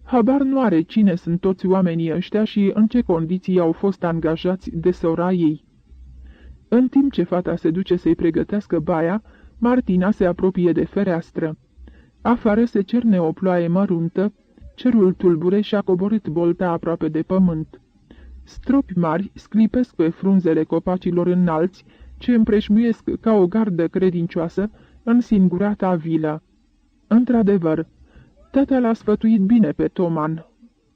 Habar nu are cine sunt toți oamenii ăștia și în ce condiții au fost angajați de sora ei. În timp ce fata se duce să-i pregătească baia, Martina se apropie de fereastră. Afară se cerne o ploaie măruntă, cerul tulbure și-a coborât bolta aproape de pământ. Stropi mari sclipesc pe frunzele copacilor înalți, ce împreșmuiesc ca o gardă credincioasă în singurata vilă. Într-adevăr, tata l-a sfătuit bine pe Toman.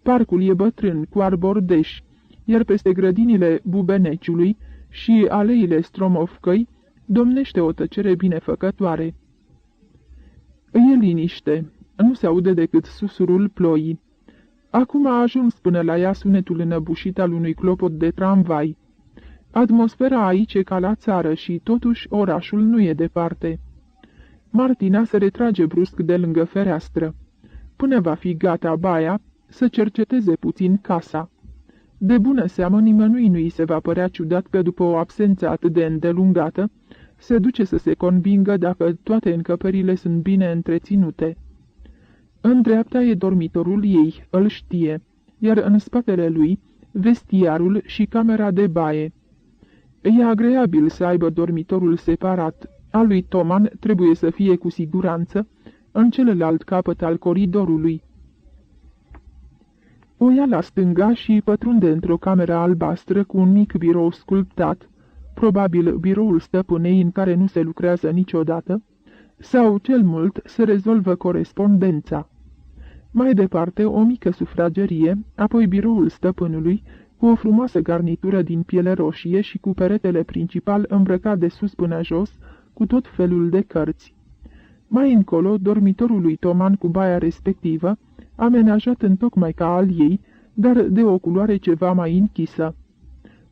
Parcul e bătrân, cu arbordeși, iar peste grădinile Bubeneciului și aleile Stromovcăi domnește o tăcere binefăcătoare. E liniște, nu se aude decât susurul ploii. Acum a ajuns până la ea sunetul înăbușit al unui clopot de tramvai. Atmosfera aici e ca la țară și totuși orașul nu e departe. Martina se retrage brusc de lângă fereastră. Până va fi gata baia, să cerceteze puțin casa. De bună seamă nimănui nu-i se va părea ciudat că după o absență atât de îndelungată, se duce să se convingă dacă toate încăperile sunt bine întreținute. În dreapta e dormitorul ei, îl știe, iar în spatele lui, vestiarul și camera de baie. E agreabil să aibă dormitorul separat. Al lui Toman trebuie să fie cu siguranță în celălalt capăt al coridorului. O ia la stânga și pătrunde într-o cameră albastră cu un mic birou sculptat, probabil biroul stăpânei în care nu se lucrează niciodată, sau, cel mult, se rezolvă corespondența. Mai departe, o mică sufragerie, apoi biroul stăpânului, cu o frumoasă garnitură din piele roșie și cu peretele principal îmbrăcat de sus până jos, cu tot felul de cărți. Mai încolo, dormitorul lui Toman cu baia respectivă, amenajat întocmai ca al ei, dar de o culoare ceva mai închisă.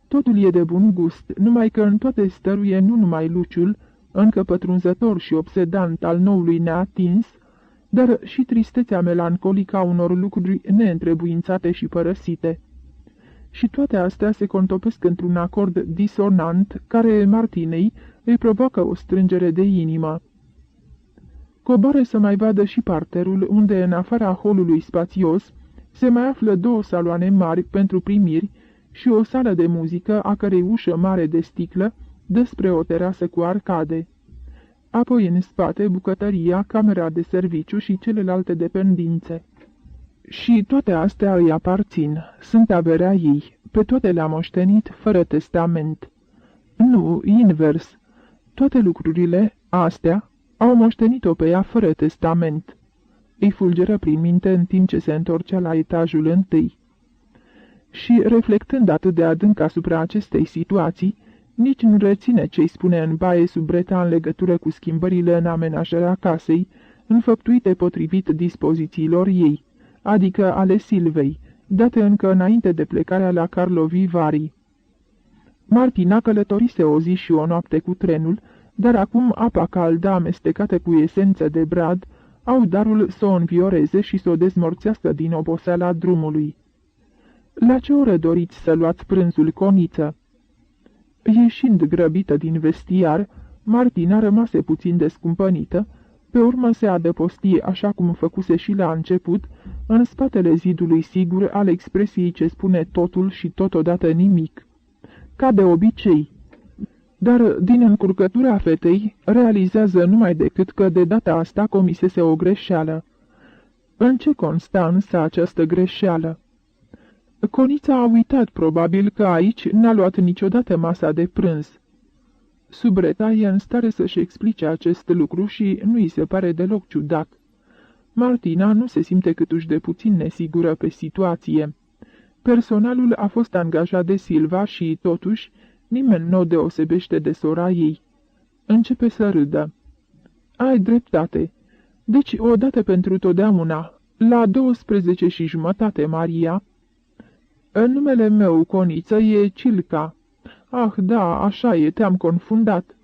Totul e de bun gust, numai că în toate stăruie nu numai luciul, încă pătrunzător și obsedant al noului neatins, dar și tristețea melancolică a unor lucruri neîntrebuințate și părăsite. Și toate astea se contopesc într-un acord disonant care Martinei îi provoacă o strângere de inimă. Coboară să mai vadă și parterul, unde, în afara holului spațios, se mai află 2 saloane mari pentru primiri și o sală de muzică, a cărei ușă mare de sticlă dă spre o terasă cu arcade. Apoi în spate bucătăria, camera de serviciu și celelalte dependențe. Și toate astea îi aparțin, sunt averea ei, pe toate le-a moștenit fără testament. Nu, invers, toate lucrurile astea au moștenit-o pe ea fără testament. Îi fulgeră prin minte în timp ce se întorcea la etajul întâi. Și, reflectând atât de adânc asupra acestei situații, nici nu reține ce-i spune în baie subreta în legătură cu schimbările în amenajarea casei, înfăptuite potrivit dispozițiilor ei, adică ale Silvei, date încă înainte de plecarea la Karlovy Vary. Martina călătorise o zi și o noapte cu trenul, dar acum apa caldă amestecată cu esență de brad au darul să o învioreze și să o dezmorțească din oboseala drumului. La ce oră doriți să luați prânzul, Coniță?" Ieșind grăbită din vestiar, Martina rămase puțin descumpănită, pe urmă se adăposti, așa cum făcuse și la început, în spatele zidului sigur al expresiei ce spune totul și totodată nimic. Ca de obicei. Dar, din încurcătura fetei, realizează numai decât că de data asta comisese o greșeală. În ce consta însă această greșeală? Conița a uitat probabil că aici n-a luat niciodată masa de prânz. Subreta e în stare să-și explice acest lucru și nu îi se pare deloc ciudat. Martina nu se simte câtuși de puțin nesigură pe situație. Personalul a fost angajat de Silva și, totuși, nimeni nu o deosebește de sora ei. Începe să râdă. Ai dreptate. Deci, odată pentru totdeauna, la 12:30, Maria. În numele meu, Coniță, e Cilca. Ah, da, așa e, te-am confundat."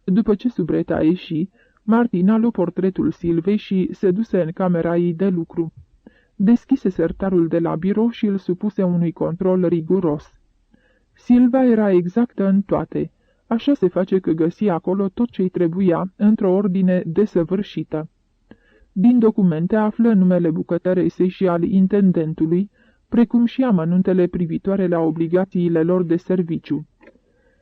După ce Subreta a ieșit, Martina luă portretul Silvei și se duse în camera ei de lucru. Deschise sertarul de la birou și îl supuse unui control riguros. Silva era exactă în toate. Așa se face că găsi acolo tot ce-i trebuia, într-o ordine desăvârșită. Din documente află numele bucătăresei și al intendentului, precum și amănuntele privitoare la obligațiile lor de serviciu.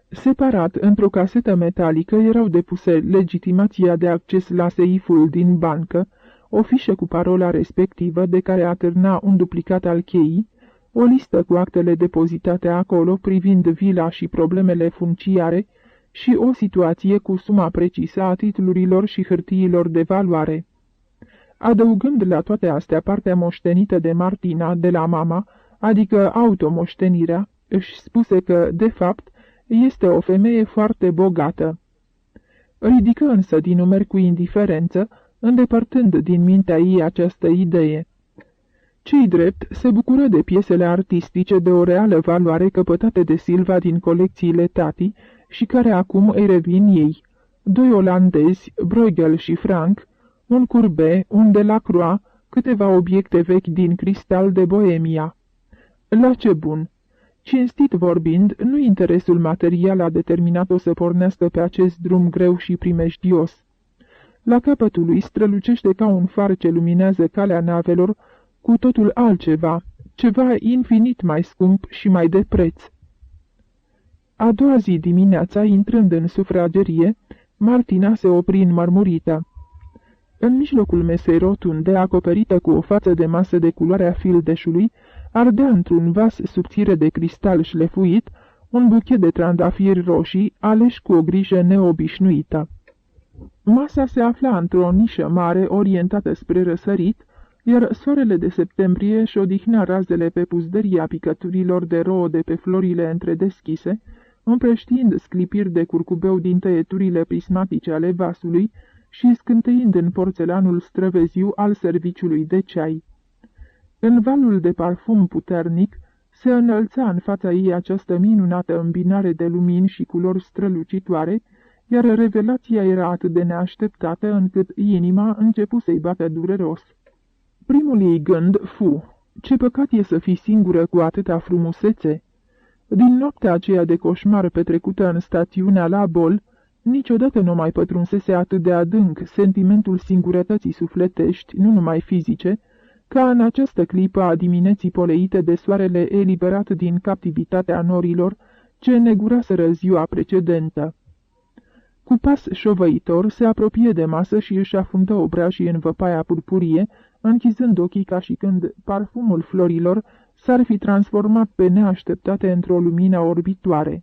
Separat, într-o casetă metalică, erau depuse legitimația de acces la seiful din bancă, o fișă cu parola respectivă, de care atârna un duplicat al cheii, o listă cu actele depozitate acolo privind vila și problemele funciare și o situație cu suma precisă a titlurilor și hârtiilor de valoare. Adăugând la toate astea partea moștenită de Martina de la mama, adică automoștenirea, își spuse că, de fapt, este o femeie foarte bogată. Ridică însă din numeri cu indiferență, îndepărtând din mintea ei această idee. Cei drept se bucură de piesele artistice de o reală valoare căpătate de Silva din colecțiile tati și care acum îi revin ei. 2 olandezi, Bruegel și Frank, un Courbet, un Delacroix, câteva obiecte vechi din cristal de Boemia. La ce bun! Cinstit vorbind, nu interesul material a determinat-o să pornească pe acest drum greu și primejdios. La capătul lui strălucește ca un far ce luminează calea navelor cu totul altceva, ceva infinit mai scump și mai de preț. A doua zi dimineața, intrând în sufragerie, Martina se opri înmărmurită. În mijlocul mesei rotunde, acoperită cu o față de masă de culoarea fildeșului, ardea într-un vas subțire de cristal șlefuit un buchet de trandafiri roșii, aleși cu o grijă neobișnuită. Masa se afla într-o nișă mare orientată spre răsărit, iar soarele de septembrie își odihnea razele pe puzderia picăturilor de rouă de pe florile întredeschise, împrăștiind sclipiri de curcubeu din tăieturile prismatice ale vasului și scânteind în porțelanul străveziu al serviciului de ceai. În valul de parfum puternic se înălța în fața ei această minunată îmbinare de lumini și culori strălucitoare, iar revelația era atât de neașteptată încât inima începu să-i bată dureros. Primul ei gând fu: ce păcat e să fii singură cu atâta frumusețe! Din noaptea aceea de coșmar petrecută în stațiunea la Bol, niciodată nu mai pătrunsese atât de adânc sentimentul singurătății sufletești, nu numai fizice, ca în această clipă a dimineții poleite de soarele eliberat din captivitatea norilor ce neguraseră ziua precedentă. Cu pas șovăitor se apropie de masă și își afundă obrajii în văpaia purpurie, închizând ochii ca și când parfumul florilor s-ar fi transformat pe neașteptate într-o lumină orbitoare.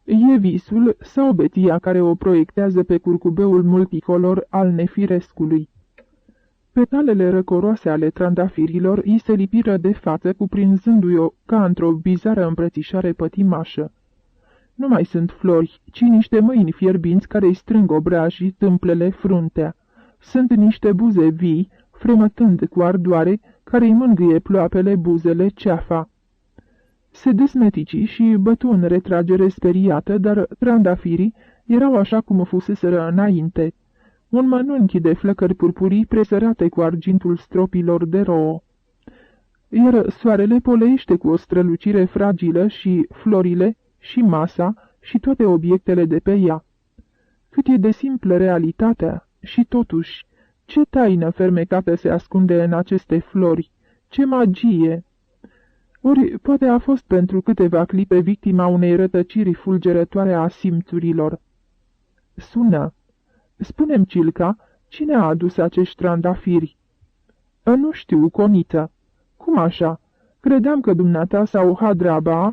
E visul sau beția care o proiectează pe curcubeul multicolor al nefirescului. Petalele răcoroase ale trandafirilor îi se lipiră de față, cuprinzându-i-o ca într-o bizară îmbrățișare pătimașă. Nu mai sunt flori, ci niște mâini fierbinți care îi strâng obrajii, tâmplele, fruntea. Sunt niște buze vii, fremătând cu ardoare, care îi mângâie ploapele, buzele, ceafa. Se desmetici și bătu în retragere speriată, dar trandafirii erau așa cum fuseseră înainte. Un mănunchi de flăcări purpurii presărate cu argintul stropilor de rouă. Iar soarele poleiește cu o strălucire fragilă și florile, și masa, și toate obiectele de pe ea. Cât e de simplă realitatea, și totuși, ce taină fermecată se ascunde în aceste flori, ce magie! Ori poate a fost pentru câteva clipe victima unei rătăciri fulgerătoare a simțurilor. Sună. Spune-mi, Cilca, cine a adus acești trandafiri? Nu știu, Coniță. Cum așa? Credeam că dumneata sau Hadraba...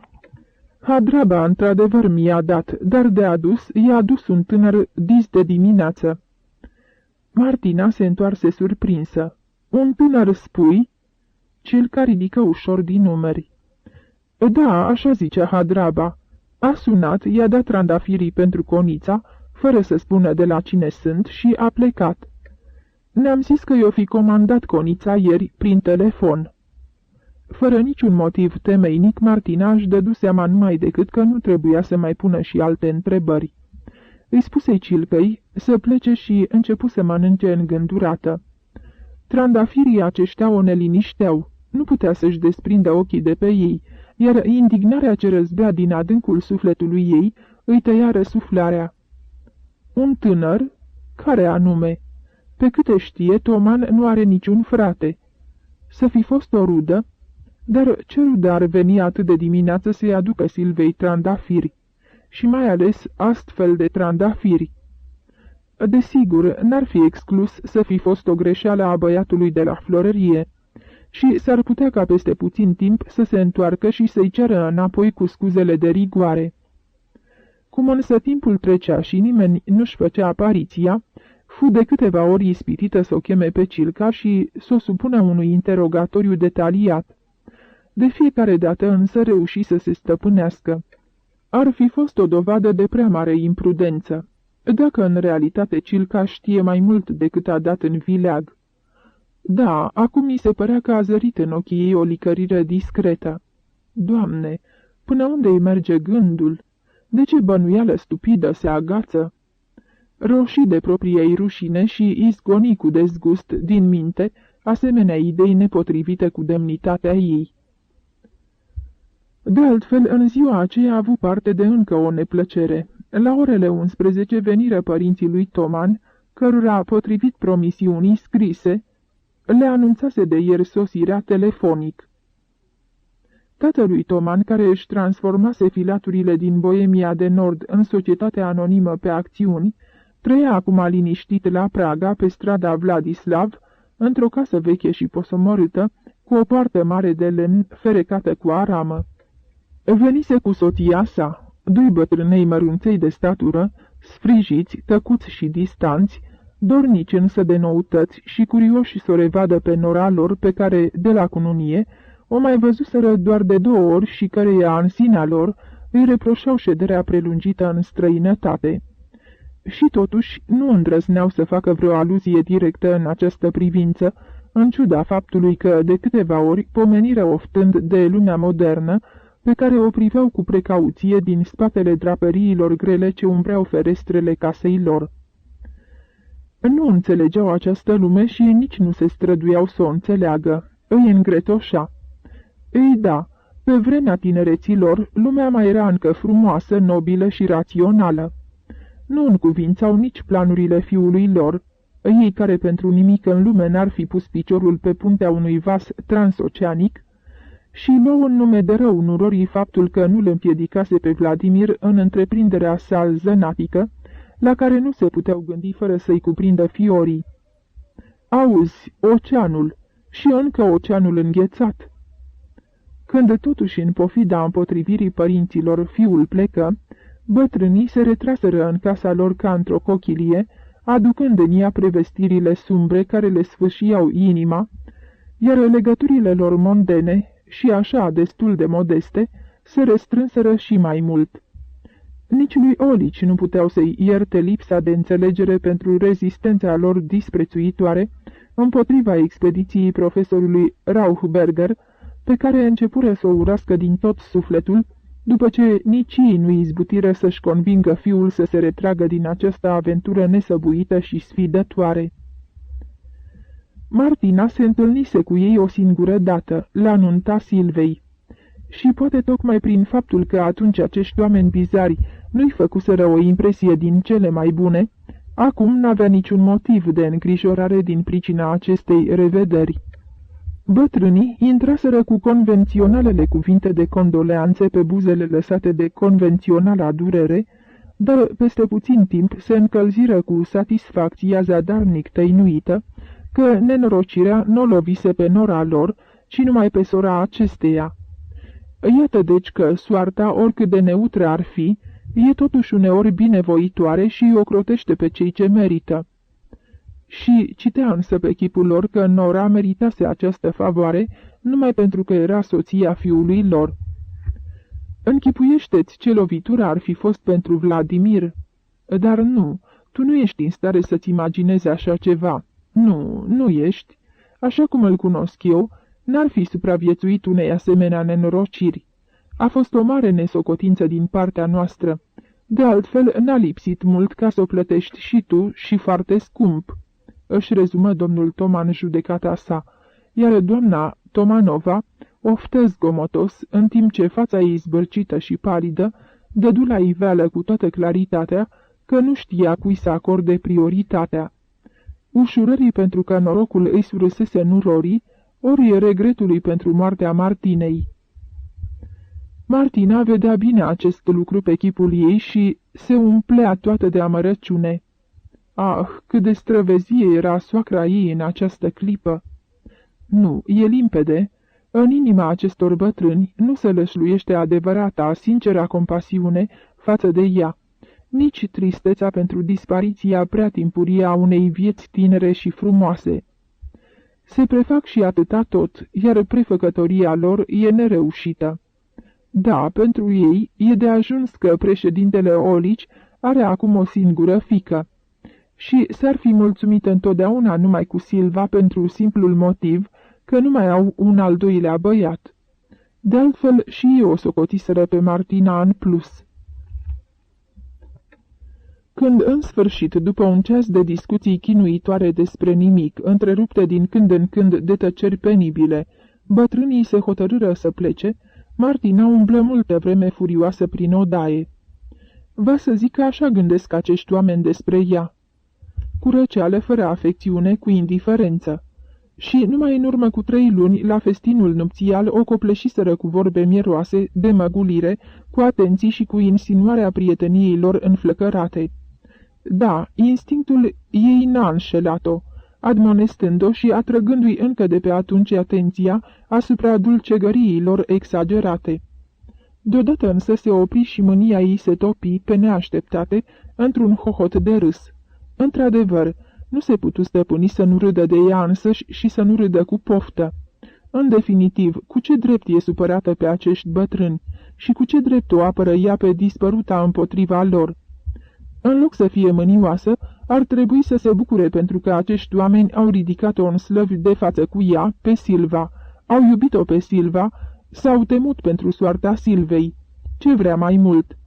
Hadraba, într-adevăr, mi-a dat, dar de adus i-a adus un tânăr dis de dimineață. Martina se întoarse surprinsă. Un tânăr, spui? Cilca ridică ușor din numeri. Da, așa zice Hadraba. A sunat, i-a dat trandafirii pentru Conița, fără să spună de la cine sunt, și a plecat. Ne-am zis că i-o fi comandat Conița ieri prin telefon. Fără niciun motiv temeinic, Martina își dădu seama numai decât că nu trebuia să mai pună și alte întrebări. Îi spuse Cilcăi să plece și începu să mănânce îngândurată. Trandafirii aceștia o nelinișteau, nu putea să-și desprindă ochii de pe ei, iar indignarea ce răzbea din adâncul sufletului ei îi tăia răsuflarea. Un tânăr? Care anume? Pe câte știe, Toman nu are niciun frate. Să fi fost o rudă? Dar ce rudă ar veni atât de dimineață să-i aducă Silvei trandafiri? Și mai ales astfel de trandafiri. Desigur, n-ar fi exclus să fi fost o greșeală a băiatului de la florărie și s-ar putea ca peste puțin timp să se întoarcă și să-i ceară înapoi cu scuzele de rigoare. Cum însă timpul trecea și nimeni nu-și făcea apariția, fu de câteva ori ispitită să o cheme pe Cilca și să o supună unui interogatoriu detaliat. De fiecare dată însă reuși să se stăpânească. Ar fi fost o dovadă de prea mare imprudență, dacă în realitate Cilca știe mai mult decât a dat în vileag. Da, acum mi se părea că a zărit în ochii ei o licărire discretă. Doamne, până unde îi merge gândul? De ce bănuială stupidă se agață? Roșii de propria-i rușine și izgoni cu dezgust din minte asemenea idei nepotrivite cu demnitatea ei. De altfel, în ziua aceea a avut parte de încă o neplăcere. La orele 11 veniră părinții lui Toman, cărora, potrivit promisiunii scrise, le anunțase de ieri sosirea telefonic. Tatălui Toman, care își transformase filaturile din Boemia de Nord în societate anonimă pe acțiuni, trăia acum liniștit la Praga, pe strada Vladislav, într-o casă veche și posomorâtă, cu o poartă mare de lemn ferecată cu aramă. Venise cu soția sa, doi bătrânei mărunței de statură, sfrijiți, tăcuți și distanți, dornici însă de noutăți și curioși să o revadă pe nora lor pe care, de la cununie, o mai văzuseră doar de 2 ori și căreia în sinea lor îi reproșau șederea prelungită în străinătate. Și totuși nu îndrăzneau să facă vreo aluzie directă în această privință, în ciuda faptului că, de câteva ori, pomeniră oftând de lumea modernă, pe care o priveau cu precauție din spatele draperiilor grele ce umbreau ferestrele casei lor. Nu înțelegeau această lume și nici nu se străduiau să o înțeleagă. Îi îngretoșea. Ei da, pe vremea tinereților, lumea mai era încă frumoasă, nobilă și rațională. Nu încuvințau nici planurile fiului lor, ei care pentru nimic în lume n-ar fi pus piciorul pe puntea unui vas transoceanic, și luau în nume de rău nurorii faptul că nu îl împiedicase pe Vladimir în întreprinderea sa zănatică, la care nu se puteau gândi fără să-i cuprindă fiorii. Auzi, oceanul, și încă oceanul înghețat. Când totuși în pofida împotrivirii părinților fiul plecă, bătrânii se retraseră în casa lor ca într-o cochilie, aducând în ea prevestirile sumbre care le sfâșiau inima, iar legăturile lor mondene, și așa destul de modeste, se restrânseră și mai mult. Nici lui Olici nu puteau să-i ierte lipsa de înțelegere pentru rezistența lor disprețuitoare împotriva expediției profesorului Rauchberger, pe care începură să o urască din tot sufletul, după ce nici ei nu izbutiră să-și convingă fiul să se retragă din această aventură nesăbuită și sfidătoare. Martina se întâlnise cu ei o singură dată, la nunta Silvei. Și poate tocmai prin faptul că atunci acești oameni bizari nu-i făcuseră o impresie din cele mai bune, acum n-avea niciun motiv de îngrijorare din pricina acestei revederi. Bătrânii intraseră cu convenționalele cuvinte de condoleanțe pe buzele lăsate de convenționala durere, dar peste puțin timp se încălziră cu satisfacția zadarnic tăinuită că nenorocirea nu o lovise pe nora lor, ci numai pe sora acesteia. Iată deci că soarta, oricât de neutră ar fi, e totuși uneori binevoitoare și îi ocrotește pe cei ce merită. Și citea însă pe chipul lor că nora meritase această favoare numai pentru că era soția fiului lor. Închipuiește-ți ce lovitură ar fi fost pentru Vladimir. Dar nu, tu nu ești în stare să-ți imaginezi așa ceva. Nu, nu ești. Așa cum îl cunosc eu, n-ar fi supraviețuit unei asemenea nenorociri. A fost o mare nesocotință din partea noastră. De altfel, n-a lipsit mult ca să o plătești și tu și foarte scump, își rezumă domnul Toman judecata sa, iar doamna Tomanova oftă zgomotos, în timp ce fața ei zbârcită și palidă dădu la iveală cu toată claritatea că nu știa cui să acorde prioritatea. Ușurării pentru că norocul îi surâsese nurorii, ori regretului pentru moartea Martinei. Martina vedea bine acest lucru pe chipul ei și se umplea toată de amărăciune. Ah, cât de străvezie era soacra ei în această clipă! Nu, e limpede, în inima acestor bătrâni nu se lășluiește adevărata, sincera compasiune față de ea, nici tristețea pentru dispariția prea timpurie a unei vieți tinere și frumoase. Se prefac și atâta tot, iar prefăcătoria lor e nereușită. Da, pentru ei e de ajuns că președintele Olici are acum o singură fiică. Și s-ar fi mulțumit întotdeauna numai cu Silva pentru simplul motiv că nu mai au un al doilea băiat. De altfel și ei o socotiseră pe Martina în plus. Când în sfârșit, după un ceas de discuții chinuitoare despre nimic, întrerupte din când în când de tăceri penibile, bătrânii se hotărâră să plece, Martina umblă multă vreme furioasă prin odaie. Va să zic că așa gândesc acești oameni despre ea. Cu răceală, fără afecțiune, cu indiferență. Și numai în urmă cu 3 luni, la festinul nupțial, o copleșiseră cu vorbe mieroase, de măgulire, cu atenții și cu insinuarea prieteniei lor înflăcărate. Da, instinctul ei n-a înșelat-o, admonestând-o și atrăgându-i încă de pe atunci atenția asupra dulcegăriei lor exagerate. Deodată însă se opri și mânia ei se topi, pe neașteptate, într-un hohot de râs. Într-adevăr, nu se putu stăpâni să nu râdă de ea însăși și să nu râdă cu poftă. În definitiv, cu ce drept e supărată pe acești bătrâni și cu ce drept o apără ea pe dispăruta împotriva lor? În loc să fie mânioasă, ar trebui să se bucure pentru că acești oameni au ridicat-o în slăvi de față cu ea, pe Silva, au iubit-o pe Silva, S-au temut pentru soarta Silvei. Ce vrea mai mult?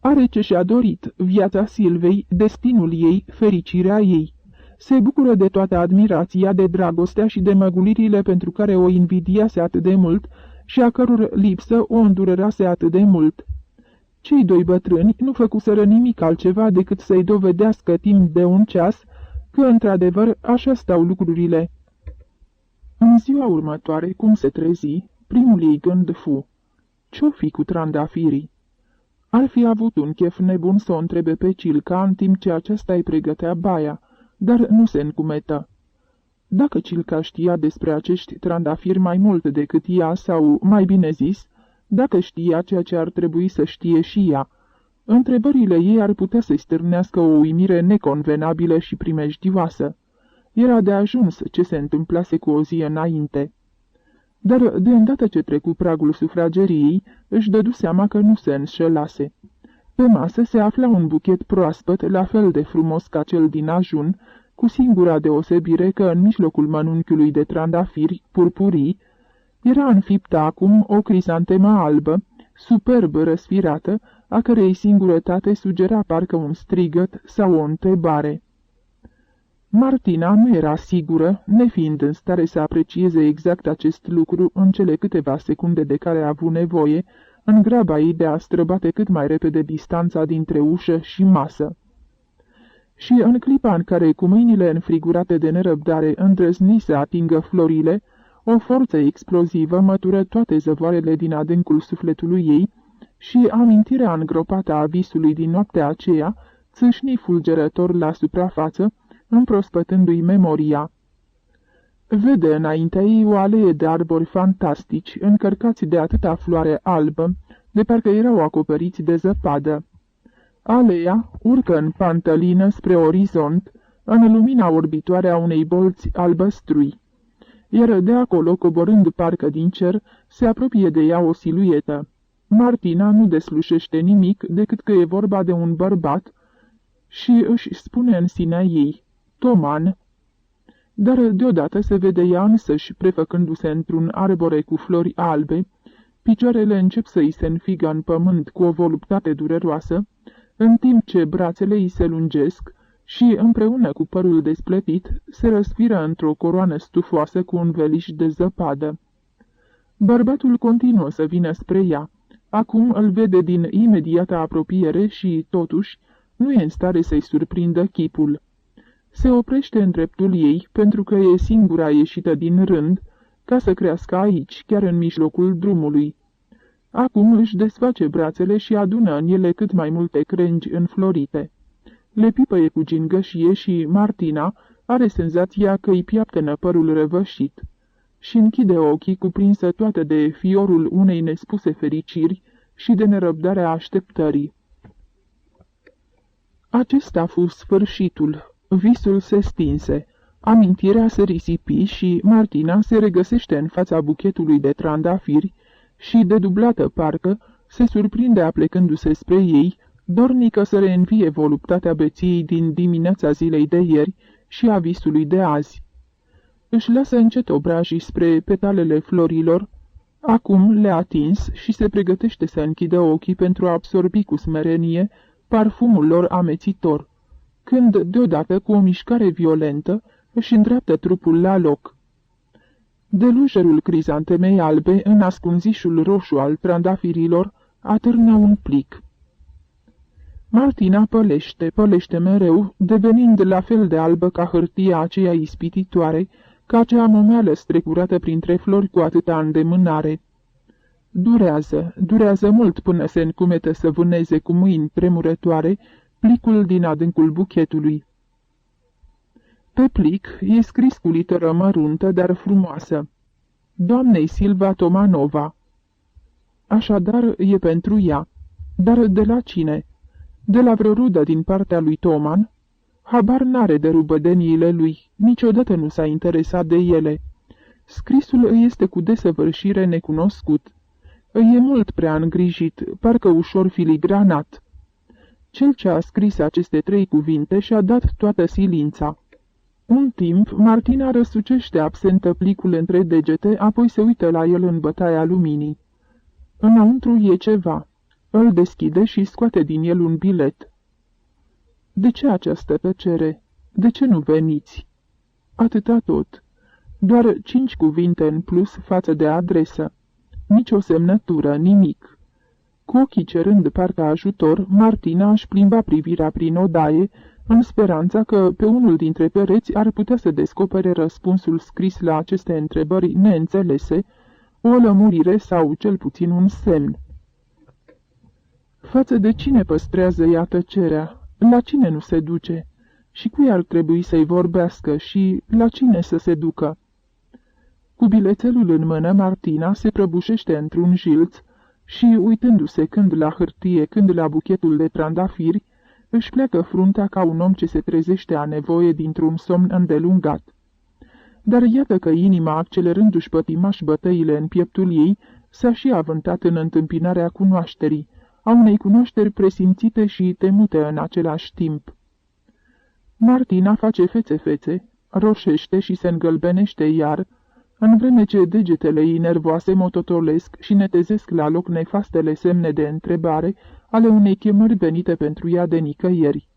Are ce și-a dorit, viața Silvei, destinul ei, fericirea ei. Se bucură de toată admirația, de dragostea și de măgulirile pentru care o invidiase atât de mult și a căror lipsă o îndurerase atât de mult. Cei doi bătrâni nu făcuseră nimic altceva decât să-i dovedească timp de un ceas că, într-adevăr, așa stau lucrurile. În ziua următoare, cum se trezi, primul ei gând fu: ce-o fi cu trandafirii? Ar fi avut un chef nebun să o întrebe pe Cilca în timp ce aceasta îi pregătea baia, dar nu se încumetă. Dacă Cilca știa despre acești trandafiri mai mult decât ea, sau, mai bine zis, dacă știa ceea ce ar trebui să știe și ea, întrebările ei ar putea să-i stârnească o uimire neconvenabilă și primejdioasă. Era de ajuns ce se întâmplase cu o zi înainte. Dar, de îndată ce trecu pragul sufrageriei, își dădu seama că nu se înșelase. Pe masă se afla un buchet proaspăt, la fel de frumos ca cel din ajun, cu singura deosebire că în mijlocul mănunchiului de trandafiri purpurii era înfiptă acum o crisantemă albă, superb răsfirată, a cărei singurătate sugera parcă un strigăt sau o întrebare. Martina nu era sigură, nefiind în stare să aprecieze exact acest lucru în cele câteva secunde de care a avut nevoie, în graba ei de a străbate cât mai repede distanța dintre ușă și masă. Și în clipa în care, cu mâinile înfrigurate de nerăbdare, îndrăzni să atingă florile, o forță explozivă mătură toate zăvoarele din adâncul sufletului ei și amintirea îngropată a visului din noaptea aceea țâșni fulgerător la suprafață, împrospătându-i memoria. Vede înaintea ei o alee de arbori fantastici, încărcați de atâta floare albă, de parcă erau acoperiți de zăpadă. Aleea urcă în pantălină spre orizont, în lumina orbitoare a unei bolți albăstrui, iar de acolo, coborând parcă din cer, se apropie de ea o siluetă. Martina nu deslușește nimic decât că e vorba de un bărbat și își spune în sinea ei: Toman. Dar deodată se vede ea însăși prefăcându-se într-un arbore cu flori albe, picioarele încep să îi se înfigă în pământ cu o voluptate dureroasă, în timp ce brațele îi se lungesc și, împreună cu părul despletit, se răsfiră într-o coroană stufoasă cu un veliș de zăpadă. Bărbatul continuă să vină spre ea. Acum îl vede din imediată apropiere și, totuși, nu e în stare să-i surprindă chipul. Se oprește în dreptul ei, pentru că e singura ieșită din rând, ca să crească aici, chiar în mijlocul drumului. Acum își desface brațele și adună în ele cât mai multe crengi înflorite. Le pipăie cu gingășie și Martina are senzația că îi piaptănă părul răvășit și închide ochii cuprinsă toată de fiorul unei nespuse fericiri și de nerăbdarea așteptării. Acesta a fost sfârșitul. Visul se stinse, amintirea se risipi și Martina se regăsește în fața buchetului de trandafiri și, dedublată parcă, se surprinde aplecându-se spre ei, dornică să reînvie voluptatea beției din dimineața zilei de ieri și a visului de azi. Își lasă încet obrajii spre petalele florilor, acum le-a atins și se pregătește să închidă ochii pentru a absorbi cu smerenie parfumul lor amețitor, când, deodată, cu o mișcare violentă, își îndreaptă trupul la loc. De lujerul crizantemei albe, în ascunzișul roșu al trandafirilor, atârnă un plic. Martina pălește mereu, devenind la fel de albă ca hârtia aceea ispititoare, ca cea momeală strecurată printre flori cu atâta îndemânare. Durează mult până se încumetă să vâneze cu mâini tremurătoare plicul din adâncul buchetului. Pe plic e scris cu literă măruntă, dar frumoasă: Doamnei Silva Tomanova. Așadar, e pentru ea. Dar de la cine? De la vreo rudă din partea lui Toman? Habar n-are de rubădeniile lui, niciodată nu s-a interesat de ele. Scrisul îi este cu desăvârșire necunoscut. Îi e mult prea îngrijit, parcă ușor filigranat. Cel ce a scris aceste 3 cuvinte și-a dat toată silința. Un timp, Martina răsucește absentă plicul între degete, apoi se uită la el în bătaia luminii. Înăuntru e ceva. Îl deschide și scoate din el un bilet. De ce această tăcere? De ce nu veniți? Atâta tot. Doar 5 cuvinte în plus față de adresă. Nici o semnătură, nimic. Cu ochii cerând parcă ajutor, Martina își plimba privirea prin odaie, în speranța că pe unul dintre pereți ar putea să descopere răspunsul scris la aceste întrebări neînțelese, o lămurire sau cel puțin un semn. Față de cine păstrează ea tăcerea? La cine nu se duce? Și cui ar trebui să-i vorbească și la cine să se ducă? Cu bilețelul în mână, Martina se prăbușește într-un jilț și, uitându-se când la hârtie, când la buchetul de trandafiri, își pleacă fruntea ca un om ce se trezește a nevoie dintr-un somn îndelungat. Dar iată că inima, accelerându-și pătimaș bătăile în pieptul ei, s-a și avântat în întâmpinarea cunoașterii, a unei cunoașteri presimțite și temute în același timp. Martina face fețe-fețe, roșește și se îngălbenește iar, în vreme ce degetele ei nervoase mototolesc și netezesc la loc nefastele semne de întrebare ale unei chemări venite pentru ea de nicăieri.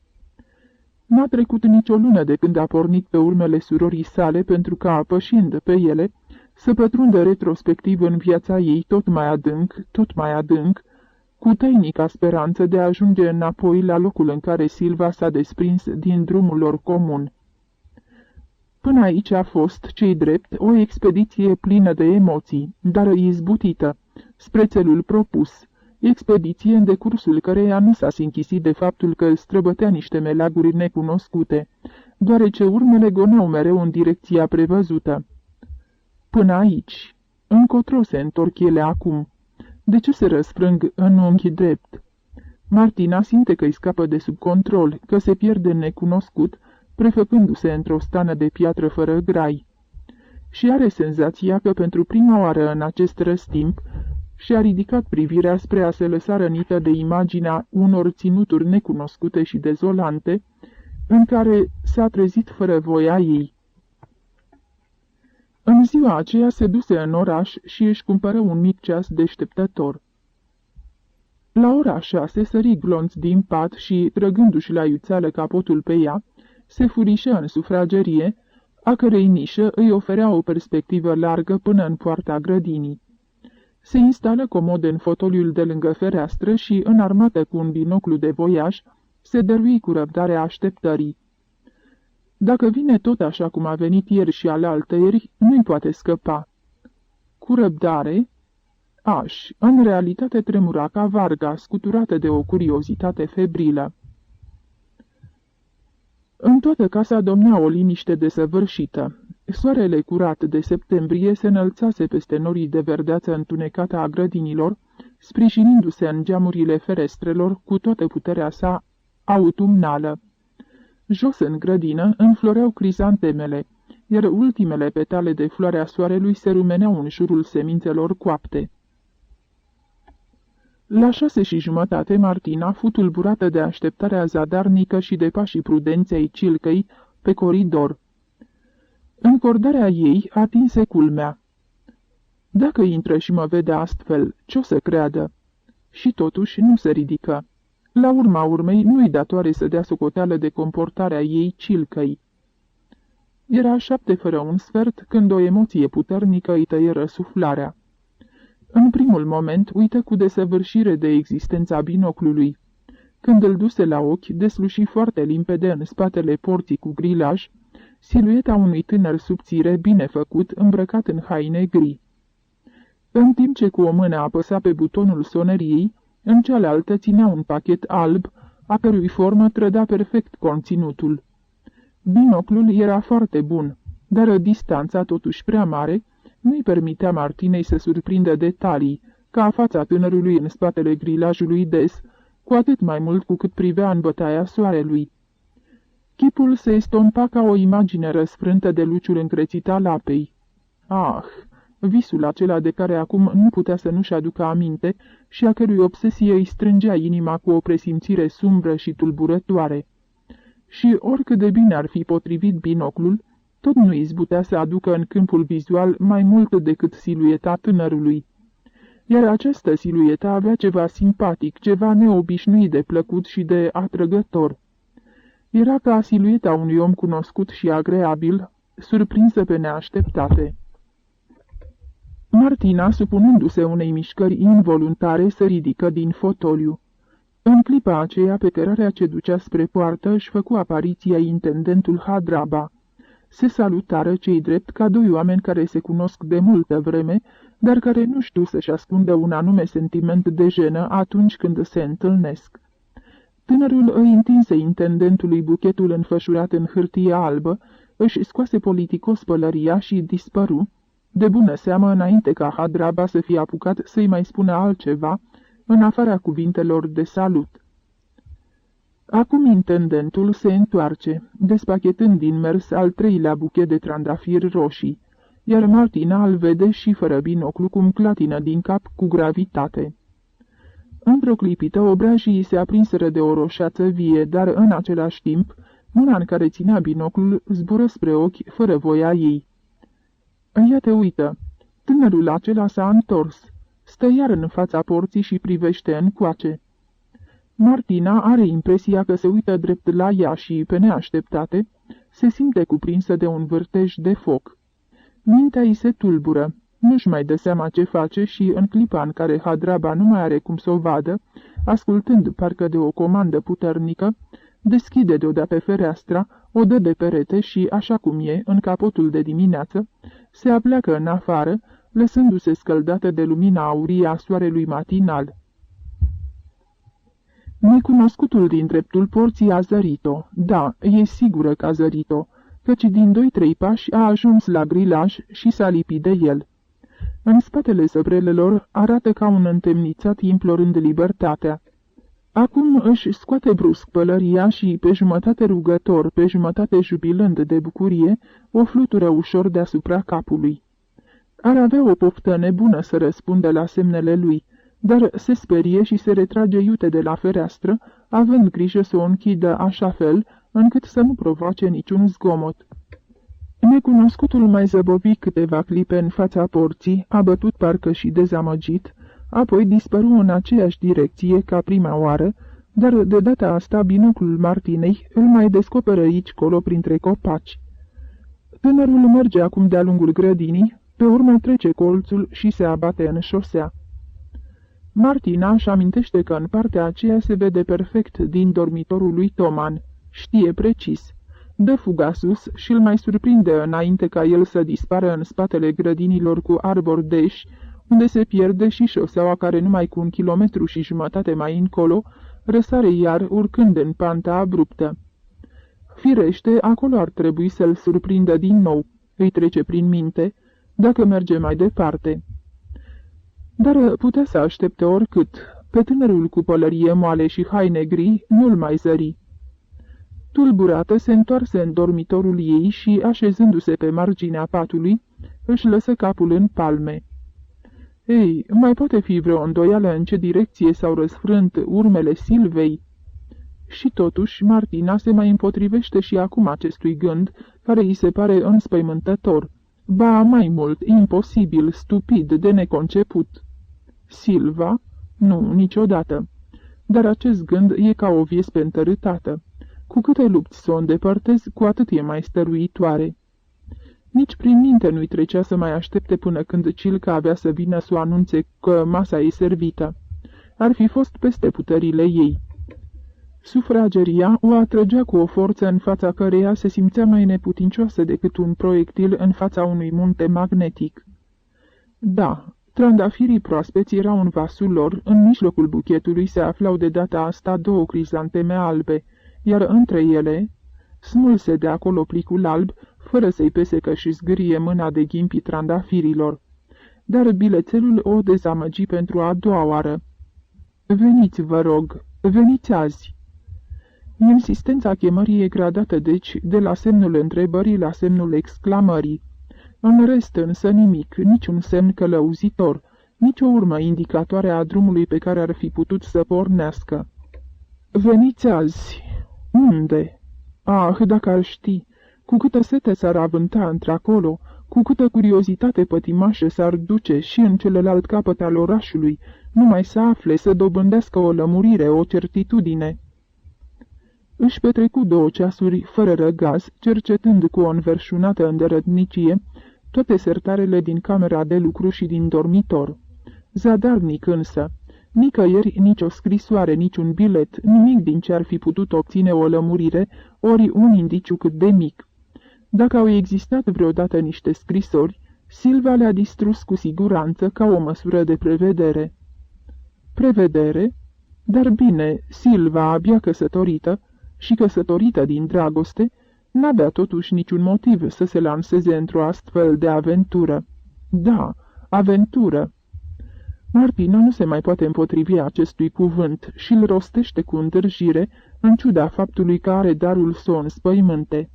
N-a trecut nicio lună de când a pornit pe urmele surorii sale pentru ca, pășind pe ele, să pătrundă retrospectiv în viața ei tot mai adânc, cu tăinica speranță de a ajunge înapoi la locul în care Silva s-a desprins din drumul lor comun. Până aici a fost, ce-i drept, o expediție plină de emoții, dar izbutită, spre țelul propus, expediție în decursul căreia nu s-a sinchisit de faptul că străbătea niște meleaguri necunoscute, deoarece urmele goneau mereu în direcția prevăzută. Până aici, încotro se întorc ele acum. De ce se răsfrâng în unghi drept? Martina simte că îi scapă de sub control, că se pierde necunoscut, prefăcându-se într-o stană de piatră fără grai. Și are senzația că pentru prima oară în acest răstimp și-a ridicat privirea spre a se lăsa rănită de imaginea unor ținuturi necunoscute și dezolante, în care s-a trezit fără voia ei. În ziua aceea se duse în oraș și își cumpără un mic ceas deșteptător. La ora 6 sări glonț din pat și, trăgându-și la iuțeală capotul pe ea, se furișă în sufragerie, a cărei nișă îi oferea o perspectivă largă până în poarta grădinii. Se instală comod în fotoliul de lângă fereastră și, înarmată cu un binoclu de voiaj, se dărui cu răbdarea așteptării. Dacă vine tot așa cum a venit ieri și alaltăieri, nu-i poate scăpa. Cu răbdare, în realitate tremura ca varga, scuturată de o curiozitate febrilă. În toată casa domnea o liniște desăvârșită. Soarele curat de septembrie se înălțase peste norii de verdeață întunecată a grădinilor, sprijinindu-se în geamurile ferestrelor cu toată puterea sa autumnală. Jos în grădină înfloreau crizantemele, iar ultimele petale de floare a soarelui se rumeneau în jurul semințelor coapte. La 6:30, Martina fu tulburată de așteptarea zadarnică și de pașii prudenți ai Cilcăi pe coridor. Încordarea ei atinse culmea. Dacă intră și mă vede astfel, ce-o să creadă? Și totuși nu se ridică. La urma urmei, nu-i datoare să dea socoteală de comportarea ei Cilcăi. Era 7:45 când o emoție puternică îi tăieră suflarea. În primul moment uită cu desăvârșire de existența binoclului. Când îl duse la ochi, desluși foarte limpede în spatele porții cu grilaj silueta unui tânăr subțire, bine făcut, îmbrăcat în haine gri. În timp ce cu o mână apăsa pe butonul soneriei, în cealaltă ținea un pachet alb, a cărui formă trăda perfect conținutul. Binoclul era foarte bun, dar distanța, totuși prea mare, nu-i permitea Martinei să surprindă detalii, ca fața tânărului în spatele grilajului des, cu atât mai mult cu cât privea în bătaia soarelui. Chipul se estompa ca o imagine răsfrântă de luciul încrețit al apei. Visul acela de care acum nu putea să nu-și aducă aminte și a cărui obsesie îi strângea inima cu o presimțire sumbră și tulburătoare. Și oricât de bine ar fi potrivit binoclul, tot nu izbutea să aducă în câmpul vizual mai mult decât silueta tânărului. iar această siluetă avea ceva simpatic, ceva neobișnuit de plăcut și de atrăgător. Era ca silueta unui om cunoscut și agreabil, surprinsă pe neașteptate. Martina, supunându-se unei mișcări involuntare, se ridică din fotoliu. În clipa aceea, pe cărarea ce ducea spre poartă, își făcu apariția intendentul Hadraba. Se salutară cei drept ca doi oameni care se cunosc de multă vreme, dar care nu știu să-și ascundă un anume sentiment de jenă atunci când se întâlnesc. Tânărul îi întinse intendentului buchetul înfășurat în hârtie albă, își scoase politicos pălăria și dispăru, de bună seamă înainte ca Hadraba să fie apucat să-i mai spună altceva, în afara cuvintelor de salut. Acum intendentul se întoarce, despachetând din mers al treilea buchet de trandafiri roșii, iar Martina îl vede și fără binoclu cum clatină din cap cu gravitate. Într-o clipită, obrajii se aprinseră de o roșeață vie, dar în același timp, mâna în care ținea binoclul zbură spre ochi fără voia ei. Ia te uită! Tânărul acela s-a întors. Stă iar în fața porții și privește încoace. Martina are impresia că se uită drept la ea și, pe neașteptate, se simte cuprinsă de un vârtej de foc. Mintea îi se tulbură, nu-și mai dă seama ce face și, în clipa în care Hadraba nu mai are cum să o vadă, ascultând parcă de o comandă puternică, deschide deodată fereastra, o dă de perete și, așa cum e, în capotul de dimineață, se apleacă în afară, lăsându-se scăldată de lumina aurie a soarelui matinal. Necunoscutul din dreptul porții a zărit-o. Da, e sigură că a zărit-o, căci din 2-3 pași a ajuns la grilaj și s-a lipit de el. În spatele zăbrelelor arată ca un întemnițat implorând libertatea. Acum își scoate brusc pălăria și, pe jumătate rugător, pe jumătate jubilând de bucurie, o flutură ușor deasupra capului. Ar avea o poftă nebună să răspundă la semnele lui, dar se sperie și se retrage iute de la fereastră, având grijă să o închidă așa fel, încât să nu provoace niciun zgomot. Necunoscutul mai zăbovi câteva clipe în fața porții, abătut parcă și dezamăgit, apoi dispăru în aceeași direcție ca prima oară, dar de data asta binoclul Martinei îl mai descoperă aici colo printre copaci. Tânărul merge acum de-a lungul grădinii, pe urmă trece colțul și se abate în șosea. Martina își amintește că în partea aceea se vede perfect din dormitorul lui Toman. Știe precis. Dă fuga sus și îl mai surprinde înainte ca el să dispară în spatele grădinilor cu arbori deși, unde se pierde și șoseaua care numai cu 1,5 kilometru mai încolo răsare iar urcând în panta abruptă. Firește, acolo ar trebui să-l surprindă din nou, îi trece prin minte, dacă merge mai departe. Dar putea să aștepte oricât. Pe tânărul cu pălărie moale și haine gri nu-l mai zări. Tulburată, se întoarse în dormitorul ei și, așezându-se pe marginea patului, își lăsă capul în palme. Ei, mai poate fi vreo îndoială în ce direcție s-au răsfrânt urmele Silvei? Și totuși, Martina se mai împotrivește și acum acestui gând, care îi se pare înspăimântător. Ba, mai mult, imposibil, stupid, de neconceput. Silva? Nu, niciodată. Dar acest gând e ca o viespe întărâtată. Cu câte lupți să o îndepărtezi, cu atât e mai stăruitoare. Nici prin minte nu-i trecea să mai aștepte până când Cilca avea să vină să o anunțe că masa e servită. Ar fi fost peste puterile ei. Sufrageria o atrăgea cu o forță în fața căreia se simțea mai neputincioasă decât un proiectil în fața unui munte magnetic. Da, trandafirii proaspeți erau în vasul lor, în mijlocul buchetului se aflau de data asta 2 crizanteme albe, iar între ele, smulse de acolo plicul alb, fără să-i pese că și zgârie mâna de ghimpii trandafirilor. Dar bilețelul o dezamăgi pentru a doua oară. Veniți, vă rog, veniți azi! Insistența chemării e gradată, deci, de la semnul întrebării la semnul exclamării. În rest, însă, nimic, niciun semn călăuzitor, nicio urmă indicatoare a drumului pe care ar fi putut să pornească. Veniți azi! Unde? Ah, dacă ar ști! Cu câtă sete s-ar avânta într-acolo, Cu câtă curiozitate pătimașă s-ar duce și în celălalt capăt al orașului, numai să afle, să dobândească o lămurire, o certitudine. Își petrecu 2 ceasuri fără răgaz, cercetând cu o înverșunată îndărătnicie toate sertarele din camera de lucru și din dormitor. Zadarnic însă, nicăieri nicio scrisoare, niciun bilet, nimic din ce ar fi putut obține o lămurire, ori un indiciu cât de mic. Dacă au existat vreodată niște scrisori, Silva le-a distrus cu siguranță ca o măsură de prevedere. Prevedere? Dar bine, Silva, abia căsătorită, și căsătorită din dragoste, n-avea totuși niciun motiv să se lanseze într-o astfel de aventură. Da, aventură. Martina nu se mai poate împotrivi acestui cuvânt și îl rostește cu întârziere, în ciuda faptului că are darul să o înspăimânte.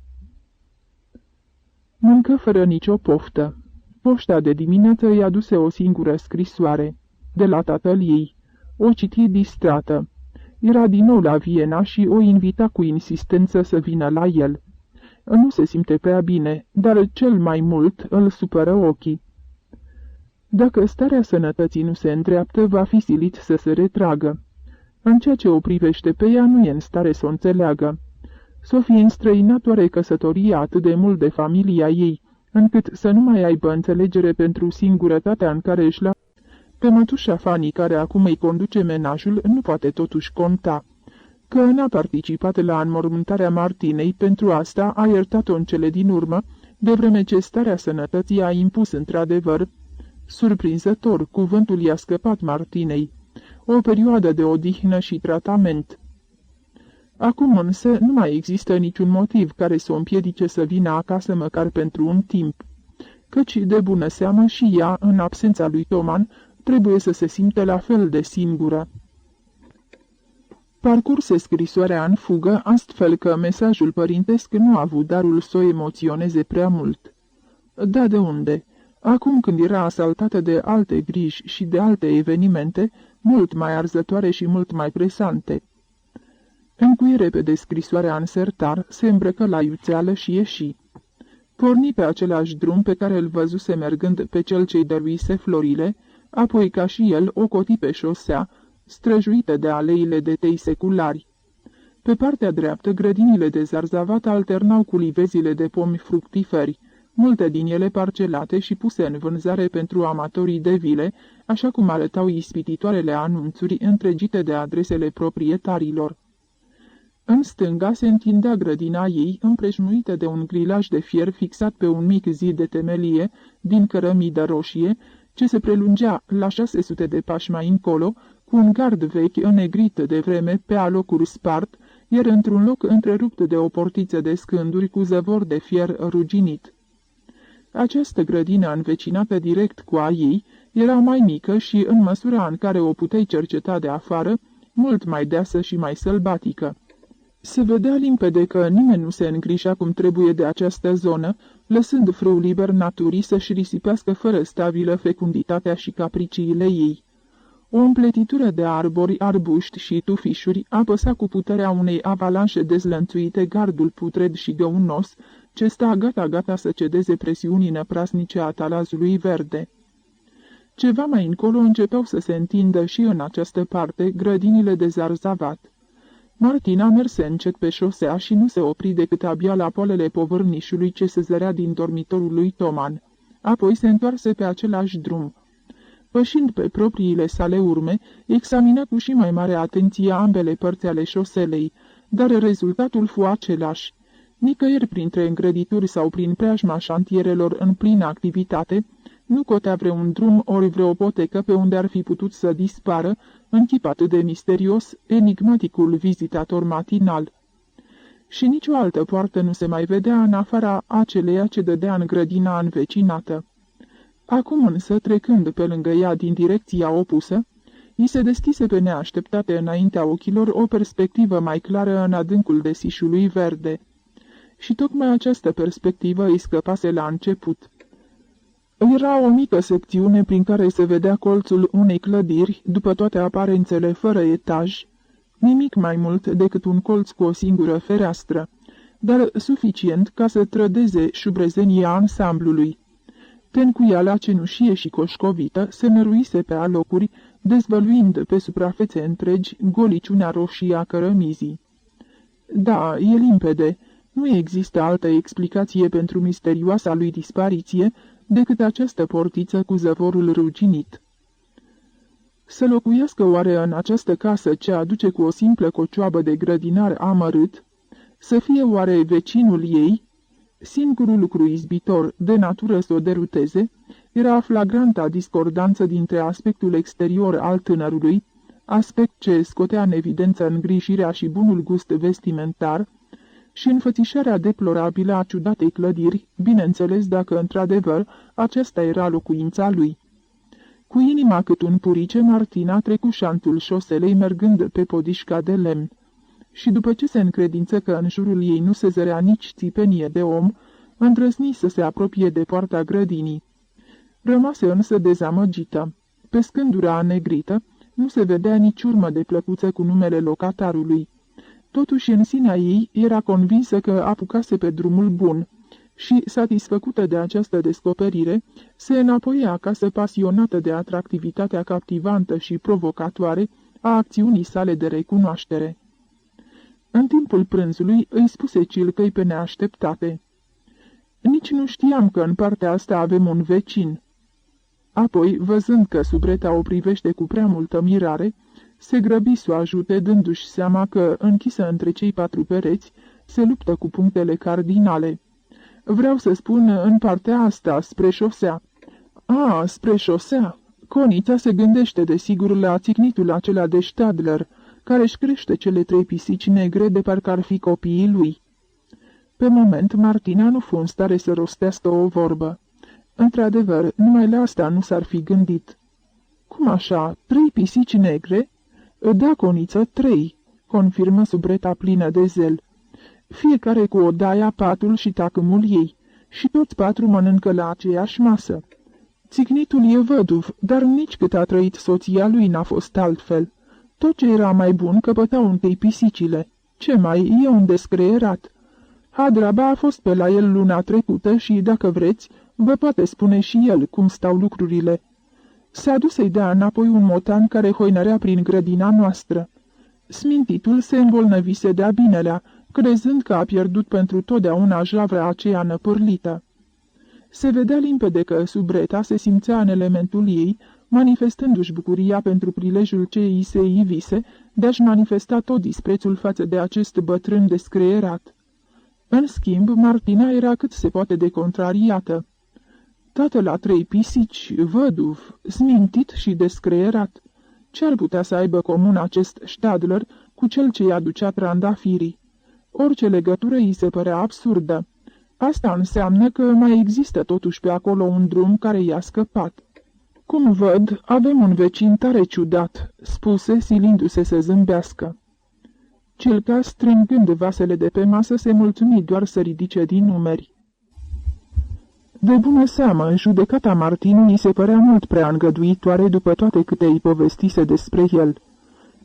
Mâncă fără nicio poftă. Poșta de dimineață îi aduse o singură scrisoare, de la tatăl ei. O citi distrată. Era din nou la Viena și o invita cu insistență să vină la el. Nu se simte prea bine, dar cel mai mult îl supără ochii. Dacă starea sănătății nu se îndreaptă, va fi silit să se retragă. În ceea ce o privește pe ea, nu e în stare să o înțeleagă. S-o fi înstrăinat oare căsătoria atât de mult de familia ei, încât să nu mai aibă înțelegere pentru singurătatea în care își lasă. Pe mătușa Fani, care acum îi conduce menajul, nu poate totuși conta. Că n-a participat la înmormântarea Martinei, pentru asta a iertat-o în cele din urmă, de vreme ce starea sănătății a impus într-adevăr, surprinzător, cuvântul i-a scăpat Martinei, o perioadă de odihnă și tratament. Acum însă nu mai există niciun motiv care să o împiedice să vină acasă măcar pentru un timp, căci de bună seamă și ea, în absența lui Toman, trebuie să se simtă la fel de singură. Parcurse scrisoarea în fugă, astfel că mesajul părintesc nu a avut darul să o emoționeze prea mult. Da, de unde? Acum când era asaltată de alte griji și de alte evenimente, mult mai arzătoare și mult mai presante. Încuie repede scrisoarea în sertar, se îmbrăcă la iuțeală și ieși. Porni pe același drum pe care îl văzuse mergând pe cel ce-i dăruise florile, apoi ca și el o coti pe șosea, străjuită de aleile de tei seculari. Pe partea dreaptă, grădinile de zarzavat alternau cu livezile de pomi fructiferi, multe din ele parcelate și puse în vânzare pentru amatorii de vile, așa cum arătau ispititoarele anunțuri întregite de adresele proprietarilor. În stânga se întindea grădina ei, împrejmuită de un grilaj de fier fixat pe un mic zid de temelie din cărămidă roșie, ce se prelungea la 600 de pași mai încolo, cu un gard vechi înnegrit de vreme pe alocuri spart, iar într-un loc întrerupt de o portiță de scânduri cu zăvor de fier ruginit. Această grădină învecinată direct cu a ei era mai mică și, în măsura în care o puteai cerceta de afară, mult mai deasă și mai sălbatică. Se vedea limpede că nimeni nu se îngrija cum trebuie de această zonă, lăsând frâu liber naturii să-și risipească fără stabilă fecunditatea și capriciile ei. O împletitură de arbori, arbuști și tufișuri apăsa cu puterea unei avalanșe dezlănțuite gardul putred și găunos, ce sta gata să cedeze presiunii năprasnice a talazului verde. Ceva mai încolo începeau să se întindă și în această parte grădinile de zarzavat. Martina merse încet pe șosea și nu se opri decât abia la poalele povârnișului ce se zărea din dormitorul lui Toman. Apoi se întoarse pe același drum. Pășind pe propriile sale urme, examina cu și mai mare atenție ambele părți ale șoselei, dar rezultatul fu același. Nicăieri printre îngrădituri sau prin preajma șantierelor în plină activitate, nu cotea vreun drum ori vreo potecă pe unde ar fi putut să dispară, în chip atât de misterios, enigmaticul vizitator matinal. Și nicio altă poartă nu se mai vedea în afara aceleia ce dădea în grădina învecinată. Acum însă, trecând pe lângă ea din direcția opusă, i se deschise pe neașteptate înaintea ochilor o perspectivă mai clară în adâncul desișului verde. Și tocmai această perspectivă îi scăpase la început. Era o mică secțiune prin care se vedea colțul unei clădiri, după toate aparențele fără etaj, nimic mai mult decât un colț cu o singură fereastră, dar suficient ca să trădeze șubrezenia ansamblului. Tencuiala cenușie și coșcovită se năruise pe alocuri, dezvăluind pe suprafețe întregi goliciunea roșie a cărămizii. Da, e limpede, nu există altă explicație pentru misterioasa lui dispariție decât această portiță cu zăvorul ruginit. Să locuiască oare în această casă ce aduce cu o simplă cocioabă de grădinar amărât? Să fie oare vecinul ei? Singurul lucru izbitor, de natură să o deruteze, era flagranta discordanță dintre aspectul exterior al tânărului, aspect ce scotea în evidență îngrijirea și bunul gust vestimentar, și înfățișarea deplorabilă a ciudatei clădiri, bineînțeles dacă într-adevăr aceasta era locuința lui. Cu inima cât un purice, Martina trecu șantul șoselei mergând pe podișca de lemn. Și după ce se încredință că în jurul ei nu se zărea nici țipenie de om, îndrăzni să se apropie de poarta grădinii. Rămase însă dezamăgită. Pe scândura negrită nu se vedea nici urmă de plăcuță cu numele locatarului. Totuși, în sinea ei, era convinsă că apucase pe drumul bun și, satisfăcută de această descoperire, se înapoie acasă pasionată de atractivitatea captivantă și provocatoare a acțiunii sale de recunoaștere. În timpul prânzului îi spuse Cilcăi pe neașteptate: "Nici nu știam că în partea asta avem un vecin." Apoi, văzând că subreta o privește cu prea multă mirare, se grăbi să o ajute, dându-și seama că, închisă între cei 4 pereți, se luptă cu punctele cardinale. "Vreau să spun în partea asta, spre șosea." Spre șosea." Conița se gândește desigur la țicnitul acela de Stadler, care își crește cele 3 pisici negre de parcă ar fi copiii lui. Pe moment, Martina nu fu în stare să rostească o vorbă. Într-adevăr, numai la asta nu s-ar fi gândit. "Cum așa? 3 pisici negre?" "Da, Coniță, 3," confirmă subreta plină de zel. "Fiecare cu odaia, patul și tacâmul ei, și toți 4 mănâncă la aceeași masă. Țicnitul e văduv, dar nici cât a trăit soția lui n-a fost altfel. Tot ce era mai bun căpătau întâi pisicile. Ce mai, e un descreierat. Hadraba a fost pe la el luna trecută și, dacă vreți, vă poate spune și el cum stau lucrurile. S-a dus să-i dea înapoi un motan care hoinărea prin grădina noastră. Smintitul se îmbolnăvise de-a binelea, crezând că a pierdut pentru totdeauna javra aceea năpârlită. Se vedea limpede că subreta se simțea în elementul ei, manifestându-și bucuria pentru prilejul ce îi se ivise de a-și manifesta tot disprețul față de acest bătrân descreierat. În schimb, Martina era cât se poate de contrariată. Tată la 3 pisici, văduv, smintit și descreierat. Ce ar putea să aibă comun acest Stadler cu cel ce i-a aducea trandafirii? Orice legătură îi se părea absurdă. Asta înseamnă că mai există totuși pe acolo un drum care i-a scăpat. "Cum văd, avem un vecin tare ciudat," spuse, silindu-se să zâmbească. Cilca, strângând vasele de pe masă, se mulțumi doar să ridice din numeri. De bună seamă, judecata Martinului îi se părea mult prea îngăduitoare după toate câte îi povestise despre el.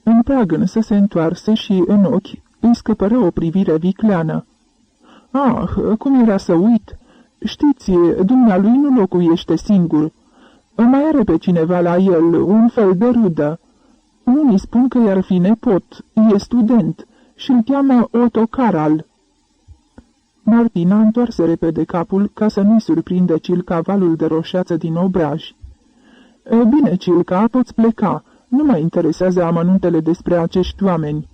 În prag însă se întoarse și, în ochi, îi scăpără o privire vicleană. Cum era să uit? Știți, dumnealui nu locuiește singur. Mai are pe cineva la el, un fel de rudă. Unii spun că i-ar fi nepot, e student și îl cheamă Otto Caral." Martina întoarse repede capul ca să nu-i surprinde Cilca valul de roșeață din obraj. "Bine, Cilca, poți pleca. Nu mă interesează amănuntele despre acești oameni."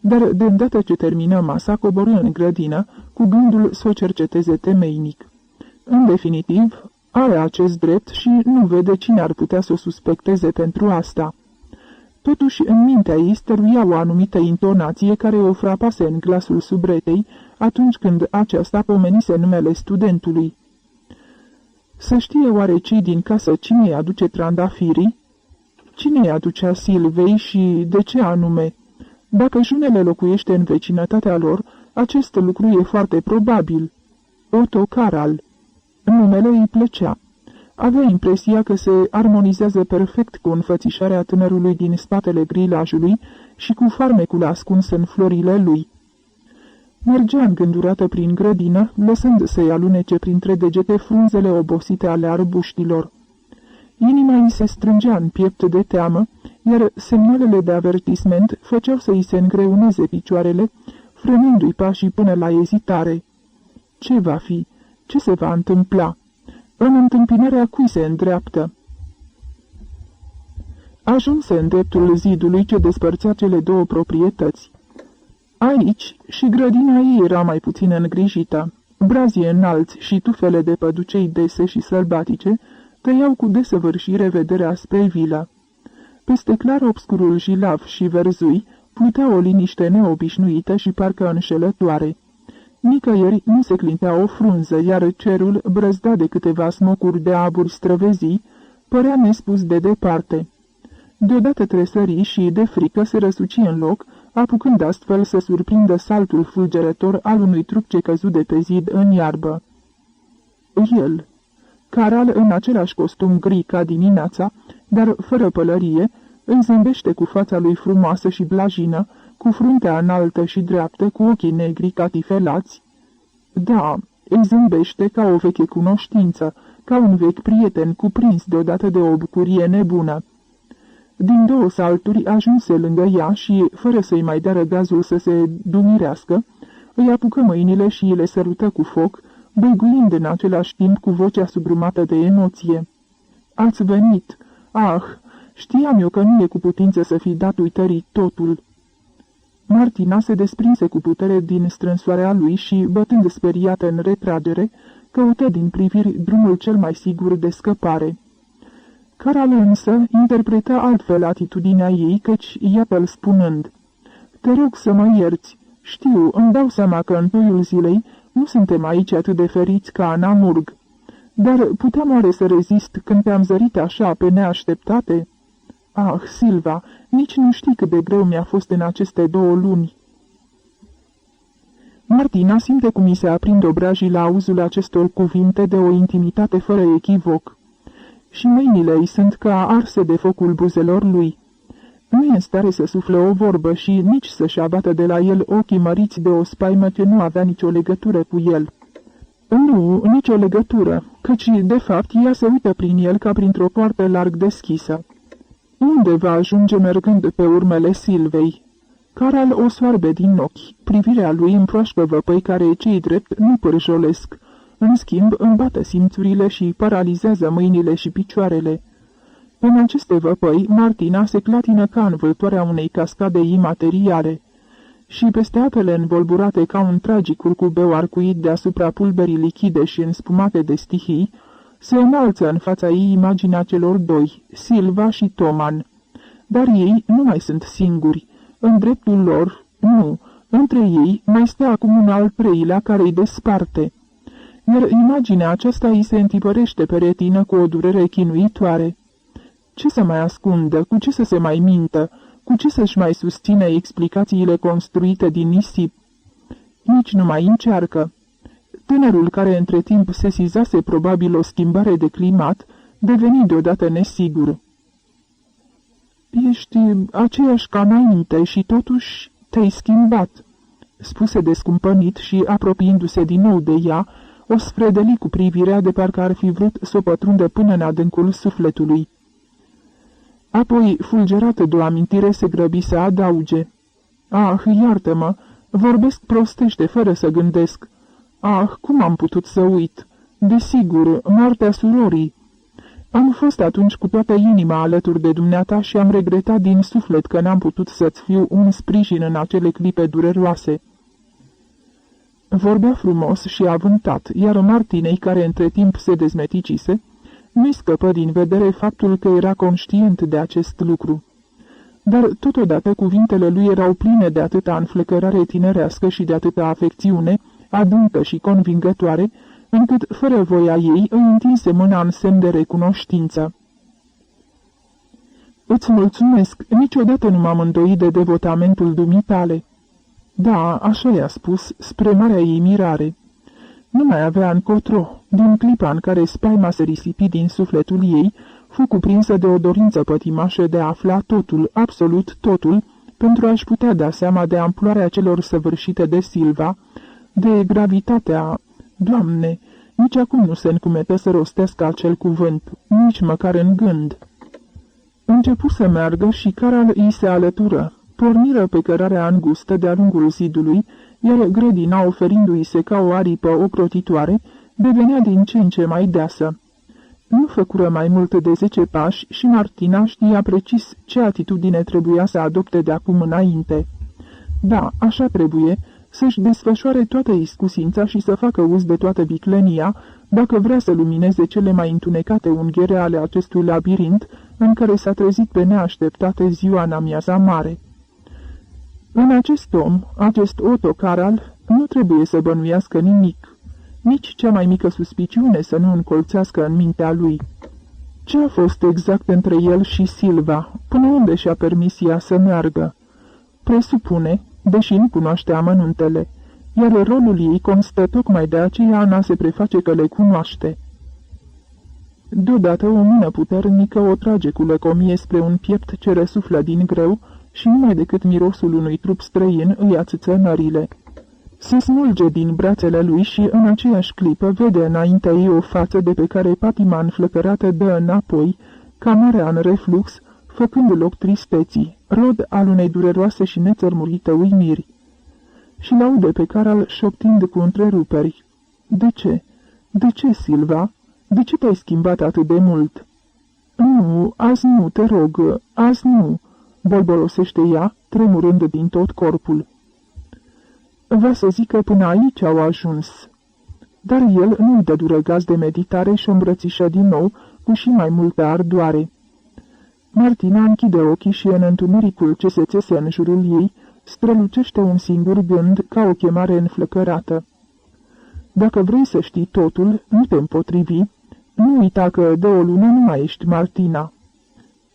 Dar, de îndată ce termină masa, coborâ în grădină, cu gândul să o cerceteze temeinic. În definitiv, are acest drept și nu vede cine ar putea să o suspecteze pentru asta. Totuși, în mintea ei stăruia o anumită intonație care o frapase în glasul subretei atunci când aceasta pomenise numele studentului. Să știe oare cei din casă cine îi aduce trandafirii? Cine îi aducea Silvei și de ce anume? Dacă junele locuiește în vecinătatea lor, acest lucru e foarte probabil. Otto Caral. Numele îi plăcea. Avea impresia că se armonizează perfect cu înfățișarea tânărului din spatele grilajului și cu farmecul ascuns în florile lui. Mergea îngândurată prin grădină, lăsând să-i alunece printre degete frunzele obosite ale arbuștilor. Inima îi se strângea în piept de teamă, iar semnalele de avertisment făceau să îi se îngreuneze picioarele, frânându-i pașii până la ezitare. Ce va fi? Ce se va întâmpla? În întâmpinarea cui se îndreaptă? Ajunse în dreptul zidului ce despărțea cele două proprietăți. Aici și grădina ei era mai puțin îngrijită. Brazii înalți și tufele de păducei dese și sălbatice tăiau cu desăvârșire vederea spre vilă. Peste clar obscurul jilav și verzui plutea o liniște neobișnuită și parcă înșelătoare. Nicăieri nu se clintea o frunză, iar cerul, brăzdat de câteva smocuri de aburi străvezii, părea nespus de departe. Deodată tresări și, de frică, se răsuci în loc, apucând astfel să surprindă saltul fulgerător al unui trup ce căzu de pe zid în iarbă. El, Caral, în același costum gri ca dimineața, dar fără pălărie, îi zâmbește cu fața lui frumoasă și blajină, cu fruntea înaltă și dreaptă, cu ochii negri catifelați. Da, îi zâmbește ca o veche cunoștință, ca un vechi prieten cuprins deodată de o bucurie nebună. Din două salturi ajunse lângă ea și, fără să-i mai dea răgazul să se dumirească, îi apucă mâinile și le sărută cu foc, băiguind în același timp cu vocea sugrumată de emoție. Ați venit! Ah, știam eu că nu e cu putință să fi dat uitării totul." Martina se desprinse cu putere din strânsoarea lui și, bătând speriată în retragere, căută din priviri drumul cel mai sigur de scăpare. Caral însă interpreta altfel atitudinea ei, căci iată-l spunând: "Te rog să mă ierți. Știu, îmi dau seama că în toiul zilei nu suntem aici atât de feriți ca în Amurg. Dar puteam oare să rezist când te-am zărit așa pe neașteptate? Ah, Silva, nici nu știi cât de greu mi-a fost în aceste 2 luni." Martina simte cum i se aprind obrajii la auzul acestor cuvinte de o intimitate fără echivoc. Și mâinile îi sunt ca arse de focul buzelor lui. Nu e în stare să sufle o vorbă și nici să-și abată de la el ochii măriți de o spaimă ce nu avea nicio legătură cu el. Nu, nicio legătură, căci, de fapt, ea se uită prin el ca printr-o poartă larg deschisă. Unde va ajunge mergând pe urmele Silvei? Caral o soarbe din ochi, privirea lui împroașcă văpăi care, cei drept, nu pârjolesc. În schimb, îmbată simțurile și paralizează mâinile și picioarele. În aceste văpăi, Martina se clatină ca învâltoarea unei cascade imateriale. Și peste apele învolburate ca un tragic curcubeu arcuit deasupra pulberii lichide și înspumate de stihii, se înalță în fața ei imaginea celor doi, Silva și Toman. Dar ei nu mai sunt singuri. În dreptul lor, nu, între ei mai stă acum un al treilea care îi desparte. Iar imaginea aceasta îi se întipărește pe retină cu o durere chinuitoare. Ce să mai ascundă, cu ce să se mai mintă, cu ce să-și mai susține explicațiile construite din nisip? Nici nu mai încearcă. Tânărul, care între timp sesizase probabil o schimbare de climat, deveni deodată nesigur. "Ești aceeași ca înainte și totuși te-ai schimbat," spuse descumpănit și, apropiindu-se din nou de ea, o sfredeli cu privirea de parcă ar fi vrut să o pătrundă până în adâncul sufletului. Apoi, fulgerată de o amintire, se grăbi să adauge: "Ah, iartă-mă, vorbesc prostește fără să gândesc. Ah, cum am putut să uit? Desigur, moartea surorii. Am fost atunci cu toată inima alături de dumneata și am regretat din suflet că n-am putut să-ți fiu un sprijin în acele clipe dureroase." Vorbea frumos și avântat, iar Martinei, care între timp se dezmeticise, nu-i scăpă din vedere faptul că era conștient de acest lucru. Dar totodată cuvintele lui erau pline de atâta înflăcărare tinerească și de atâta afecțiune, adâncă și convingătoare, încât, fără voia ei, îi întinse mâna în semn de recunoștință. "Îți mulțumesc, niciodată nu m-am îndoit de devotamentul dumitale." "Da, așa i-a spus, spre marea ei mirare." Nu mai avea încotro. Din clipa în care spaima se risipi din sufletul ei, fu cuprinsă de o dorință pătimașă de a afla totul, absolut totul, pentru a-și putea da seama de amploarea celor săvârșite de Silva, de gravitatea... Doamne, nici acum nu se încumetă să rostească acel cuvânt, nici măcar în gând. Începu să meargă și Caral îi se alătură. Porniră pe cărarea îngustă de-a lungul zidului, iar grădina, oferindu-i se ca o aripă ocrotitoare, devenea din ce în ce mai deasă. Nu făcură mai mult de 10 pași și Martina știa precis ce atitudine trebuia să adopte de acum înainte. Da, așa trebuie, să-și desfășoare toată iscusința și să facă uz de toată viclenia, dacă vrea să lumineze cele mai întunecate unghiere ale acestui labirint, în care s-a trezit pe neașteptate ziua în amiaza mare. În acest om, acest Otto Caral, nu trebuie să bănuiască nimic, nici cea mai mică suspiciune să nu încolțească în mintea lui. Ce a fost exact între el și Silva, până unde și-a permis ea să meargă? Presupune, deși nu cunoaște amănuntele, iar rolul ei constă tocmai de aceea în a se preface că le cunoaște. Deodată o mână puternică o trage cu lăcomie spre un piept ce răsuflă din greu și numai decât mirosul unui trup străin îi ațâță nările. Se smulge din brațele lui și în aceeași clipă vede înaintea ei o față de pe care patima înflăcărată dă înapoi, ca marea în reflux, făcând loc tristeții, rod al unei dureroase și nețărmurite uimiri. Și l-aude pe Caral șoptind cu întreruperi. De ce? De ce, Silva? De ce te-ai schimbat atât de mult?" Nu, azi nu, te rog, azi nu," bolborosește ea, tremurând din tot corpul. Va să zică până aici au ajuns. Dar el nu-i dă dură gaz de meditare și o îmbrățișă din nou, cu și mai multă ardoare. Martina închide ochii și în întunericul ce se țese în jurul ei, strălucește un singur gând ca o chemare înflăcărată. Dacă vrei să știi totul, nu te împotrivi, nu uita că de o lună nu mai ești Martina.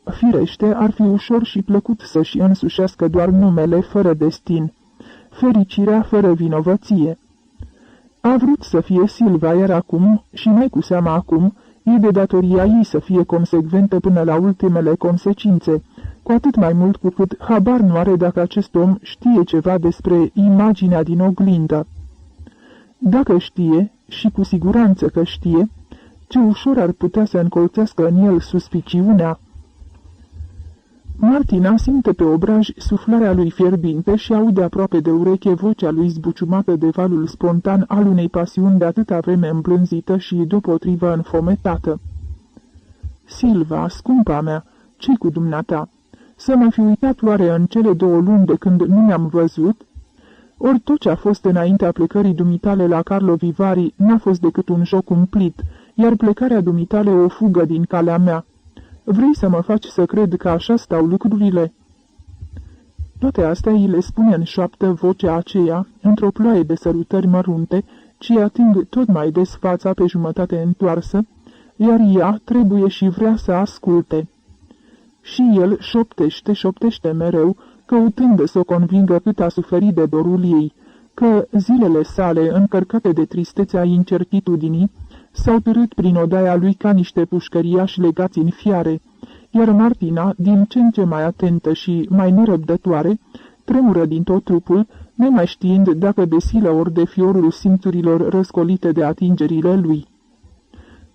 Firește, ar fi ușor și plăcut să-și însușească doar numele fără destin, fericirea fără vinovăție. A vrut să fie Silva, iar acum, și mai cu seama acum, e de datoria ei să fie consecventă până la ultimele consecințe, cu atât mai mult cu cât habar nu are dacă acest om știe ceva despre imaginea din oglindă. Dacă știe, și cu siguranță că știe, ce ușor ar putea să încolțească în el suspiciunea. Martina simte pe obraj suflarea lui fierbinte și aude aproape de ureche vocea lui zbuciumată de valul spontan al unei pasiuni de atâta vreme îmblânzită și deopotrivă înfometată. Silva, scumpa mea, ce-i cu dumneata? Să mă fi uitat oare în cele 2 luni de când nu mi-am văzut? Ori tot ce a fost înaintea plecării dumitale la Carlo Vivari n-a fost decât un joc cumplit, iar plecarea dumitale o fugă din calea mea. Vrei să mă faci să cred că așa stau lucrurile?" Toate astea îi le spune în șoaptă vocea aceea, într-o ploaie de sărutări mărunte, ce ating tot mai des fața pe jumătate întoarsă, iar ea trebuie și vrea să asculte. Și el șoptește mereu, căutând să o convingă cât a suferit de dorul ei, că zilele sale, încărcate de tristețea incertitudinii, s-au târât prin odaia lui ca niște pușcăriași legați în fiare, iar Martina, din ce în ce mai atentă și mai nerăbdătoare, tremură din tot trupul, nemai știind dacă de silă ori de fiorul simțurilor răscolite de atingerile lui.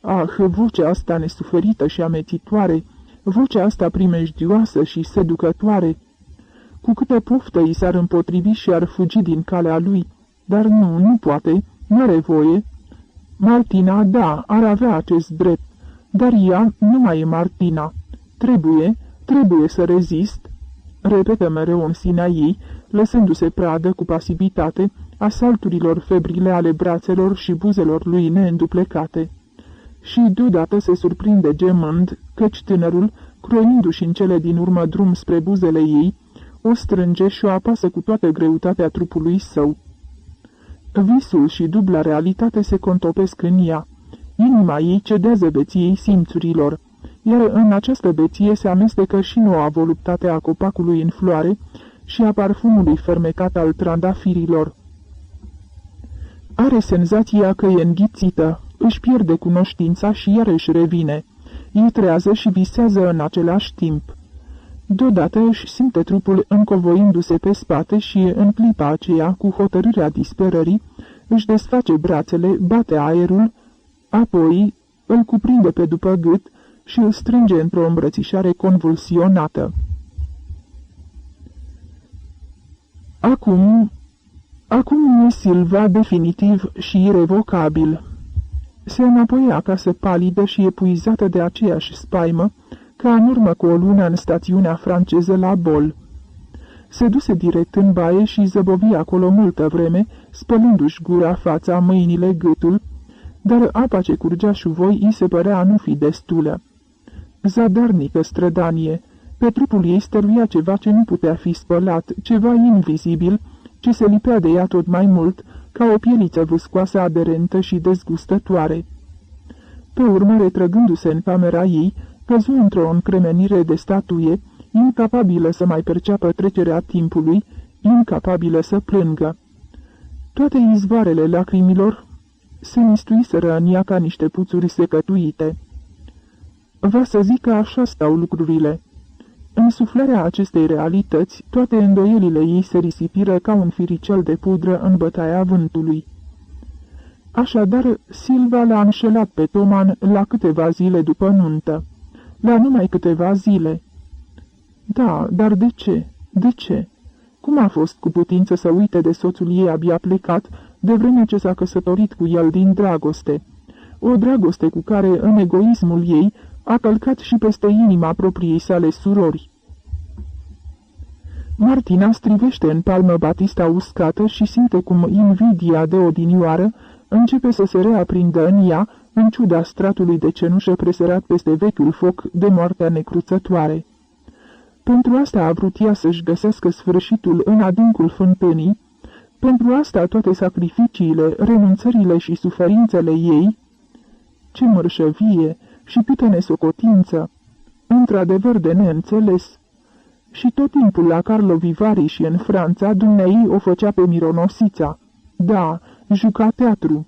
Ah, vocea asta nesuferită și amețitoare, vocea asta primejdioasă și seducătoare! Cu câtă poftă i s-ar împotrivi și ar fugi din calea lui, dar nu poate, nu are voie. Martina, da, ar avea acest drept, dar ea nu mai e Martina. Trebuie să rezist, repetă mereu în sinea ei, lăsându-se pradă cu pasivitate asalturilor febrile ale brațelor și buzelor lui neînduplecate. Și deodată se surprinde gemând, căci tânărul, croindu-și în cele din urmă drum spre buzele ei, o strânge și o apasă cu toată greutatea trupului său. Visul și dubla realitate se contopesc în ea. Inima ei cedează beției simțurilor, iar în această beție se amestecă și noua voluptate a copacului în floare și a parfumului fermecat al trandafirilor. Are senzația că e înghițită, își pierde cunoștința și iarăși revine. Ei trează și visează în același timp. Deodată își simte trupul încovoindu-se pe spate și, în clipa aceea, cu hotărârea disperării, își desface brațele, bate aerul, apoi îl cuprinde pe după gât și îl strânge într-o îmbrățișare convulsionată. Acum e Silva definitiv și irevocabil. Se înapoie acasă palidă și epuizată de aceeași spaimă, ca în urmă cu o lună în stațiunea franceză la Bol. Se duse direct în baie și zăbovi acolo multă vreme, spălându-și gura, fața, mâinile, gâtul, dar apa ce curgea șuvoi îi se părea a nu fi destulă. Zadarnică strădanie, pe trupul ei stăruia ceva ce nu putea fi spălat, ceva invizibil, ce se lipea de ea tot mai mult, ca o pieliță vâscoasă aderentă și dezgustătoare. Pe urmă, retrăgându-se în camera ei, căzu într-o încremenire de statuie, incapabilă să mai perceapă trecerea timpului, incapabilă să plângă. Toate izvoarele lacrimilor se mistuiseră în ea ca niște puțuri secătuite. Va să zic că așa stau lucrurile. În suflarea acestei realități, toate îndoielile ei se risipiră ca un firicel de pudră în bătaia vântului. Așadar, Silva l-a înșelat pe Toman la câteva zile după nuntă. La numai câteva zile. Da, dar de ce? De ce? Cum a fost cu putință să uite de soțul ei abia plecat, de vreme ce s-a căsătorit cu el din dragoste? O dragoste cu care, în egoismul ei, a călcat și peste inima propriei sale surori. Martina strivește în palmă batista uscată și simte cum invidia de odinioară începe să se reaprindă în ea, în ciuda stratului de cenușă presărat peste vechiul foc de moartea necruțătoare. Pentru asta a vrut ea să-și găsească sfârșitul în adâncul fântânii, pentru asta toate sacrificiile, renunțările și suferințele ei. Ce mărșăvie și câtă nesocotință, într-adevăr de neînțeles. Și tot timpul la Carlo Vivari și în Franța, dumneai o făcea pe mironosița. Da, juca teatru.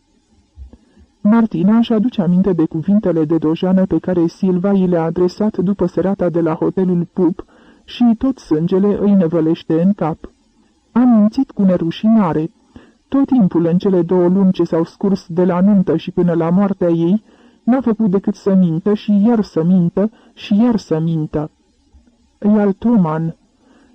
Martina își aduce aminte de cuvintele de dojană pe care Silva i le-a adresat după serata de la hotelul Pup și tot sângele îi năvălește în cap. Am mințit cu nerușinare. Tot timpul în cele 2 luni ce s-au scurs de la nuntă și până la moartea ei, n-a făcut decât să mintă și iar să mintă și iar să mintă. Iar Toman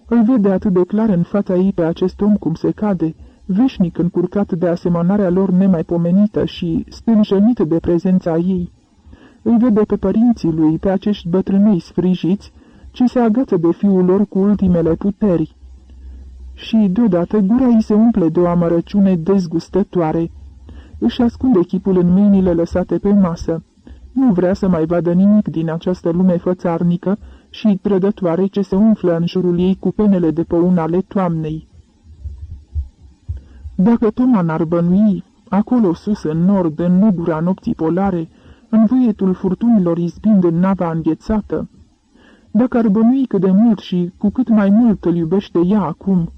îl vede atât de clar în fața ei pe acest om cum se cade, veșnic încurcat de asemănarea lor nemaipomenită și stânjenit de prezența ei. Îi vede pe părinții lui, pe acești bătrânei sfrijiți, ce se agață de fiul lor cu ultimele puteri. Și, deodată, gura îi se umple de o amărăciune dezgustătoare. Își ascunde chipul în mâinile lăsate pe masă. Nu vrea să mai vadă nimic din această lume fățarnică și trădătoare ce se umflă în jurul ei cu penele de păun ale toamnei. Dacă Toman ar bănui, acolo sus în nord, în negura nopții polare, în vuietul furtunilor izbind în nava înghețată, dacă ar bănui cât de mult și cu cât mai mult îl iubește ea acum.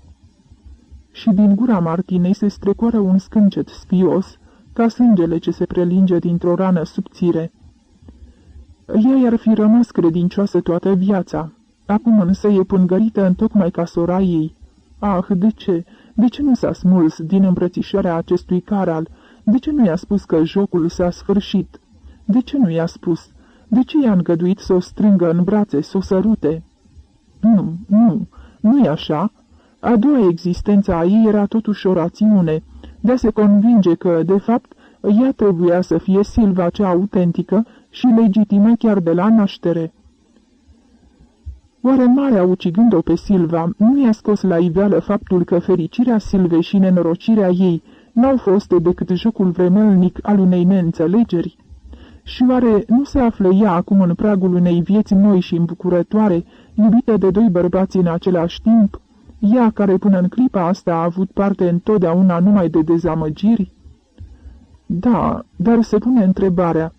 Și din gura Martinei se strecoară un scâncet sfios, ca sângele ce se prelinge dintr-o rană subțire. Ea i-ar fi rămas credincioasă toată viața, acum însă e pângărită întocmai ca sora ei. Ah, de ce? De ce nu s-a smuls din îmbrățișarea acestui caral? De ce nu i-a spus că jocul s-a sfârșit? De ce nu i-a spus? De ce i-a îngăduit să o strângă în brațe, să o sărute? Nu-i așa. A doua existență a ei era totuși o rațiune, de a se convinge că, de fapt, ea trebuia să fie Silva cea autentică și legitimă chiar de la naștere. Oare marea, ucigând-o pe Silva, nu i-a scos la iveală faptul că fericirea Silvei și nenorocirea ei n-au fost decât jocul vremelnic al unei neînțelegeri? Și oare nu se află ea acum în pragul unei vieți noi și îmbucurătoare, iubită de 2 bărbați în același timp? Ea care până în clipa asta a avut parte întotdeauna numai de dezamăgiri? Da, dar se pune întrebarea,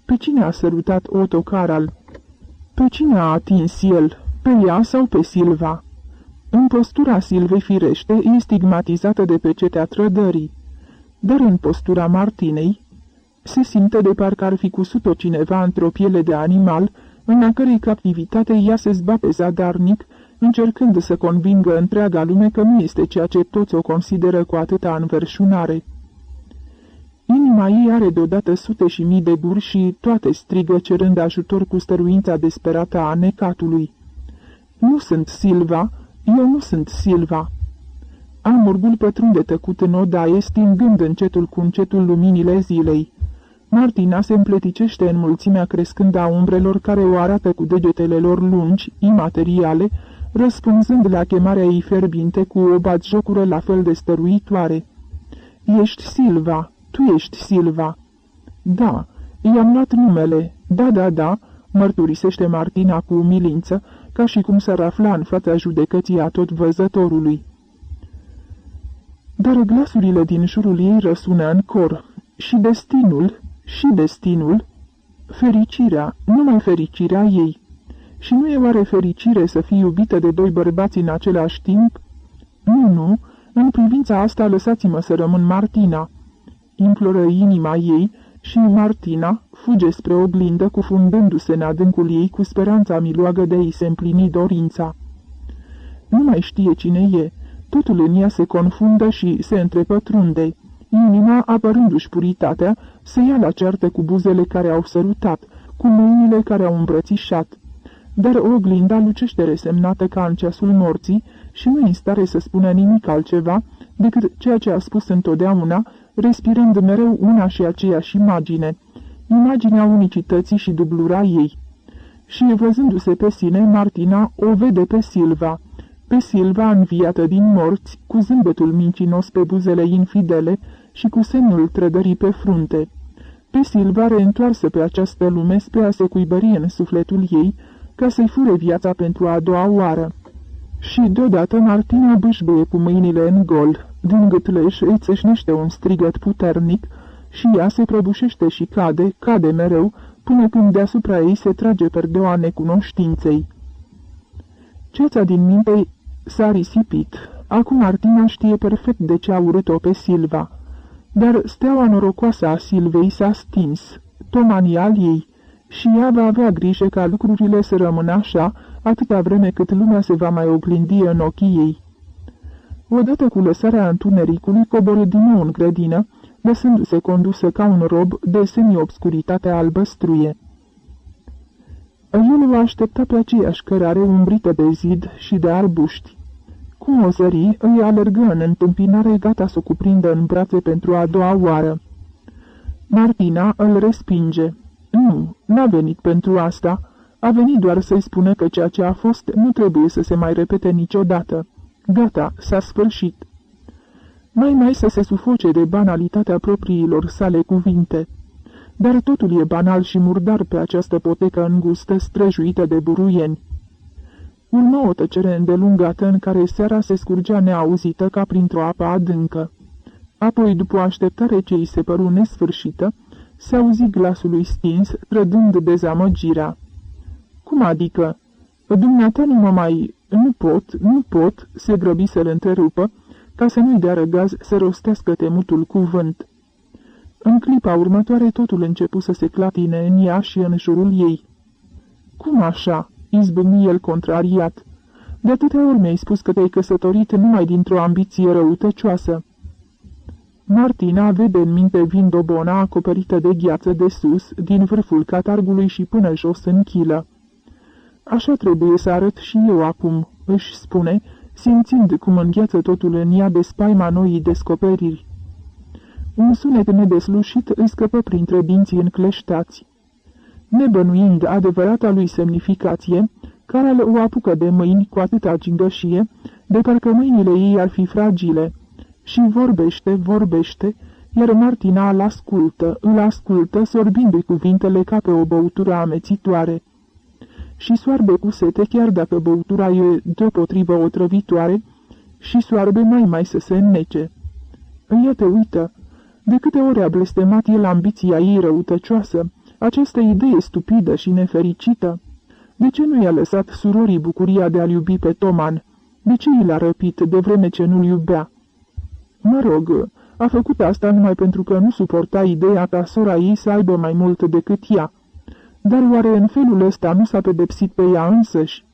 pe cine a sărutat Otto Caral? Pe cine a atins el? Pe ea sau pe Silva? În postura Silvei firește e stigmatizată de pecetea trădării, dar în postura Martinei se simte de parcă ar fi cusut-o cineva într-o piele de animal, în a cărei captivitate ea se zbate zadarnic, încercând să convingă întreaga lume că nu este ceea ce toți o consideră cu atâta înverșunare. Inima ei are deodată sute și mii de guri și toate strigă cerând ajutor cu stăruința desperată a necatului. Nu sunt Silva, eu nu sunt Silva. Amurgul pătrunde tăcut în odaie, stingând încetul cu încetul luminile zilei. Martina se împleticește în mulțimea crescând a umbrelor care o arată cu degetele lor lungi, imateriale, răspunzând la chemarea ei fierbinte cu o batjocură la fel de stăruitoare. Ești Silva, tu ești Silva. Da, i-am luat numele, da, mărturisește Martina cu umilință, ca și cum s-ar afla în fața judecății Atotvăzătorului. Dar glasurile din jurul ei răsună în cor. Și destinul, fericirea, numai fericirea ei. Și nu e oare fericire să fii iubită de doi bărbați în același timp? Nu, în privința asta lăsați-mă să rămân Martina. Imploră inima ei și Martina fuge spre oglindă, cufundându-se în adâncul ei cu speranța miloagă de a-i se împlini dorința. Nu mai știe cine e, totul în ea se confundă și se întrepătrunde. Inima, apărându-și puritatea, se ia la ceartă cu buzele care au sărutat, cu mâinile care au îmbrățișat. Dar oglinda lucește resemnată ca în ceasul morții și nu e în stare să spună nimic altceva decât ceea ce a spus întotdeauna, respirând mereu una și aceeași imagine, imaginea unicității și dublura ei. Și văzându-se pe sine, Martina o vede pe Silva înviată din morți, cu zâmbetul mincinos pe buzele infidele și cu semnul trădării pe frunte. Pe Silva reîntoarsă pe această lume spre a se cuibări în sufletul ei, ca să-i fure viața pentru a doua oară. Și deodată Martina bâșbâie cu mâinile în gol, din gâtleș îi țâșnește un strigăt puternic și ea se prăbușește și cade mereu, până când deasupra ei se trage perdeaua necunoștinței. Ceața din minte s-a risipit. Acum Martina știe perfect de ce a urât-o pe Silva. Dar steaua norocoasă a Silvei s-a stins, tomania al ei, și ea va avea grijă ca lucrurile să rămână așa, atâta vreme cât lumea se va mai oglindi în ochii ei. Odată cu lăsarea întunericului, coborâ din nou în grădină, lăsându-se condusă ca un rob de semi-obscuritatea albăstruie. El o aștepta pe aceeași cărare umbrită de zid și de arbuști. Cum o zări, îi alergă în întâmpinare, gata să o cuprindă în brațe pentru a doua oară. Martina îl respinge. Nu, n-a venit pentru asta. A venit doar să-i spună că ceea ce a fost nu trebuie să se mai repete niciodată. Gata, s-a sfârșit. Mai să se sufoce de banalitatea propriilor sale cuvinte. Dar totul e banal și murdar pe această potecă îngustă, străjuită de buruieni. Urmă o tăcere îndelungată în care seara se scurgea neauzită ca printr-o apă adâncă. Apoi, după o așteptare ce îi se păru nesfârșită, se auzi glasul lui stins, trădând dezamăgirea. Cum adică? Dumneata nu mă mai... Nu pot, se grăbi să-l întrerupă, ca să nu-i dea răgaz să rostească temutul cuvânt. În clipa următoare totul începu să se clatine în ea și în jurul ei. Cum așa?" izbucni el contrariat. De atâtea ori mi-ai spus că te-ai căsătorit numai dintr-o ambiție răutăcioasă." Martina vede în minte vindobona acoperită de gheață de sus, din vârful catargului și până jos în chilă. Așa trebuie să arăt și eu acum," își spune, simțind cum îngheață totul în ea de spaima noii descoperiri. Un sunet nedeslușit îi scăpă printre dinții încleștați. Nebănuind adevărata lui semnificație, Carol o apucă de mâini cu atâta gingășie, de parcă mâinile ei ar fi fragile, și vorbește, iar Martina îl ascultă, sorbindu-i cuvintele ca pe o băutură amețitoare. Și soarbe cu sete, chiar dacă băutura e deopotrivă otrăvitoare, și soarbe mai să se înnece. Ea te uită. De câte ori a blestemat el ambiția ei răutăcioasă, această idee stupidă și nefericită? De ce nu i-a lăsat surorii bucuria de a-l iubi pe Toman? De ce i l-a răpit de vreme ce nu-l iubea? Mă rog, a făcut asta numai pentru că nu suporta ideea ca sora ei să aibă mai mult decât ea. Dar oare în felul ăsta nu s-a pedepsit pe ea însăși?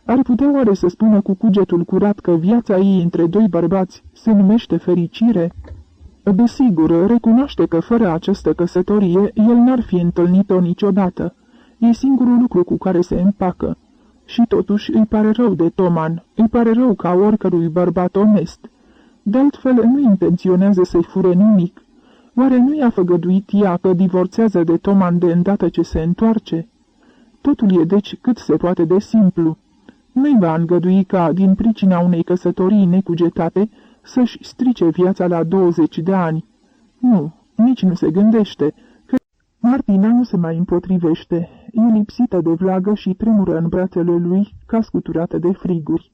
Ar putea oare să spună cu cugetul curat că viața ei între doi bărbați se numește fericire? Desigur, recunoaște că fără această căsătorie el n-ar fi întâlnit-o niciodată. E singurul lucru cu care se împacă. Și totuși îi pare rău de Toman, îi pare rău ca oricărui bărbat onest. De altfel nu intenționează să-i fure nimic. Oare nu i-a făgăduit ea că divorțează de Toman de îndată ce se întoarce? Totul e deci cât se poate de simplu. Nu-i va îngădui ca, din pricina unei căsătorii necugetate, să-și strice viața la 20 de ani. Nu, nici nu se gândește, că Martina nu se mai împotrivește, e lipsită de vlagă și tremură în brațele lui ca scuturată de friguri.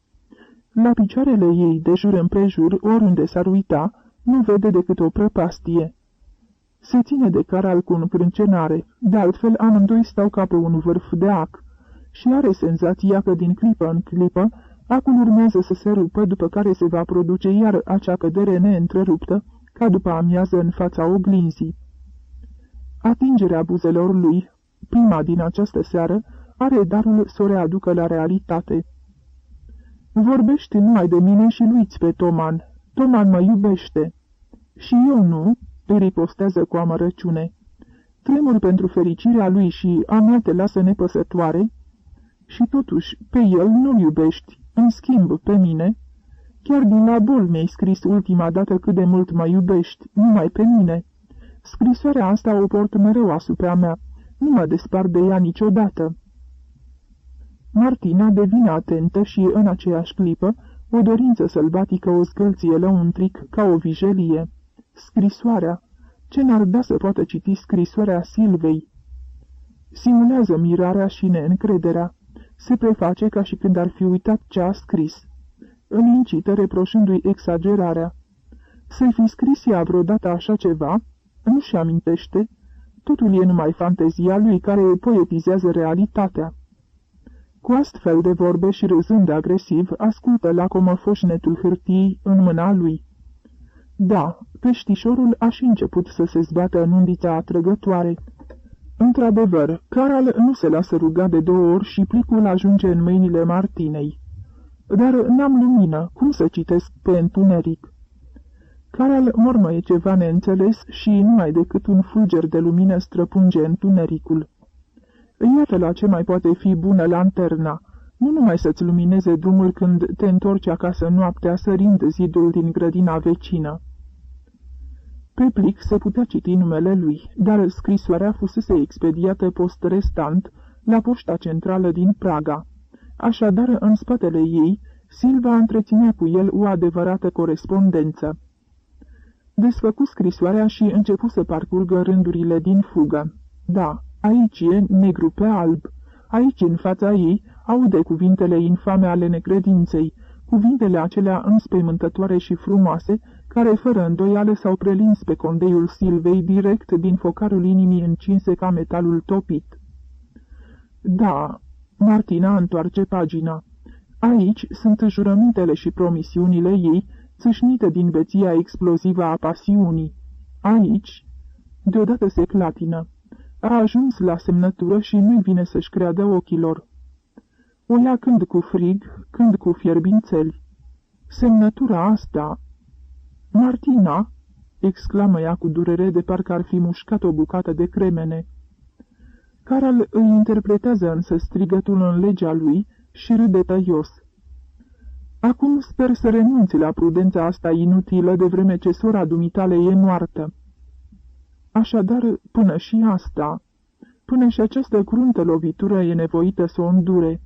La picioarele ei, de jur împrejur, oriunde s-ar uita, nu vede decât o prăpastie. Se ține de Caral cu încrâncenare, de altfel amândoi stau ca pe un vârf de ac, și are senzația că din clipă în clipă acul urmează să se rupă, după care se va produce iar acea cădere neîntreruptă, ca după amiază în fața oglinzii. Atingerea buzelor lui, prima din această seară, are darul să o readucă la realitate. Vorbești numai de mine și lui-ți pe Toman. Toman mă iubește. Și eu nu, îi ripostează cu amărăciune. Tremur pentru fericirea lui și a mea te lasă nepăsătoare? Și totuși, pe el nu-l iubești, în schimb, pe mine. Chiar din la bol mi-ai scris ultima dată cât de mult mă iubești, numai pe mine. Scrisoarea asta o port mereu asupra mea, nu mă despart de ea niciodată. Martina devine atentă și, în aceeași clipă, o dorință sălbatică o zgâlție lăuntric ca o vijelie. Scrisoarea! Ce n-ar da să poată citi scrisoarea Silvei? Simulează mirarea și neîncrederea. Se preface ca și când ar fi uitat ce a scris. Îl incită reproșându-i exagerarea. Să-i fi scris ea vreodată așa ceva? Nu-și amintește. Totul e numai fantezia lui care poetizează realitatea. Cu astfel de vorbe și râzând agresiv, ascultă lacomă foșnetul hârtiei în mâna lui. Da, peștișorul a și început să se zbată în undița atrăgătoare. Într-adevăr, Caral nu se lasă ruga de 2 ori și plicul ajunge în mâinile Martinei. Dar n-am lumină, cum să citesc pe întuneric? Caral mormăie ceva neînțeles și numai decât un fulger de lumină străpunge întunericul. Iată la ce mai poate fi bună lanterna, nu numai să-ți lumineze drumul când te întorci acasă noaptea sărind zidul din grădina vecină. Pe plic se putea citi numele lui, dar scrisoarea fusese expediată post-restant la poșta centrală din Praga. Așadar, în spatele ei, Silva întreținea cu el o adevărată corespondență. Desfăcu scrisoarea și începu să parcurgă rândurile din fugă. Da, aici e negru pe alb. Aici, în fața ei, aude cuvintele infame ale necredinței, cuvintele acelea înspăimântătoare și frumoase, care fără îndoială s-au prelins pe condeiul Silvei direct din focarul inimii încinse ca metalul topit. Da, Martina întoarce pagina. Aici sunt jurămintele și promisiunile ei, țâșnite din beția explozivă a pasiunii. Aici, deodată se clatină. A ajuns la semnătură și nu-i vine să-și creadă ochilor. O ia când cu frig, când cu fierbințeli. Semnătura asta... Martina!" exclamă ea cu durere de parcă ar fi mușcat o bucată de cremene. Caral îi interpretează însă strigătul în legea lui și râde tăios. Acum sper să renunți la prudența asta inutilă de vreme ce sora dumitale e moartă. Așadar, până și asta, până și această cruntă lovitură e nevoită să o îndure.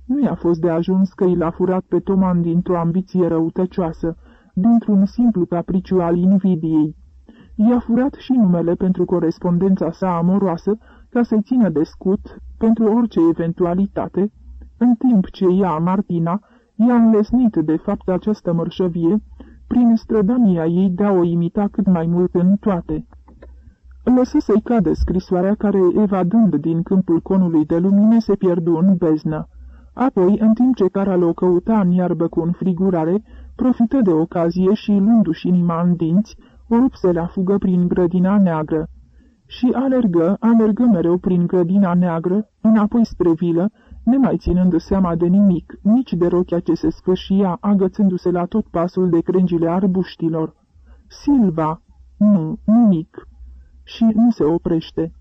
Nu i-a fost de ajuns că i l-a furat pe Toman dintr-o ambiție răutăcioasă, dintr-un simplu capriciu al invidiei. I-a furat și numele pentru corespondența sa amoroasă, ca să-i țină de scut pentru orice eventualitate, în timp ce ea, Martina, i-a înlesnit de fapt această mărșăvie, prin strădania ei de a o imita cât mai mult în toate. Lăsă să-i cadă scrisoarea care, evadând din câmpul conului de lumină, se pierdu în beznă. Apoi, în timp ce Caral o căuta în iarbă cu înfrigurare, profită de ocazie și, luându-și inima în dinți, o rupse la fugă prin grădina neagră. și alergă mereu prin grădina neagră, înapoi spre vilă, nemai ținând seama de nimic, nici de rochia ce se sfârșia, agățându-se la tot pasul de crengile arbuștilor. Silva! Nu, nimic! Și nu se oprește.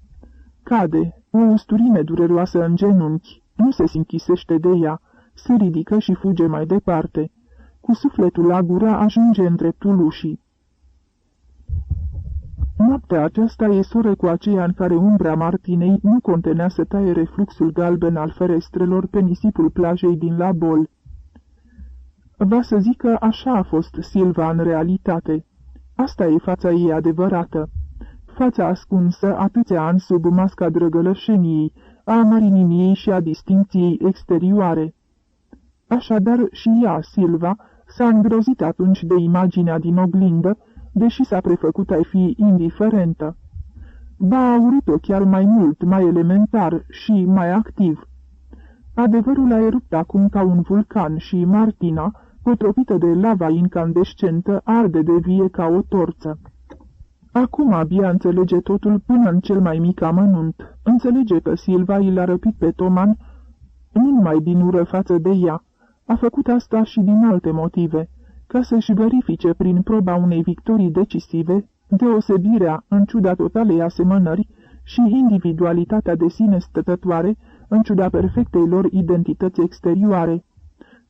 Cade, o usturime dureroasă în genunchi, nu se închisește de ea, se ridică și fuge mai departe. Cu sufletul la gură ajunge în dreptul ușii. Noaptea aceasta e soră cu aceea în care umbra Martinei nu contenea să taie refluxul galben al ferestrelor pe nisipul plajei din La Bol. Va să zic că așa a fost Silva în realitate. Asta e fața ei adevărată. Fața ascunsă atâția ani sub masca drăgălășeniei, a marinimiei și a distincției exterioare. Așadar și ea, Silva, s-a îngrozit atunci de imaginea din oglindă, deși s-a prefăcut a fi indiferentă. Ba a urât-o chiar mai mult, mai elementar și mai activ. Adevărul a erupt acum ca un vulcan și Martina, cotropită de lava incandescentă, arde de vie ca o torță. Acum abia înțelege totul până în cel mai mic amănunt. Înțelege că Silva i l-a răpit pe Toman nu numai din ură față de ea. A făcut asta și din alte motive, ca să-și verifice prin proba unei victorii decisive deosebirea, în ciuda totalei asemănări, și individualitatea de sine stătătoare, în ciuda perfectei lor identități exterioare.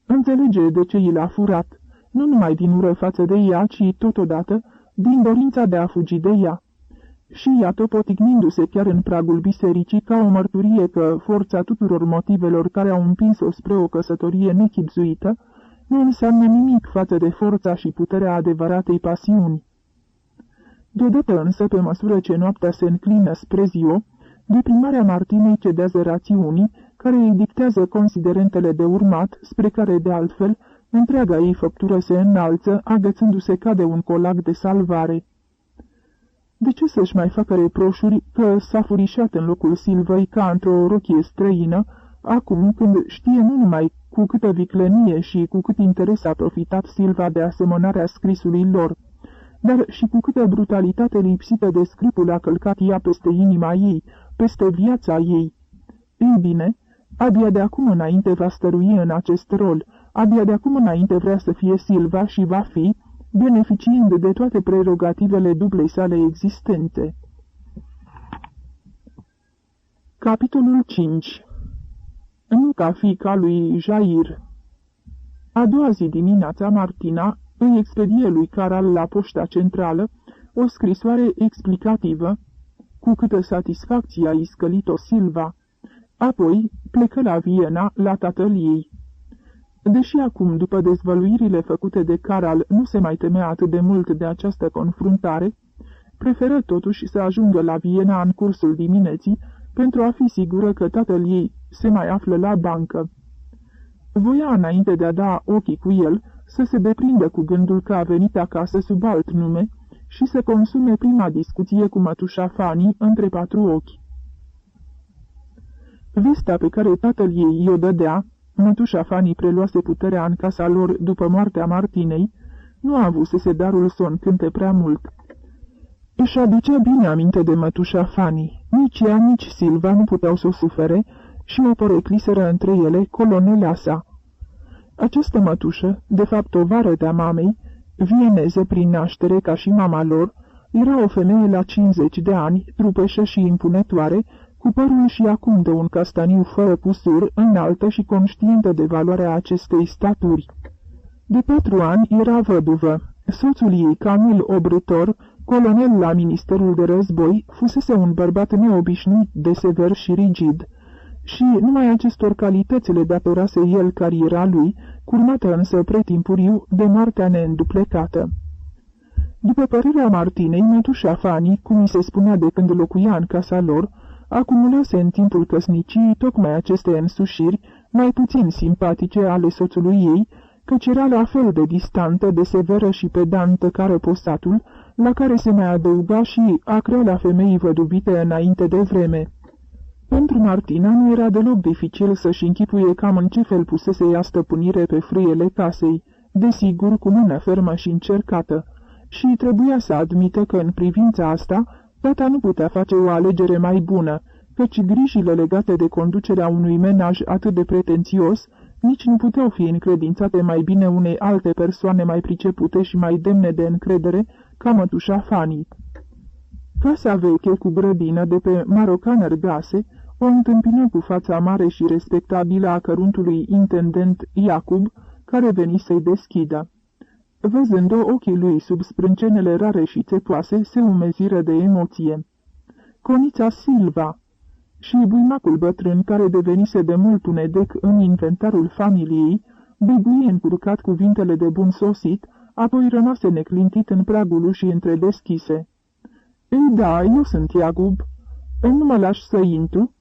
Înțelege de ce i l-a furat, nu numai din ură față de ea, ci totodată din dorința de a fugi de ea. Și iată, poticnindu-se chiar în pragul bisericii, ca o mărturie că forța tuturor motivelor care au împins-o spre o căsătorie nechibzuită nu înseamnă nimic față de forța și puterea adevăratei pasiuni. Deodată însă, pe măsură ce noaptea se înclină spre ziua, deprimarea Martinei cedează rațiunii, care îi dictează considerentele de urmat, spre care, de altfel, întreaga ei făptură se înalță, agățându-se ca de un colac de salvare. De ce să-și mai facă reproșuri că s-a furișat în locul Silvei ca într-o rochie străină, acum când știe nu numai cu câtă viclenie și cu cât interes a profitat Silva de asemănarea scrisului lor, dar și cu câtă brutalitate lipsită de scrupul a călcat ea peste inima ei, peste viața ei? Ei bine, abia de acum înainte va stărui în acest rol, abia de acum înainte vrea să fie Silva și va fi, beneficiind de toate prerogativele dublei sale existențe. Capitolul 5. Nu ca fiica lui Jair. A doua zi dimineața, Martina îi expedie lui Caral la poșta centrală o scrisoare explicativă, cu câtă satisfacție a iscălit-o Silva. Apoi plecă la Viena, la tatăl ei. Deși acum, după dezvăluirile făcute de Caral, nu se mai temea atât de mult de această confruntare, preferă totuși să ajungă la Viena în cursul dimineții, pentru a fi sigură că tatăl ei se mai află la bancă. Voia, înainte de a da ochii cu el, să se deprindă cu gândul că a venit acasă sub alt nume și să consume prima discuție cu mătușa Fanny între patru ochi. Vestea pe care tatăl ei i-o dădea, mătușa Fanny preluase puterea în casa lor după moartea Martinei, nu a avusese darul să o încânte prea mult. Își aducea bine aminte de mătușa Fanny. Nici ea, nici Silva nu puteau să o sufere și o porecliseră între ele colonela sa. Această mătușă, de fapt o vară de-a mamei, vieneză prin naștere ca și mama lor, era o femeie la 50 de ani, trupeșă și impunătoare, cu părul și acum de un castaniu fără cusur, înaltă și conștientă de valoarea acestei staturi. De 4 ani era văduvă. Soțul ei, Camil Obrător, colonel la Ministerul de Război, fusese un bărbat neobișnuit de sever și rigid, și numai acestor calități le datorase el cariera lui, curmată însă pretimpuriu de moartea neînduplecată. După părerea Martinei, mătușa Fanny, cum îi se spunea de când locuia în casa lor, acumulase în timpul căsniciei tocmai aceste însușiri, mai puțin simpatice ale soțului ei, căci era la fel de distantă, de severă și pedantă ca răposatul, la care se mai adăuga și acreala femeii văduvite înainte de vreme. Pentru Martina nu era deloc dificil să-și închipuie cam în ce fel pusese ea stăpânire pe frâiele casei, desigur cu mână fermă și încercată, și trebuia să admită că în privința asta Tata nu putea face o alegere mai bună, căci grijile legate de conducerea unui menaj atât de pretențios nici nu puteau fi încredințate mai bine unei alte persoane mai pricepute și mai demne de încredere ca mătușa Fanny. Casa veche cu grădină de pe Marocaner Gase o întâmpină cu fața mare și respectabilă a căruntului intendent Iacob, care veni să-i deschidă. Văzând-o, ochii lui sub sprâncenele rare și țepoase se umeziră de emoție. Conița Silva! Și buimacul bătrân, care devenise de mult un edec în inventarul familiei, băguie încurcat cuvintele de bun sosit, apoi rămase neclintit în pragul ușii întredeschise. Ei da, eu sunt Iacob. Nu mă lași să intru?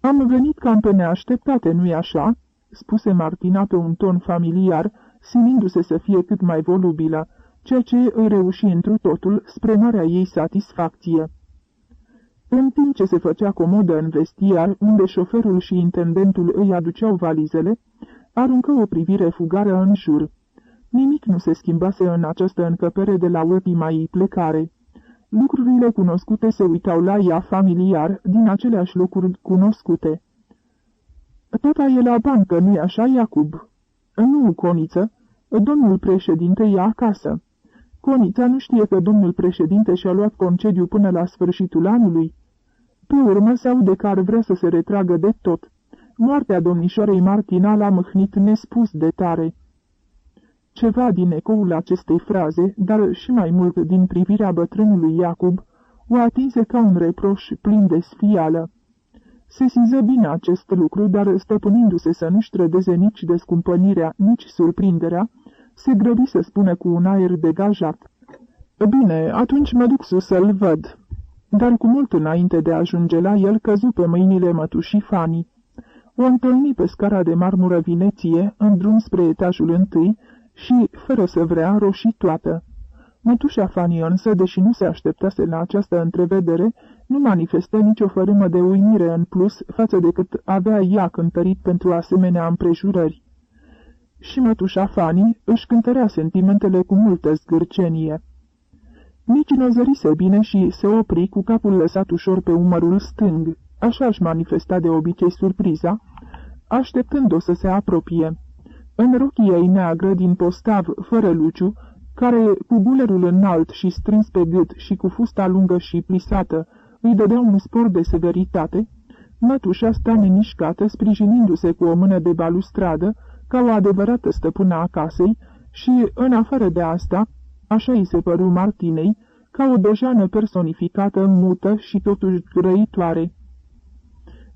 Am venit cam pe neașteptate, nu-i așa?" spuse Martina pe un ton familiar, silindu-se să fie cât mai volubilă, ceea ce îi reuși întru totul spre marea ei satisfacție. În timp ce se făcea comodă în vestiar, unde șoferul și intendentul îi aduceau valizele, aruncă o privire fugară în jur. Nimic nu se schimbase în această încăpere de la ultima ei plecare. Lucrurile cunoscute se uitau la ea familiar, din aceleași locuri cunoscute. Tata e la bancă, nu-i așa, Iacob?" Nu, Coniță, domnul președinte e acasă." Conița nu știe că domnul președinte și-a luat concediu până la sfârșitul anului. Pe urmă se aude că ar vrea să se retragă de tot. Moartea domnișoarei Martina l-a mâhnit nespus de tare." Ceva din ecoul acestei fraze, dar și mai mult din privirea bătrânului Iacob, o atinse ca un reproș plin de sfială. Se siză bine acest lucru, dar stăpânindu-se să nu-și trădeze nici descumpănirea, nici surprinderea, se grăbi să spună cu un aer degajat. Bine, atunci mă duc sus să-l văd." Dar cu mult înainte de a ajunge la el, căzu pe mâinile mătușii Fanny. O întâlni pe scara de marmură Vineție, în drum spre etajul întâi, și, fără să vrea, roșii toată. Mătușa Fanny însă, deși nu se așteptase la această întrevedere, nu manifestă nicio fărâmă de uimire în plus față de cât avea ea cântărit pentru asemenea împrejurări. Și mătușa Fanny își cântărea sentimentele cu multă zgârcenie. Nici nu zărise bine și se opri cu capul lăsat ușor pe umărul stâng, așa își manifesta de obicei surpriza, așteptând-o să se apropie. În rochia ei neagră din postav, fără luciu, care, cu gulerul înalt și strâns pe gât și cu fusta lungă și plisată, îi dădea un spor de severitate, mătușa sta nemișcată, sprijinindu-se cu o mână de balustradă, ca o adevărată stăpână a casei și, în afară de asta, așa îi se păru Martinei, ca o dojană personificată, mută și totuși grăitoare.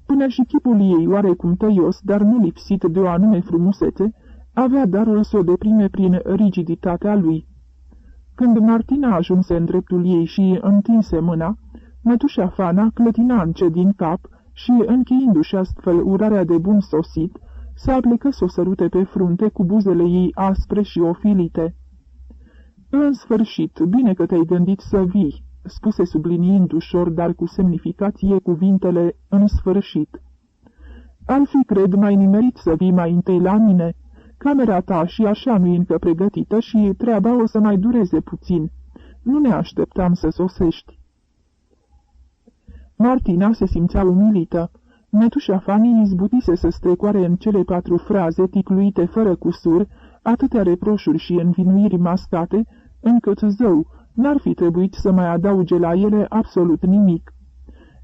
Până și chipul ei, oarecum tăios, dar nu lipsit de o anume frumusețe, avea darul să o deprime prin rigiditatea lui. Când Martina ajunse în dreptul ei și întinse mâna, mătușa Fana clătina încet din cap și, încheiindu-și astfel urarea de bun sosit, se aplecă să o sărute pe frunte cu buzele ei aspre și ofilite. În sfârșit, bine că te-ai gândit să vii," spuse subliniind ușor, dar cu semnificație cuvintele în sfârșit. Ar fi, cred, mai nimerit să vii mai întâi la mine. Camera ta și așa nu e încă pregătită și treaba o să mai dureze puțin. Nu ne așteptam să sosești." Martina se simțea umilită. Mătușa Fanny izbutise să strecoare în cele 4 fraze ticluite fără cusur atâtea reproșuri și învinuiri mascate, încât zău, n-ar fi trebuit să mai adauge la ele absolut nimic.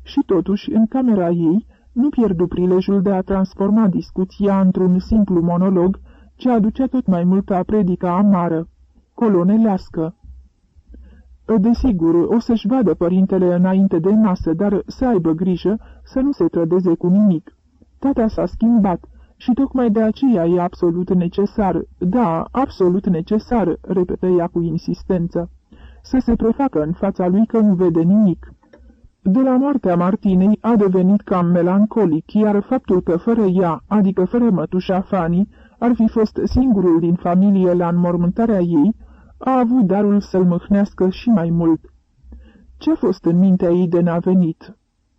Și totuși, în camera ei, nu pierdu prilejul de a transforma discuția într-un simplu monolog, ce aducea tot mai mult a predica amară, colonelească. Desigur, o să-și vadă părintele înainte de masă, dar să aibă grijă să nu se trădeze cu nimic. Tata s-a schimbat și tocmai de aceea e absolut necesar, da, absolut necesar, repetă ea cu insistență, să se prefacă în fața lui că nu vede nimic. De la moartea Martinei a devenit cam melancolic, iar faptul că fără ea, adică fără mătușa Fanny, ar fi fost singurul din familie la înmormântarea ei, a avut darul să-l mâhnească și mai mult. Ce-a fost în mintea ei de n-a venit?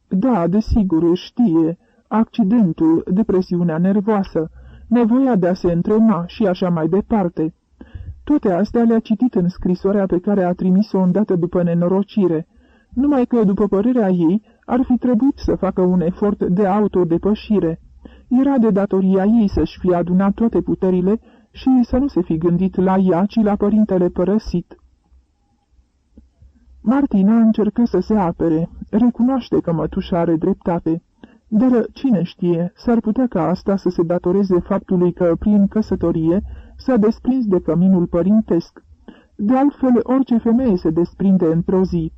Da, desigur, știe, accidentul, depresiunea nervoasă, nevoia de a se întrema și așa mai departe. Toate astea le-a citit în scrisoarea pe care a trimis-o îndată după nenorocire, numai că, după părerea ei, ar fi trebuit să facă un efort de autodepășire. Era de datoria ei să-și fie adunat toate puterile și să nu se fi gândit la ea, ci la părintele părăsit. Martina încercă să se apere, recunoaște că mătușa are dreptate, dar cine știe, s-ar putea ca asta să se datoreze faptului că, prin căsătorie, s-a desprins de căminul părintesc. De altfel, orice femeie se desprinde într-o zi.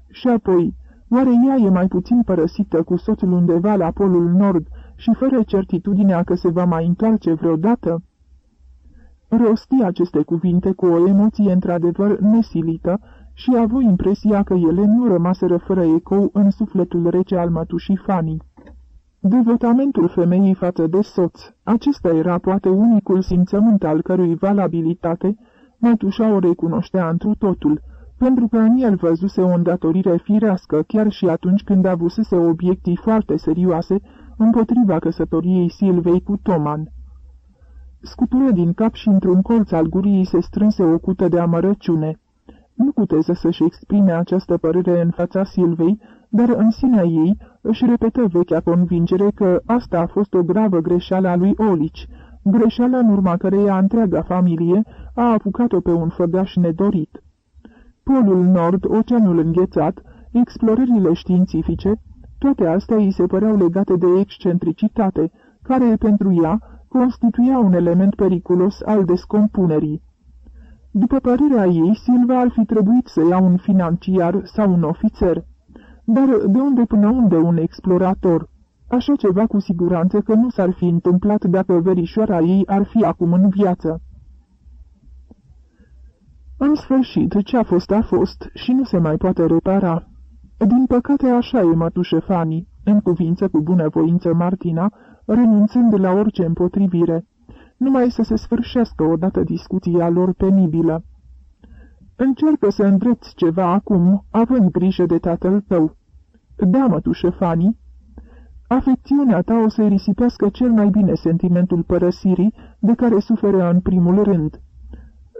Și apoi, oare ea e mai puțin părăsită cu soțul undeva la polul nord și fără certitudinea că se va mai întoarce vreodată? Rosti aceste cuvinte cu o emoție într-adevăr nesilită și a avut impresia că ele nu rămaseră fără ecou în sufletul rece al mătușii Fanii. Devotamentul femeii față de soț, acesta era poate unicul simțământ al cărui valabilitate mătușa o recunoștea întru totul, pentru că în el văzuse o îndatorire firească chiar și atunci când avusese obiectii foarte serioase împotriva căsătoriei Silvei cu Toman. Scutură din cap și într-un colț al gurii se strânse o cută de amărăciune. Nu puteze să-și exprime această părere în fața Silvei, dar în sinea ei își repetă vechea convingere că asta a fost o gravă greșeală a lui Olici, greșeală în urma căreia întreaga familie a apucat-o pe un făgaș nedorit. Polul nord, oceanul înghețat, explorările științifice, toate astea îi se păreau legate de excentricitate, care, pentru ea, constituia un element periculos al descompunerii. După părerea ei, Silva ar fi trebuit să ia un financiar sau un ofițer. Dar de unde până unde un explorator? Așa ceva cu siguranță că nu s-ar fi întâmplat dacă verișoara ei ar fi acum în viață. În sfârșit, ce a fost și nu se mai poate repara. Din păcate așa e, mătușe Fanii, în cuvință cu bunăvoință Martina, renunțând la orice împotrivire, numai să se sfârșească odată discuția lor penibilă. Încearcă să îndrepți ceva acum, având grijă de tatăl tău. Da, mătușe Fanii, afecțiunea ta o să-i risipească cel mai bine sentimentul părăsirii de care suferă în primul rând.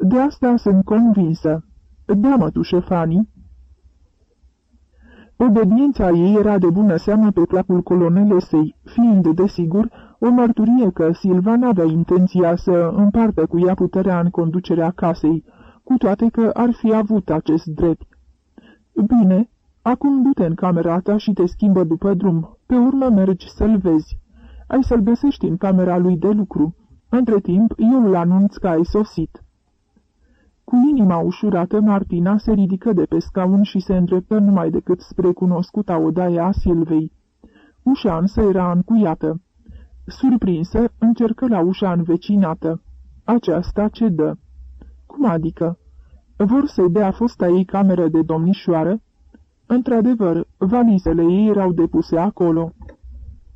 De asta sunt convinsă. Da, mătușe Fanii. Obediența ei era de bună seamă pe placul colonelesei, fiind, desigur, o mărturie că Silva n-avea intenția să împartă cu ea puterea în conducerea casei, cu toate că ar fi avut acest drept. Bine, acum du-te în camera ta și te schimbă după drum, pe urmă mergi să-l vezi. Ai să-l găsești în camera lui de lucru. Între timp, eu îl anunț că ai sosit. Cu inima ușurată, Martina se ridică de pe scaun și se îndreptă numai decât spre cunoscuta odaie a Silvei. Ușa însă era încuiată. Surprinsă, încercă la ușa învecinată. Aceasta cedă. Cum adică? Vor să-i dea fosta ei cameră de domnișoară? Într-adevăr, valizele ei erau depuse acolo.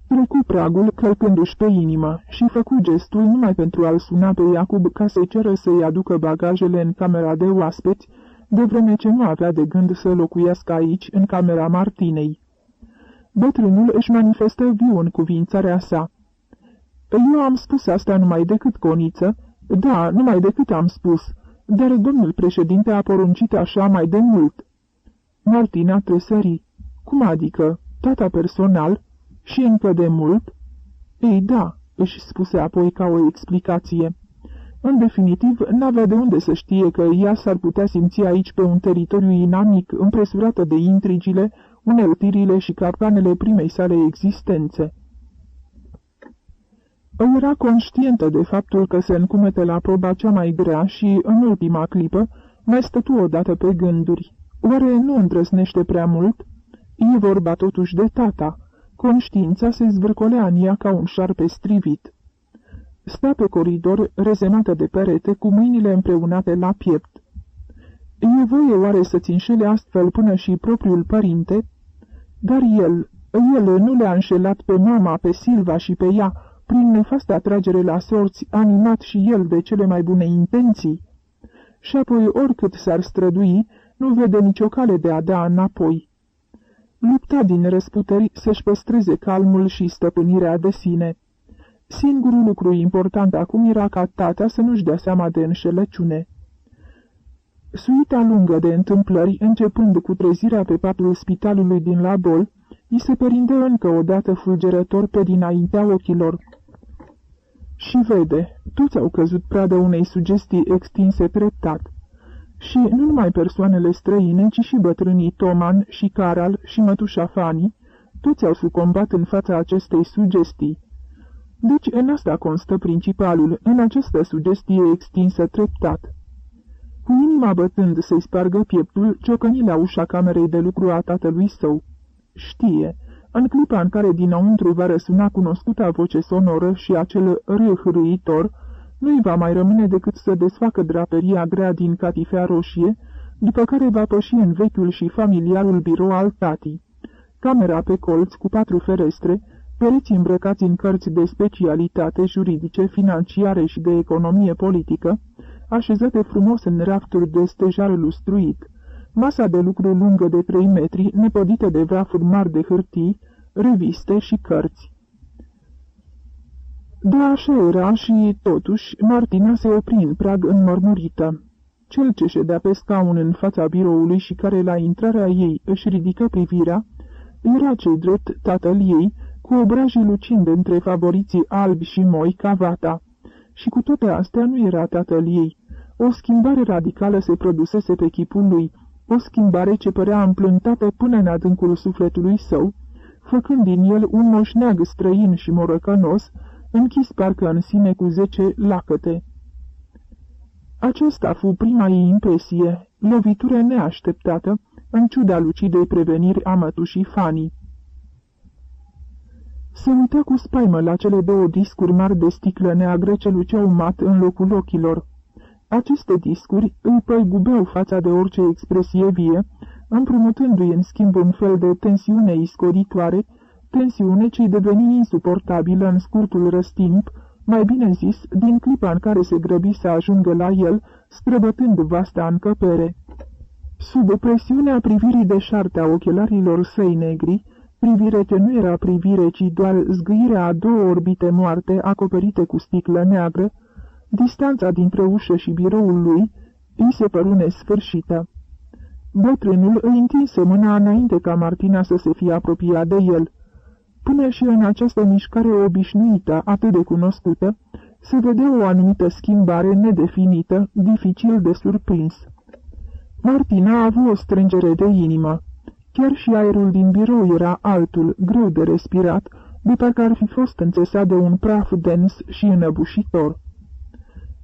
Trecu pragul călcându-și pe inimă și făcu gestul numai pentru a-l suna pe Iacob ca să-i ceră să-i aducă bagajele în camera de oaspeți, de vreme ce nu avea de gând să locuiască aici, în camera Martinei. Bătrânul își manifestă viu în cuvințarea sa. Eu am spus asta numai decât, Coniță, da, numai decât am spus, dar domnul președinte a poruncit așa mai de mult. Martina tresări. Cum adică? Tata personal? Și încă de mult? Ei, da, își spuse apoi ca o explicație. În definitiv, n-avea de unde să știe că ea s-ar putea simți aici pe un teritoriu inamic, împresurată de intrigile, uneltirile și capcanele primei sale existențe. Era conștientă de faptul că se încumete la proba cea mai grea și, în ultima clipă, mai stătu odată pe gânduri. Oare nu îndrăznește prea mult? E vorba totuși de tata. Conștiința se zvârcolea în ea ca un șarpe strivit. Sta pe coridor, rezemată de perete, cu mâinile împreunate la piept. E voie oare să-ți înșele astfel până și propriul părinte? Dar el nu le-a înșelat pe mama, pe Silva și pe ea, prin nefastă atragere la sorți, animat și el de cele mai bune intenții. Și apoi, oricât s-ar strădui, nu vede nicio cale de a da înapoi. Lupta din răsputeri să-și păstreze calmul și stăpânirea de sine. Singurul lucru important acum era ca tata să nu-și dea seama de înșelăciune. Suita lungă de întâmplări, începând cu trezirea pe patul spitalului din La Bol, îi se perinde încă o dată fulgerător pe dinaintea ochilor. Și vede, toți au căzut pradă unei sugestii extinse treptat. Și nu numai persoanele străine, ci și bătrânii Toman și Caral și mătușa Fani, toți au sucombat în fața acestei sugestii. Deci în asta constă principalul, în această sugestie extinsă treptat. Cu inima bătând să-i spargă pieptul, ciocăni la ușa camerei de lucru a tatălui său. Știe, în clipa în care dinăuntru va răsuna cunoscuta voce sonoră și acel râh râitor, nu-i va mai rămâne decât să desfacă draperia grea din catifea roșie, după care va păși în vechiul și familiarul birou al tatii. Camera pe colț cu 4 ferestre, pereți îmbrăcați în cărți de specialitate juridice, financiare și de economie politică, așezate frumos în rafturi de stejar lustruit, masa de lucru lungă de 3 metri, nepodită de vrafuri mari de hârtii, reviste și cărți. Da, așa era și, totuși, Martina se opri în prag înmărmurită. Cel ce ședea pe scaun în fața biroului și care la intrarea ei își ridică privirea, era cei drept tatăl ei, cu obrajii lucinde între favoriții albi și moi ca vata. Și cu toate astea nu era tatăl ei. O schimbare radicală se produsese pe chipul lui, o schimbare ce părea împlântată până în adâncul sufletului său, făcând din el un moșneag străin și morăcănos, închis parcă în sine cu 10 lacăte. Aceasta fu prima ei impresie, lovitură neașteptată, în ciuda lucidei preveniri a mătușii Fani. Se uită cu spaimă la cele 2 discuri mari de sticlă neagră ce luceau mat în locul ochilor. Aceste discuri îi păigubeau fața de orice expresie vie, împrumutându-i în schimb un fel de tensiune iscoritoare, tensiune ce-i deveni insuportabilă în scurtul răstimp, mai bine zis, din clipa în care se grăbi să ajungă la el, străbătând vasta încăpere. Sub presiunea privirii deșarte a ochelarilor săi negri, privire ce nu era privire, ci doar zgâirea a 2 orbite moarte acoperite cu sticlă neagră, distanța dintre ușă și biroul lui îi se păru nesfârșită. Bătrânul îi întinse mâna înainte ca Martina să se fie apropiat de el. Până și în această mișcare obișnuită, atât de cunoscută, se vedea o anumită schimbare nedefinită, dificil de surprins. Martina a avut o strângere de inimă. Chiar și aerul din birou era altul, greu de respirat, de parcă ar fi fost înțesat de un praf dens și înăbușitor.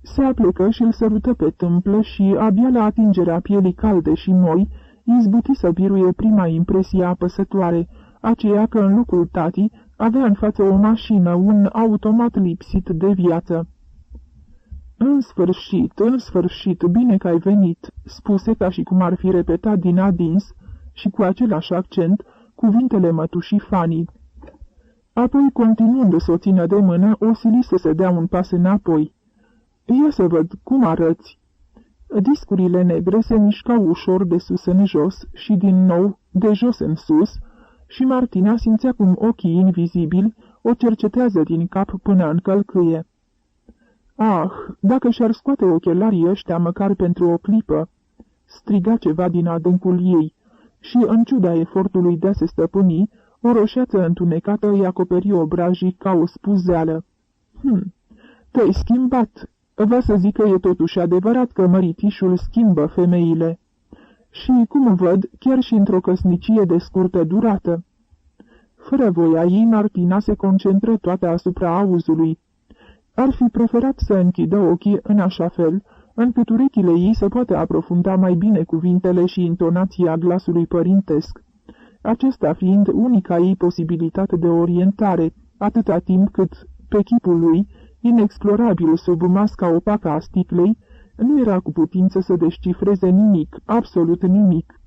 Se aplecă și îl sărută pe tâmplă și, abia la atingerea pielii calde și moi, izbuti să biruie prima impresie apăsătoare, aceea că în locul tatii avea în față o mașină, un automat lipsit de viață. În sfârșit, bine că ai venit," spuse ca și cum ar fi repetat din adins și cu același accent cuvintele mătușii Fani. Apoi, continuând să o țină de mână, o sili să se dea un pas înapoi. Ia să văd, cum arăți?" Discurile negre se mișcau ușor de sus în jos și din nou de jos în sus, și Martina simțea cum ochii invizibili o cercetează din cap până în călcâie. Ah, dacă și-ar scoate ochelarii ăștia măcar pentru o clipă!" striga ceva din adâncul ei, și, în ciuda efortului de a se stăpâni, o roșeață întunecată îi acoperi obrajii ca o spuzeală. Te-ai schimbat. Va să zic că e totuși adevărat că măritișul schimbă femeile. Și, cum văd, chiar și într-o căsnicie de scurtă durată." Fără voia ei, Martina se concentră toată asupra auzului. Ar fi preferat să închidă ochii în așa fel, încât urechile ei să poată aprofunda mai bine cuvintele și intonația glasului părintesc, acesta fiind unica ei posibilitate de orientare, atâta timp cât, pe chipul lui, inexplorabil sub masca opacă a sticlei, nu era cu putință să descifreze nimic, absolut nimic.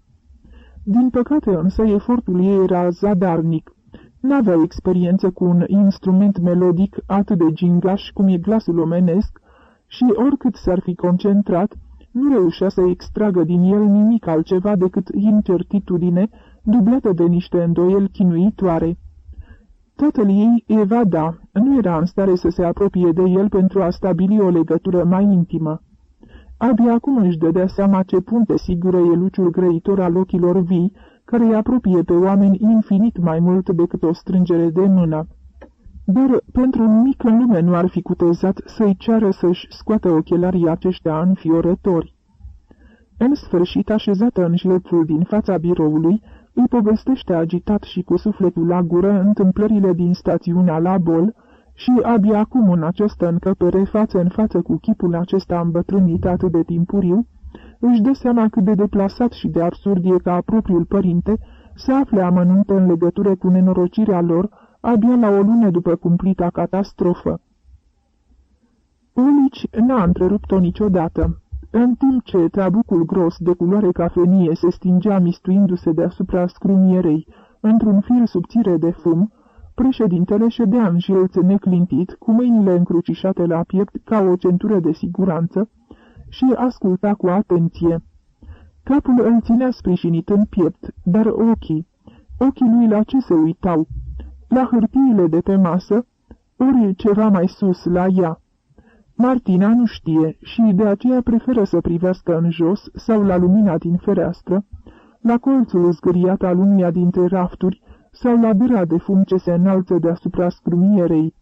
Din păcate însă, efortul ei era zadarnic. N-avea experiență cu un instrument melodic atât de gingaș cum e glasul omenesc și, oricât s-ar fi concentrat, nu reușea să extragă din el nimic altceva decât incertitudine, dublată de niște îndoieli chinuitoare. Tatăl ei, Evada, nu era în stare să se apropie de el pentru a stabili o legătură mai intimă. Abia acum își dădea seama ce punte sigură e luciul grăitor al ochilor vii, care îi apropie pe oameni infinit mai mult decât o strângere de mână. Dar pentru un mic în lume nu ar fi cutezat să-i ceară să-și scoată ochelarii aceștia înfiorători. În sfârșit, așezată în jlețul din fața biroului, îi povestește agitat și cu sufletul la gură întâmplările din stațiunea la Bol și abia acum în această încăpere, față în față cu chipul acesta îmbătrânit atât de timpuriu, își dă seama cât de deplasat și de absurd e ca propriul părinte să afle amănunte în legătură cu nenorocirea lor abia la o lună după cumplita catastrofă. Olici n-a întrerupt-o niciodată. În timp ce trabucul gros de culoare cafenie se stingea mistuindu-se deasupra scrumierei într-un fir subțire de fum, președintele ședea în jilț neclintit, cu mâinile încrucișate la piept ca o centură de siguranță, și asculta cu atenție. Capul îl ținea sprijinit în piept, dar ochii lui la ce se uitau? La hârtiile de pe masă, ori ceva mai sus la ea. Martina nu știe și de aceea preferă să privească în jos sau la lumina din fereastră, la colțul zgâriat al unuia dintre rafturi sau la dâra de fum ce se înalță deasupra scrumierei.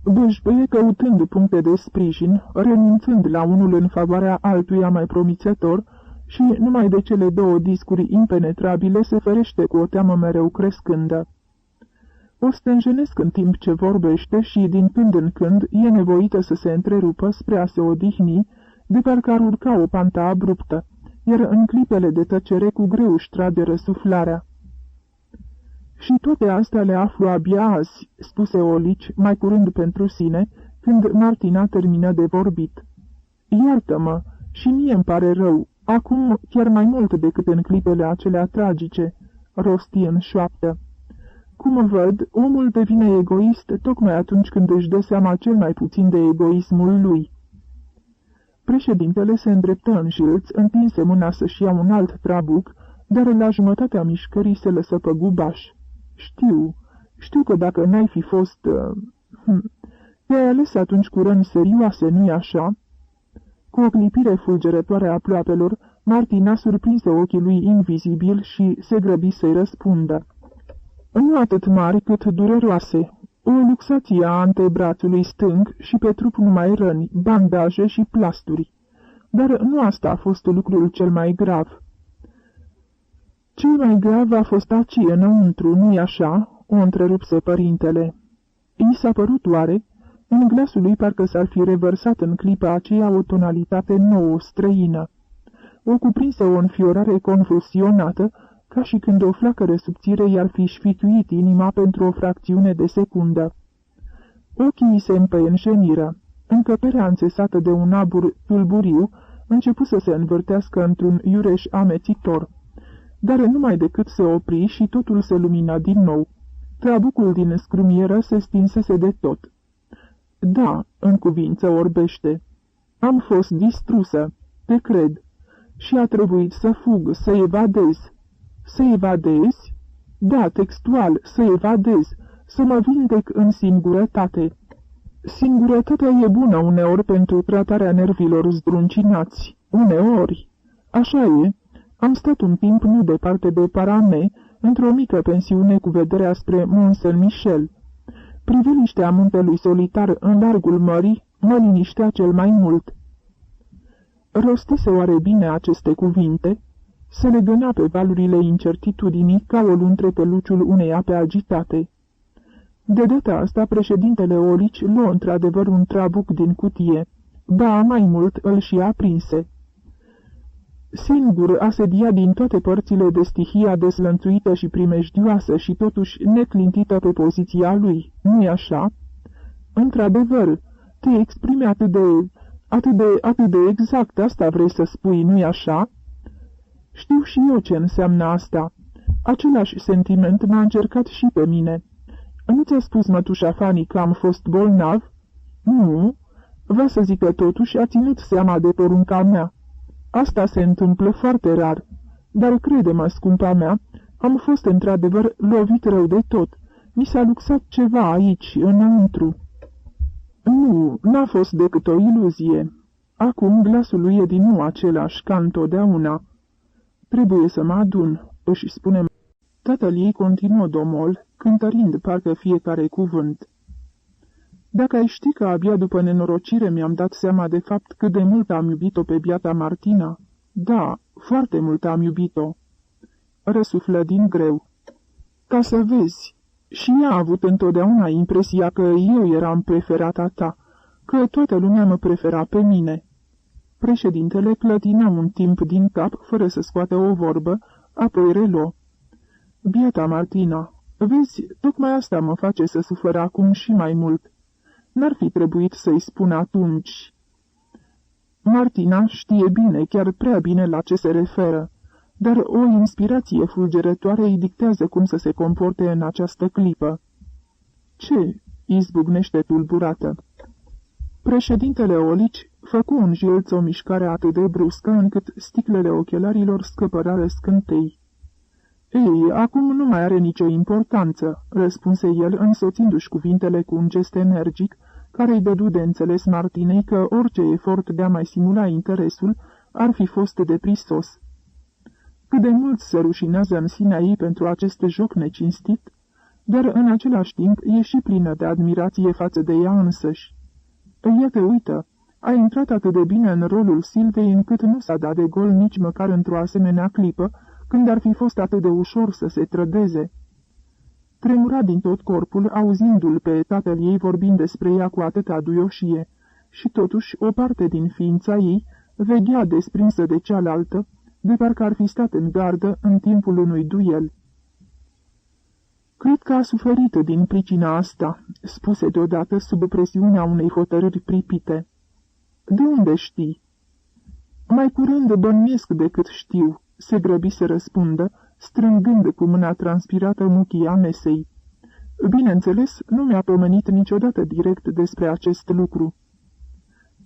Bâșbâie căutând puncte de sprijin, renunțând la unul în favoarea altuia mai promițător și numai de cele două discuri impenetrabile se ferește cu o teamă mereu crescândă. O stânjenesc în timp ce vorbește și, din când în când, e nevoită să se întrerupă spre a se odihni, de parcă ar urca o pantă abruptă, iar în clipele de tăcere cu greu își trage răsuflarea. Și toate astea le aflu abia azi," spuse Olici, mai curând pentru sine, când Martina termină de vorbit. Iartă-mă, și mie îmi pare rău, acum chiar mai mult decât în clipele acelea tragice," rosti în șoaptă. Cum văd, omul devine egoist tocmai atunci când își dă seama cel mai puțin de egoismul lui." Președintele se îndreptă în jilț, întinse mâna să-și ia un alt trabuc, dar la jumătatea mișcării se lăsă pe gubaș. Știu că dacă n-ai fi fost... Te-ai ales atunci cu răni serioase, nu-i așa?" Cu o clipire fulgerătoare a ploapelor, Martina surprinse ochii lui invizibil și se grăbi să-i răspundă. Nu atât mari cât dureroase, o luxație a antebrațului stâng și pe trup numai răni, bandaje și plasturi. Dar nu asta a fost lucrul cel mai grav. Cel mai grav a fost aci înăuntru, nu-i așa?" o întrerupse părintele. I s-a părut oare? În glasul lui parcă s-ar fi revărsat în clipa aceea o tonalitate nouă, străină. O cuprinse o înfiorare convulsionată, ca și când o flacără subțire i-ar fi șfituit inima pentru o fracțiune de secundă. Ochii îi se împăienjeniră. Încăperea înțesată de un abur tulburiu începu să se învârtească într-un iureș amețitor. Dar numai decât se opri și totul se lumina din nou. Trabucul din scrumieră se stinsese de tot. Da, în cuvință orbește. Am fost distrusă, te cred. Și a trebuit să fug, să evadez. Să evadezi? Da, textual, să evadez, să mă vindec în singurătate. Singurătatea e bună uneori pentru tratarea nervilor zdruncinați. Uneori. Așa e. Am stat un timp nu departe de Parame, într-o mică pensiune cu vederea spre Mont-Saint-Michel. Priveliștea muntelui solitar în largul mării mă liniștea cel mai mult. Rostise oare bine aceste cuvinte? Se legăna pe valurile incertitudinii ca o luntre pe luciul unei ape agitate. De data asta, președintele Olici luă într-adevăr un trabuc din cutie, ba mai mult îl și aprinse. Singur asedia din toate părțile de stihia deslănțuită și primejdioasă și totuși neclintită pe poziția lui, nu-i așa? Într-adevăr, te exprimi atât de exact, asta vrei să spui, nu-i așa? Știu și eu ce înseamnă asta. Același sentiment m-a încercat și pe mine. Nu ți-a spus mătușa Fani că am fost bolnav? Nu. Va să zic că totuși a ținut seama de porunca mea. Asta se întâmplă foarte rar, dar crede-mă, scumpa mea, am fost într-adevăr lovit rău de tot. Mi s-a luxat ceva aici, înăuntru. Nu, n-a fost decât o iluzie. Acum glasul lui e din nou același, ca întotdeauna. Trebuie să mă adun, își spune. Tatăl ei continuă domol, cântărind parcă fiecare cuvânt. Dacă ai ști că abia după nenorocire mi-am dat seama de fapt cât de mult am iubit-o pe biata Martina. Da, foarte mult am iubit-o. Răsuflă din greu. Ca să vezi, și ea a avut întotdeauna impresia că eu eram preferata ta, că toată lumea mă prefera pe mine. Președintele clătina un timp din cap, fără să scoată o vorbă, apoi reluă. Biata Martina, vezi, tocmai asta mă face să sufăr acum și mai mult. N-ar fi trebuit să-i spun atunci. Martina știe bine, chiar prea bine la ce se referă, dar o inspirație fulgerătoare îi dictează cum să se comporte în această clipă. Ce? Izbucnește tulburată. Președintele Olici făcu în jilț o mișcare atât de bruscă încât sticlele ochelarilor scăpărară scântei. Ei, acum nu mai are nicio importanță, răspunse el, însoțindu-și cuvintele cu un gest energic, care îi dădu de înțeles Martinei că orice efort de a mai simula interesul ar fi fost de prisos. Cât de mult se rușinează în sinea ei pentru acest joc necinstit, dar în același timp e și plină de admirație față de ea însăși. Ea te uită, a intrat atât de bine în rolul Silvei încât nu s-a dat de gol nici măcar într-o asemenea clipă, când ar fi fost atât de ușor să se trădeze. Tremura din tot corpul, auzindu-l pe tatăl ei vorbind despre ea cu atâta duioșie, și totuși o parte din ființa ei veghea desprinsă de cealaltă, de parcă ar fi stat în gardă în timpul unui duel. Cred că a suferit din pricina asta, spuse deodată sub presiunea unei hotărâri pripite. De unde știi? Mai curând bănuiesc decât știu, se grăbi să răspundă, strângând cu mâna transpirată muchia mesei. Bineînțeles, nu mi-a pomenit niciodată direct despre acest lucru.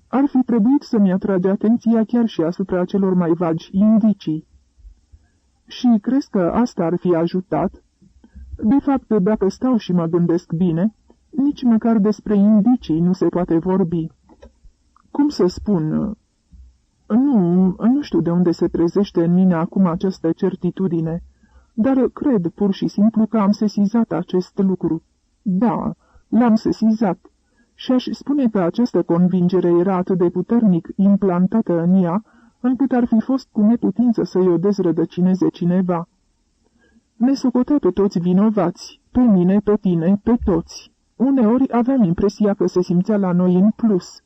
Ar fi trebuit să-mi atrage atenția chiar și asupra celor mai vagi indicii. Și crezi că asta ar fi ajutat? De fapt, dacă stau și mă gândesc bine, nici măcar despre indicii nu se poate vorbi. Cum să spun? Nu știu de unde se trezește în mine acum această certitudine, dar cred pur și simplu că am sesizat acest lucru. Da, l-am sesizat. Și aș spune că această convingere era atât de puternic implantată în ea, încât ar fi fost cu neputință să-i o dezrădăcineze cineva. Ne socotea pe toți vinovați, pe mine, pe tine, pe toți. Uneori aveam impresia că se simțea la noi în plus.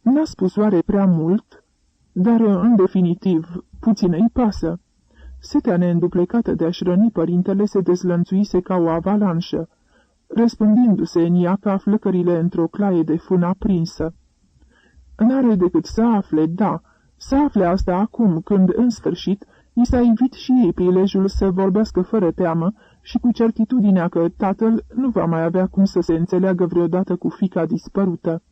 N-a spus oare prea mult, dar, în definitiv, puțin îi pasă. Setea neînduplecată de a-și răni părintele se dezlănțuise ca o avalanșă, răspândindu-se în ea ca flăcările într-o claie de fân aprinsă. N-are decât să afle, da, să afle asta acum, când, în sfârșit, i s-a invit și ei prilejul să vorbească fără teamă și cu certitudinea că tatăl nu va mai avea cum să se înțeleagă vreodată cu fiica dispărută.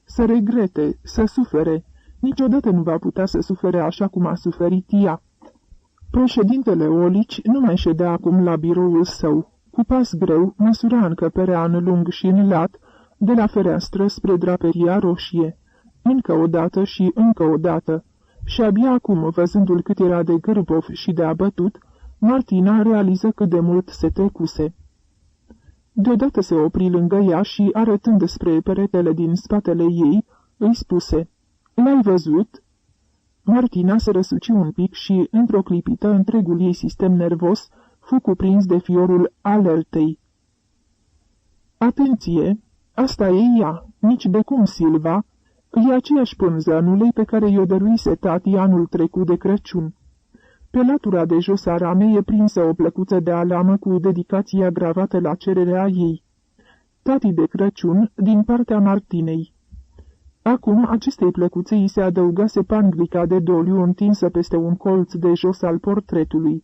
Să regrete, să sufere, niciodată nu va putea să sufere așa cum a suferit ea. Președintele Olici nu mai ședea acum la biroul său. Cu pas greu, măsura încăperea în lung și în lat, de la fereastră spre draperia roșie. Încă o dată și încă o dată. Și abia acum, văzându-l cât era de gârbov și de abătut, Martina realiză cât de mult se trecuse. Deodată se opri lângă ea și, arătând spre peretele din spatele ei, îi spuse, "L-ai văzut?" Martina se răsuci un pic și, într-o clipită, întregul ei sistem nervos fu cuprins de fiorul alertei. Atenție! Asta e ea, nici de cum Silva, e aceeași pânză anulei pe care i-o dăruise tati anul trecut de Crăciun. Pe latura de jos a ramei e prinsă o plăcuță de alamă cu dedicația gravată la cererea ei. Tati de Crăciun din partea Martinei. Acum acestei plăcuțe îi se adăugase panglica de doliu întinsă peste un colț de jos al portretului.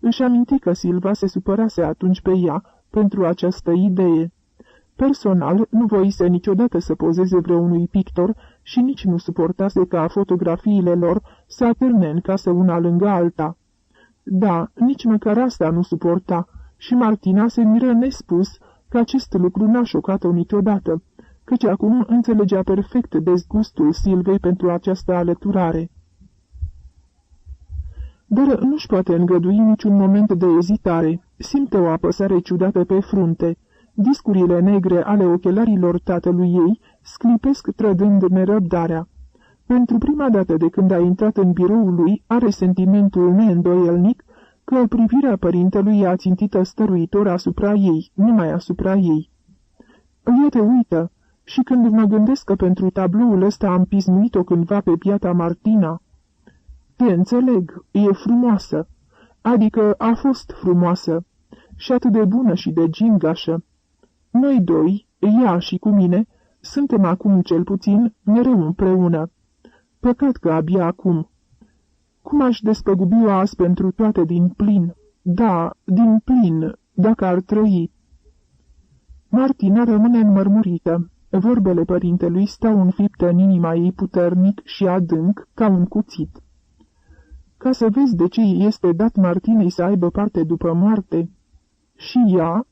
Își aminti că Silva se supărase atunci pe ea pentru această idee. Personal, nu voise niciodată să pozeze vreunui pictor și nici nu suportase ca fotografiile lor să atârne în casă una lângă alta. Da, nici măcar asta nu suporta și Martina se miră nespus că acest lucru n-a șocat-o niciodată, căci acum înțelegea perfect dezgustul Silvei pentru această alăturare. Dar nu-și poate îngădui niciun moment de ezitare, simte o apăsare ciudată pe frunte, discurile negre ale ochelarilor tatălui ei sclipesc trădând nerăbdarea. Pentru prima dată de când a intrat în biroul lui, are sentimentul neîndoielnic că privirea părintelui a țintită stăruitor asupra ei, numai asupra ei. Eu te uită, și când mă gândesc că pentru tabloul ăsta am pismuit-o cândva pe biata Martina. Te înțeleg, e frumoasă, adică a fost frumoasă, și atât de bună și de gingașă. Noi doi, ea și cu mine, suntem acum cel puțin mereu împreună. Păcat că abia acum. Cum aș despăgubi-o azi pentru toate din plin? Da, din plin, dacă ar trăi. Martina rămâne înmărmurită. Vorbele părintelui stau înfipte în inima ei puternic și adânc, ca un cuțit. Ca să vezi de ce este dat Martinei să aibă parte după moarte. Și ea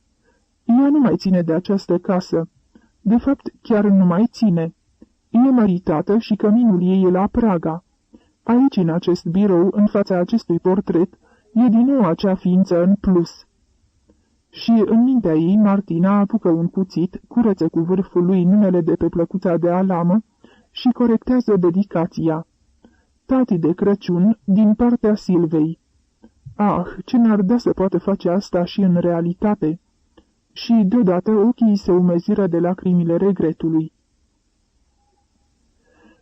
nu mai ține de această casă. De fapt, chiar nu mai ține. E măritată și căminul ei e la Praga. Aici, în acest birou, în fața acestui portret, e din nou acea ființă în plus. Și în mintea ei, Martina apucă un cuțit, curăță cu vârful lui numele de pe plăcuța de alamă și corectează dedicația. Tati de Crăciun, din partea Silvei. Ah, ce n-ar da să poată face asta și în realitate! Și deodată ochii se umeziră de lacrimile regretului.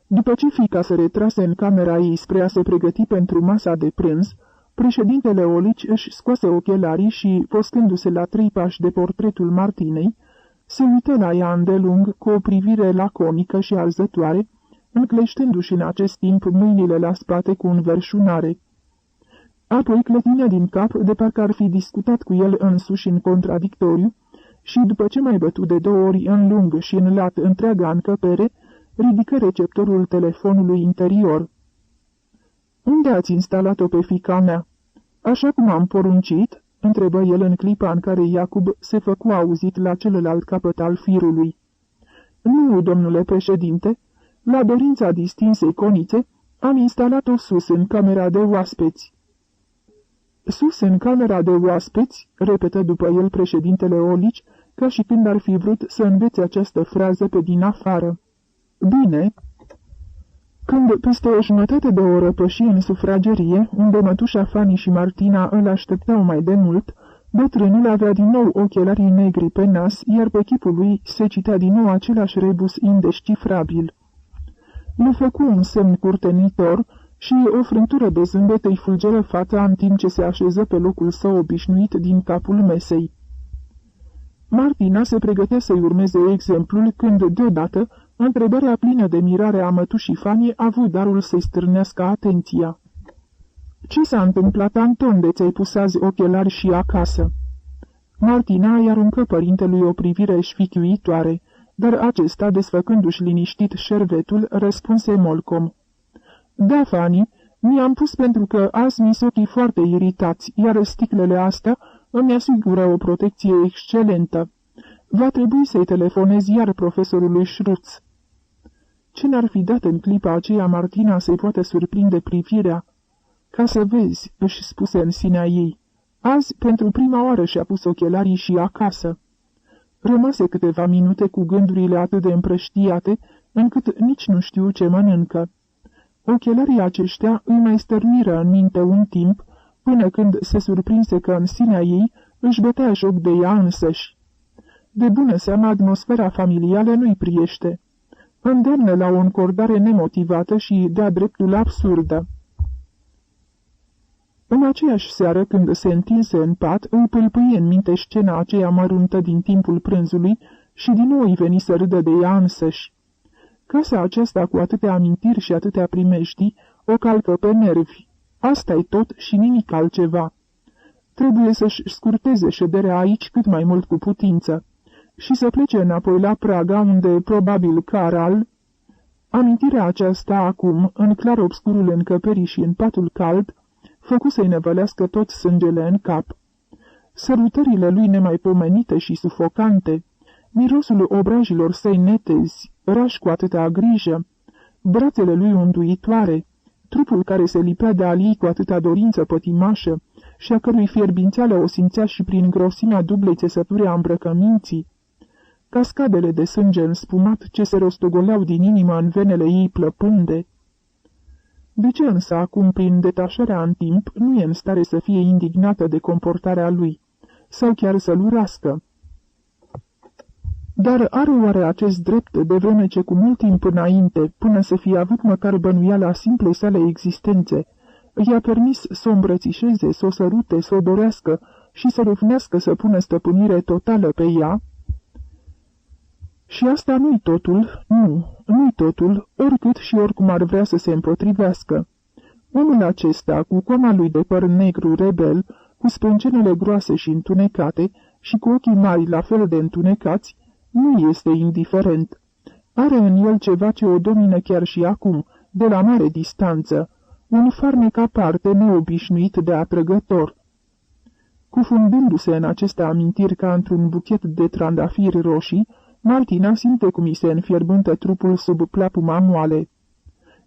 După ce fiica se retrase în camera ei spre a se pregăti pentru masa de prânz, președintele Olici își scoase ochelarii și, postându-se la 3 pași de portretul Martinei, se uită la ea îndelung cu o privire laconică și arzătoare, încleștându-și în acest timp mâinile la spate cu înverșunare. Apoi clătinea din cap, de parcă ar fi discutat cu el însuși în contradictoriu, și, după ce mai bătu de 2 ori în lung și în lat întreaga încăpere, ridică receptorul telefonului interior. Unde ați instalat-o pe fiica mea?" Așa cum am poruncit?" întrebă el în clipa în care Iacob se făcu auzit la celălalt capăt al firului. Nu, domnule președinte, la dorința distinsei Conițe, am instalat-o sus, în camera de oaspeți." Sus, în camera de oaspeți?" repetă după el președintele Olici, ca și când ar fi vrut să învețe această frază pe din afară. Bine. Când peste o jumătate de oră păși în sufragerie, unde mătușa Fani și Martina îl așteptau mai de mult, bătrânul avea din nou ochelarii negri pe nas, iar pe chipul lui se citea din nou același rebus indescifrabil. Le făcu un semn curtenitor și o frântură de zâmbet îi fulgeră fața în timp ce se așeză pe locul său obișnuit din capul mesei. Martina se pregătea să-i urmeze exemplul când, deodată, întrebarea plină de mirare a mătușii Fanie a avut darul să-i stârnească atenția. Ce s-a întâmplat, Anton, de ți-ai pus azi ochelari și acasă?" Martina îi aruncă părintelui o privire șfichiuitoare, dar acesta, desfăcându-și liniștit șervetul, răspunse molcom. Da, Fani, mi-am pus pentru că azi mi-s ochii foarte iritați, iar sticlele astea îmi asigură o protecție excelentă. Va trebui să-i telefonez iar profesorului Șruț." Ce n-ar fi dat în clipa aceea Martina să-i poată surprinde privirea? Ca să vezi," își spuse în sinea ei, azi pentru prima oară și-a pus ochelarii și acasă." Rămase câteva minute cu gândurile atât de împrăștiate, încât nici nu știu ce mănâncă. Ochelarii aceștia îi mai stărmiră în minte un timp, până când se surprinse că în sinea ei își bătea joc de ea însăși. De bună seamă, atmosfera familială nu-i priește. Îndemnă la o încordare nemotivată și de-a dreptul absurdă. În aceeași seară, când se întinse în pat, îi pâlpâie în minte scena aceea măruntă din timpul prânzului și din nou îi veni să râdă de ea însăși. Casa aceasta cu atâtea amintiri și atâtea primejdii o calcă pe nervi. Asta-i tot și nimic altceva. Trebuie să-și scurteze șederea aici cât mai mult cu putință și să plece înapoi la Praga, unde probabil Caral... Amintirea aceasta acum, în clar obscurul încăperii și în patul cald, făcu să-i nevălească tot sângele în cap. Sărutările lui nemaipomenite și sufocante, mirosul obrajilor săi netezi, rași cu atâta grijă, brațele lui unduitoare, trupul care se lipea de al ei cu atâta dorință pătimașă și a cărui fierbințeală o simțea și prin grosimea dublei țesături a îmbrăcăminții, cascadele de sânge înspumat ce se rostogoleau din inimă în venele ei plăpânde. De ce însă acum, prin detașarea în timp, nu e în stare să fie indignată de comportarea lui, sau chiar să-l urască? Dar are oare acest drept de vreme ce cu mult timp înainte, până să fie avut măcar bănuiala simplei sale existențe, i-a permis să o îmbrățișeze, să o sărute, să o dorească și să râvnească să pună stăpânire totală pe ea? Și asta nu-i totul, nu-i totul, oricât și oricum ar vrea să se împotrivească. Omul acesta, cu coama lui de păr negru rebel, cu sprâncenele groase și întunecate și cu ochii mari la fel de întunecați, nu este indiferent. Are în el ceva ce o domină chiar și acum, de la mare distanță, un farmec aparte neobișnuit de atrăgător. Cufundându-se în aceste amintiri ca într-un buchet de trandafiri roșii, Martina simte cum îi se înfierbântă trupul sub plapuma moale.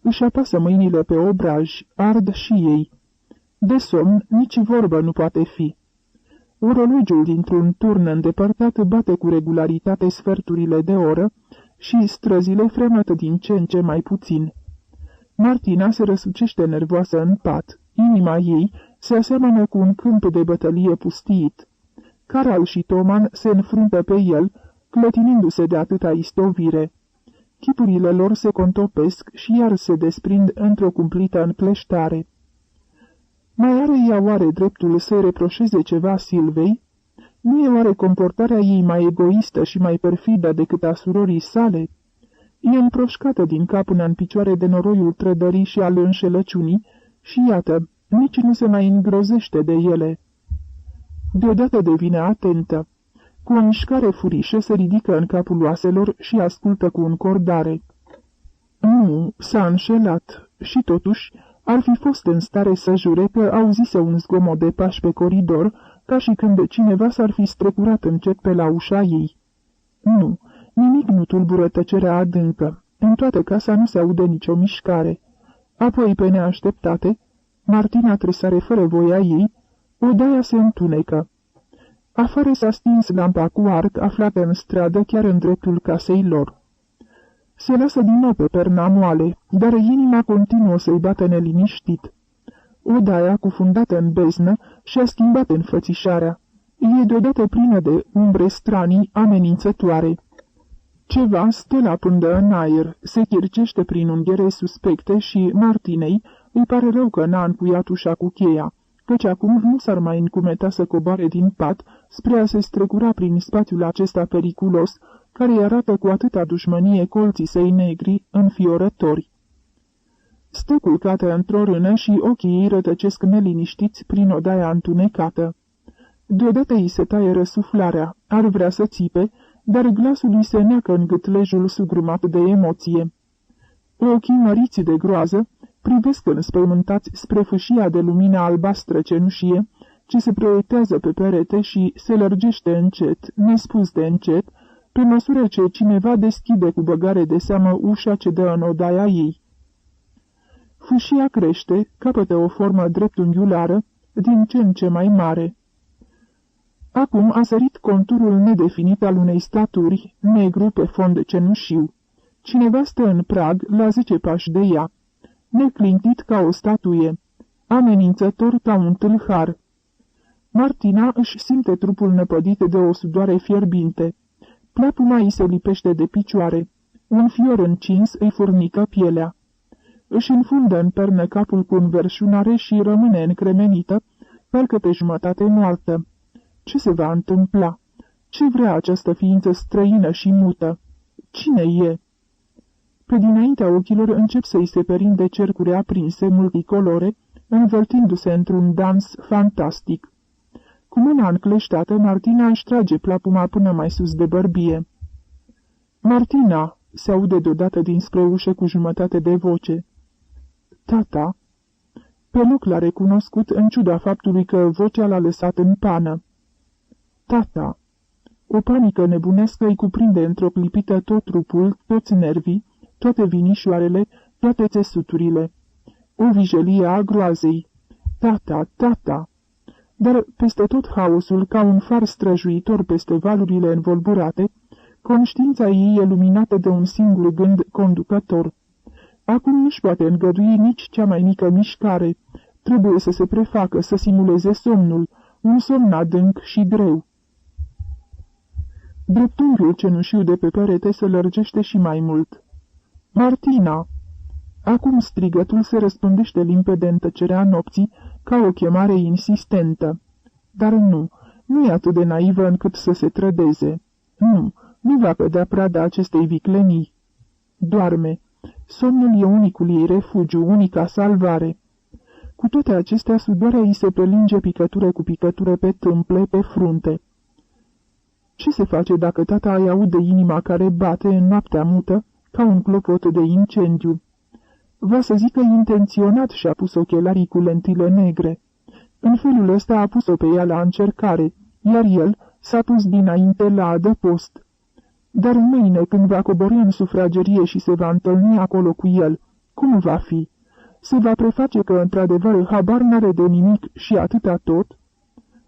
Își apasă mâinile pe obraj, ard și ei. De somn nici vorbă nu poate fi. Orologiul dintr-un turn îndepărtat bate cu regularitate sferturile de oră și străzile fremătă din ce în ce mai puțin. Martina se răsucește nervoasă în pat. Inima ei se aseamănă cu un câmp de bătălie pustiit. Caral și Toman se înfruntă pe el, clătinindu-se de atâta istovire. Chipurile lor se contopesc și iar se desprind într-o cumplită încleștare. Mai are ea oare dreptul să-i reproșeze ceva Silvei? Nu e oare comportarea ei mai egoistă și mai perfidă decât a surorii sale? E împroșcată din cap până în picioare de noroiul trădării și al înșelăciunii și iată, nici nu se mai îngrozește de ele. Deodată devine atentă. Cu o mișcare furișă se ridică în capul oaselor și ascultă cu încordare. Nu, s-a înșelat și totuși ar fi fost în stare să jure că auzise un zgomot de pași pe coridor, ca și când cineva s-ar fi strecurat încet pe la ușa ei. Nu, nimic nu tulbură tăcerea adâncă. În toată casa nu se aude nicio mișcare. Apoi, pe neașteptate, Martina tresare fără voia ei, odaia se întunecă. Afară s-a stins lampa cu arc aflată în stradă chiar în dreptul casei lor. Se lasă din nou pe perna moale, dar inima continuă să-i bată neliniștit. Odaia, cufundată în beznă, și-a schimbat înfățișarea. E deodată plină de umbre stranii amenințătoare. Ceva stă la pândă în aer, se chircește prin unghiere suspecte și Martinei îi pare rău că n-a încuiat ușa cu cheia, căci acum nu s-ar mai încumeta să coboare din pat spre a se strecura prin spațiul acesta periculos, care îi arată cu atâta dușmănie colții săi negri înfiorători. Stă culcată într-o rână și ochii ei rătăcesc neliniștiți prin odaia întunecată. Deodată îi se taie răsuflarea, ar vrea să țipe, dar glasul îi se neacă în gâtlejul sugrumat de emoție. Ochii măriți de groază privesc înspăimântați spre fâșia de lumină albastră cenușie, ce se proiectează pe perete și se lărgește încet, nespus de încet, pe măsură ce cineva deschide cu băgare de seamă ușa ce dă în odaia ei. Fâșia crește, capătă o formă dreptunghiulară, din ce în ce mai mare. Acum a sărit conturul nedefinit al unei staturi, negru pe fond cenușiu. Cineva stă în prag, la 10 pași de ea, neclintit ca o statuie, amenințător ca un tâlhar. Martina își simte trupul năpădit de o sudoare fierbinte. Plapuma îi se lipește de picioare. Un fior încins îi furnică pielea. Își înfundă în pernă capul cu înverșunare și rămâne încremenită, parcă pe jumătate moartă. Ce se va întâmpla? Ce vrea această ființă străină și mută? Cine e? Pe dinaintea ochilor încep să-i se perinde cercuri aprinse, multicolore, învârtindu-se într-un dans fantastic. Cu mâna încleștată, Martina își trage plapuma până mai sus de bărbie. Martina!" se aude deodată dinspre ușă cu jumătate de voce. Tata!" Pe loc l-a recunoscut, în ciuda faptului că vocea l-a lăsat în pană. Tata! O panică nebunească îi cuprinde într-o clipită tot trupul, toți nervii, toate vinișoarele, toate țesuturile. O vijelie a groazei. Tata, tata! Dar peste tot haosul, ca un far străjuitor peste valurile învolburate, conștiința ei e luminată de un singur gând conducător. Acum nu-și poate îngădui nici cea mai mică mișcare. Trebuie să se prefacă, să simuleze somnul, un somn adânc și greu. Dreptunghiul cenușiu de pe perete se lărgește și mai mult. Martina! Acum strigătul se răspândește limpede în tăcerea nopții, ca o chemare insistentă. Dar nu e atât de naivă încât să se trădeze. Nu va cădea prada acestei viclenii. Doarme. Somnul e unicul ei refugiu, unica salvare. Cu toate acestea, sudoarea îi se prelinge picătură cu picătură pe tâmple, pe frunte. Ce se face dacă tata îi aude inima care bate în noaptea mută, ca un clopot de incendiu? Va să zică intenționat și-a pus ochelarii cu lentile negre. În felul ăsta a pus-o pe ea la încercare, iar el s-a pus dinainte la adăpost. Dar mâine, când va coborî în sufragerie și se va întâlni acolo cu el, cum va fi? Se va preface că, într-adevăr, habar n-are de nimic și atâta tot?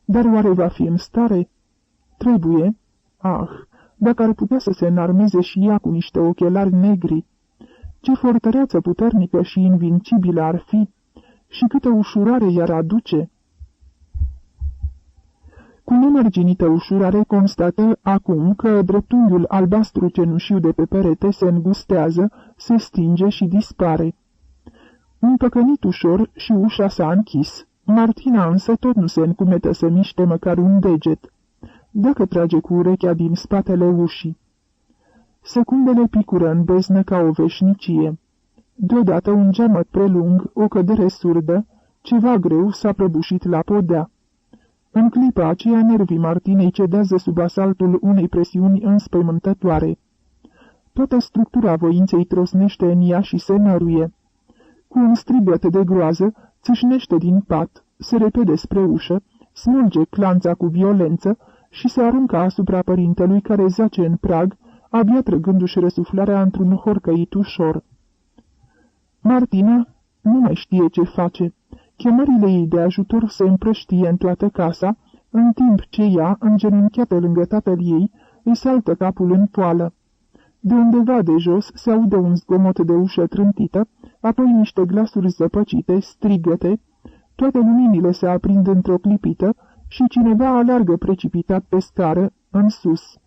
Dar oare va fi în stare? Trebuie? Dacă ar putea să se înarmeze și ea cu niște ochelari negri! Ce fortăreață puternică și invincibilă ar fi! Și câtă ușurare i-ar aduce! Cu nemărginită ușurare constată acum că dreptunghiul albastru cenușiu de pe perete se îngustează, se stinge și dispare. Un păcănit ușor și ușa s-a închis. Martina însă tot nu se încumetă să miște măcar un deget. Dacă trage cu urechea din spatele ușii. Secundele picură în beznă ca o veșnicie. Deodată un geamăt prelung, o cădere surdă, ceva greu s-a prăbușit la podea. În clipa aceea nervii Martinei cedează sub asaltul unei presiuni înspăimântătoare. Toată structura voinței trosnește în ea și se năruie. Cu un strigăt de groază, țâșnește din pat, se repede spre ușă, smulge clanța cu violență și se aruncă asupra părintelui care zace în prag, abia trăgându-și răsuflarea într-un horcăit ușor. Martina nu mai știe ce face. Chemările ei de ajutor se împrăștie în toată casa, în timp ce ea, îngenunchiată lângă tatăl ei, îi saltă capul în poală. De undeva de jos se aude un zgomot de ușă trântită, apoi niște glasuri zăpăcite, strigăte, toate luminile se aprind într-o clipită și cineva alergă precipitat pe scară, în sus.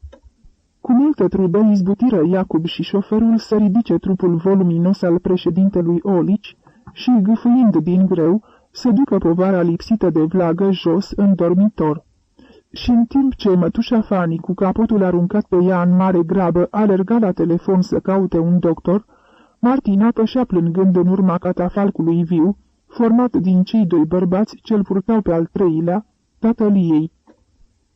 Cu multă trudă izbutiră Iacob și șoferul să ridice trupul voluminos al președintelui Olici și, gâfâind din greu, să ducă povara lipsită de vlagă jos în dormitor. Și în timp ce mătușa Fani, cu capotul aruncat pe ea în mare grabă, alerga la telefon să caute un doctor, Martina pășea plângând în urma catafalcului viu, format din cei doi bărbați ce-l purtau pe al treilea, tatăl ei.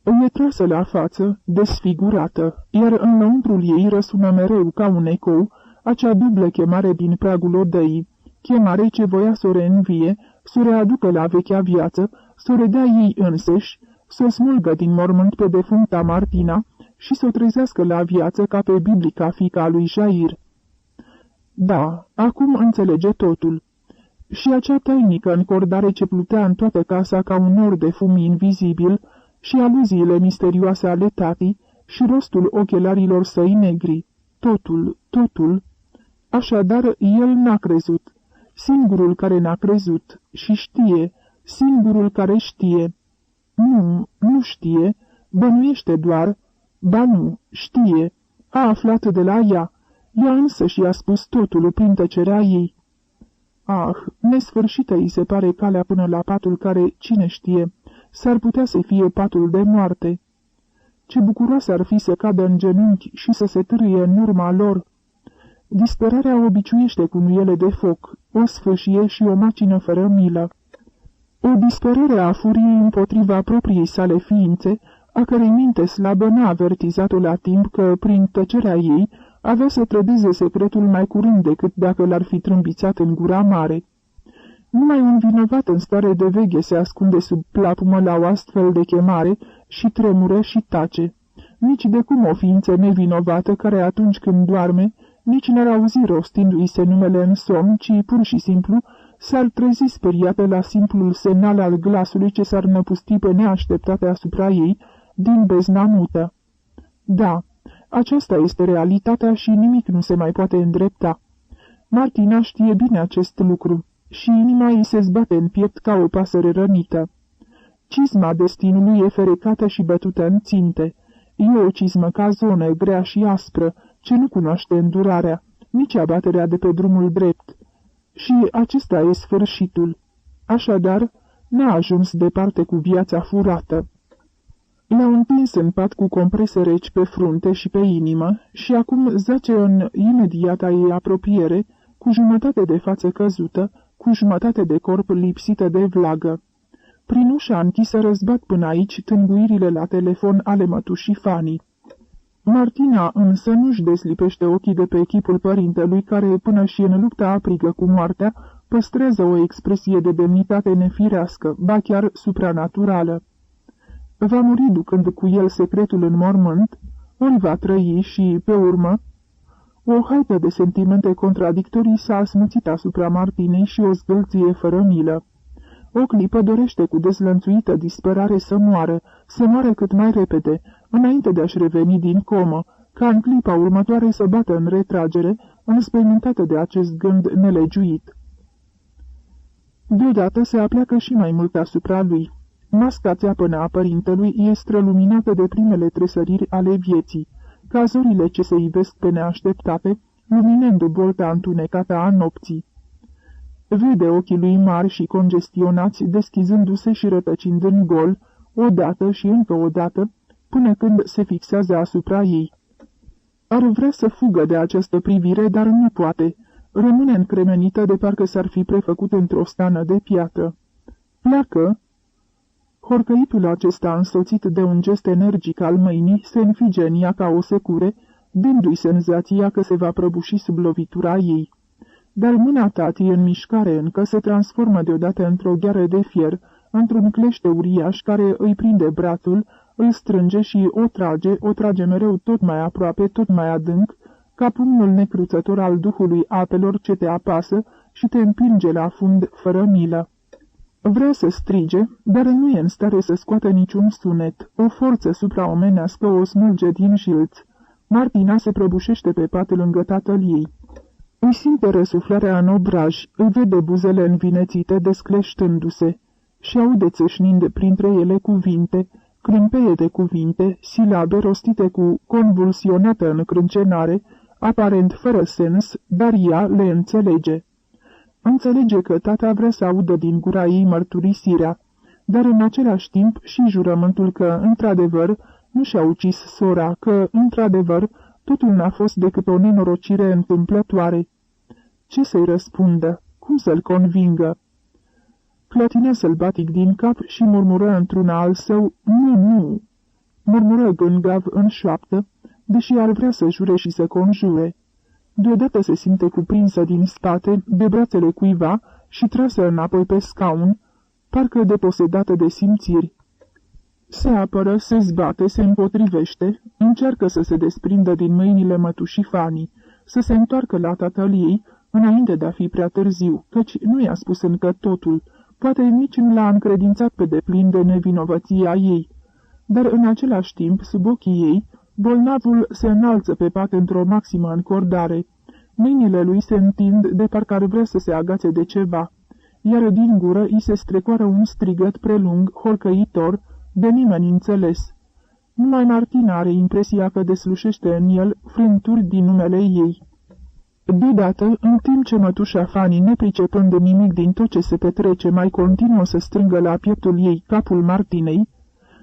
Îi e trasă la față, desfigurată, iar înăuntrul ei răsună mereu ca un ecou acea dublă chemare din pragul odăii, chemare ce voia să o reînvie, să o readucă la vechea viață, să o redea ei însăși, să o smulgă din mormânt pe defuncta Martina și să o trezească la viață ca pe biblica fiica lui Jair. Da, acum înțelege totul. Și acea tainică încordare ce plutea în toată casa ca un nor de fum invizibil, și aluziile misterioase ale tatii, și rostul ochelarilor săi negri. Totul. Așadar, el n-a crezut. Singurul care n-a crezut și știe, singurul care știe. Nu știe, bănuiește doar, știe, a aflat de la ea, ea însă și-a spus totul prin tăcerea ei. Nesfârșită îi se pare calea până la patul care, cine știe, s-ar putea să fie patul de moarte. Ce bucuroasă ar fi să cadă în genunchi și să se târâie în urma lor. Disperarea obiciuiește cu nuiele de foc, o sfâșie și o macină fără milă. O disperare a furiei împotriva propriei sale ființe, a cărei minte slabă n-a avertizat-o la timp că, prin tăcerea ei, avea să trădeze secretul mai curând decât dacă l-ar fi trâmbițat în gura mare. Numai un vinovat în stare de veche se ascunde sub plapumă la o astfel de chemare și tremură și tace. nici de cum o ființă nevinovată care atunci când doarme, nici n-ar auzi rostindu-i se numele în somn, ci pur și simplu s-ar trezi speriată la simplul semnal al glasului ce s-ar năpusti pe neașteptate asupra ei din bezna mută. Da, aceasta este realitatea și nimic nu se mai poate îndrepta. Martina știe bine acest lucru și inima ei se zbate în piept ca o pasăre rănită. Cizma destinului e ferecată și bătută în ținte. E o cizmă ca zonă, grea și aspră, ce nu cunoaște îndurarea, nici abaterea de pe drumul drept. Și acesta e sfârșitul. Așadar, n-a ajuns departe cu viața furată. L-a întins în pat cu comprese reci pe frunte și pe inimă și acum zace în imediata ei apropiere, cu jumătate de față căzută, cu jumătate de corp lipsită de vlagă. Prin ușa închisă răzbat până aici tânguirile la telefon ale mătușii Fani. Martina însă nu-și deslipește ochii de pe chipul părintelui care, până și în lupta aprigă cu moartea, păstrează o expresie de demnitate nefirească, ba chiar supranaturală. Va muri ducând cu el secretul în mormânt, ori va trăi și, pe urmă, o haită de sentimente contradictorii s-a asmuțit asupra Martinei și o zgâlție fără milă. O clipă dorește cu dezlănțuită disperare să moară cât mai repede, înainte de a-și reveni din comă, ca în clipa următoare să bată în retragere, înspăimântată de acest gând nelegiuit. Deodată se apleacă și mai mult asupra lui. Masca țeapănă a părintelui e străluminată de primele tresăriri ale vieții, ca zorile ce se ivesc pe neașteptate, luminând bolta întunecată a nopții. Vede ochii lui mari și congestionați, deschizându-se și rătăcind în gol, odată și încă o dată, până când se fixează asupra ei. Ar vrea să fugă de această privire, dar nu poate. Rămâne încremenită de parcă s-ar fi prefăcut într-o stană de piatră. Pleacă. Horcăitul acesta, însoțit de un gest energic al mâinii, se înfige în ea ca o secure, dându-i senzația că se va prăbuși sub lovitura ei. Dar mâna tatii în mișcare încă se transformă deodată într-o gheară de fier, într-un clește uriaș care îi prinde brațul, îl strânge și o trage mereu tot mai aproape, tot mai adânc, ca pumnul necruțător al duhului apelor ce te apasă și te împinge la fund fără milă. Vrea să strige, dar nu e în stare să scoată niciun sunet. O forță supraomenească o smulge din jilț. Martina se prăbușește pe pat lângă tatăl ei. Îi simte răsuflarea în obraj, îi vede buzele învinețite descleștându-se și aude țâșnind printre ele cuvinte, crâmpeie de cuvinte, silabe rostite cu convulsionată încrâncenare, aparent fără sens, dar ea le înțelege. Înțelege că tata vrea să audă din gura ei mărturisirea, dar în același timp și jurământul că, într-adevăr, nu și-a ucis sora, că, într-adevăr, totul n-a fost decât o nenorocire întâmplătoare. Ce să-i răspundă? Cum să-l convingă? Clătinea sălbatic din cap și murmură într-una al său, nu. Murmură gângav în șoaptă, deși ar vrea să jure și să conjure. Deodată se simte cuprinsă din spate de brațele cuiva și trasă înapoi pe scaun, parcă deposedată de simțiri. Se apără, se zbate, se împotrivește, încearcă să se desprindă din mâinile mătușii Fani, să se întoarcă la tatăl ei, înainte de a fi prea târziu, căci nu i-a spus încă totul, poate nici nu l-a încredințat pe deplin de nevinovăția ei. Dar în același timp, sub ochii ei, bolnavul se înalță pe pat într-o maximă încordare. Mâinile lui se întind de parcă ar vrea să se agațe de ceva, iar din gură îi se strecoară un strigăt prelung, horcăitor, de nimeni înțeles. Numai Martina are impresia că deslușește în el frânturi din numele ei. Deodată, în timp ce mătușa Fani, nepricepând de nimic din tot ce se petrece, mai continuă să strângă la pieptul ei capul Martinei,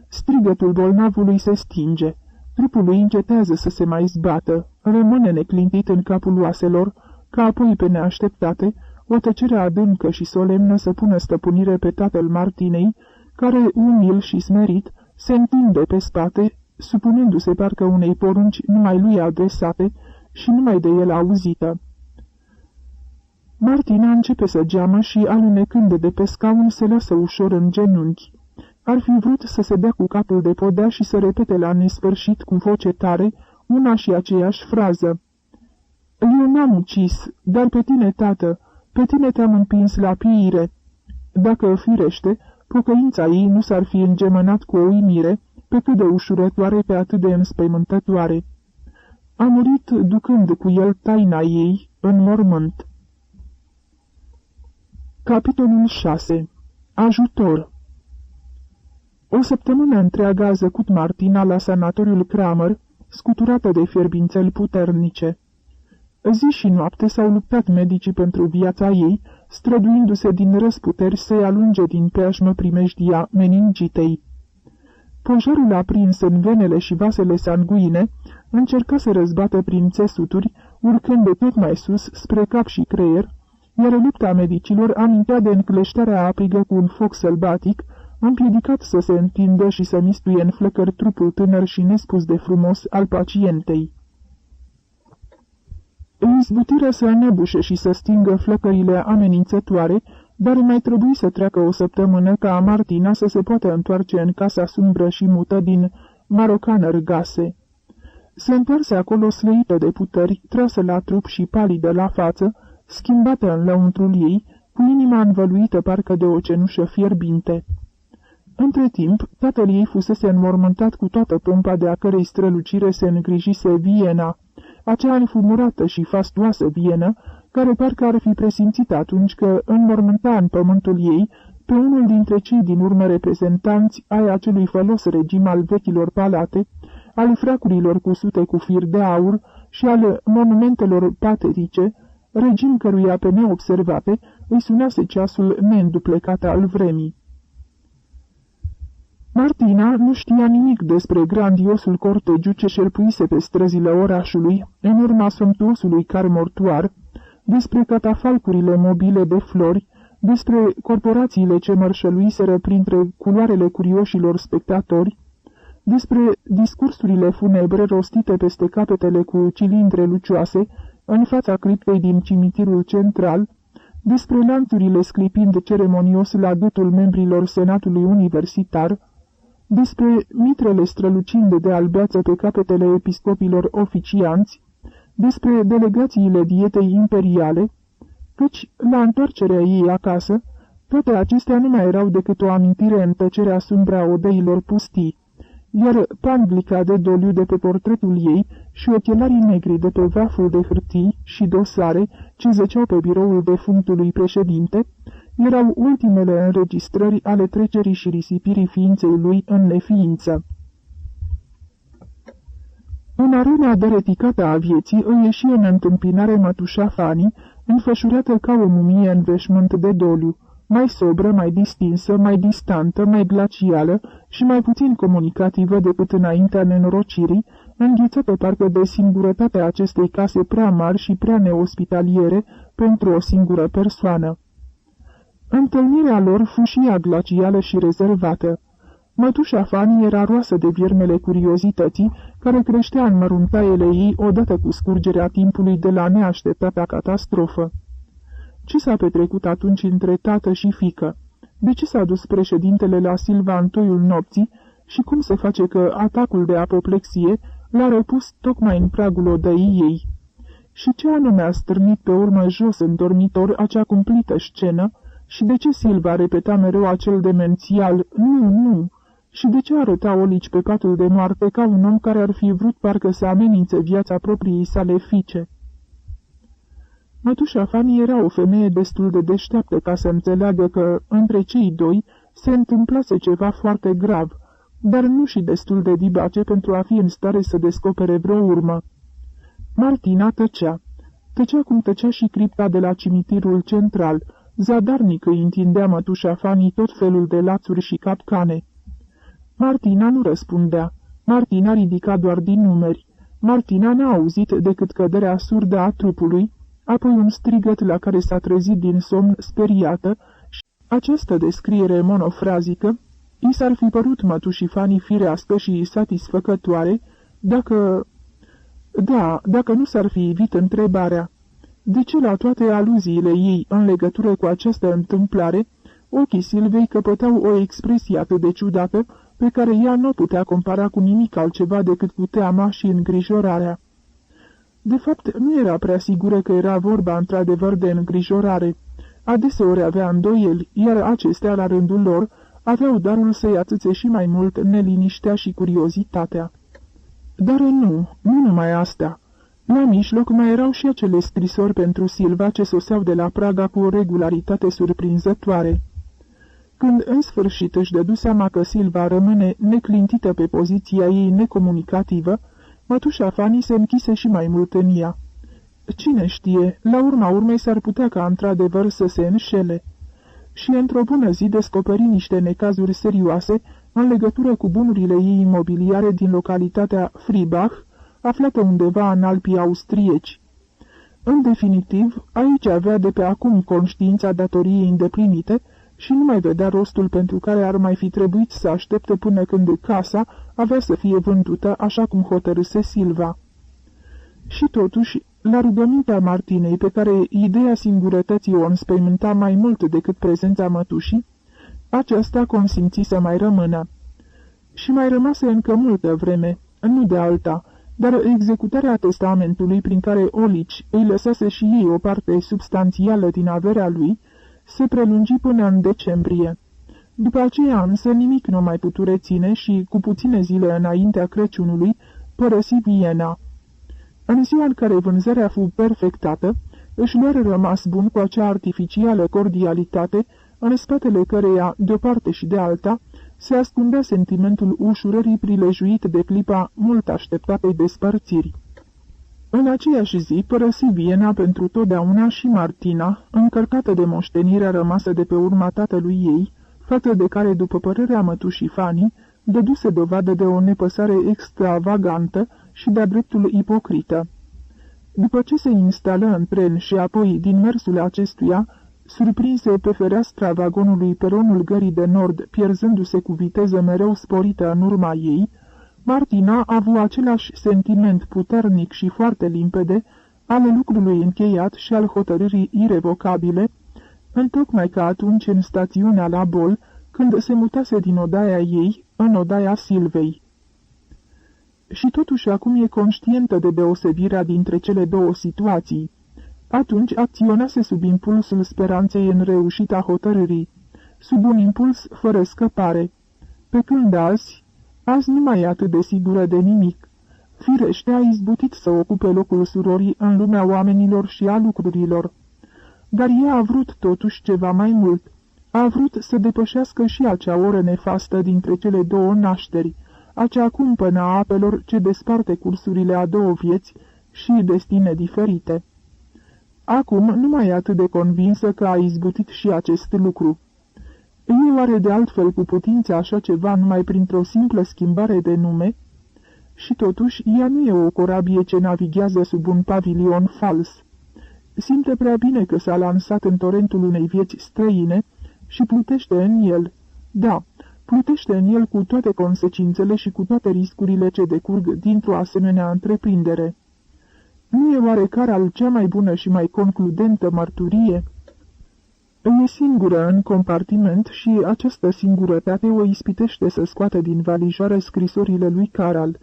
strigătul bolnavului se stinge. Trupul lui încetează să se mai zbată, rămâne neclintit în capul oaselor, ca apoi pe neașteptate, o tăcere adâncă și solemnă să pună stăpânire pe tatăl Martinei, care, umil și smerit, se întinde pe spate, supunându-se parcă unei porunci numai lui adresate și numai de el auzită. Martina începe să geamă și, alunecând de pe scaun, se lasă ușor în genunchi. ar fi vrut să se dea cu capul de podea și să repete la nesfârșit cu voce tare una și aceeași frază. Eu n-am ucis, dar pe tine, tată, pe tine te-am împins la pieire. Dacă, firește, pocăința ei nu s-ar fi îngemănat cu o uimire, pe cât de ușurătoare, pe atât de înspăimântătoare. A murit ducând cu el taina ei în mormânt. Capitolul 6. Ajutor. O săptămână întreagă a zăcut Martina la sanatoriul Kramer, scuturată de fierbințeli puternice. Zi și noapte s-au luptat medicii pentru viața ei, străduindu-se din răsputeri să-i alunge din preajmă primejdia meningitei. Pojarul aprins în venele și vasele sanguine încerca să răzbată prin țesuturi, urcând de tot mai sus spre cap și creier, iar lupta medicilor amintea de încleștarea aprigă cu un foc sălbatic, împiedicat să se întindă și să mistuie în flăcări trupul tânăr și nespus de frumos al pacientei. Îi izbutiră să înăbușe și să stingă flăcările amenințătoare, dar mai trebuie să treacă o săptămână ca Martina să se poată întoarce în casa sumbră și mută din Marocanărgase. Se întoarse acolo slăită de puteri, trasă la trup și palidă la față, schimbată în lăuntrul ei, cu inima învăluită parcă de o cenușă fierbinte. Între timp, tatăl ei fusese înmormântat cu toată pompa de a cărei strălucire se îngrijise Viena, acea înfumurată și fastuoasă Vienă, care parcă ar fi presimțit atunci că înmormânta în pământul ei pe unul dintre cei din urmă reprezentanți ai acelui fălos regim al vechilor palate, al fracurilor cusute cu fir de aur și al monumentelor paterice, regim căruia pe neobservate îi sunase ceasul neînduplecat al vremii. Martina nu știa nimic despre grandiosul cortegiu ce șerpuise pe străzile orașului, în urma somptuosului car mortuar, despre catafalcurile mobile de flori, despre corporațiile ce mărșăluiseră printre culoarele curioșilor spectatori, despre discursurile funebre rostite peste capetele cu cilindre lucioase în fața criptei din cimitirul central, despre lanțurile sclipind ceremonios la gâtul membrilor Senatului Universitar, despre mitrele strălucind de albeață pe capetele episcopilor oficianți, despre delegațiile dietei imperiale, căci, la întoarcerea ei acasă, toate acestea nu mai erau decât o amintire în tăcerea sumbra odeilor pustii, iar panglica de doliu de pe portretul ei și ochelarii negri de pe vaful de hârtii și dosare ce zăceau pe biroul defunctului președinte, erau ultimele înregistrări ale trecerii și risipirii ființei lui în neființă. În arena dăreticată a vieții îi ieși în întâmpinare mătușa Fani, înfășurată ca o mumie în veșmânt de doliu, mai sobră, mai distinsă, mai distantă, mai glacială și mai puțin comunicativă decât înaintea nenorocirii, înghețată parcă de singurătatea acestei case prea mari și prea neospitaliere pentru o singură persoană. Întâlnirea lor fu și ea glacială și rezervată. Mătușa Fani era roasă de viermele curiozității, care creștea în măruntaiele ei odată cu scurgerea timpului de la neașteptata catastrofă. Ce s-a petrecut atunci între tată și fiică? De ce s-a dus președintele la Silva în toiul nopții și cum se face că atacul de apoplexie l-a răpus tocmai în pragul odăii ei? Și ce anume a stârnit pe urmă jos în dormitor acea cumplită scenă și de ce Silva repeta mereu acel demențial "nu, nu"? Și de ce arăta Olici pe patul de moarte ca un om care ar fi vrut parcă să amenințe viața propriei sale fiice? Mătușa Fani era o femeie destul de deșteaptă ca să înțeleagă că, între cei doi, se întâmplase ceva foarte grav, dar nu și destul de dibace pentru a fi în stare să descopere vreo urmă. Martina tăcea. Tăcea cum tăcea și cripta de la cimitirul central. Zadarnic îi întindea mătușa Fani tot felul de lațuri și capcane. Martina nu răspundea. Martina ridica doar din numeri. Martina n-a auzit decât căderea surdă a trupului, apoi un strigăt la care s-a trezit din somn speriată și această descriere monofrazică i s-ar fi părut mătușii Fani firească și satisfăcătoare dacă... dacă nu s-ar fi evit întrebarea. De ce la toate aluziile ei în legătură cu această întâmplare, Ochii Silvei căpătau o expresie atât de ciudată, pe care ea nu putea compara cu nimic altceva decât cu teama și îngrijorarea. De fapt, nu era prea sigură că era vorba într-adevăr de îngrijorare. Adeseori avea îndoieli, iar acestea, la rândul lor, aveau darul să-i atâțe și mai mult neliniștea și curiozitatea. Dar nu numai asta. La mijloc mai erau și acele scrisori pentru Silva ce soseau de la Praga cu o regularitate surprinzătoare. Când în sfârșit își dădu seama că Silva rămâne neclintită pe poziția ei necomunicativă, mătușa Fanny se închise și mai mult în ea. Cine știe, la urma urmei s-ar putea ca într-adevăr să se înșele. Și într-o bună zi descoperi niște necazuri serioase în legătură cu bunurile ei imobiliare din localitatea Fribach, aflată undeva în Alpii austrieci. În definitiv, aici avea de pe acum conștiința datoriei îndeplinite și nu mai vedea rostul pentru care ar mai fi trebuit să aștepte până când casa avea să fie vândută așa cum hotărâse Silva. Și totuși, la rugămintea Martinei, pe care ideea singurătății o înspăimânta mai mult decât prezența mătușii, aceasta consimți să mai rămână. Și mai rămase încă multă vreme, nu de alta, dar executarea testamentului prin care Olici îi lăsase și ei o parte substanțială din averea lui, se prelungi până în decembrie. După aceea însă nimic nu mai putu reține și, cu puține zile înaintea Crăciunului, părăsi Viena. În ziua în care vânzarea fu perfectată, își luară rămas bun cu acea artificială cordialitate, în spatele căreia, de o parte și de alta, se ascundea sentimentul ușurării prilejuit de clipa mult așteptatei despărțiri. În aceeași zi părăsi Viena pentru totdeauna și Martina, încărcată de moștenirea rămasă de pe urma tatălui ei, față de care, după părerea mătușii Fanny, dăduse dovadă de o nepăsare extravagantă și de-a dreptul ipocrită. După ce se instală în tren și apoi, din mersul acestuia, surprinse pe fereastra vagonului peronul gării de nord, pierzându-se cu viteză mereu sporită în urma ei, Martina a avut același sentiment puternic și foarte limpede al lucrului încheiat și al hotărârii irevocabile, întocmai ca atunci în stațiunea la Bol, când se mutase din odaia ei în odaia Silvei. Și totuși acum e conștientă de deosebirea dintre cele două situații. Atunci acționase sub impulsul speranței în reușita hotărârii, sub un impuls fără scăpare, pe când azi nu mai e atât de sigură de nimic. Firește a izbutit să ocupe locul surorii în lumea oamenilor și a lucrurilor. Dar ea a vrut totuși ceva mai mult. A vrut să depășească și acea oră nefastă dintre cele două nașteri, acea cumpănă a apelor ce desparte cursurile a două vieți și destine diferite. Acum nu mai e atât de convinsă că a izbutit și acest lucru. E oare de altfel cu putință așa ceva numai printr-o simplă schimbare de nume? Și totuși, ea nu e o corabie ce navighează sub un pavilion fals. Simte prea bine că s-a lansat în torentul unei vieți străine și plutește în el. Da, plutește în el cu toate consecințele și cu toate riscurile ce decurg dintr-o asemenea întreprindere. Nu e oare Caral cea mai bună și mai concludentă mărturie? E singură în compartiment și această singurătate o ispitește să scoată din valijoară scrisorile lui Caral.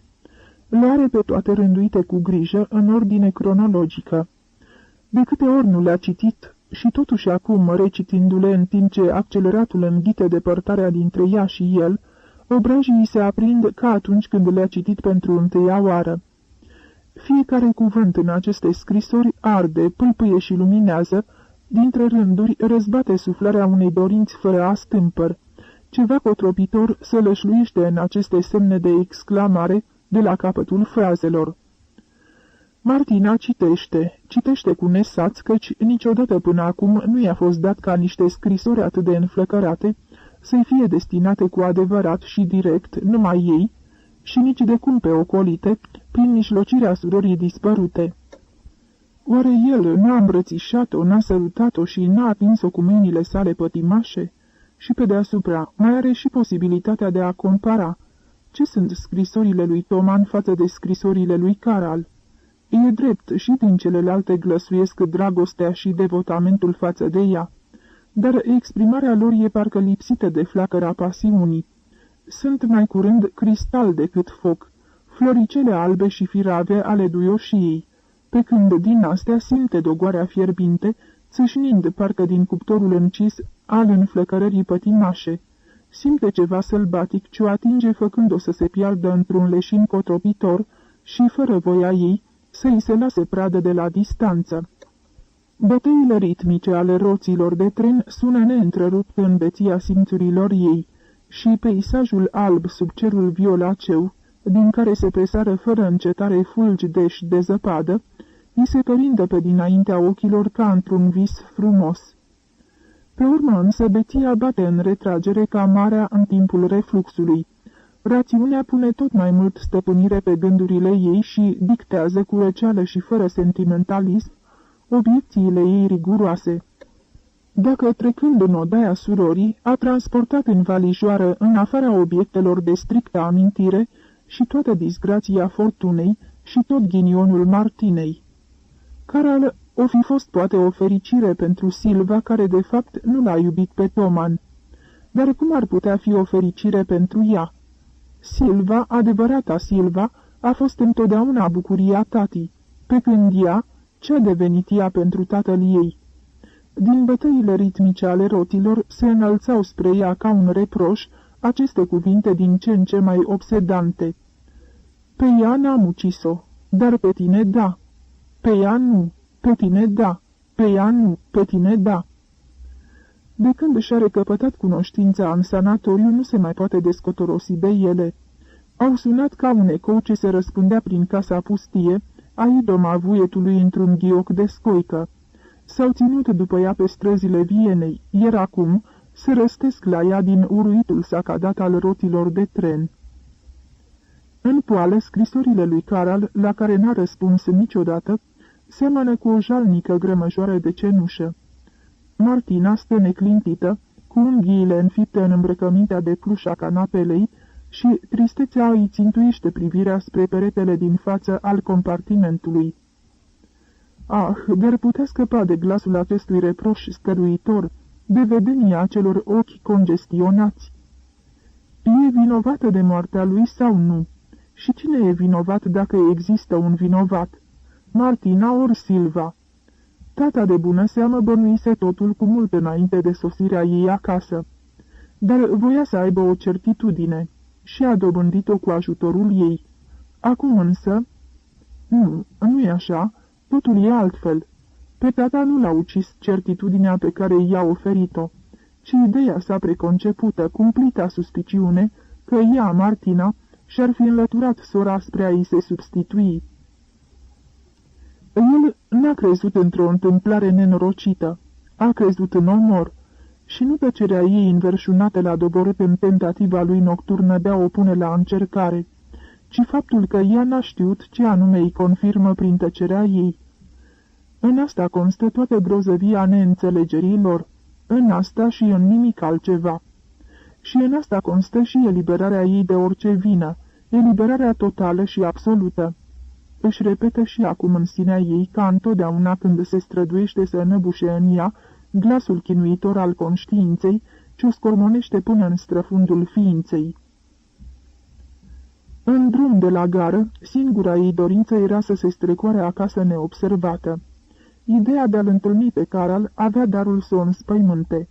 Le are pe toate rânduite cu grijă, în ordine cronologică. De câte ori nu le-a citit, și totuși acum, recitindu-le în timp ce acceleratul înghite depărtarea dintre ea și el, obrajii îi se aprind ca atunci când le-a citit pentru întâia oară. Fiecare cuvânt în aceste scrisori arde, pâlpâie și luminează, dintre rânduri răzbate suflarea unei dorinți fără astâmpăr. Ceva cotropitor se lășluiește în aceste semne de exclamare de la capătul frazelor. Martina citește cu nesaț, căci niciodată până acum nu i-a fost dat ca niște scrisori atât de înflăcărate să-i fie destinate cu adevărat și direct numai ei, și nici de cum pe ocolite, prin mijlocirea surorii dispărute. Oare el n-a îmbrățișat-o, n-a sărutat-o și n-a atins-o cu mâinile sale pătimașe? Și pe deasupra mai are și posibilitatea de a compara. Ce sunt scrisorile lui Toman față de scrisorile lui Caral? E drept, și din celelalte glăsuiesc dragostea și devotamentul față de ea. dar exprimarea lor e parcă lipsită de flacăra pasiunii. Sunt mai curând cristal decât foc, floricele albe și firave ale duioșiei, pe când din astea simte dogoarea fierbinte, țâșnind parcă din cuptorul încis al înflăcărării pătimașe. Simte ceva sălbatic ce o atinge făcând-o să se piardă într-un leșin cotropitor și, fără voia ei, să-i se lase pradă de la distanță. Bătăile ritmice ale roților de tren sună neîntrerupt în beția simțurilor ei și peisajul alb sub cerul violaceu, din care se presară fără încetare fulgi deși de zăpadă, îi se perindă pe dinaintea ochilor ca într-un vis frumos. Pe urmă însă beția bate în retragere ca marea în timpul refluxului. Rațiunea pune tot mai mult stăpânire pe gândurile ei și dictează cu răceală și fără sentimentalism obiecțiile ei riguroase. Dacă, trecând în odaia surorii, a transportat în valijoară, în afara obiectelor de strictă amintire, și toată disgrația fortunei și tot ghinionul Martinei. Caral o fi fost poate o fericire pentru Silva, care de fapt nu l-a iubit pe Toman. Dar cum ar putea fi o fericire pentru ea? Silva, adevărata Silva, a fost întotdeauna bucuria tatii, pe când ea, ce-a devenit ea pentru tatăl ei? Din bătăile ritmice ale rotilor se înălțau spre ea ca un reproș aceste cuvinte din ce în ce mai obsedante. Pe ea n-am ucis-o, dar pe tine da. Pe ea nu, pe tine da. Pe ea nu, pe tine da. De când și-a recăpătat cunoștința în sanatoriu, nu se mai poate descotorosi de ele. Au sunat ca un ecou ce se răspândea prin casa pustie, a idoma vuietului într-un ghioc de scoică. S-au ținut după ea pe străzile Vienei, iar acum se răstesc la ea din uruitul sacadat al rotilor de tren. În poală, scrisorile lui Caral, la care n-a răspuns niciodată, seamănă cu o jalnică grămăjoară de cenușă. Martina stă neclintită, cu unghiile înfipte în îmbrăcămintea de pluș a canapelei și tristețea îi țintuiește privirea spre peretele din față al compartimentului. Ah, dar putea scăpa de glasul acestui reproș stăruitor, de vedenia acelor ochi congestionați. E vinovată de moartea lui sau nu? Și cine e vinovat dacă există un vinovat? Martina ori Silva? Tata de bună seamă bănuise totul cu mult înainte de sosirea ei acasă, dar voia să aibă o certitudine și a dobândit-o cu ajutorul ei. Acum însă... Nu e așa, totul e altfel. Pe tata nu l-a ucis certitudinea pe care i-a oferit-o, ci ideea sa preconcepută, cumplita suspiciune că ea, Martina, și-ar fi înlăturat sora spre a-i se substitui. El n-a crezut într-o întâmplare nenorocită, a crezut în omor, și nu tăcerea ei înverșunată la doborât în tentativa lui nocturnă de a o pune la încercare, ci faptul că ea n-a știut ce anume îi confirmă prin tăcerea ei. În asta constă toată grozăvia neînțelegerilor, în asta și în nimic altceva. Și în asta constă și eliberarea ei de orice vină, eliberarea totală și absolută. Își repetă și acum în sinea ei, ca întotdeauna când se străduiește să înăbușe în ea glasul chinuitor al conștiinței, ce o scormonește până în străfundul ființei. În drum de la gară, singura ei dorință era să se strecoare acasă neobservată. Ideea de a-l întâlni pe Caral avea darul să o înspăimânte.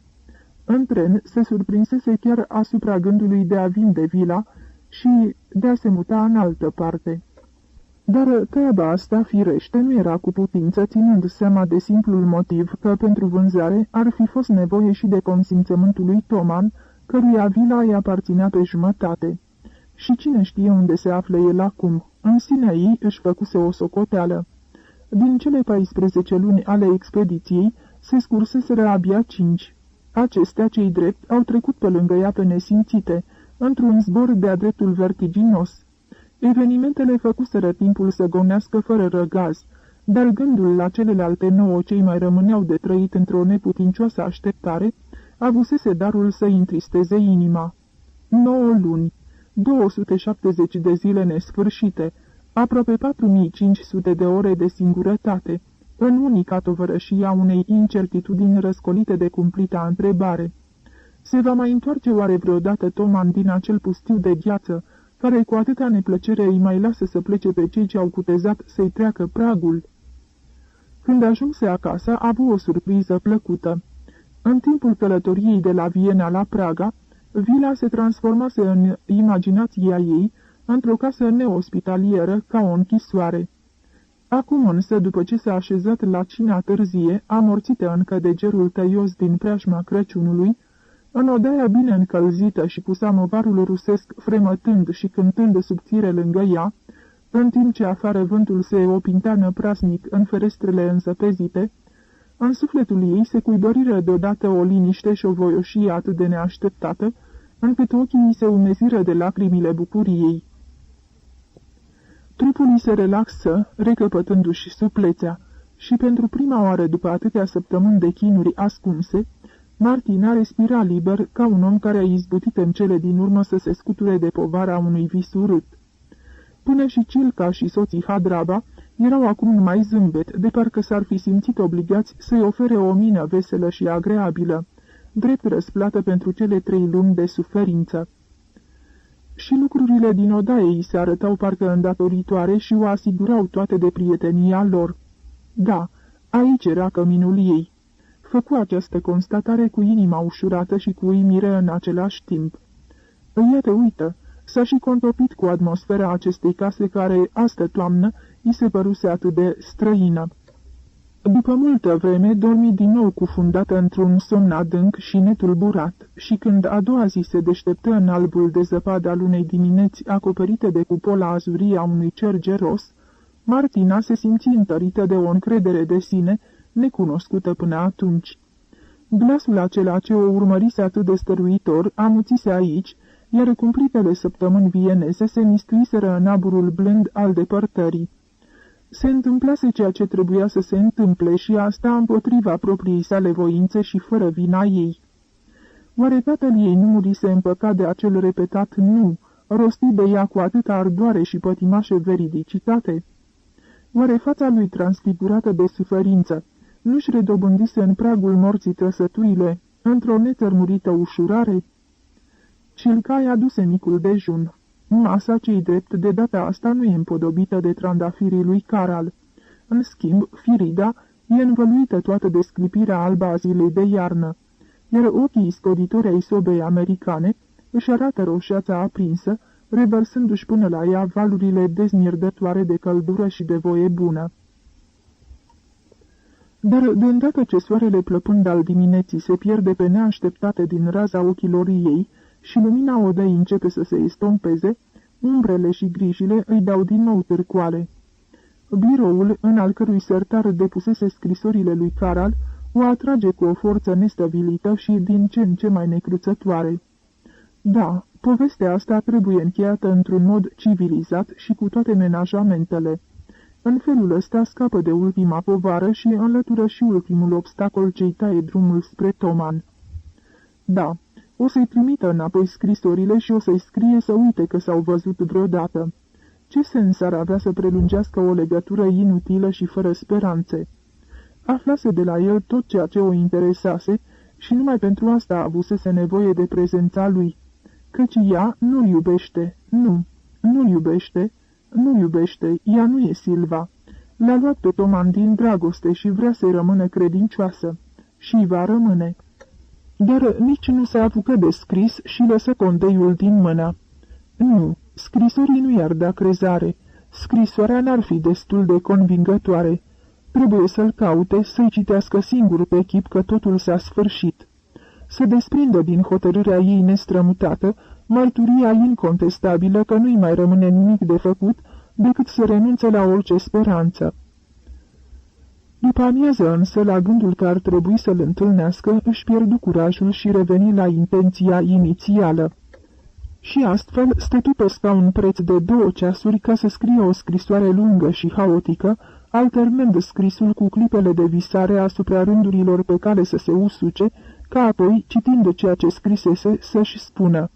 În tren se surprinsese chiar asupra gândului de a vinde vila și de a se muta în altă parte. Dar treaba asta, firește, nu era cu putință, ținând seama de simplul motiv că pentru vânzare ar fi fost nevoie și de consimțământul lui Toman, căruia vila îi aparținea pe jumătate. Și cine știe unde se află el acum? În sinea ei își făcuse o socoteală. Din cele 14 luni ale expediției se scurseseră abia 5. Acestea, cei drept, au trecut pe lângă ea pe nesimțite, într-un zbor de-a dreptul vertiginos. Evenimentele făcuseră timpul să gonească fără răgaz, dar gândul la celelalte 9 cei mai rămâneau de trăit într-o neputincioasă așteptare, avusese darul să întristeze inima. 9 luni, 270 de zile nesfârșite, aproape 4500 de ore de singurătate, în unica tovărășie a unei incertitudini răscolite de cumplita întrebare. Se va mai întoarce oare vreodată Toman din acel pustiu de gheață, care cu atâta neplăcere îi mai lasă să plece pe cei ce au cutezat să-i treacă pragul? Când ajunse acasă, a avut o surpriză plăcută. În timpul călătoriei de la Viena la Praga, vila se transformase în imaginația ei într-o casă neospitalieră ca o închisoare. Acum însă, după ce s-a așezat la cina târzie, amorțită încă de gerul tăios din preajma Crăciunului, în odaia bine încălzită și cu samovarul rusesc fremătând și cântând subțire lângă ea, în timp ce afară vântul se opintea năprasnic în ferestrele însăpezite, în sufletul ei se cuibăriră deodată o liniște și o voioșie atât de neașteptată, încât ochii ei se umeziră de lacrimile bucuriei. Trupul ei se relaxă, recăpătându-și suplețea, și pentru prima oară după atâtea săptămâni de chinuri ascunse, Martina respira liber ca un om care a izbutit în cele din urmă să se scuture de povara unui vis urât. Până și Cilca și soții Hadraba erau acum numai zâmbet, de parcă s-ar fi simțit obligați să-i ofere o mină veselă și agreabilă, drept răsplată pentru cele 3 luni de suferință. Și lucrurile din odaie ei se arătau parcă îndatoritoare și o asigurau toate de prietenia lor. Da, aici era căminul ei. Făcu această constatare cu inima ușurată și cu uimire în același timp. Iată, uită, s-a și contopit cu atmosfera acestei case care, astă toamnă, îi se păruse atât de străină. După multă vreme, dormi din nou cufundată într-un somn adânc și netulburat, și când a doua zi se deșteptă în albul de zăpadă al unei dimineți acoperite de cupola azurie a unui cer geros, Martina se simți întărită de o încredere de sine necunoscută până atunci. Glasul acela ce o urmărise atât de stăruitor amuțise aici, iar cumplitele săptămâni vieneze se mistuiseră în aburul blând al depărtării. Se întâmplase ceea ce trebuia să se întâmple și asta împotriva propriei sale voințe și fără vina ei. Oare tatăl ei nu murise împăcat de acel repetat nu, rostit de ea cu atâta ardoare și pătimașă veridicitate? Oare fața lui transfigurată de suferință nu-și redobândise în pragul morții trăsăturile într-o netărmurită ușurare? Cilca i-a aduse micul dejun. Masa cei drept de data asta nu e împodobită de trandafirii lui Caral. În schimb, Firida e învăluită toată de sclipirea albă a zilei de iarnă, iar ochii scoditori ai sobei americane își arată roșiața aprinsă, revărsându-și până la ea valurile dezmierdătoare de căldură și de voie bună. Dar, de îndată ce soarele plăpând al dimineții se pierde pe neașteptate din raza ochilor ei și lumina odăii începe să se estompeze, umbrele și grijile îi dau din nou târcoale. Biroul, în al cărui sertar depusese scrisorile lui Caral, o atrage cu o forță nestabilită și din ce în ce mai necruțătoare. Da, povestea asta trebuie încheiată într-un mod civilizat și cu toate menajamentele. În felul ăsta scapă de ultima povară și înlătură și ultimul obstacol ce-i taie drumul spre Toman. Da, o să-i trimită înapoi scrisorile și o să-i scrie să uite că s-au văzut vreodată. Ce sens ar avea să prelungească o legătură inutilă și fără speranțe? Aflase de la el tot ceea ce o interesase și numai pentru asta avusese nevoie de prezența lui, căci ea nu-l iubește, nu-l iubește, nu iubește, ea nu e Silva. L-a luat pe Toman din dragoste și vrea să-i rămână credincioasă. Și va rămâne. Dar nici nu s-a apucat de scris și lăsă condeiul din mână. Nu, scrisorii nu i-ar da crezare. Scrisoarea n-ar fi destul de convingătoare. Trebuie să-l caute, să-i citească singur pe chip că totul s-a sfârșit. Să desprindă din hotărârea ei nestrămutată mărturia incontestabilă că nu-i mai rămâne nimic de făcut decât să renunțe la orice speranță. După amiază însă, la gândul că ar trebui să-l întâlnească, își pierdu curajul și reveni la intenția inițială. Și astfel stătu pe scaun preț de 2 ceasuri ca să scrie o scrisoare lungă și haotică, alternând scrisul cu clipele de visare asupra rândurilor pe care să se usuce, ca apoi, citind ceea ce scrisese, să-și spună: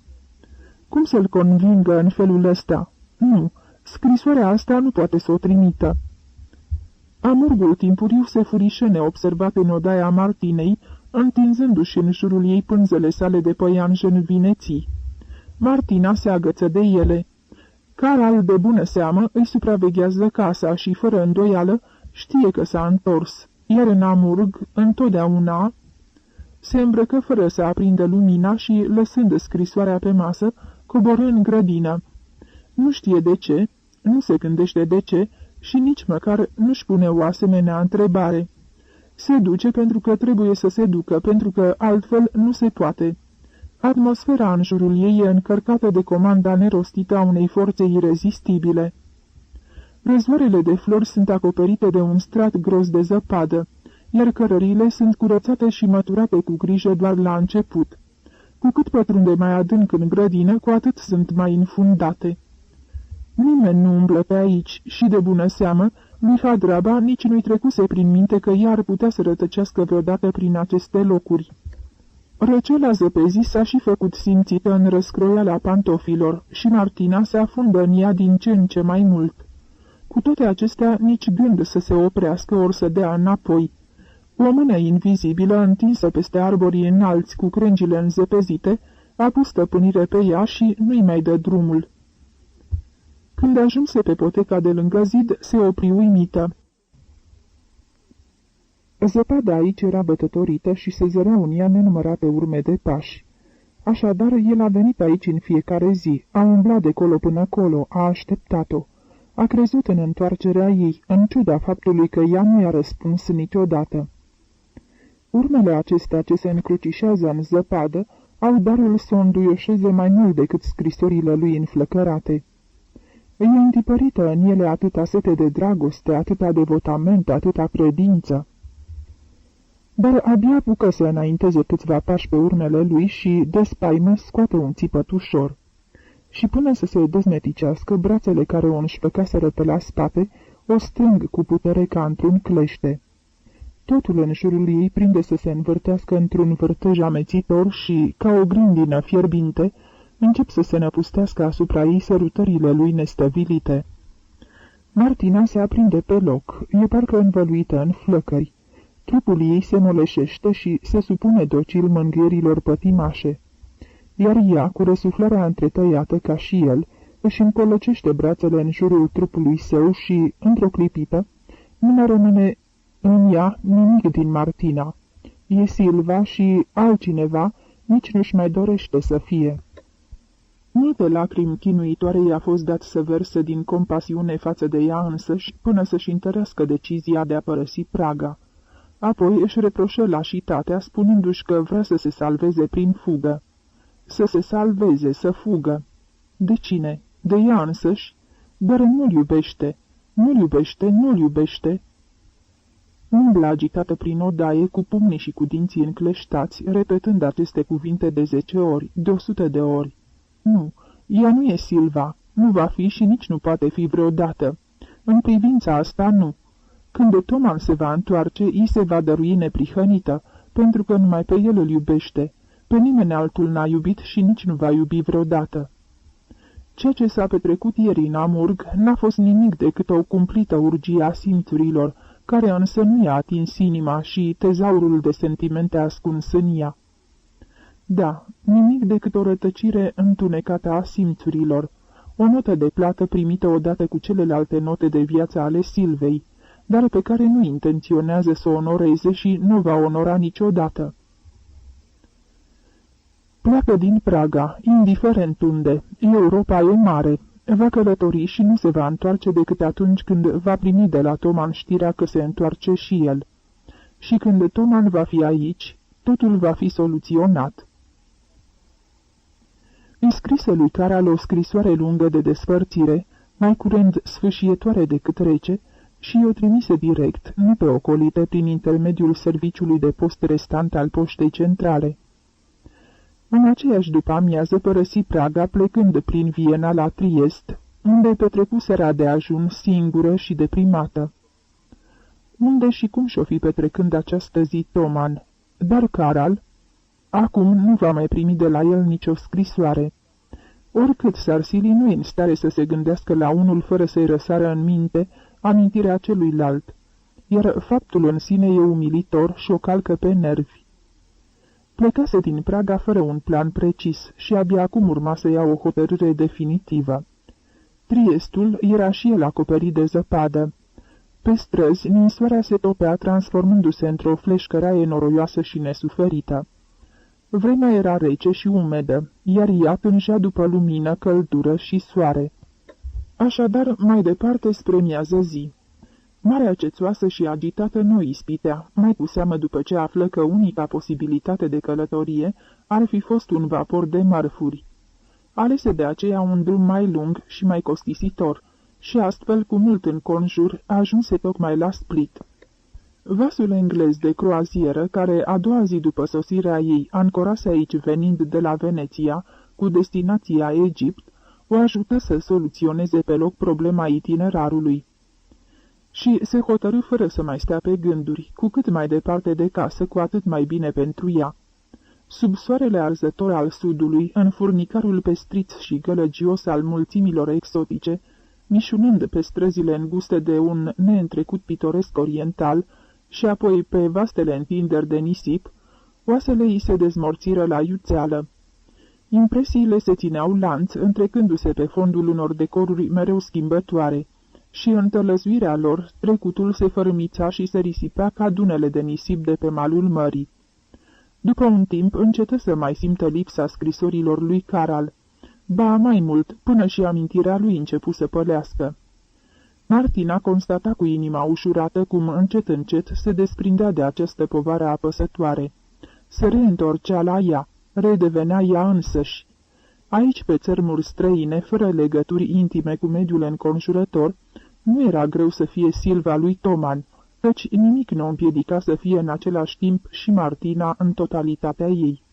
cum să-l convingă în felul ăsta? Nu, scrisoarea asta nu poate să o trimită. Amurgul timpuriu se furișă neobservat în odaia Martinei, întinzându-și în jurul ei pânzele sale de păianjen vineții. Martina se agăță de ele. Caral, de bună seamă, îi supraveghează casa și, fără îndoială, știe că s-a întors, iar în Amurg, întotdeauna, se îmbrăcă fără să aprindă lumina și, lăsând scrisoarea pe masă, coborâ în grădină. Nu știe de ce, nu se gândește de ce și nici măcar nu-și pune o asemenea întrebare. Se duce pentru că trebuie să se ducă, pentru că altfel nu se poate. Atmosfera în jurul ei e încărcată de comanda nerostită a unei forțe irezistibile. Răzvoarele de flori sunt acoperite de un strat gros de zăpadă, iar cărările sunt curățate și măturate cu grijă doar la început. Cu cât pătrunde mai adânc în grădină, cu atât sunt mai infundate. Nimeni nu umblă pe aici și, de bună seamă, lui Hadraba nici nu-i trecuse prin minte că ea ar putea să rătăcească vreodată prin aceste locuri. Răceala zăpezii s-a și făcut simțită în răscroiala pantofilor și Martina se afundă în ea din ce în ce mai mult. Cu toate acestea, nici gând să se oprească ori să dea înapoi. O mână invizibilă, întinsă peste arborii înalți cu crengile înzăpezite, a pus stăpânire pe ea și nu-i mai dă drumul. Când ajunse pe poteca de lângă zid, se opri uimită. Zăpada aici era bătătorită și se zăreau în ea nenumărate urme de pași. Așadar, el a venit aici în fiecare zi, a umblat de colo până colo, a așteptat-o. A crezut în întoarcerea ei, în ciuda faptului că ea nu i-a răspuns niciodată. Urmele acestea ce se încrucișează în zăpadă au darul să o înduioșeze mai mult decât scrisorile lui înflăcărate. Îi e întipărită în ele atâta sete de dragoste, atâta devotament, atâta credință. Dar abia apucă să înainteze câțiva pași pe urmele lui și, de spaimă, scoate un țipăt ușor. Și până să se dezmeticească, brațele care o înșpăcaseră pe la spate o strâng cu putere ca într-un clește. Totul în jurul ei prinde să se învârtească într-un vârtej amețitor și, ca o grindină fierbinte, încep să se năpustească asupra ei sărutările lui nestăvilite. Martina se aprinde pe loc, e parcă învăluită în flăcări. Trupul ei se moleșește și se supune docil mângâierilor pătimașe. Iar ea, cu răsuflarea întretăiată ca și el, își împolăcește brațele în jurul trupului său și, într-o clipită, nu mai rămâne în ea nimic din Martina. E Silva și altcineva nici nu-și mai dorește să fie. Multe lacrimi chinuitoare i-a fost dat să verse din compasiune față de ea însăși, până să-și întărească decizia de a părăsi Praga. Apoi își reproșă lașitatea, spunându-și că vrea să se salveze prin fugă. Să se salveze, să fugă. De cine? De ea însăși? Dar nu-l iubește. Nu-l iubește, nu-l iubește. Umbla agitată prin odaie, cu pumnii și cu dinții încleștați, repetând aceste cuvinte de 10 ori, de 100 de ori. Nu, ea nu e Silva, nu va fi și nici nu poate fi vreodată. În privința asta, nu. Când Toman se va întoarce, ei se va dărui neprihănită, pentru că numai pe el îl iubește. Pe nimeni altul n-a iubit și nici nu va iubi vreodată. Ceea ce s-a petrecut ieri în Amurg n-a fost nimic decât o cumplită urgie a simțurilor, care însă nu i-a atins inima și tezaurul de sentimente ascuns în ea. Da, nimic decât o rătăcire întunecată a simțurilor, o notă de plată primită odată cu celelalte note de viață ale Silvei, dar pe care nu intenționează să o onoreze și nu va onora niciodată. Pleacă din Praga, indiferent unde, Europa e mare, va călători și nu se va întoarce decât atunci când va primi de la Toman știrea că se întoarce și el. Și când Toman va fi aici, totul va fi soluționat. Îi scrise lui Caral o scrisoare lungă de despărțire, mai curând sfâșietoare decât rece, și o trimise direct, nu pe ocolite, prin intermediul serviciului de post restant al poștei centrale. În aceeași după-amiază părăsi Praga, plecând prin Viena la Triest, unde petrecu seara de ajun singură și deprimată. Unde și cum și-o fi petrecând această zi Toman, dar Caral acum nu va mai primi de la el nicio scrisoare. Oricât s-ar sili, nu e în stare să se gândească la unul fără să-i răsară în minte amintirea celuilalt. iar faptul în sine e umilitor și o calcă pe nervi. Plecase din Praga fără un plan precis și abia acum urma să ia o hotărâre definitivă. Triestul era și el acoperit de zăpadă. Pe străzi, ninsoarea se topea, transformându-se într-o fleșcăraie noroioasă și nesuferită. Vremea era rece și umedă, iar ea tângea după lumină, căldură și soare. Așadar, mai departe spre miază zi. Marea cețoasă și agitată nu ispitea, mai cu seamă după ce află că unica posibilitate de călătorie ar fi fost un vapor de mărfuri. Alese de aceea un drum mai lung și mai costisitor și astfel, cu mult înconjur, ajunse tocmai la Split. Vasul englez de croazieră, care a doua zi după sosirea ei ancorase aici venind de la Veneția, cu destinația Egipt, o ajută să soluționeze pe loc problema itinerarului. Și se hotărâ fără să mai stea pe gânduri, cu cât mai departe de casă, cu atât mai bine pentru ea. Sub soarele arzător al sudului, în furnicarul pestriț și gălăgios al mulțimilor exotice, mișunând pe străzile înguste de un neîntrecut pitoresc oriental și apoi pe vastele întinderi de nisip, oasele îi se dezmorțiră la iuțeală. Impresiile se țineau lanț, întrecându-se pe fondul unor decoruri mereu schimbătoare, și în tălăzuirea lor trecutul se fărâmița și se risipea ca dunele de nisip de pe malul mării. După un timp încetă să mai simtă lipsa scrisorilor lui Caral, ba mai mult, până și amintirea lui începu să pălească. Martina constata cu inima ușurată cum încet se desprindea de această povară apăsătoare. Se reîntorcea la ea, redevenea ea însăși. Aici, pe țărmuri străine, fără legături intime cu mediul înconjurător, nu era greu să fie Silva lui Toman, căci nimic nu o împiedica să fie în același timp și Martina în totalitatea ei.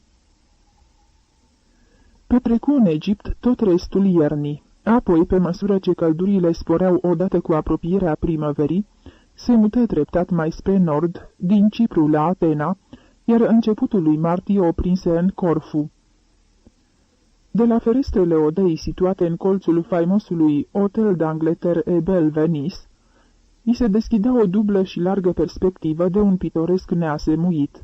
Petrecu în Egipt tot restul iernii. Apoi, pe măsură ce căldurile sporeau odată cu apropierea primăverii, se mută treptat mai spre nord, din Cipru la Atena, iar începutul lui martie o prinse în Corfu. De la ferestrele odăii situate în colțul faimosului Hotel d'Angleterre et Belle Venice, îi se deschidea o dublă și largă perspectivă de un pitoresc neasemuit.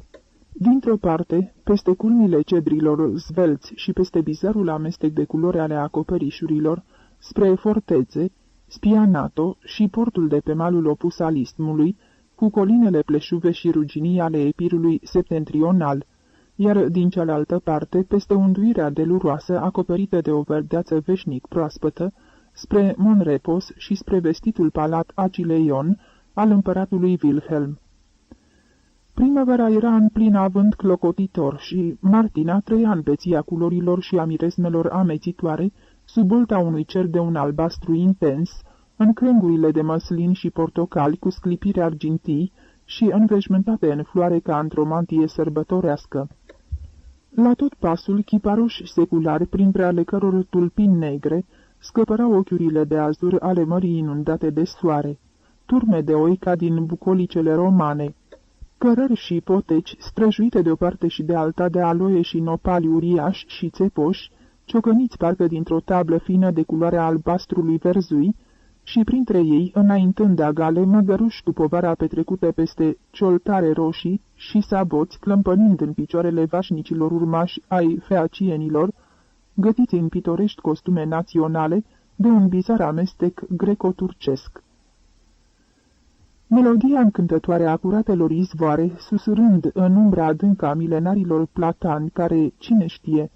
Dintr-o parte, peste culmile cedrilor zvelți și peste bizarul amestec de culori ale acoperișurilor, spre fortețe, Spianato și portul de pe malul opus al istmului, cu colinele pleșuve și ruginii ale epirului septentrional, iar din cealaltă parte, peste unduirea deluroasă acoperită de o verdeață veșnic proaspătă, spre Monrepos și spre vestitul palat Acileion al împăratului Wilhelm. Primăvera era în plin avânt clocotitor și Martina trăia în beția culorilor și a miresmelor amețitoare, sub bolta unui cer de un albastru intens, în crângurile de măslin și portocali cu sclipiri argintii și înveșmântate în floare ca într-o mantie sărbătorească. La tot pasul, chiparoși seculari, printre ale căror tulpini negre, scăpărau ochiurile de azur ale mării inundate de soare, turme de oi ca din bucolicele romane, cărări și poteci, străjuite de o parte și de alta de aloe și nopali uriași și țepoși, ciocăniți parcă dintr-o tablă fină de culoarea albastrului verzui, și printre ei, înaintând de agale, măgăruși cu povara petrecută peste cioltare roșii și saboți, clămpănind în picioarele vașnicilor urmași ai feacienilor, gătiți în pitorești costume naționale de un bizar amestec greco-turcesc. Melodia încântătoare a curatelor izvoare, susurând în umbra adâncă a milenarilor platani care, cine știe,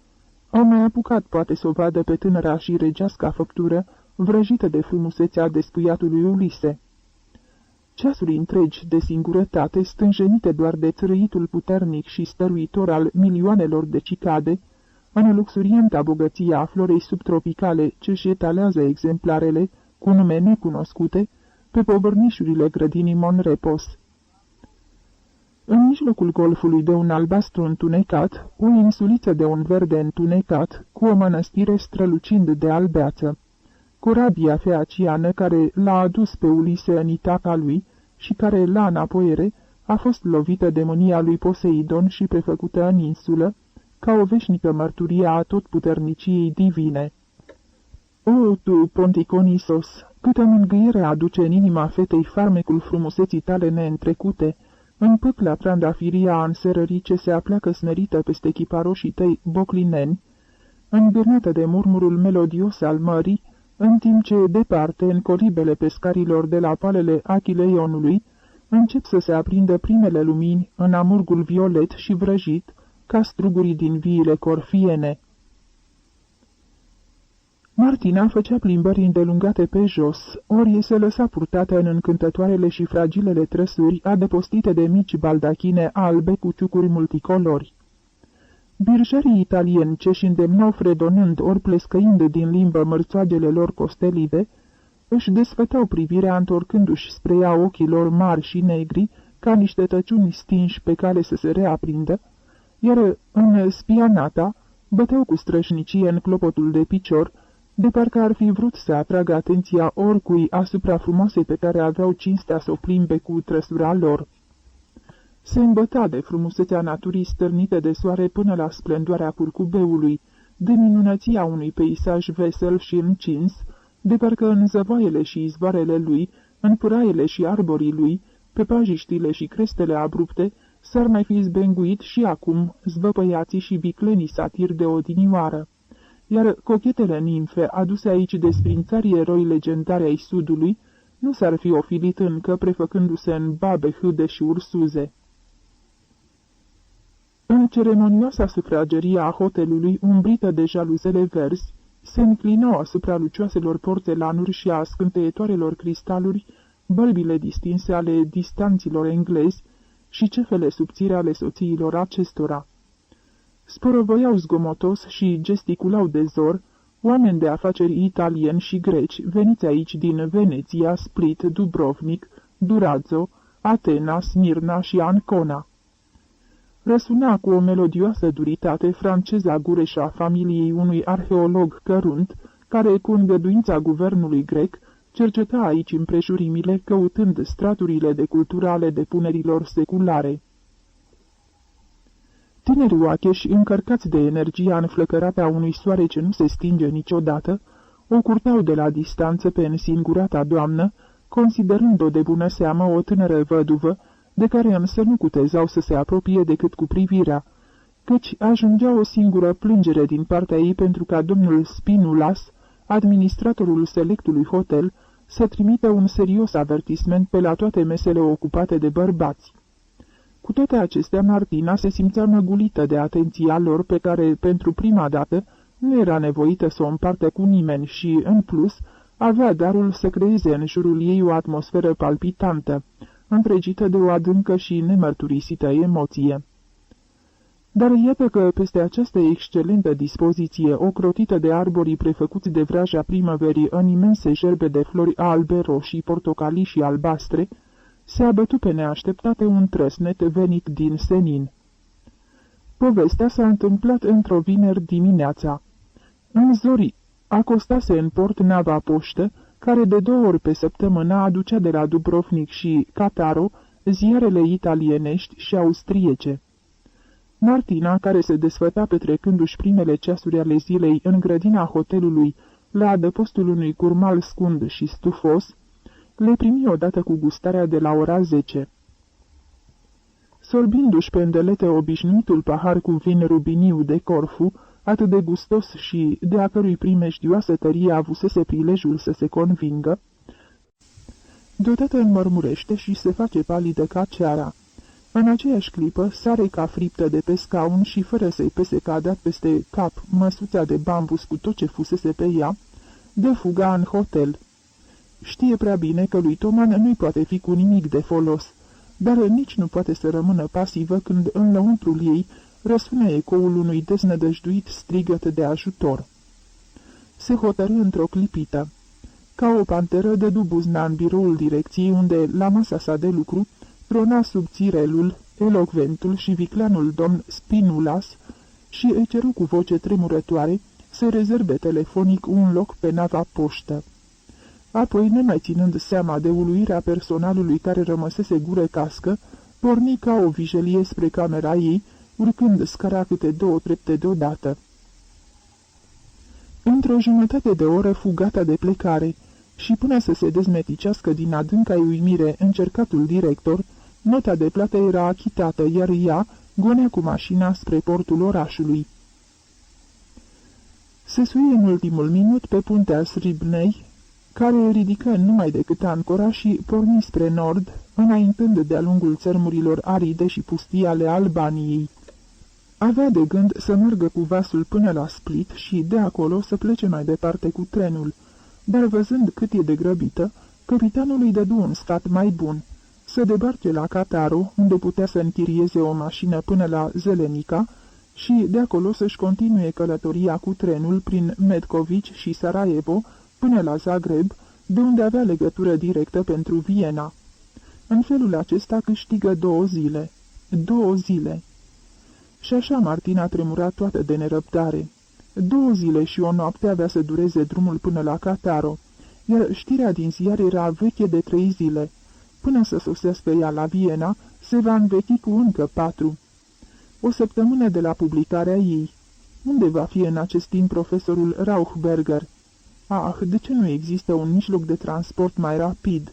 au mai apucat poate să o vadă pe tânăra și regeasca făptură, vrăjită de frumusețea despuiatului Ulise. Ceasuri întregi de singurătate, stânjenite doar de țârâitul puternic și stăruitor al milioanelor de cicade, în luxurianta bogăție a florei subtropicale ce-și etalează exemplarele, cu nume necunoscute, pe povărnișurile grădinii Monrepos. În mijlocul golfului de un albastru întunecat, o insuliță de un verde întunecat, cu o mănăstire strălucind de albeață. Corabia feaciană care l-a adus pe Ulise în Itaca lui și care, la înapoiere, a fost lovită de mânia lui Poseidon și prefăcută în insulă, ca o veșnică mărturie a totputerniciei divine. O, tu, Ponticonisos, Câtă mângâiere aduce în inima fetei farmecul frumuseții tale neîntrecute, în pâcla trandafiria a înserării ce se apleacă smerită peste chiparoșii tăi boclineni, îngârnată de murmurul melodios al mării, în timp ce, departe, în colibele pescarilor de la palele Achileionului, încep să se aprindă primele lumini în amurgul violet și vrăjit, ca strugurii din viile corfiene. Martina făcea plimbări îndelungate pe jos, ori se lăsa purtată în încântătoarele și fragilele trăsuri adăpostite de mici baldachine albe cu ciucuri multicolori. Birjarii italieni ce-și îndemnau fredonând ori plescăind din limbă mărțoagele lor costelive, își desfătau privirea întorcându-și spre ea ochii lor mari și negri, ca niște tăciuni stinși pe cale să se reaprindă, iar în spianata băteau cu strășnicie în clopotul de picior, de parcă ar fi vrut să atragă atenția oricui asupra frumoasei pe care aveau cinstea să o plimbe cu trăsura lor. Se îmbăta de frumusețea naturii stârnită de soare până la splendoarea curcubeului, de minunăția unui peisaj vesel și încins, de parcă în zăvoaiele și izvoarele lui, în pâraiele și arborii lui, pe pajiștile și crestele abrupte, s-ar mai fi zbenguit și acum zvăpăiații și viclenii satiri de odinioară. Iar cochetele nimfe aduse aici de sprințarii eroi legendari ai sudului nu s-ar fi ofilit încă prefăcându-se în babe hâde și ursuze. În ceremonioasa sufragerie a hotelului, umbrită de jaluzele verzi, se înclinau asupra lucioaselor porțelanuri și a scânteietoarelor cristaluri bălbile distinse ale distanților englezi și cefele subțire ale soțiilor acestora. Sporăvoiau zgomotos și gesticulau de zor oameni de afaceri italieni și greci veniți aici din Veneția, Split, Dubrovnik, Durazzo, Atena, Smirna și Ancona. Răsuna cu o melodioasă duritate franceza gureșa familiei unui arheolog cărunt, care, cu îngăduința guvernului grec, cerceta aici împrejurimile, căutând straturile de cultură ale depunerilor seculare. Tineri oacheși, încărcați de energia înflăcărată a unui soare ce nu se stinge niciodată, o curteau de la distanță pe însingurata doamnă, considerând-o de bună seamă o tânără văduvă, de care însă nu cutezau să se apropie decât cu privirea, căci ajungea o singură plângere din partea ei pentru ca domnul Spinulas, administratorul selectului hotel, să trimită un serios avertisment pe la toate mesele ocupate de bărbați. Cu toate acestea, Martina se simțea măgulită de atenția lor pe care, pentru prima dată, nu era nevoită să o împartă cu nimeni și, în plus, avea darul să creeze în jurul ei o atmosferă palpitantă, întregită de o adâncă și nemărturisită emoție. Dar iată că, peste această excelentă dispoziție, ocrotită de arborii prefăcuți de vraja primăverii în imense gerbe de flori albe, roșii, portocalii și albastre, se abătu pe neașteptate un trăsnet venit din senin. Povestea s-a întâmplat într-o vineri dimineața. În zori acostase în port nava poștă, care de 2 ori pe săptămână aducea de la Dubrovnik și Cataro ziarele italienești și austriece. Martina, care se desfăta petrecându-și primele ceasuri ale zilei în grădina hotelului, la adăpostul unui curmal scund și stufos, le primi odată cu gustarea de la ora 10. Sorbindu-și pe îndelete obișnuitul pahar cu vin rubiniu de Corfu, atât de gustos și de a cărui primejdioasă tărie avusese prilejul să se convingă, deodată înmărmurește și se face palidă ca ceara. În aceeași clipă sare ca friptă de pe scaun și, fără să-i pese că a dat peste cap măsuța de bambus cu tot ce fusese pe ea, dă fuga în hotel. Știe prea bine că lui Toman nu-i poate fi cu nimic de folos, dar nici nu poate să rămână pasivă când în lăuntrul ei răsună ecoul unui deznădăjduit strigăt de ajutor. Se hotărâ într-o clipită. Ca o panteră dădu buzna în biroul direcției unde, la masa sa de lucru, trona subțirelul, elocventul și vicleanul domn Spinulas și îi ceru cu voce tremurătoare să rezerve telefonic un loc pe nava poștă. Apoi, nemai ținând seama de uluirea personalului care rămăsese gură cască, porni ca o vijelie spre camera ei, urcând scara câte 2 trepte deodată. Într-o jumătate de oră fu gata de plecare și până să se dezmeticească din adânca uimire încercatul director, nota de plată era achitată, iar ea gonea cu mașina spre portul orașului. Se suie în ultimul minut pe puntea Sribnei, care ridică numai decât ancora și porni spre nord, înaintând de-a lungul țărmurilor aride și pustii ale Albaniei. Avea de gând să meargă cu vasul până la Split și de acolo să plece mai departe cu trenul, dar văzând cât e de grăbită, capitanul îi dădu un sfat mai bun, să debarce la Cataro, unde putea să închirieze o mașină până la Zelenica și de acolo să-și continue călătoria cu trenul prin Medcovici și Sarajevo până la Zagreb, de unde avea legătură directă pentru Viena. În felul acesta câștigă 2 zile. 2 zile. Și așa Martina tremura toată de nerăbdare. 2 zile și o noapte avea să dureze drumul până la Cataro, iar știrea din ziar era veche de 3 zile. Până să sosească ea la Viena, se va învechi cu încă 4. O săptămână de la publicarea ei. Unde va fi în acest timp profesorul Rauchberger? Ah, de ce nu există un mijloc de transport mai rapid?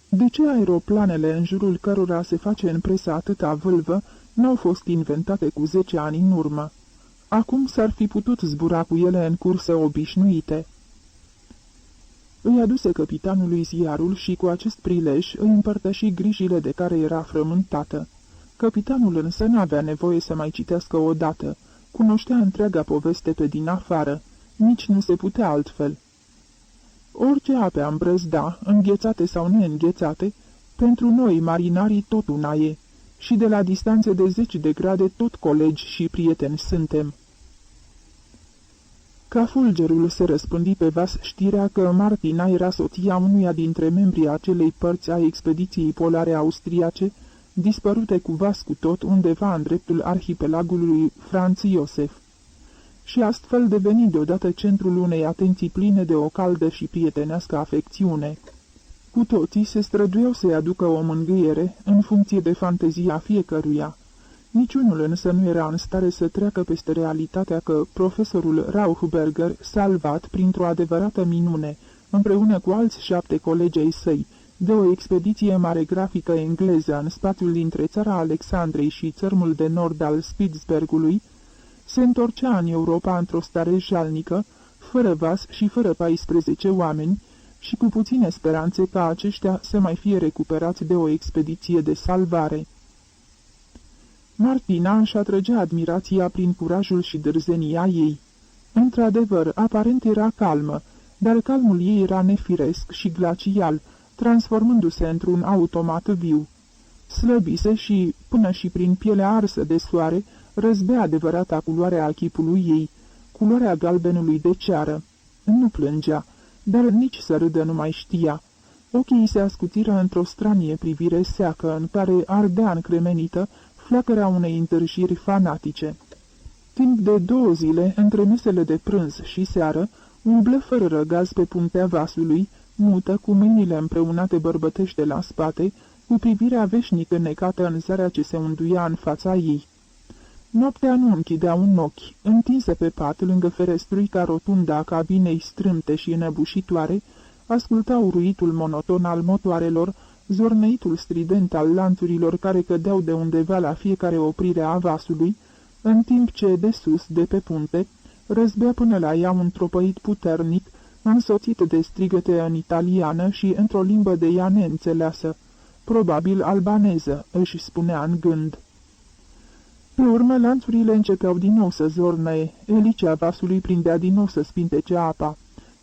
De ce aeroplanele în jurul cărora se face în presă atâta vâlvă n-au fost inventate cu 10 ani în urmă? Acum s-ar fi putut zbura cu ele în cursă obișnuite. Îi aduse capitanului ziarul și cu acest prilej îi împărtăși grijile de care era frământată. Capitanul însă n-avea nevoie să mai citească odată. Cunoștea întreaga poveste pe din afară. Nici nu se putea altfel. Orice ape am brăzda, înghețate sau neînghețate, pentru noi, marinarii, tot una e, și de la distanțe de 10 de grade tot colegi și prieteni suntem. Ca fulgerul se răspândi pe vas știrea că Martina era soția unuia dintre membrii acelei părți a expediției polare austriace, dispărute cu vas cu tot undeva în dreptul arhipelagului Franz Iosef, și astfel deveni deodată centrul unei atenții pline de o caldă și prietenească afecțiune. Cu toții se străduiau să-i aducă o mângâiere în funcție de fantezia fiecăruia. Niciunul însă nu era în stare să treacă peste realitatea că profesorul Rauchberger, salvat printr-o adevărată minune, împreună cu alți 7 colegi ai săi, de o expediție maregrafică engleză în spațiul dintre țara Alexandrei și țărmul de nord al Spitzbergului, se întorcea în Europa într-o stare jalnică, fără vas și fără 14 oameni, și cu puține speranțe ca aceștia să mai fie recuperați de o expediție de salvare. Martina își atrăgea admirația prin curajul și dârzenia ei. Într-adevăr, aparent era calmă, dar calmul ei era nefiresc și glacial, transformându-se într-un automat viu. Slăbise și, până și prin pielea arsă de soare, răzbea adevărata culoare a chipului ei, culoarea galbenului de ceară. Nu plângea, dar nici să râdă nu mai știa. Ochii se ascutiră într-o stranie privire seacă, în care ardea încremenită flacăra unei întârșiri fanatice. Timp de 2 zile, între mesele de prânz și seară, umblă fără răgaz pe puntea vasului, mută, cu mâinile împreunate bărbătește la spate, cu privirea veșnic înnecată în zarea ce se unduia în fața ei. Noaptea nu închidea un ochi, întinsă pe pat, lângă ferestruica rotundă a cabinei strâmte și înăbușitoare, asculta uruitul monoton al motoarelor, zornăitul strident al lanțurilor care cădeau de undeva la fiecare oprire a vasului, în timp ce, de sus, de pe punte, răzbea până la ea un tropăit puternic, însoțit de strigăte în italiană și într-o limbă de ea neînțeleasă, probabil albaneză, își spunea în gând. Pe urmă, lanțurile începeau din nou să zornăie, elicea vasului prindea din nou să spintece apa.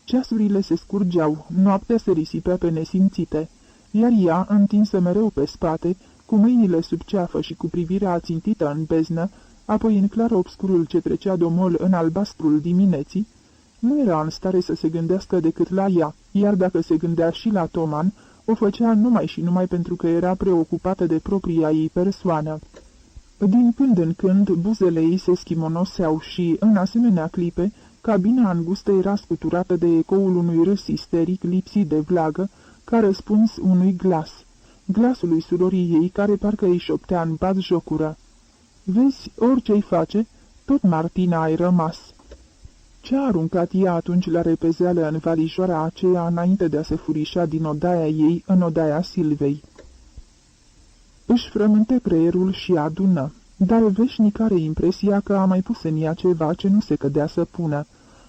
Ceasurile se scurgeau, noaptea se risipea pe nesimțite, iar ea, întinsă mereu pe spate, cu mâinile sub ceafă și cu privirea ațintită în beznă, apoi în clar obscurul ce trecea domol în albastrul dimineții, nu era în stare să se gândească decât la ea, iar dacă se gândea și la Toman, o făcea numai și numai pentru că era preocupată de propria ei persoană. Din când în când, buzele ei se schimonoseau și, în asemenea clipe, cabina îngustă era scuturată de ecoul unui râs isteric lipsit de vlagă, ca răspuns unui glas, glasului surorii ei care parcă îi șoptea în batjocură. Vezi, orice-i face, tot Martina ai rămas. Ce a aruncat ea atunci la repezeală în valijoara aceea înainte de a se furișa din odaia ei în odaia Silvei? Își frământă creierul și adună, dar veșnic are impresia că a mai pus în ea ceva ce nu se cădea să pună,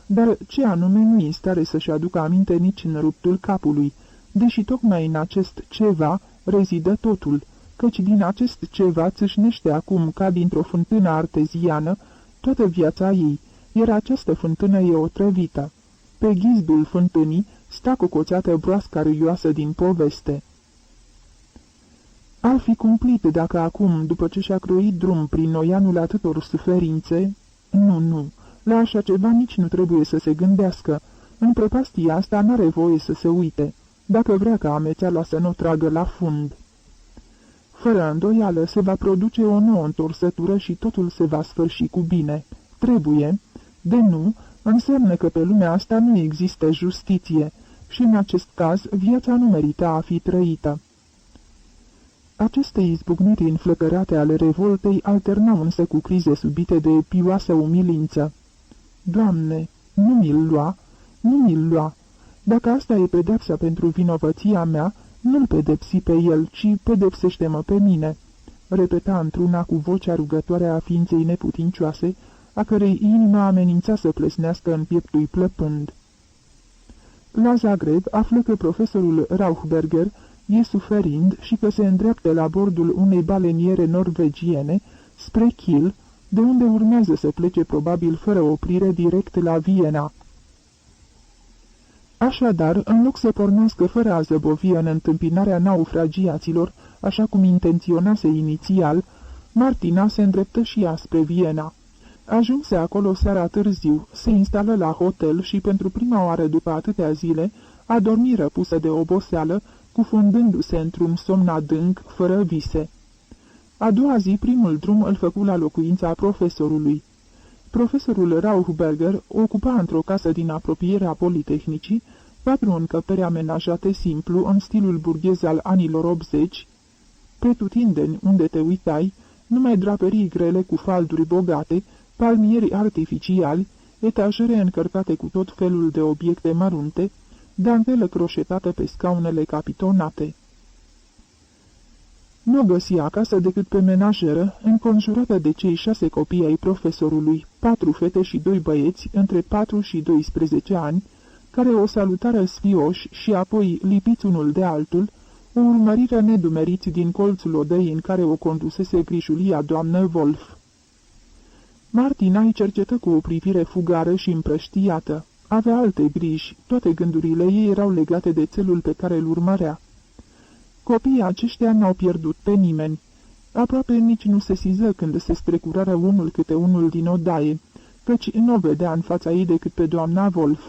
dar ce anume nu-i în stare să-și aducă aminte nici în ruptul capului, deși tocmai în acest ceva rezidă totul, căci din acest ceva țâșnește acum ca dintr-o fântână arteziană toată viața ei, iar această fântână e otrăvită. Pe ghizdul fântânii sta cocoțată broasca râioasă din poveste. Ar fi cumplit dacă acum, după ce și-a croit drum prin noianul atâtor suferințe... Nu, la așa ceva nici nu trebuie să se gândească. În prăpastia asta n-are voie să se uite, dacă vrea ca amețeala să nu tragă la fund. Fără îndoială se va produce o nouă întorsătură și totul se va sfârși cu bine. Trebuie, de nu, înseamnă că pe lumea asta nu există justiție și în acest caz viața nu merită a fi trăită. Aceste izbucniri înflăcărate ale revoltei alternau însă cu crize subite de pioasă umilință. Doamne, nu mi-l lua. Dacă asta e pedepsa pentru vinovăția mea, nu-l pedepsi pe el, ci pedepsește-mă pe mine, repeta într-una cu vocea rugătoare a ființei neputincioase, a cărei inima amenința să plesnească în pieptul plăpând. La Zagreb află că profesorul Rauchberger e suferind și că se îndreaptă la bordul unei baleniere norvegiene spre Kiel, de unde urmează să plece probabil fără oprire direct la Viena. Așadar, în loc să pornească fără a zăbovi în întâmpinarea naufragiaților, așa cum intenționase inițial, Martina se îndreptă și ea spre Viena. Ajunse acolo seara târziu, se instală la hotel și pentru prima oară după atâtea zile a dormit răpusă de oboseală, cufundându-se într-un somn adânc, fără vise. A doua zi, primul drum îl făcu la locuința profesorului. Profesorul Rauchberger ocupa într-o casă din apropierea Politehnicii 4 încăperi amenajate simplu, în stilul burghez al anilor 80, pretutindeni unde te uitai, numai draperii grele cu falduri bogate, palmieri artificiali, etajere încărcate cu tot felul de obiecte mărunte, dantelă croșetată pe scaunele capitonate. Nu găsi acasă decât pe menajeră, înconjurată de cei 6 copii ai profesorului, 4 fete și 2 băieți, între 4 și 12 ani, care o salutară sfioși și apoi, lipiți unul de altul, o urmăriră nedumeriți din colțul odăii în care o condusese grijulia doamnă Wolf. Martina îi cercetă cu o privire fugară și împrăștiată. Avea alte griji, toate gândurile ei erau legate de țelul pe care îl urmărea. Copiii aceștia n-au pierdut pe nimeni. Aproape nici nu se siză când se strecurară unul câte unul din odaie, căci nu vedea în fața ei decât pe doamna Wolf.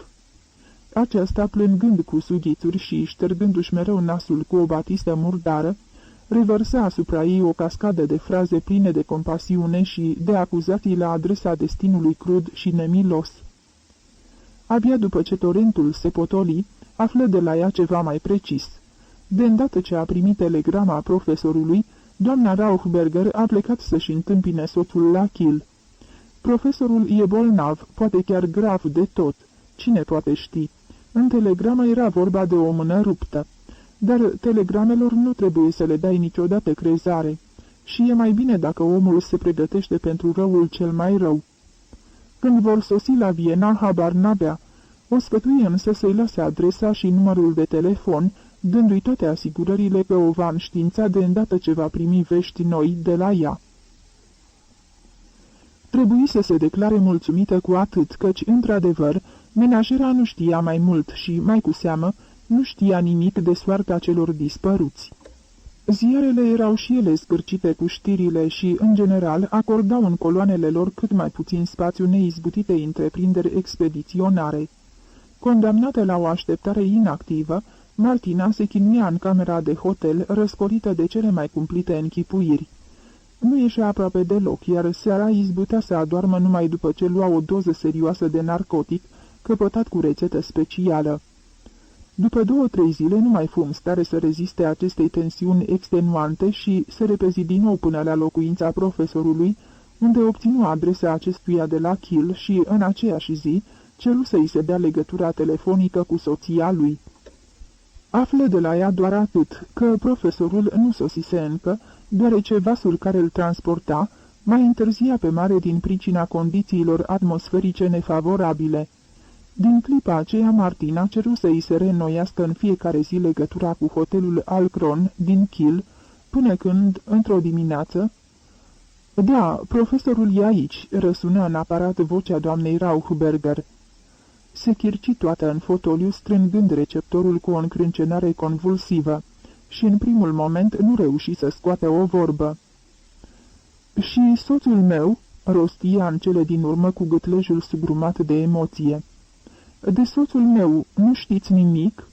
Aceasta, plângând cu sughițuri și ștergându-și mereu nasul cu o batistă murdară, revărsa asupra ei o cascadă de fraze pline de compasiune și de acuzații la adresa destinului crud și nemilos. Abia după ce torentul se potoli, află de la ea ceva mai precis. De îndată ce a primit telegrama profesorului, doamna Rauchberger a plecat să-și întâmpine soțul la Kiel. Profesorul e bolnav, poate chiar grav de tot. Cine poate ști? În telegramă era vorba de o mână ruptă. Dar telegramelor nu trebuie să le dai niciodată crezare. Și e mai bine dacă omul se pregătește pentru răul cel mai rău. Când vor sosi la Viena, habar n-avea. O sfătui însă să-i lase adresa și numărul de telefon, dându-i toate asigurările că o va înștiința de îndată ce va primi vești noi de la ea. Trebuie să se declare mulțumită cu atât, căci, într-adevăr, menajera nu știa mai mult și, mai cu seamă, nu știa nimic de soarta celor dispăruți. Ziarele erau și ele scârcite cu știrile și, în general, acordau în coloanele lor cât mai puțin spațiu neizbutitei întreprinderi expediționare. Condamnată la o așteptare inactivă, Martina se chinuia în camera de hotel, răscolită de cele mai cumplite închipuiri. Nu ieșea aproape deloc, iar seara izbutea să adoarmă numai după ce lua o doză serioasă de narcotic, căpătat cu rețetă specială. După 2-3 zile nu mai fu în stare să reziste acestei tensiuni extenuante și se repezi din nou până la locuința profesorului, unde obținu adresa acestuia de la Kiel și, în aceeași zi, ceru să-i se dea legătura telefonică cu soția lui. Află de la ea doar atât, că profesorul nu sosise încă, deoarece vasul care îl transporta mai întârzia pe mare din pricina condițiilor atmosferice nefavorabile. Din clipa aceea, Martina ceru să-i se reînnoiască în fiecare zi legătura cu hotelul Alcron din Kiel, până când, într-o dimineață, "Da, profesorul e aici," răsună în aparat vocea doamnei Rauchberger. Se chirci toată în fotoliu, strângând receptorul cu o încrâncenare convulsivă și în primul moment nu reuși să scoată o vorbă. "Și soțul meu?" rostia în cele din urmă cu gâtlejul sugrumat de emoție. "De soțul meu nu știți nimic?"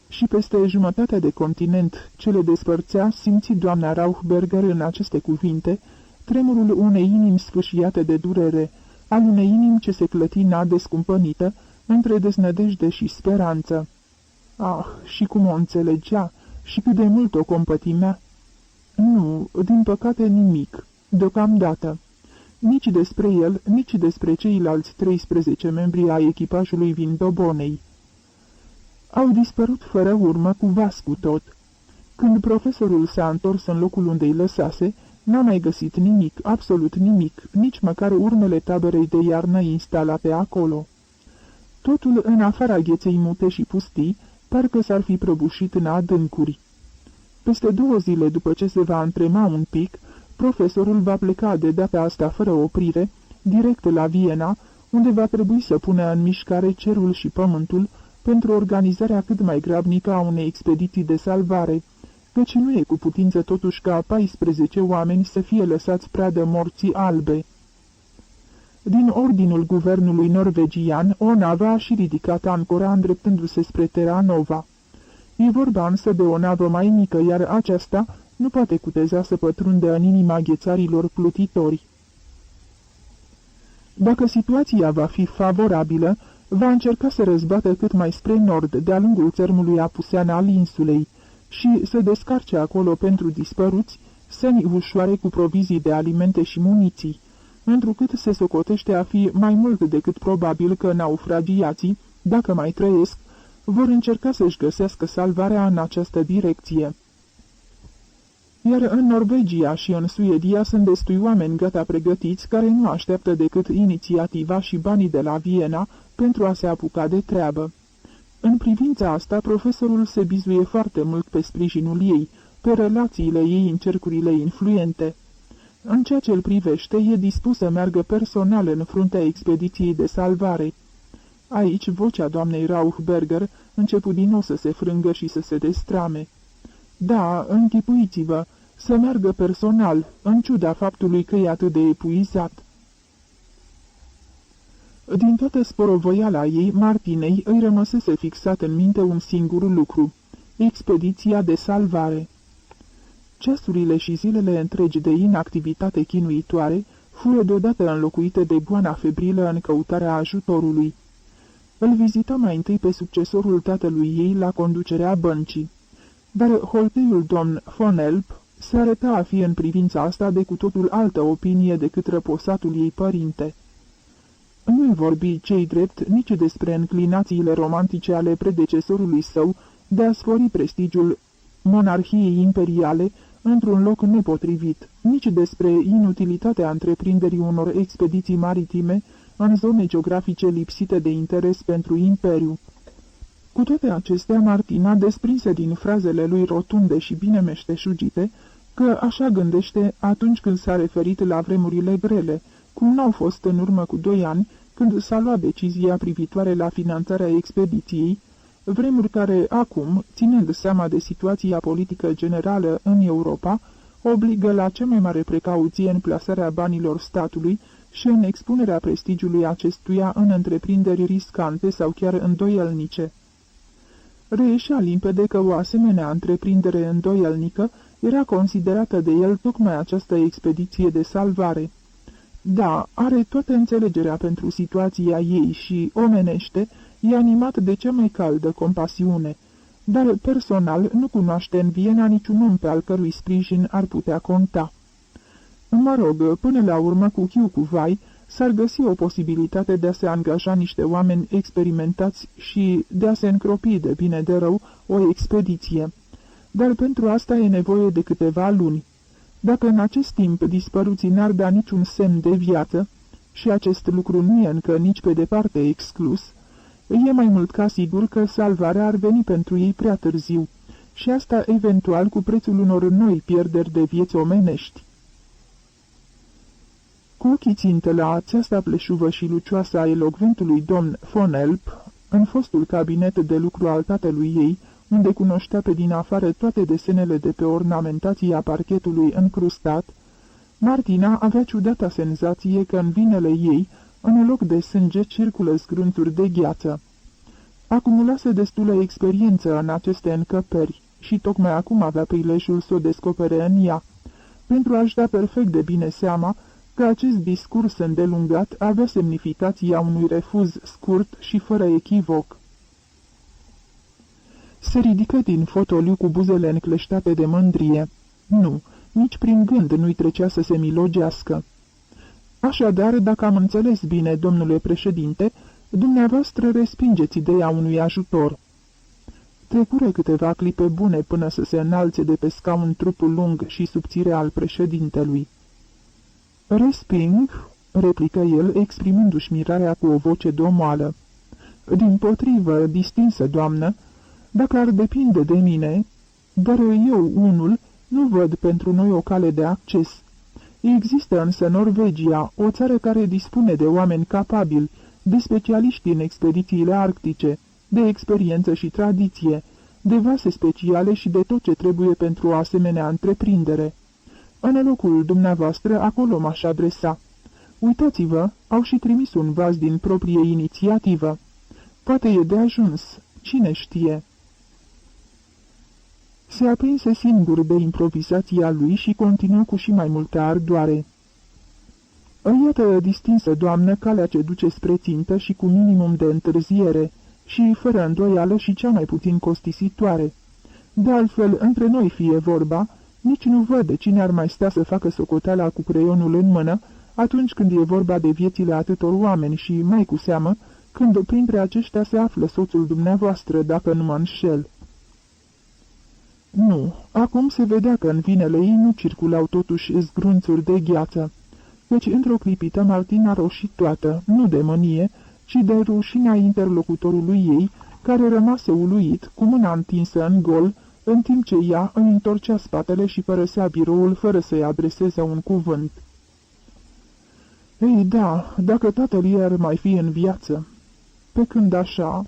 Și peste jumătate de continent ce le despărțea, simți doamna Rauchberger în aceste cuvinte tremurul unei inimi sfâșiate de durere, al unei inimi ce se clătina descumpănită între deznădejde și speranță. Ah, și cum o înțelegea și cât de mult o compătimea! Nu, din păcate nimic, deocamdată. Nici despre el, nici despre ceilalți 13 membri ai echipajului Vindobonei. Au dispărut fără urmă cu vas cu tot. Când profesorul s-a întors în locul unde îi lăsase, n-a mai găsit nimic, absolut nimic, nici măcar urmele taberei de iarnă instalate acolo. Totul în afara gheței mute și pustii, parcă s-ar fi prăbușit în adâncuri. Peste 2 zile după ce se va întrema un pic, profesorul va pleca de data asta fără oprire, direct la Viena, unde va trebui să pună în mișcare cerul și pământul pentru organizarea cât mai grabnică a unei expediții de salvare, căci nu e cu putință totuși ca 14 oameni să fie lăsați pradă morții albe. Din ordinul guvernului norvegian, o navă a și ridicat ancora îndreptându-se spre Terra Nova. E vorba însă de o navă mai mică, iar aceasta nu poate cuteza să pătrundă în inima ghețarilor plutitori. Dacă situația va fi favorabilă, va încerca să răzbată cât mai spre nord, de-a lungul țărmului apusean al insulei, și să descarce acolo pentru dispăruți săni ușoare cu provizii de alimente și muniții, întrucât se socotește a fi mai mult decât probabil că naufragiații, dacă mai trăiesc, vor încerca să-și găsească salvarea în această direcție. Iar în Norvegia și în Suedia sunt destui oameni gata pregătiți care nu așteaptă decât inițiativa și banii de la Viena pentru a se apuca de treabă. În privința asta, profesorul se bizuie foarte mult pe sprijinul ei, pe relațiile ei în cercurile influente. În ceea ce îl privește, e dispus să meargă personal în fruntea expediției de salvare. Aici, vocea doamnei Rauchberger începu din nou să se frângă și să se destrame. Da, închipuiți-vă, să meargă personal, în ciuda faptului că e atât de epuizat. Din toată sporovoiala ei, Martinei îi rămăsese fixat în minte un singur lucru, expediția de salvare. Ceasurile și zilele întregi de inactivitate chinuitoare fură deodată înlocuite de goana febrilă în căutarea ajutorului. Îl vizită mai întâi pe succesorul tatălui ei la conducerea băncii, dar holteiul domn von Elp se arăta a fi în privința asta de cu totul altă opinie decât răposatul ei părinte. Nu-i vorbi cei drept nici despre înclinațiile romantice ale predecesorului său de a sfori prestigiul monarhiei imperiale într-un loc nepotrivit, nici despre inutilitatea întreprinderii unor expediții maritime în zone geografice lipsite de interes pentru imperiu. Cu toate acestea, Martina desprinse din frazele lui rotunde și bine meșteșugite că așa gândește atunci când s-a referit la vremurile grele, cum n-au fost în urmă cu 2 ani, când s-a luat decizia privitoare la finanțarea expediției, vremuri care acum, ținând seama de situația politică generală în Europa, obligă la cea mai mare precauție în plasarea banilor statului și în expunerea prestigiului acestuia în întreprinderi riscante sau chiar îndoielnice. Reieșea limpede că o asemenea întreprindere îndoielnică era considerată de el tocmai această expediție de salvare. Da, are toată înțelegerea pentru situația ei și, omenește, e animat de cea mai caldă compasiune, dar personal nu cunoaște în Viena niciun om pe al cărui sprijin ar putea conta. Mă rog, până la urmă cu chiu cu vai, s-ar găsi o posibilitate de a se angaja niște oameni experimentați și de a se încropi de bine de rău o expediție. Dar pentru asta e nevoie de câteva luni. Dacă în acest timp dispăruții n-ar da niciun semn de viață, și acest lucru nu e încă nici pe departe exclus, e mai mult ca sigur că salvarea ar veni pentru ei prea târziu, și asta eventual cu prețul unor noi pierderi de vieți omenești. Cu ochii țintă la aceasta pleșuvă și lucioasă a elocventului domn von Elp, în fostul cabinet de lucru al tatălui ei, unde cunoștea pe din afară toate desenele de pe ornamentația parchetului încrustat, Martina avea ciudata senzație că în vinele ei, în loc de sânge, circulă zgrunțuri de gheață. Acumulase destulă experiență în aceste încăperi și tocmai acum avea prilejul să o descopere în ea, pentru a-și da perfect de bine seama că acest discurs îndelungat avea semnificația unui refuz scurt și fără echivoc. Se ridică din fotoliu cu buzele încleștate de mândrie. Nu, nici prin gând nu-i trecea să se milogească. Așadar, dacă am înțeles bine, domnule președinte, dumneavoastră respingeți ideea unui ajutor. Trecură câteva clipe bune până să se înalțe de pe scaun trupul lung și subțire al președintelui. Resping, replică el, exprimându-și mirarea cu o voce domoală. Dimpotrivă, distinsă doamnă, dacă ar depinde de mine, dar eu, unul, nu văd pentru noi o cale de acces. Există însă Norvegia, o țară care dispune de oameni capabili, de specialiști în expedițiile arctice, de experiență și tradiție, de vase speciale și de tot ce trebuie pentru o asemenea întreprindere. În locul dumneavoastră, acolo m-aș adresa. Uitați-vă, au și trimis un vas din proprie inițiativă. Poate e de ajuns, cine știe. Se aprinse singur de improvizația lui și continuă cu și mai multă ardoare. Iată, distinsă doamnă, calea ce duce spre țintă și cu minimum de întârziere, și fără îndoială și cea mai puțin costisitoare. De altfel, între noi fie vorba, nici nu văd de cine ar mai sta să facă socoteala cu creionul în mână, atunci când e vorba de viețile atâtor oameni și, mai cu seamă, când printre aceștia se află soțul dumneavoastră, dacă nu mă înșel. Nu, acum se vedea că în vinele ei nu circulau totuși zgrunțuri de gheață, căci într-o clipită Martina roșit toată, nu de mânie, ci de rușinea interlocutorului ei, care rămase uluit, cu mâna întinsă în gol, în timp ce ea îi întorcea spatele și părăsea biroul fără să-i adreseze un cuvânt. Ei da, dacă tatăl ei ar mai fi în viață. Pe când așa...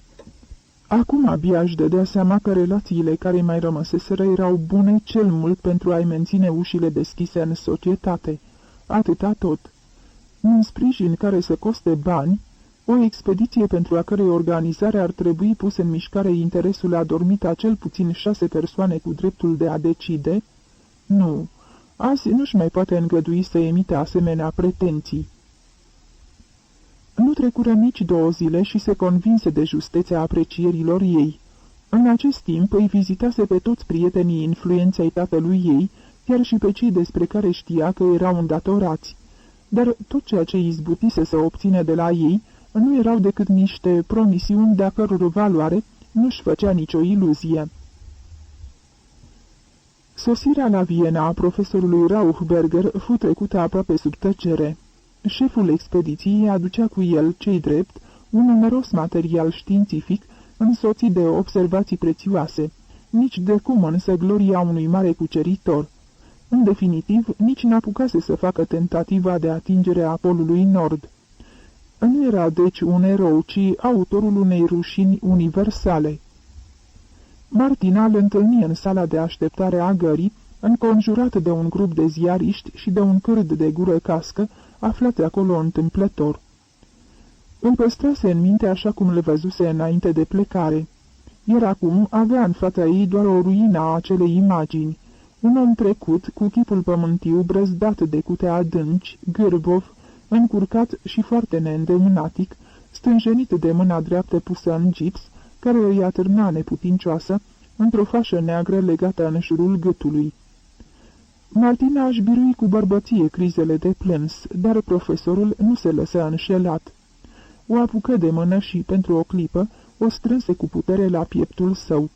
Acum abia își dădea seama că relațiile care mai rămăseseră erau bune cel mult pentru a-i menține ușile deschise în societate. Atâta tot. Un sprijin care să coste bani, o expediție pentru a cărei organizare ar trebui pus în mișcare interesul adormit a cel puțin 6 persoane cu dreptul de a decide? Nu, azi nu-și mai poate îngădui să emite asemenea pretenții. Nu trecură nici 2 zile și se convinse de justețea aprecierilor ei. În acest timp îi vizitase pe toți prietenii influenței tatălui ei, chiar și pe cei despre care știa că erau îndatorați. Dar tot ceea ce izbutise să obține de la ei nu erau decât niște promisiuni de-a căror valoare nu-și făcea nicio iluzie. Sosirea la Viena a profesorului Rauchberger fu trecută aproape sub tăcere. Șeful expediției aducea cu el, cei drept, un numeros material științific însoțit de observații prețioase, nici de cum însă gloria unui mare cuceritor. În definitiv, nici n-apucase să facă tentativa de atingere a polului nord. Nu era deci un erou, ci autorul unei rușini universale. Martina îl întâlni în sala de așteptare a gării, înconjurat de un grup de ziariști și de un cârd de gură cască, aflați acolo întâmplător. Îl păstrase în minte așa cum le văzuse înainte de plecare, iar acum avea în fața ei doar o ruină a acelei imagini, un om trecut, cu chipul pământiu brăzdat de cute adânci, gârbov, încurcat și foarte neîndemânatic, stânjenit de mâna dreaptă pusă în gips, care îi atârna neputincioasă, într-o fașă neagră legată în jurul gâtului. Martina își birui cu bărbăție crizele de plâns, dar profesorul nu se lăsă înșelat. O apucă de mână și, pentru o clipă, o strânse cu putere la pieptul său.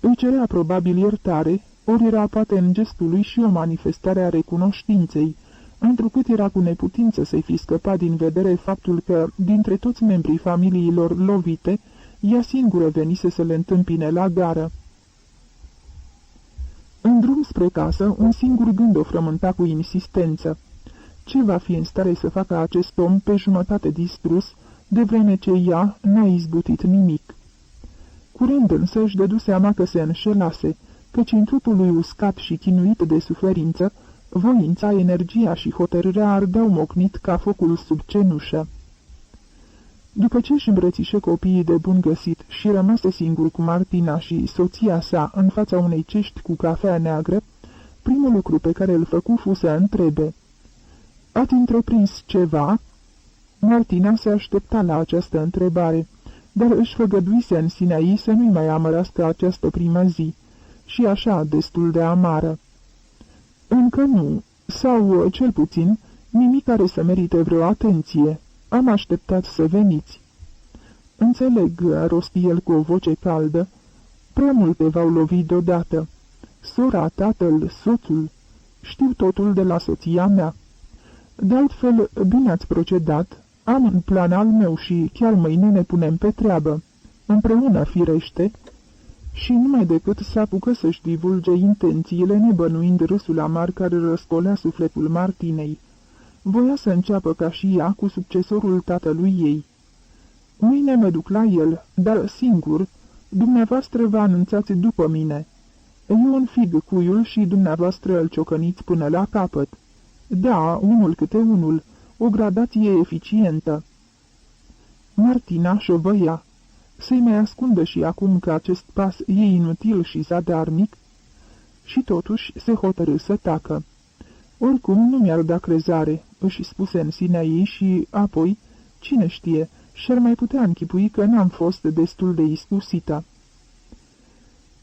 Îi cerea probabil iertare, ori era poate în gestul lui și o manifestare a recunoștinței, întrucât era cu neputință să-i fi scăpat din vedere faptul că, dintre toți membrii familiilor lovite, ea singură venise să le întâmpine la gară. În drum spre casă, un singur gând o frământa cu insistență. Ce va fi în stare să facă acest om pe jumătate distrus, de vreme ce ea n-a izbutit nimic? Curând însă își dădu seama că se înșelase, căci în trupul lui uscat și chinuit de suferință, voința, energia și hotărârea ardeau mocnit ca focul sub cenușă. După ce își îmbrățișă copiii de bun găsit și rămase singur cu Martina și soția sa în fața unei cești cu cafea neagră, primul lucru pe care îl făcu fu să întrebe: "Ați întreprins ceva?" Martina se aștepta la această întrebare, dar își făgăduise în sinea ei să nu-i mai amărască această primă zi, și așa destul de amară. "Încă nu, sau, cel puțin, nimic care să merite vreo atenție. Am așteptat să veniți." "Înțeleg," rosti el cu o voce caldă, "prea multe v-au lovit deodată. Sora, tatăl, soțul. Știu totul de la soția mea. De altfel, bine ați procedat. Am un plan al meu și chiar mâine ne punem pe treabă. Împreună, firește." Și numai decât s-apucă să-și divulge intențiile, nebănuind râsul amar care răscolea sufletul Martinei. Voia să înceapă ca și ea cu succesorul tatălui ei. "Mâine mă duc la el, dar singur. Dumneavoastră vă anunțați după mine. Eu înfig cuiul și dumneavoastră îl ciocăniți până la capăt. Da, unul câte unul, o gradație eficientă." Martina șovăia. Să-i mai ascundă și acum că acest pas e inutil și zadarnic? Și totuși se hotărâ să tacă. "Oricum nu mi-ar da crezare," își spuse în sinea ei și, apoi, cine știe, și-ar mai putea închipui că n-am fost destul de iscusită.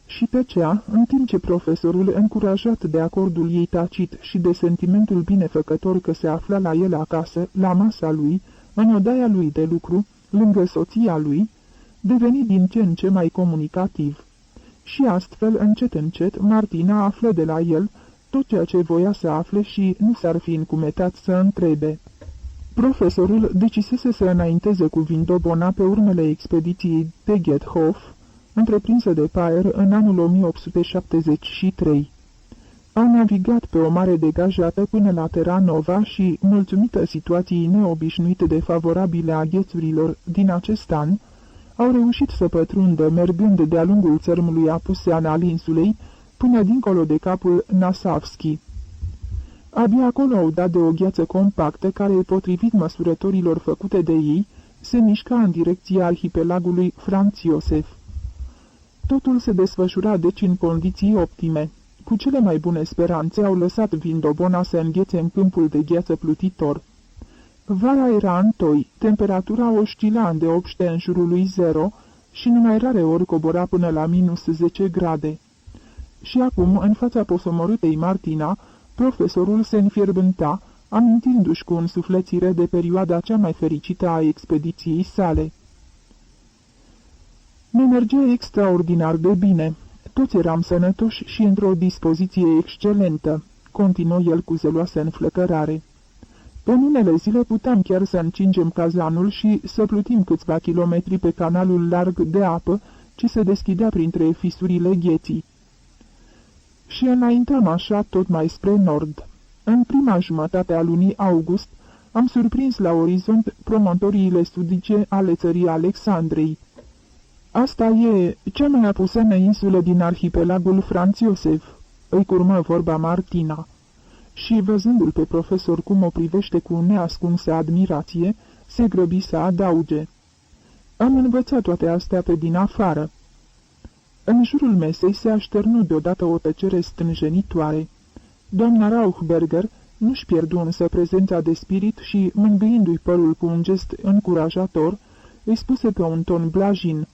Și tăcea, în timp ce profesorul, încurajat de acordul ei tacit și de sentimentul binefăcător că se afla la el acasă, la masa lui, în odaia lui de lucru, lângă soția lui, deveni din ce în ce mai comunicativ. Și astfel, încet încet, Martina află de la el tot ceea ce voia să afle și nu s-ar fi încumetat să întrebe. Profesorul decisese să înainteze cu Vindobona pe urmele expediției de Gethoff, întreprinsă de Paer în anul 1873. Au navigat pe o mare degajată până la Terranova și, mulțumită situației neobișnuite de favorabile a ghețurilor din acest an, au reușit să pătrundă, mergând de-a lungul țărmului apusean al insulei, până dincolo de capul Nasavski. Abia acolo au dat de o gheață compactă care, potrivit măsurătorilor făcute de ei, se mișca în direcția arhipelagului Franz Iosef. Totul se desfășura deci în condiții optime. Cu cele mai bune speranțe au lăsat Vindobona să înghețe în câmpul de gheață plutitor. Vara era întoi, temperatura oscila îndeopște în jurul lui 0 și numai rare ori cobora până la -10 grade. Și acum, în fața posomorâtei Martina, profesorul se înfierbânta, amintindu-și cu însuflețire de perioada cea mai fericită a expediției sale. Ne mergea extraordinar de bine. Toți eram sănătoși și într-o dispoziție excelentă, continuă el cu zeloasă înflăcărare. În unele zile puteam chiar să încingem cazanul și să plutim câțiva kilometri pe canalul larg de apă ce se deschidea printre fisurile gheții. Și înaintam așa tot mai spre nord. În prima jumătate a lunii august am surprins la orizont promontoriile sudice ale țării Alexandrei. Asta e cea mai apuseană insulă din arhipelagul Franz Iosef, îi curmă vorba Martina. Și, văzându-l pe profesor cum o privește cu neascunsă admirație, se grăbi să adauge: "Am învățat toate astea pe din afară." În jurul mesei se așternu deodată o tăcere stânjenitoare. Doamna Rauchberger nu-și pierdu însă prezența de spirit și, mângâindu-i părul cu un gest încurajator, îi spuse pe un ton blajin: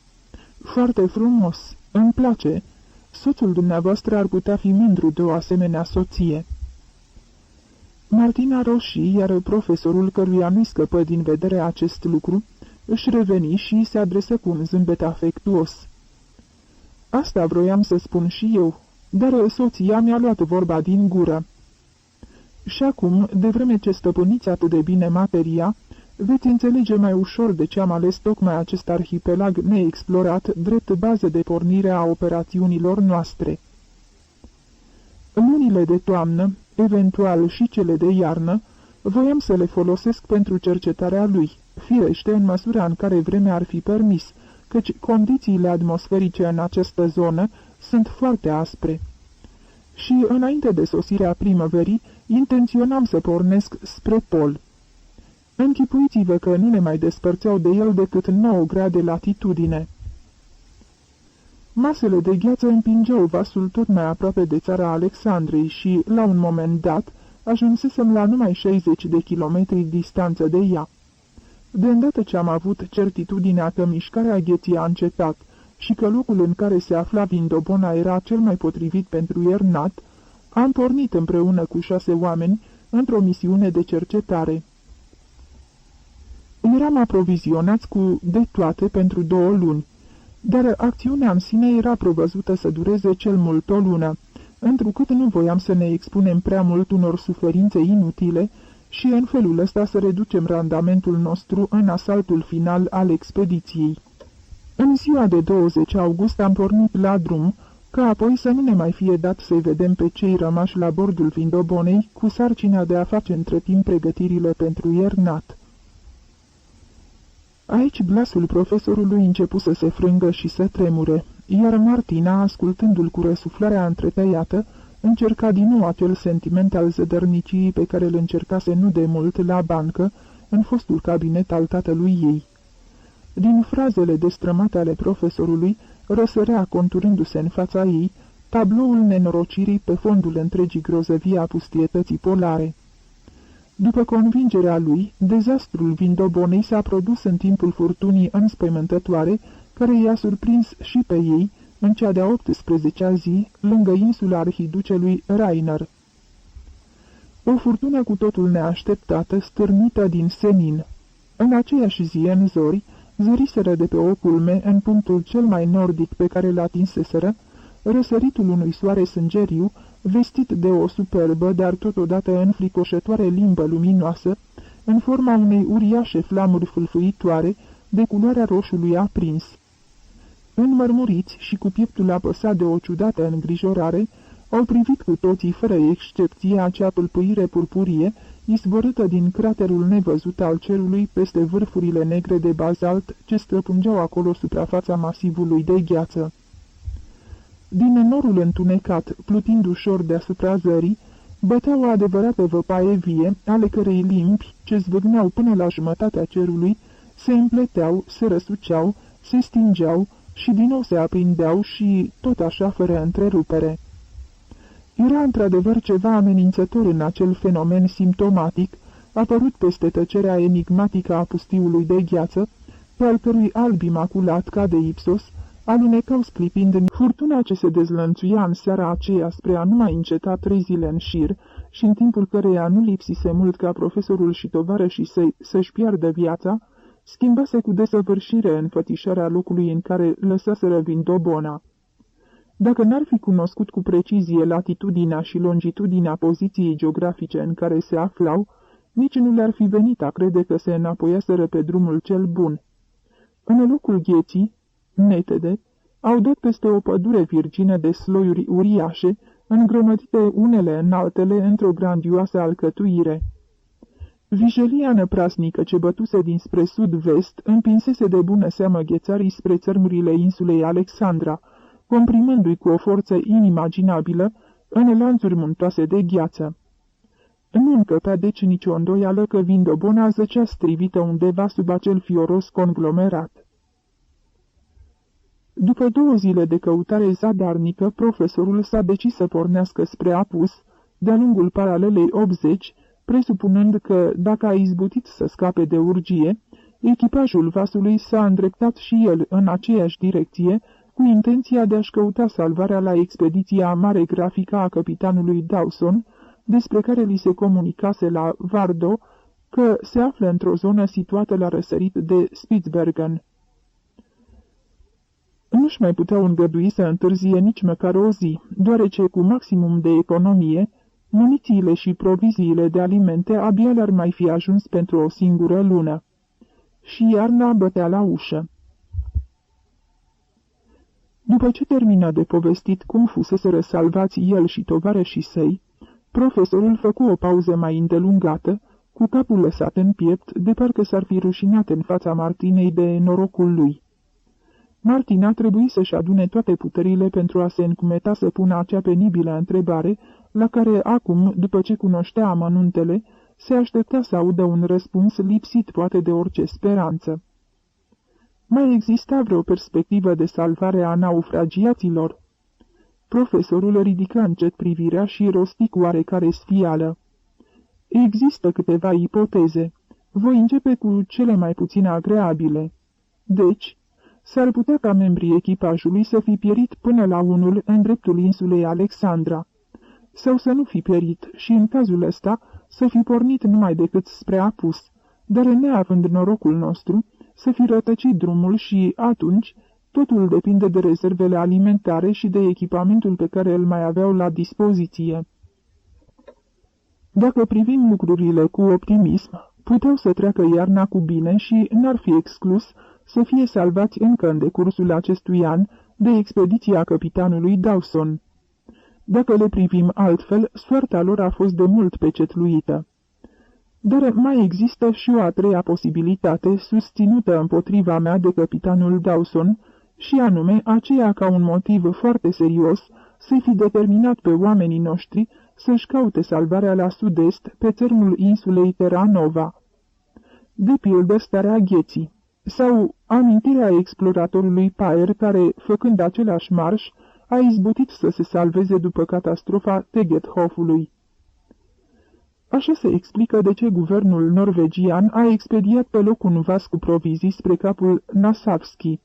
"Foarte frumos, îmi place. Soțul dumneavoastră ar putea fi mândru de o asemenea soție." Martina roșii, iar profesorul, căruia nu-i scăpă din vedere acest lucru, își reveni și se adresă cu un zâmbet afectuos. "Asta vroiam să spun și eu, dar soția mi-a luat vorba din gură. Și acum, de vreme ce stăpâniți atât de bine materia, veți înțelege mai ușor de ce am ales tocmai acest arhipelag neexplorat drept bază de pornire a operațiunilor noastre. Lunile de toamnă, eventual și cele de iarnă, voiam să le folosesc pentru cercetarea lui, firește în măsura în care vremea ar fi permis, căci condițiile atmosferice în această zonă sunt foarte aspre. Și înainte de sosirea primăverii, intenționam să pornesc spre pol. Închipuiți-vă că nu ne mai despărțeau de el decât 9 grade latitudine. Masele de gheață împingeau vasul tot mai aproape de țara Alexandrei și, la un moment dat, ajunsesem la numai 60 de kilometri distanță de ea. De îndată ce am avut certitudinea că mișcarea gheții a încetat și că locul în care se afla Vindobona era cel mai potrivit pentru iernat, am pornit împreună cu 6 oameni într-o misiune de cercetare. Eram aprovizionați cu de toate pentru 2 luni, dar acțiunea în sine era prevăzută să dureze cel mult o lună, întrucât nu voiam să ne expunem prea mult unor suferințe inutile și în felul ăsta să reducem randamentul nostru în asaltul final al expediției. În ziua de 20 august am pornit la drum, ca apoi să nu ne mai fie dat să-i vedem pe cei rămași la bordul Vindobonei cu sarcina de a face între timp pregătirile pentru iernat. Aici glasul profesorului începu să se frângă și să tremure, iar Martina, ascultându-l cu răsuflarea întretăiată, încerca din nou acel sentiment al zădărniciei pe care îl încercase nu de mult la bancă, în fostul cabinet al tatălui ei. Din frazele destrămate ale profesorului, răsărea, conturându-se în fața ei, tabloul nenorocirii pe fondul întregii grozăvii a pustietății polare. După convingerea lui, dezastrul Vindobonei s-a produs în timpul furtunii înspăimântătoare, care i-a surprins și pe ei, în cea de-a 18-a zi, lângă insula arhiducelui Rainer. O furtună cu totul neașteptată, stârnită din senin. În aceeași zi, în zori, zăriseră de pe o culme, în punctul cel mai nordic pe care l-atinseseră, răsăritul unui soare sângeriu, vestit de o superbă, dar totodată înfricoșătoare limbă luminoasă, în forma unei uriașe flamuri fâlfâitoare, de culoarea roșului aprins. Înmărmuriți și cu pieptul apăsat de o ciudată îngrijorare, au privit cu toții, fără excepție, acea pâlpâire purpurie, izvorâtă din craterul nevăzut al cerului peste vârfurile negre de bazalt ce străpungeau acolo suprafața masivului de gheață. Din norul întunecat, plutind ușor deasupra zării, bătea o adevărată văpaie vie, ale cărei limbi, ce zvâgneau până la jumătatea cerului, se împleteau, se răsuceau, se stingeau și din nou se aprindeau și tot așa fără întrerupere. Era într-adevăr ceva amenințător în acel fenomen simptomatic, apărut peste tăcerea enigmatică a pustiului de gheață, pe al cărui alb imaculat ca de ipsos, alunecau sclipind în furtuna ce se dezlănțuia în seara aceea spre a nu mai înceta 3 zile în șir și în timpul căreia nu lipsise mult ca profesorul și tovarășii săi să-și piardă viața, schimbase cu desăvârșire înfățișarea locului în care lăsaseră Vindobona. Dacă n-ar fi cunoscut cu precizie latitudinea și longitudinea poziției geografice în care se aflau, nici nu le-ar fi venit a crede că se înapoiaseră pe drumul cel bun. În locul gheții, netede, au dat peste o pădure virgină de sloiuri uriașe, îngrămădite unele în altele într-o grandioasă alcătuire. Vijelia năprasnică ce bătuse dinspre sud-vest împinsese de bună seamă ghețarii spre țărmurile insulei Alexandra, comprimându-i cu o forță inimaginabilă în lanțuri muntoase de gheață. Nu încăpea deci nicio îndoială că Vindobona zăcea strivită undeva sub acel fioros conglomerat. După 2 zile de căutare zadarnică, profesorul s-a decis să pornească spre apus, de-a lungul paralelei 80, presupunând că, dacă a izbutit să scape de urgie, echipajul vasului s-a îndreptat și el în aceeași direcție, cu intenția de a-și căuta salvarea la expediția mare grafică a capitanului Dawson, despre care li se comunicase la Vardo că se află într-o zonă situată la răsărit de Spitsbergen. Nu-și mai puteau îngădui să întârzie nici măcar o zi, deoarece cu maximum de economie, munițiile și proviziile de alimente abia le-ar mai fi ajuns pentru o singură lună. Și iarna bătea la ușă. După ce termină de povestit cum fuseseră salvați el și tovarășii săi, profesorul făcu o pauză mai îndelungată, cu capul lăsat în piept, de parcă s-ar fi rușinat în fața Martinei de norocul lui. Martina trebuie să-și adune toate puterile pentru a se încumeta să pună acea penibilă întrebare, la care acum, după ce cunoștea amănuntele, se aștepta să audă un răspuns lipsit poate de orice speranță. Mai exista vreo perspectivă de salvare a naufragiaților? Profesorul ridică încet privirea și rosti cu oarecare sfială. Există câteva ipoteze. Voi începe cu cele mai puțin agreabile. Deci, s-ar putea ca membrii echipajului să fi pierit până la unul în dreptul insulei Alexandra, sau să nu fi pierit și, în cazul ăsta, să fi pornit numai decât spre apus, dar neavând norocul nostru, să fi rătăcit drumul și, atunci, totul depinde de rezervele alimentare și de echipamentul pe care îl mai aveau la dispoziție. Dacă privim lucrurile cu optimism, puteau să treacă iarna cu bine și n-ar fi exclus să fie salvați încă în decursul acestui an de expediția capitanului Dawson. Dacă le privim altfel, soarta lor a fost de mult pecetluită. Dar mai există și o a treia posibilitate, susținută împotriva mea de capitanul Dawson, și anume aceea ca un motiv foarte serios să fi determinat pe oamenii noștri să-și caute salvarea la sud-est, pe țărmul insulei Terra Nova. De pildă starea Gheții, sau amintirea exploratorului Paer care, făcând același marș, a izbutit să se salveze după catastrofa Tegethofului. Așa se explică de ce guvernul norvegian a expediat pe loc un vas cu provizii spre capul Nassavski.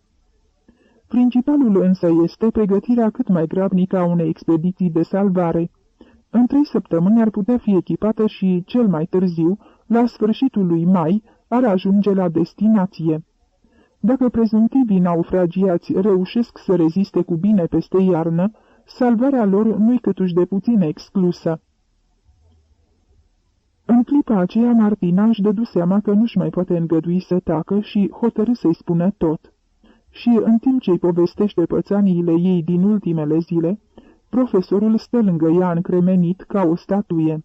Principalul însă este pregătirea cât mai grabnică a unei expediții de salvare. În 3 săptămâni ar putea fi echipată și, cel mai târziu, la sfârșitul lui mai, ar ajunge la destinație. Dacă prezumtivii naufragiați reușesc să reziste cu bine peste iarnă, salvarea lor nu-i câtuși de puțin exclusă. În clipa aceea, Martina își dădu seama că nu-și mai poate îngădui să tacă și hotărâ să-i spună tot. Și, în timp ce-i povestește pățaniile ei din ultimele zile, profesorul stă lângă ea încremenit ca o statuie.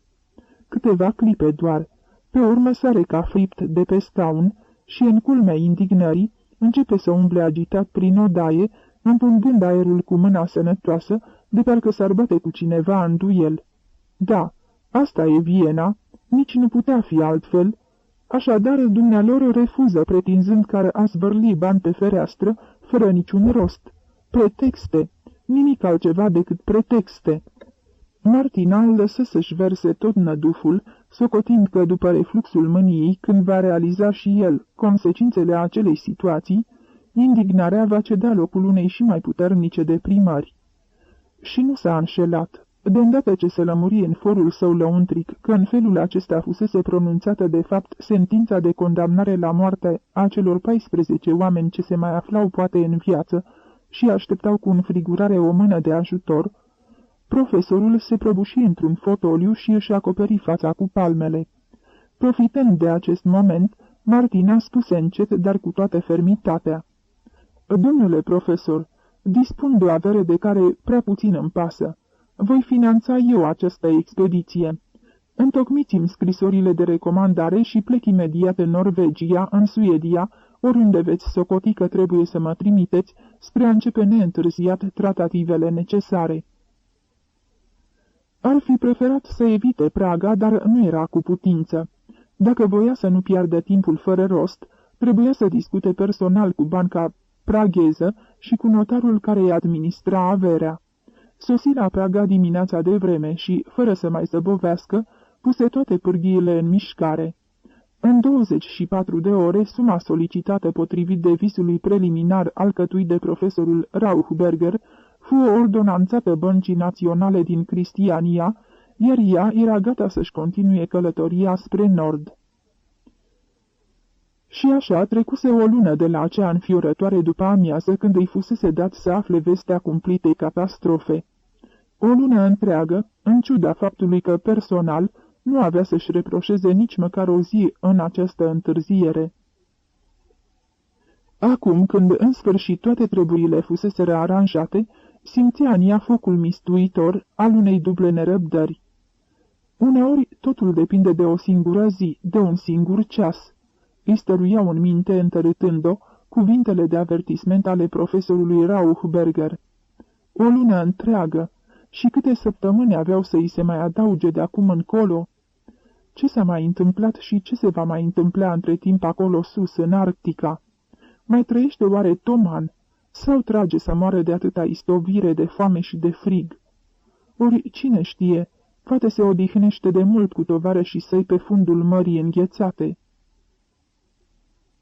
Câteva clipe doar, pe urmă sare ca fript de pe scaun și, în culmea indignării, începe să umble agitat prin odaie, împungând aerul cu mâna sănătoasă, de parcă s-ar bate cu cineva în duel. Da, asta e Viena, nici nu putea fi altfel. Așadar, dumnealor refuză, pretinzând că a zvârli bani pe fereastră, fără niciun rost. Pretexte, nimic altceva decât pretexte. Martina îl lăsă să-și verse tot năduful, socotind că după refluxul mâniei, când va realiza și el consecințele acelei situații, indignarea va ceda locul unei și mai puternice deprimări. Și nu s-a înșelat. De îndată ce se lămuri în forul său lăuntric că în felul acesta fusese pronunțată de fapt sentința de condamnare la moarte a celor 14 oameni ce se mai aflau poate în viață și așteptau cu înfrigurare o mână de ajutor, profesorul se prăbuși într-un fotoliu și își acoperi fața cu palmele. Profitând de acest moment, Martina spuse încet, dar cu toată fermitatea: "Domnule profesor, dispun de o avere de care prea puțin îmi pasă. Voi finanța eu această expediție. Întocmiți-mi scrisorile de recomandare și plec imediat în Norvegia, în Suedia, oriunde veți socoti că trebuie să mă trimiteți, spre a începe neîntârziat tratativele necesare." Ar fi preferat să evite Praga, dar nu era cu putință. Dacă voia să nu piardă timpul fără rost, trebuia să discute personal cu banca pragheză și cu notarul care îi administra averea. Sosi la Praga dimineața de vreme și, fără să mai zăbovească, puse toate pârghiile în mișcare. În 24 de ore, suma solicitată potrivit devizului preliminar alcătuit de profesorul Rauchberger fu ordonanțată Băncii Naționale din Cristiania, iar ea era gata să-și continue călătoria spre nord. Și așa trecuse o lună de la acea înfiorătoare după amiază când îi fusese dat să afle vestea cumplitei catastrofe. O lună întreagă, în ciuda faptului că personal nu avea să-și reproșeze nici măcar o zi în această întârziere. Acum, când în sfârșit toate treburile fuseseră aranjate, simțea în ea focul mistuitor al unei duble nerăbdări. Uneori totul depinde de o singură zi, de un singur ceas. Îi stăruiau în minte, întărâtând-o, cuvintele de avertisment ale profesorului Rauchberger. O lună întreagă, și câte săptămâni aveau să îi se mai adauge de acum încolo? Ce s-a mai întâmplat și ce se va mai întâmpla între timp acolo sus, în Arctica? Mai trăiește oare Toman? Sau trage să moară de atâta istovire, de foame și de frig? Ori, cine știe, poate se odihnește de mult cu tovarășii săi pe fundul mării înghețate.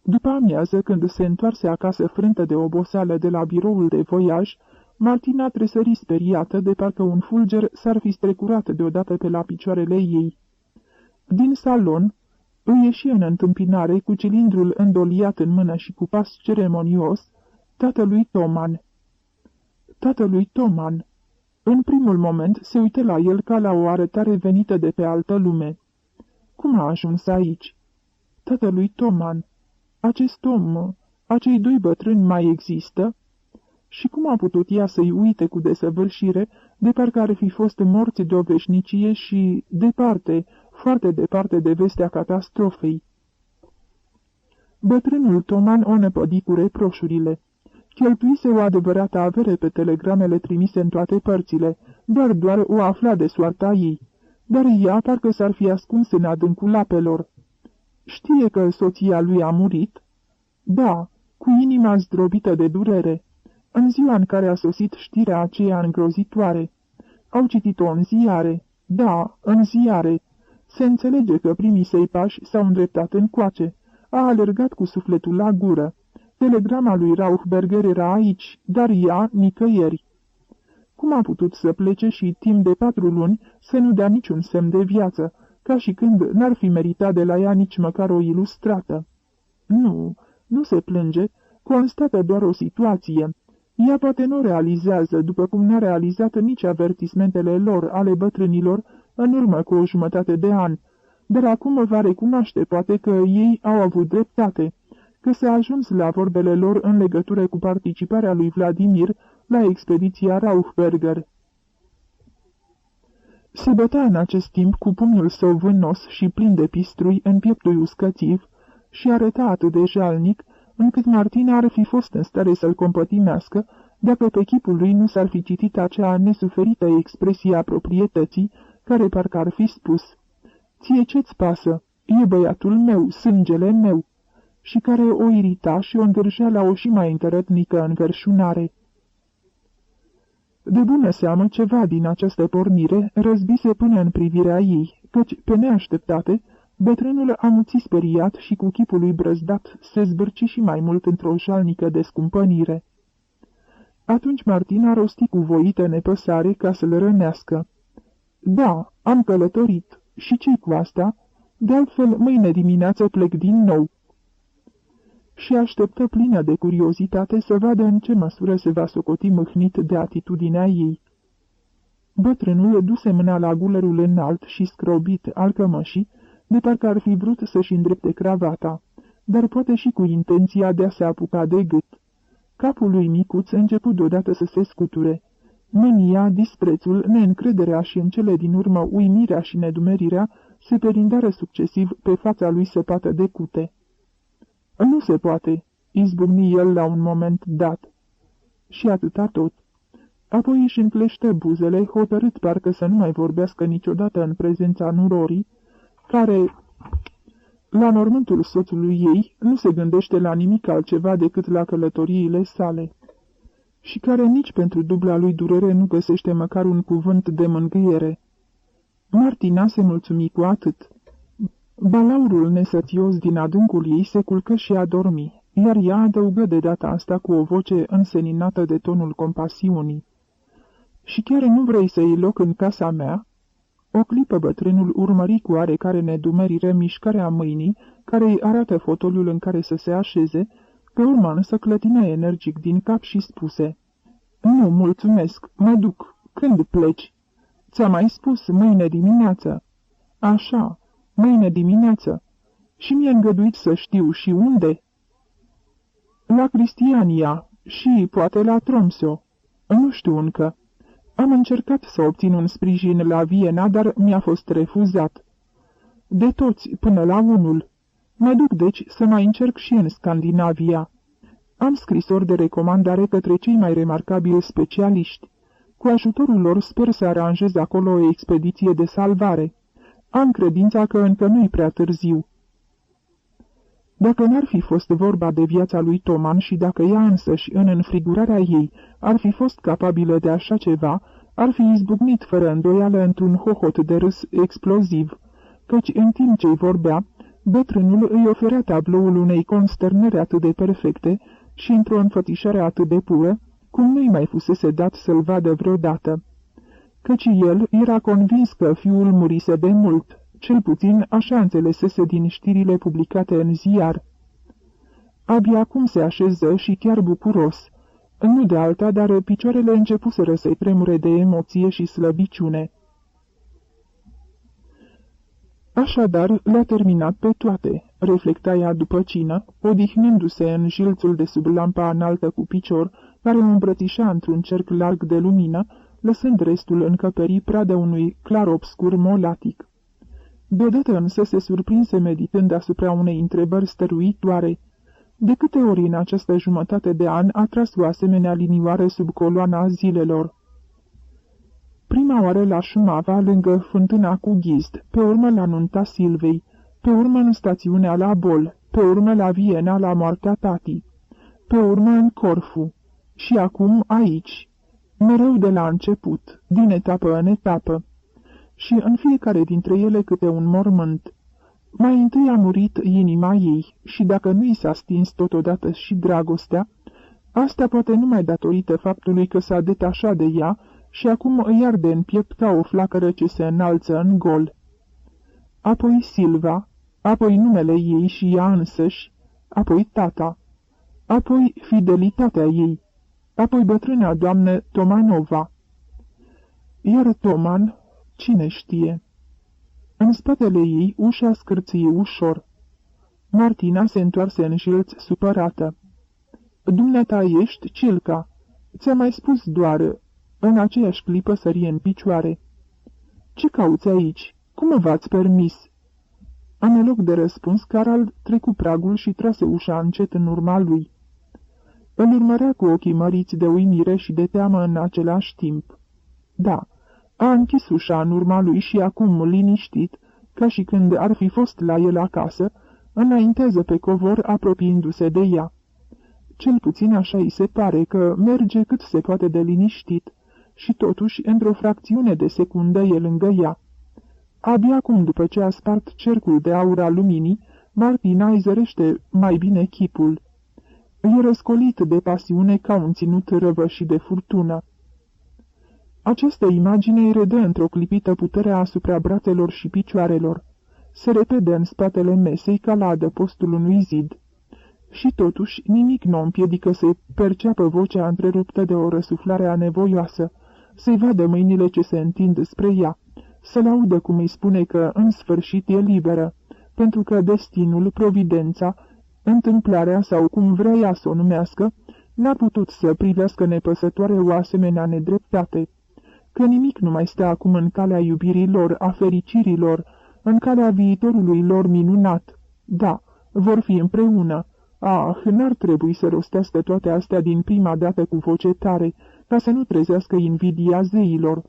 După amiază, când se întoarse acasă frântă de oboseală de la biroul de voiaj, Martina tresări speriată, de parcă un fulger s-ar fi strecurat deodată pe la picioarele ei. Din salon îi ieși în întâmpinare, cu cilindrul îndoliat în mână și cu pas ceremonios, tatălui Toman. Tatălui Toman. În primul moment se uită la el ca la o arătare venită de pe altă lume. Cum a ajuns aici? Tatălui Toman. Acest om, acei doi bătrâni mai există? Și cum a putut ea să-i uite cu desăvârșire, de parcă ar fi fost morți de o veșnicie și, departe, foarte departe de vestea catastrofei? Bătrânul Toman o năpădi cu reproșurile. Cheltuise o adevărată avere pe telegramele trimise în toate părțile, doar o afla de soarta ei, dar ea parcă s-ar fi ascuns în adâncul apelor. Știe că soția lui a murit? Da, cu inima zdrobită de durere. În ziua în care a sosit știrea aceea îngrozitoare. Au citit-o în ziare. Da, în ziare. Se înțelege că primii săi pași s-au îndreptat încoace. A alergat cu sufletul la gură. Telegrama lui Rauchberger era aici, dar ea nicăieri. Cum a putut să plece și, timp de 4 luni, să nu dea niciun semn de viață, ca și când n-ar fi meritat de la ea nici măcar o ilustrată? Nu se plânge, constată doar o situație. Ea poate nu realizează, după cum n-a realizat nici avertismentele lor, ale bătrânilor, în urmă cu o jumătate de an, dar acum va recunoaște poate că ei au avut dreptate, că s-a ajuns la vorbele lor în legătură cu participarea lui Vladimir la expediția Rauchberger. Se bătea în acest timp cu pumnul său vânos și plin de pistrui în pieptul uscățiv și arăta atât de jalnic, încât Martina ar fi fost în stare să-l compătimească, dacă pe chipul lui nu s-ar fi citit acea nesuferită expresie a proprietății, care parcă ar fi spus: "Ție ce-ți pasă? E băiatul meu, sângele meu," și care o irita și o îndârjea la o și mai întărătnică înverșunare. De bună seamă, ceva din această pornire răzbise până în privirea ei, căci, pe neașteptate, bătrânul amuți speriat și cu chipul lui brăzdat se zbârci și mai mult într-o jalnică descumpănire. Atunci Martina rosti cu voită nepăsare ca să-l rănească: "Da, am călătorit. Și ce-i cu asta? De altfel, mâine dimineață plec din nou." Și așteptă plină de curiozitate să vadă în ce măsură se va socoti mâhnit de atitudinea ei. Bătrânul duse mâna la gulerul înalt și scrobit al cămășii, de parcă ar fi vrut să-și îndrepte cravata, dar poate și cu intenția de a se apuca de gât. Capul lui micuț început deodată să se scuture. Mânia, disprețul, neîncrederea și în cele din urmă uimirea și nedumerirea se perindară succesiv pe fața lui săpată de cute. "Nu se poate," izbucni el la un moment dat. Și atâta tot. Apoi își încleștă buzele, hotărât parcă să nu mai vorbească niciodată în prezența nurorii, care, la mormântul soțului ei, nu se gândește la nimic altceva decât la călătoriile sale, și care nici pentru dubla lui durere nu găsește măcar un cuvânt de mângâiere. Martina se mulțumi cu atât. Balaurul nesățios din adâncul ei se culcă și a dormi, iar ea adăugă de data asta cu o voce înseninată de tonul compasiunii. Și chiar nu vrei să iei loc în casa mea?" O clipă bătrânul urmări cu oarecare nedumerire mișcarea mâinii, care îi arată fotoliul în care să se așeze, pe urmă însă clătină energic din cap și spuse: "Nu, mulțumesc, mă duc. Când pleci?" "Ți-am mai spus, mâine dimineață." "Așa, mâine dimineață. Și mi-e îngăduit să știu și unde?" "La Cristiania și poate la Tromsø. Nu știu încă. Am încercat să obțin un sprijin la Viena, dar mi-a fost refuzat. De toți, până la unul. Mă duc deci să mai încerc și în Scandinavia. Am scrisori de recomandare către cei mai remarcabili specialiști. Cu ajutorul lor sper să aranjez acolo o expediție de salvare. Am credința că încă nu-i prea târziu." Dacă n-ar fi fost vorba de viața lui Toman și dacă ea însăși, în înfrigurarea ei, ar fi fost capabilă de așa ceva, ar fi izbucnit fără îndoială într-un hohot de râs exploziv, căci în timp ce-i vorbea, bătrânul îi oferea tabloul unei consternări atât de perfecte și într-o înfățișare atât de pură, cum nu-i mai fusese dat să-l vadă vreodată. Căci el era convins că fiul murise de mult. Cel puțin așa înțelesese din știrile publicate în ziar. Abia acum se așeză și chiar bucuros. Nu de alta, dar picioarele începuseră să-i tremure de emoție și slăbiciune. Așadar, le-a terminat pe toate, reflecta ea după cină, odihnându-se în jilțul de sub lampa înaltă cu picior, care o îmbrățișa într-un cerc larg de lumină, lăsând restul încăperii pradă unui clar obscur molatic. Deodată însă se surprinse meditând asupra unei întrebări stăruitoare. De câte ori în această jumătate de an a tras o asemenea linioară sub coloana zilelor? Prima oară la Șumava, lângă fântâna cu ghist, pe urmă la nunta Silvei, pe urmă în stațiunea la Bol, pe urmă la Viena la moartea tatii, pe urmă în Corfu și acum aici, mereu de la început, din etapă în etapă. Și în fiecare dintre ele câte un mormânt. Mai întâi a murit inima ei și dacă nu i s-a stins totodată și dragostea, asta poate numai datorită faptului că s-a detașat de ea și acum îi arde în piept ca o flacără ce se înalță în gol. Apoi Silva, apoi numele ei și ea însăși, apoi tata, apoi fidelitatea ei, apoi bătrâna doamnă Tomanova. Iar Toman, cine știe? În spatele ei ușa scârții ușor. Martina se întoarse în jilț supărată. "Dumneata ești, Cilca. Ți-am mai spus doar." În aceeași clipă sărie în picioare. "Ce cauți aici? Cum v-ați permis?" În loc de răspuns, Caral trecu pragul și trase ușa încet în urma lui. Îl urmărea cu ochii măriți de uimire și de teamă în același timp. Da, a închis ușa în urma lui și acum, liniștit, ca și când ar fi fost la el acasă, înaintează pe covor apropiindu-se de ea. Cel puțin așa îi se pare că merge cât se poate de liniștit și totuși, într-o fracțiune de secundă, e lângă ea. Abia acum, după ce a spart cercul de aur al luminii, Martina îi zărește mai bine chipul. E răscolit de pasiune ca un ținut răvășit de furtună. Această imagine îi redă într-o clipită puterea asupra brațelor și picioarelor. Se repede în spatele mesei ca la adăpostul unui zid. Și totuși nimic nu o împiedică să-i perceapă vocea întreruptă de o răsuflare anevoioasă, să-i vadă mâinile ce se întind spre ea, să-l audă cum îi spune că în sfârșit e liberă, pentru că destinul, providența, întâmplarea sau cum vrea ea să o numească, n-a putut să privească nepăsătoare o asemenea nedreptate, că nimic nu mai stă acum în calea iubirii lor, a fericirii lor, în calea viitorului lor minunat. Da, vor fi împreună. N-ar trebui să rostească toate astea din prima dată cu voce tare, ca să nu trezească invidia zeilor.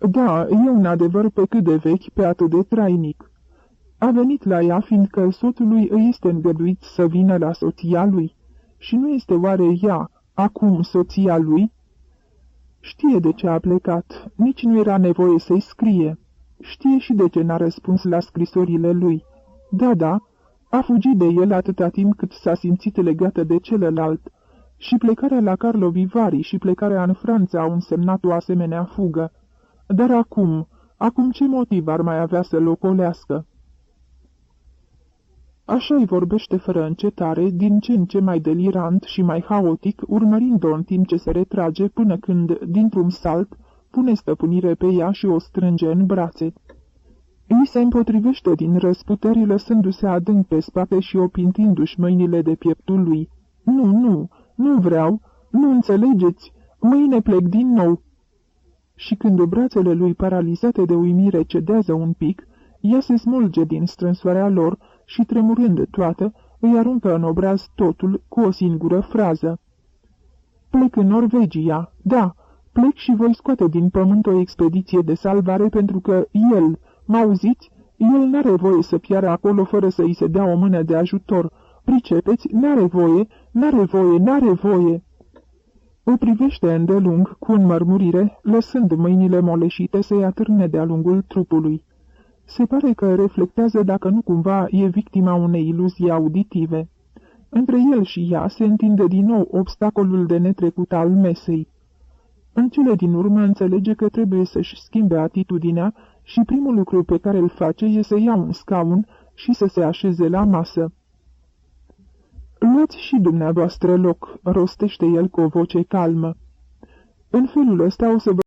Da, e un adevăr pe cât de vechi, pe atât de trainic. A venit la ea fiindcă soțului îi este îngăduit să vină la soția lui. Și nu este oare ea, acum, soția lui? Știe de ce a plecat, nici nu era nevoie să-i scrie. Știe și de ce n-a răspuns la scrisorile lui. Da, a fugit de el atâta timp cât s-a simțit legată de celălalt. Și plecarea la Carlo Vivari și plecarea în Franța au însemnat o asemenea fugă. Dar acum ce motiv ar mai avea să-l ocolească? Așa îi vorbește fără încetare, din ce în ce mai delirant și mai haotic, urmărind-o în timp ce se retrage până când, dintr-un salt, pune stăpânire pe ea și o strânge în brațe. Îi se împotrivește din răsputeri, lăsându-se adânc pe spate și opintindu-și mâinile de pieptul lui. Nu vreau, nu înțelegeți, mâine plec din nou." Și când brațele lui paralizate de uimire cedează un pic, ea se smulge din strânsoarea lor și, tremurând toată, îi aruncă în obraz totul cu o singură frază. "Plec în Norvegia, da, plec și voi scoate din pământ o expediție de salvare pentru că el, m-auziți, el n-are voie să piară acolo fără să îi se dea o mână de ajutor. Pricepeți? N-are voie. O privește îndelung, cu înmărmurire, lăsând mâinile moleșite să-i atârne de-a lungul trupului. Se pare că reflectează dacă nu cumva e victima unei iluzii auditive. Între el și ea se întinde din nou obstacolul de netrecut al mesei. În cele din urmă înțelege că trebuie să-și schimbe atitudinea și primul lucru pe care îl face e să ia un scaun și să se așeze la masă. "Luați și dumneavoastră loc," rostește el cu o voce calmă. "În felul ăsta o să vă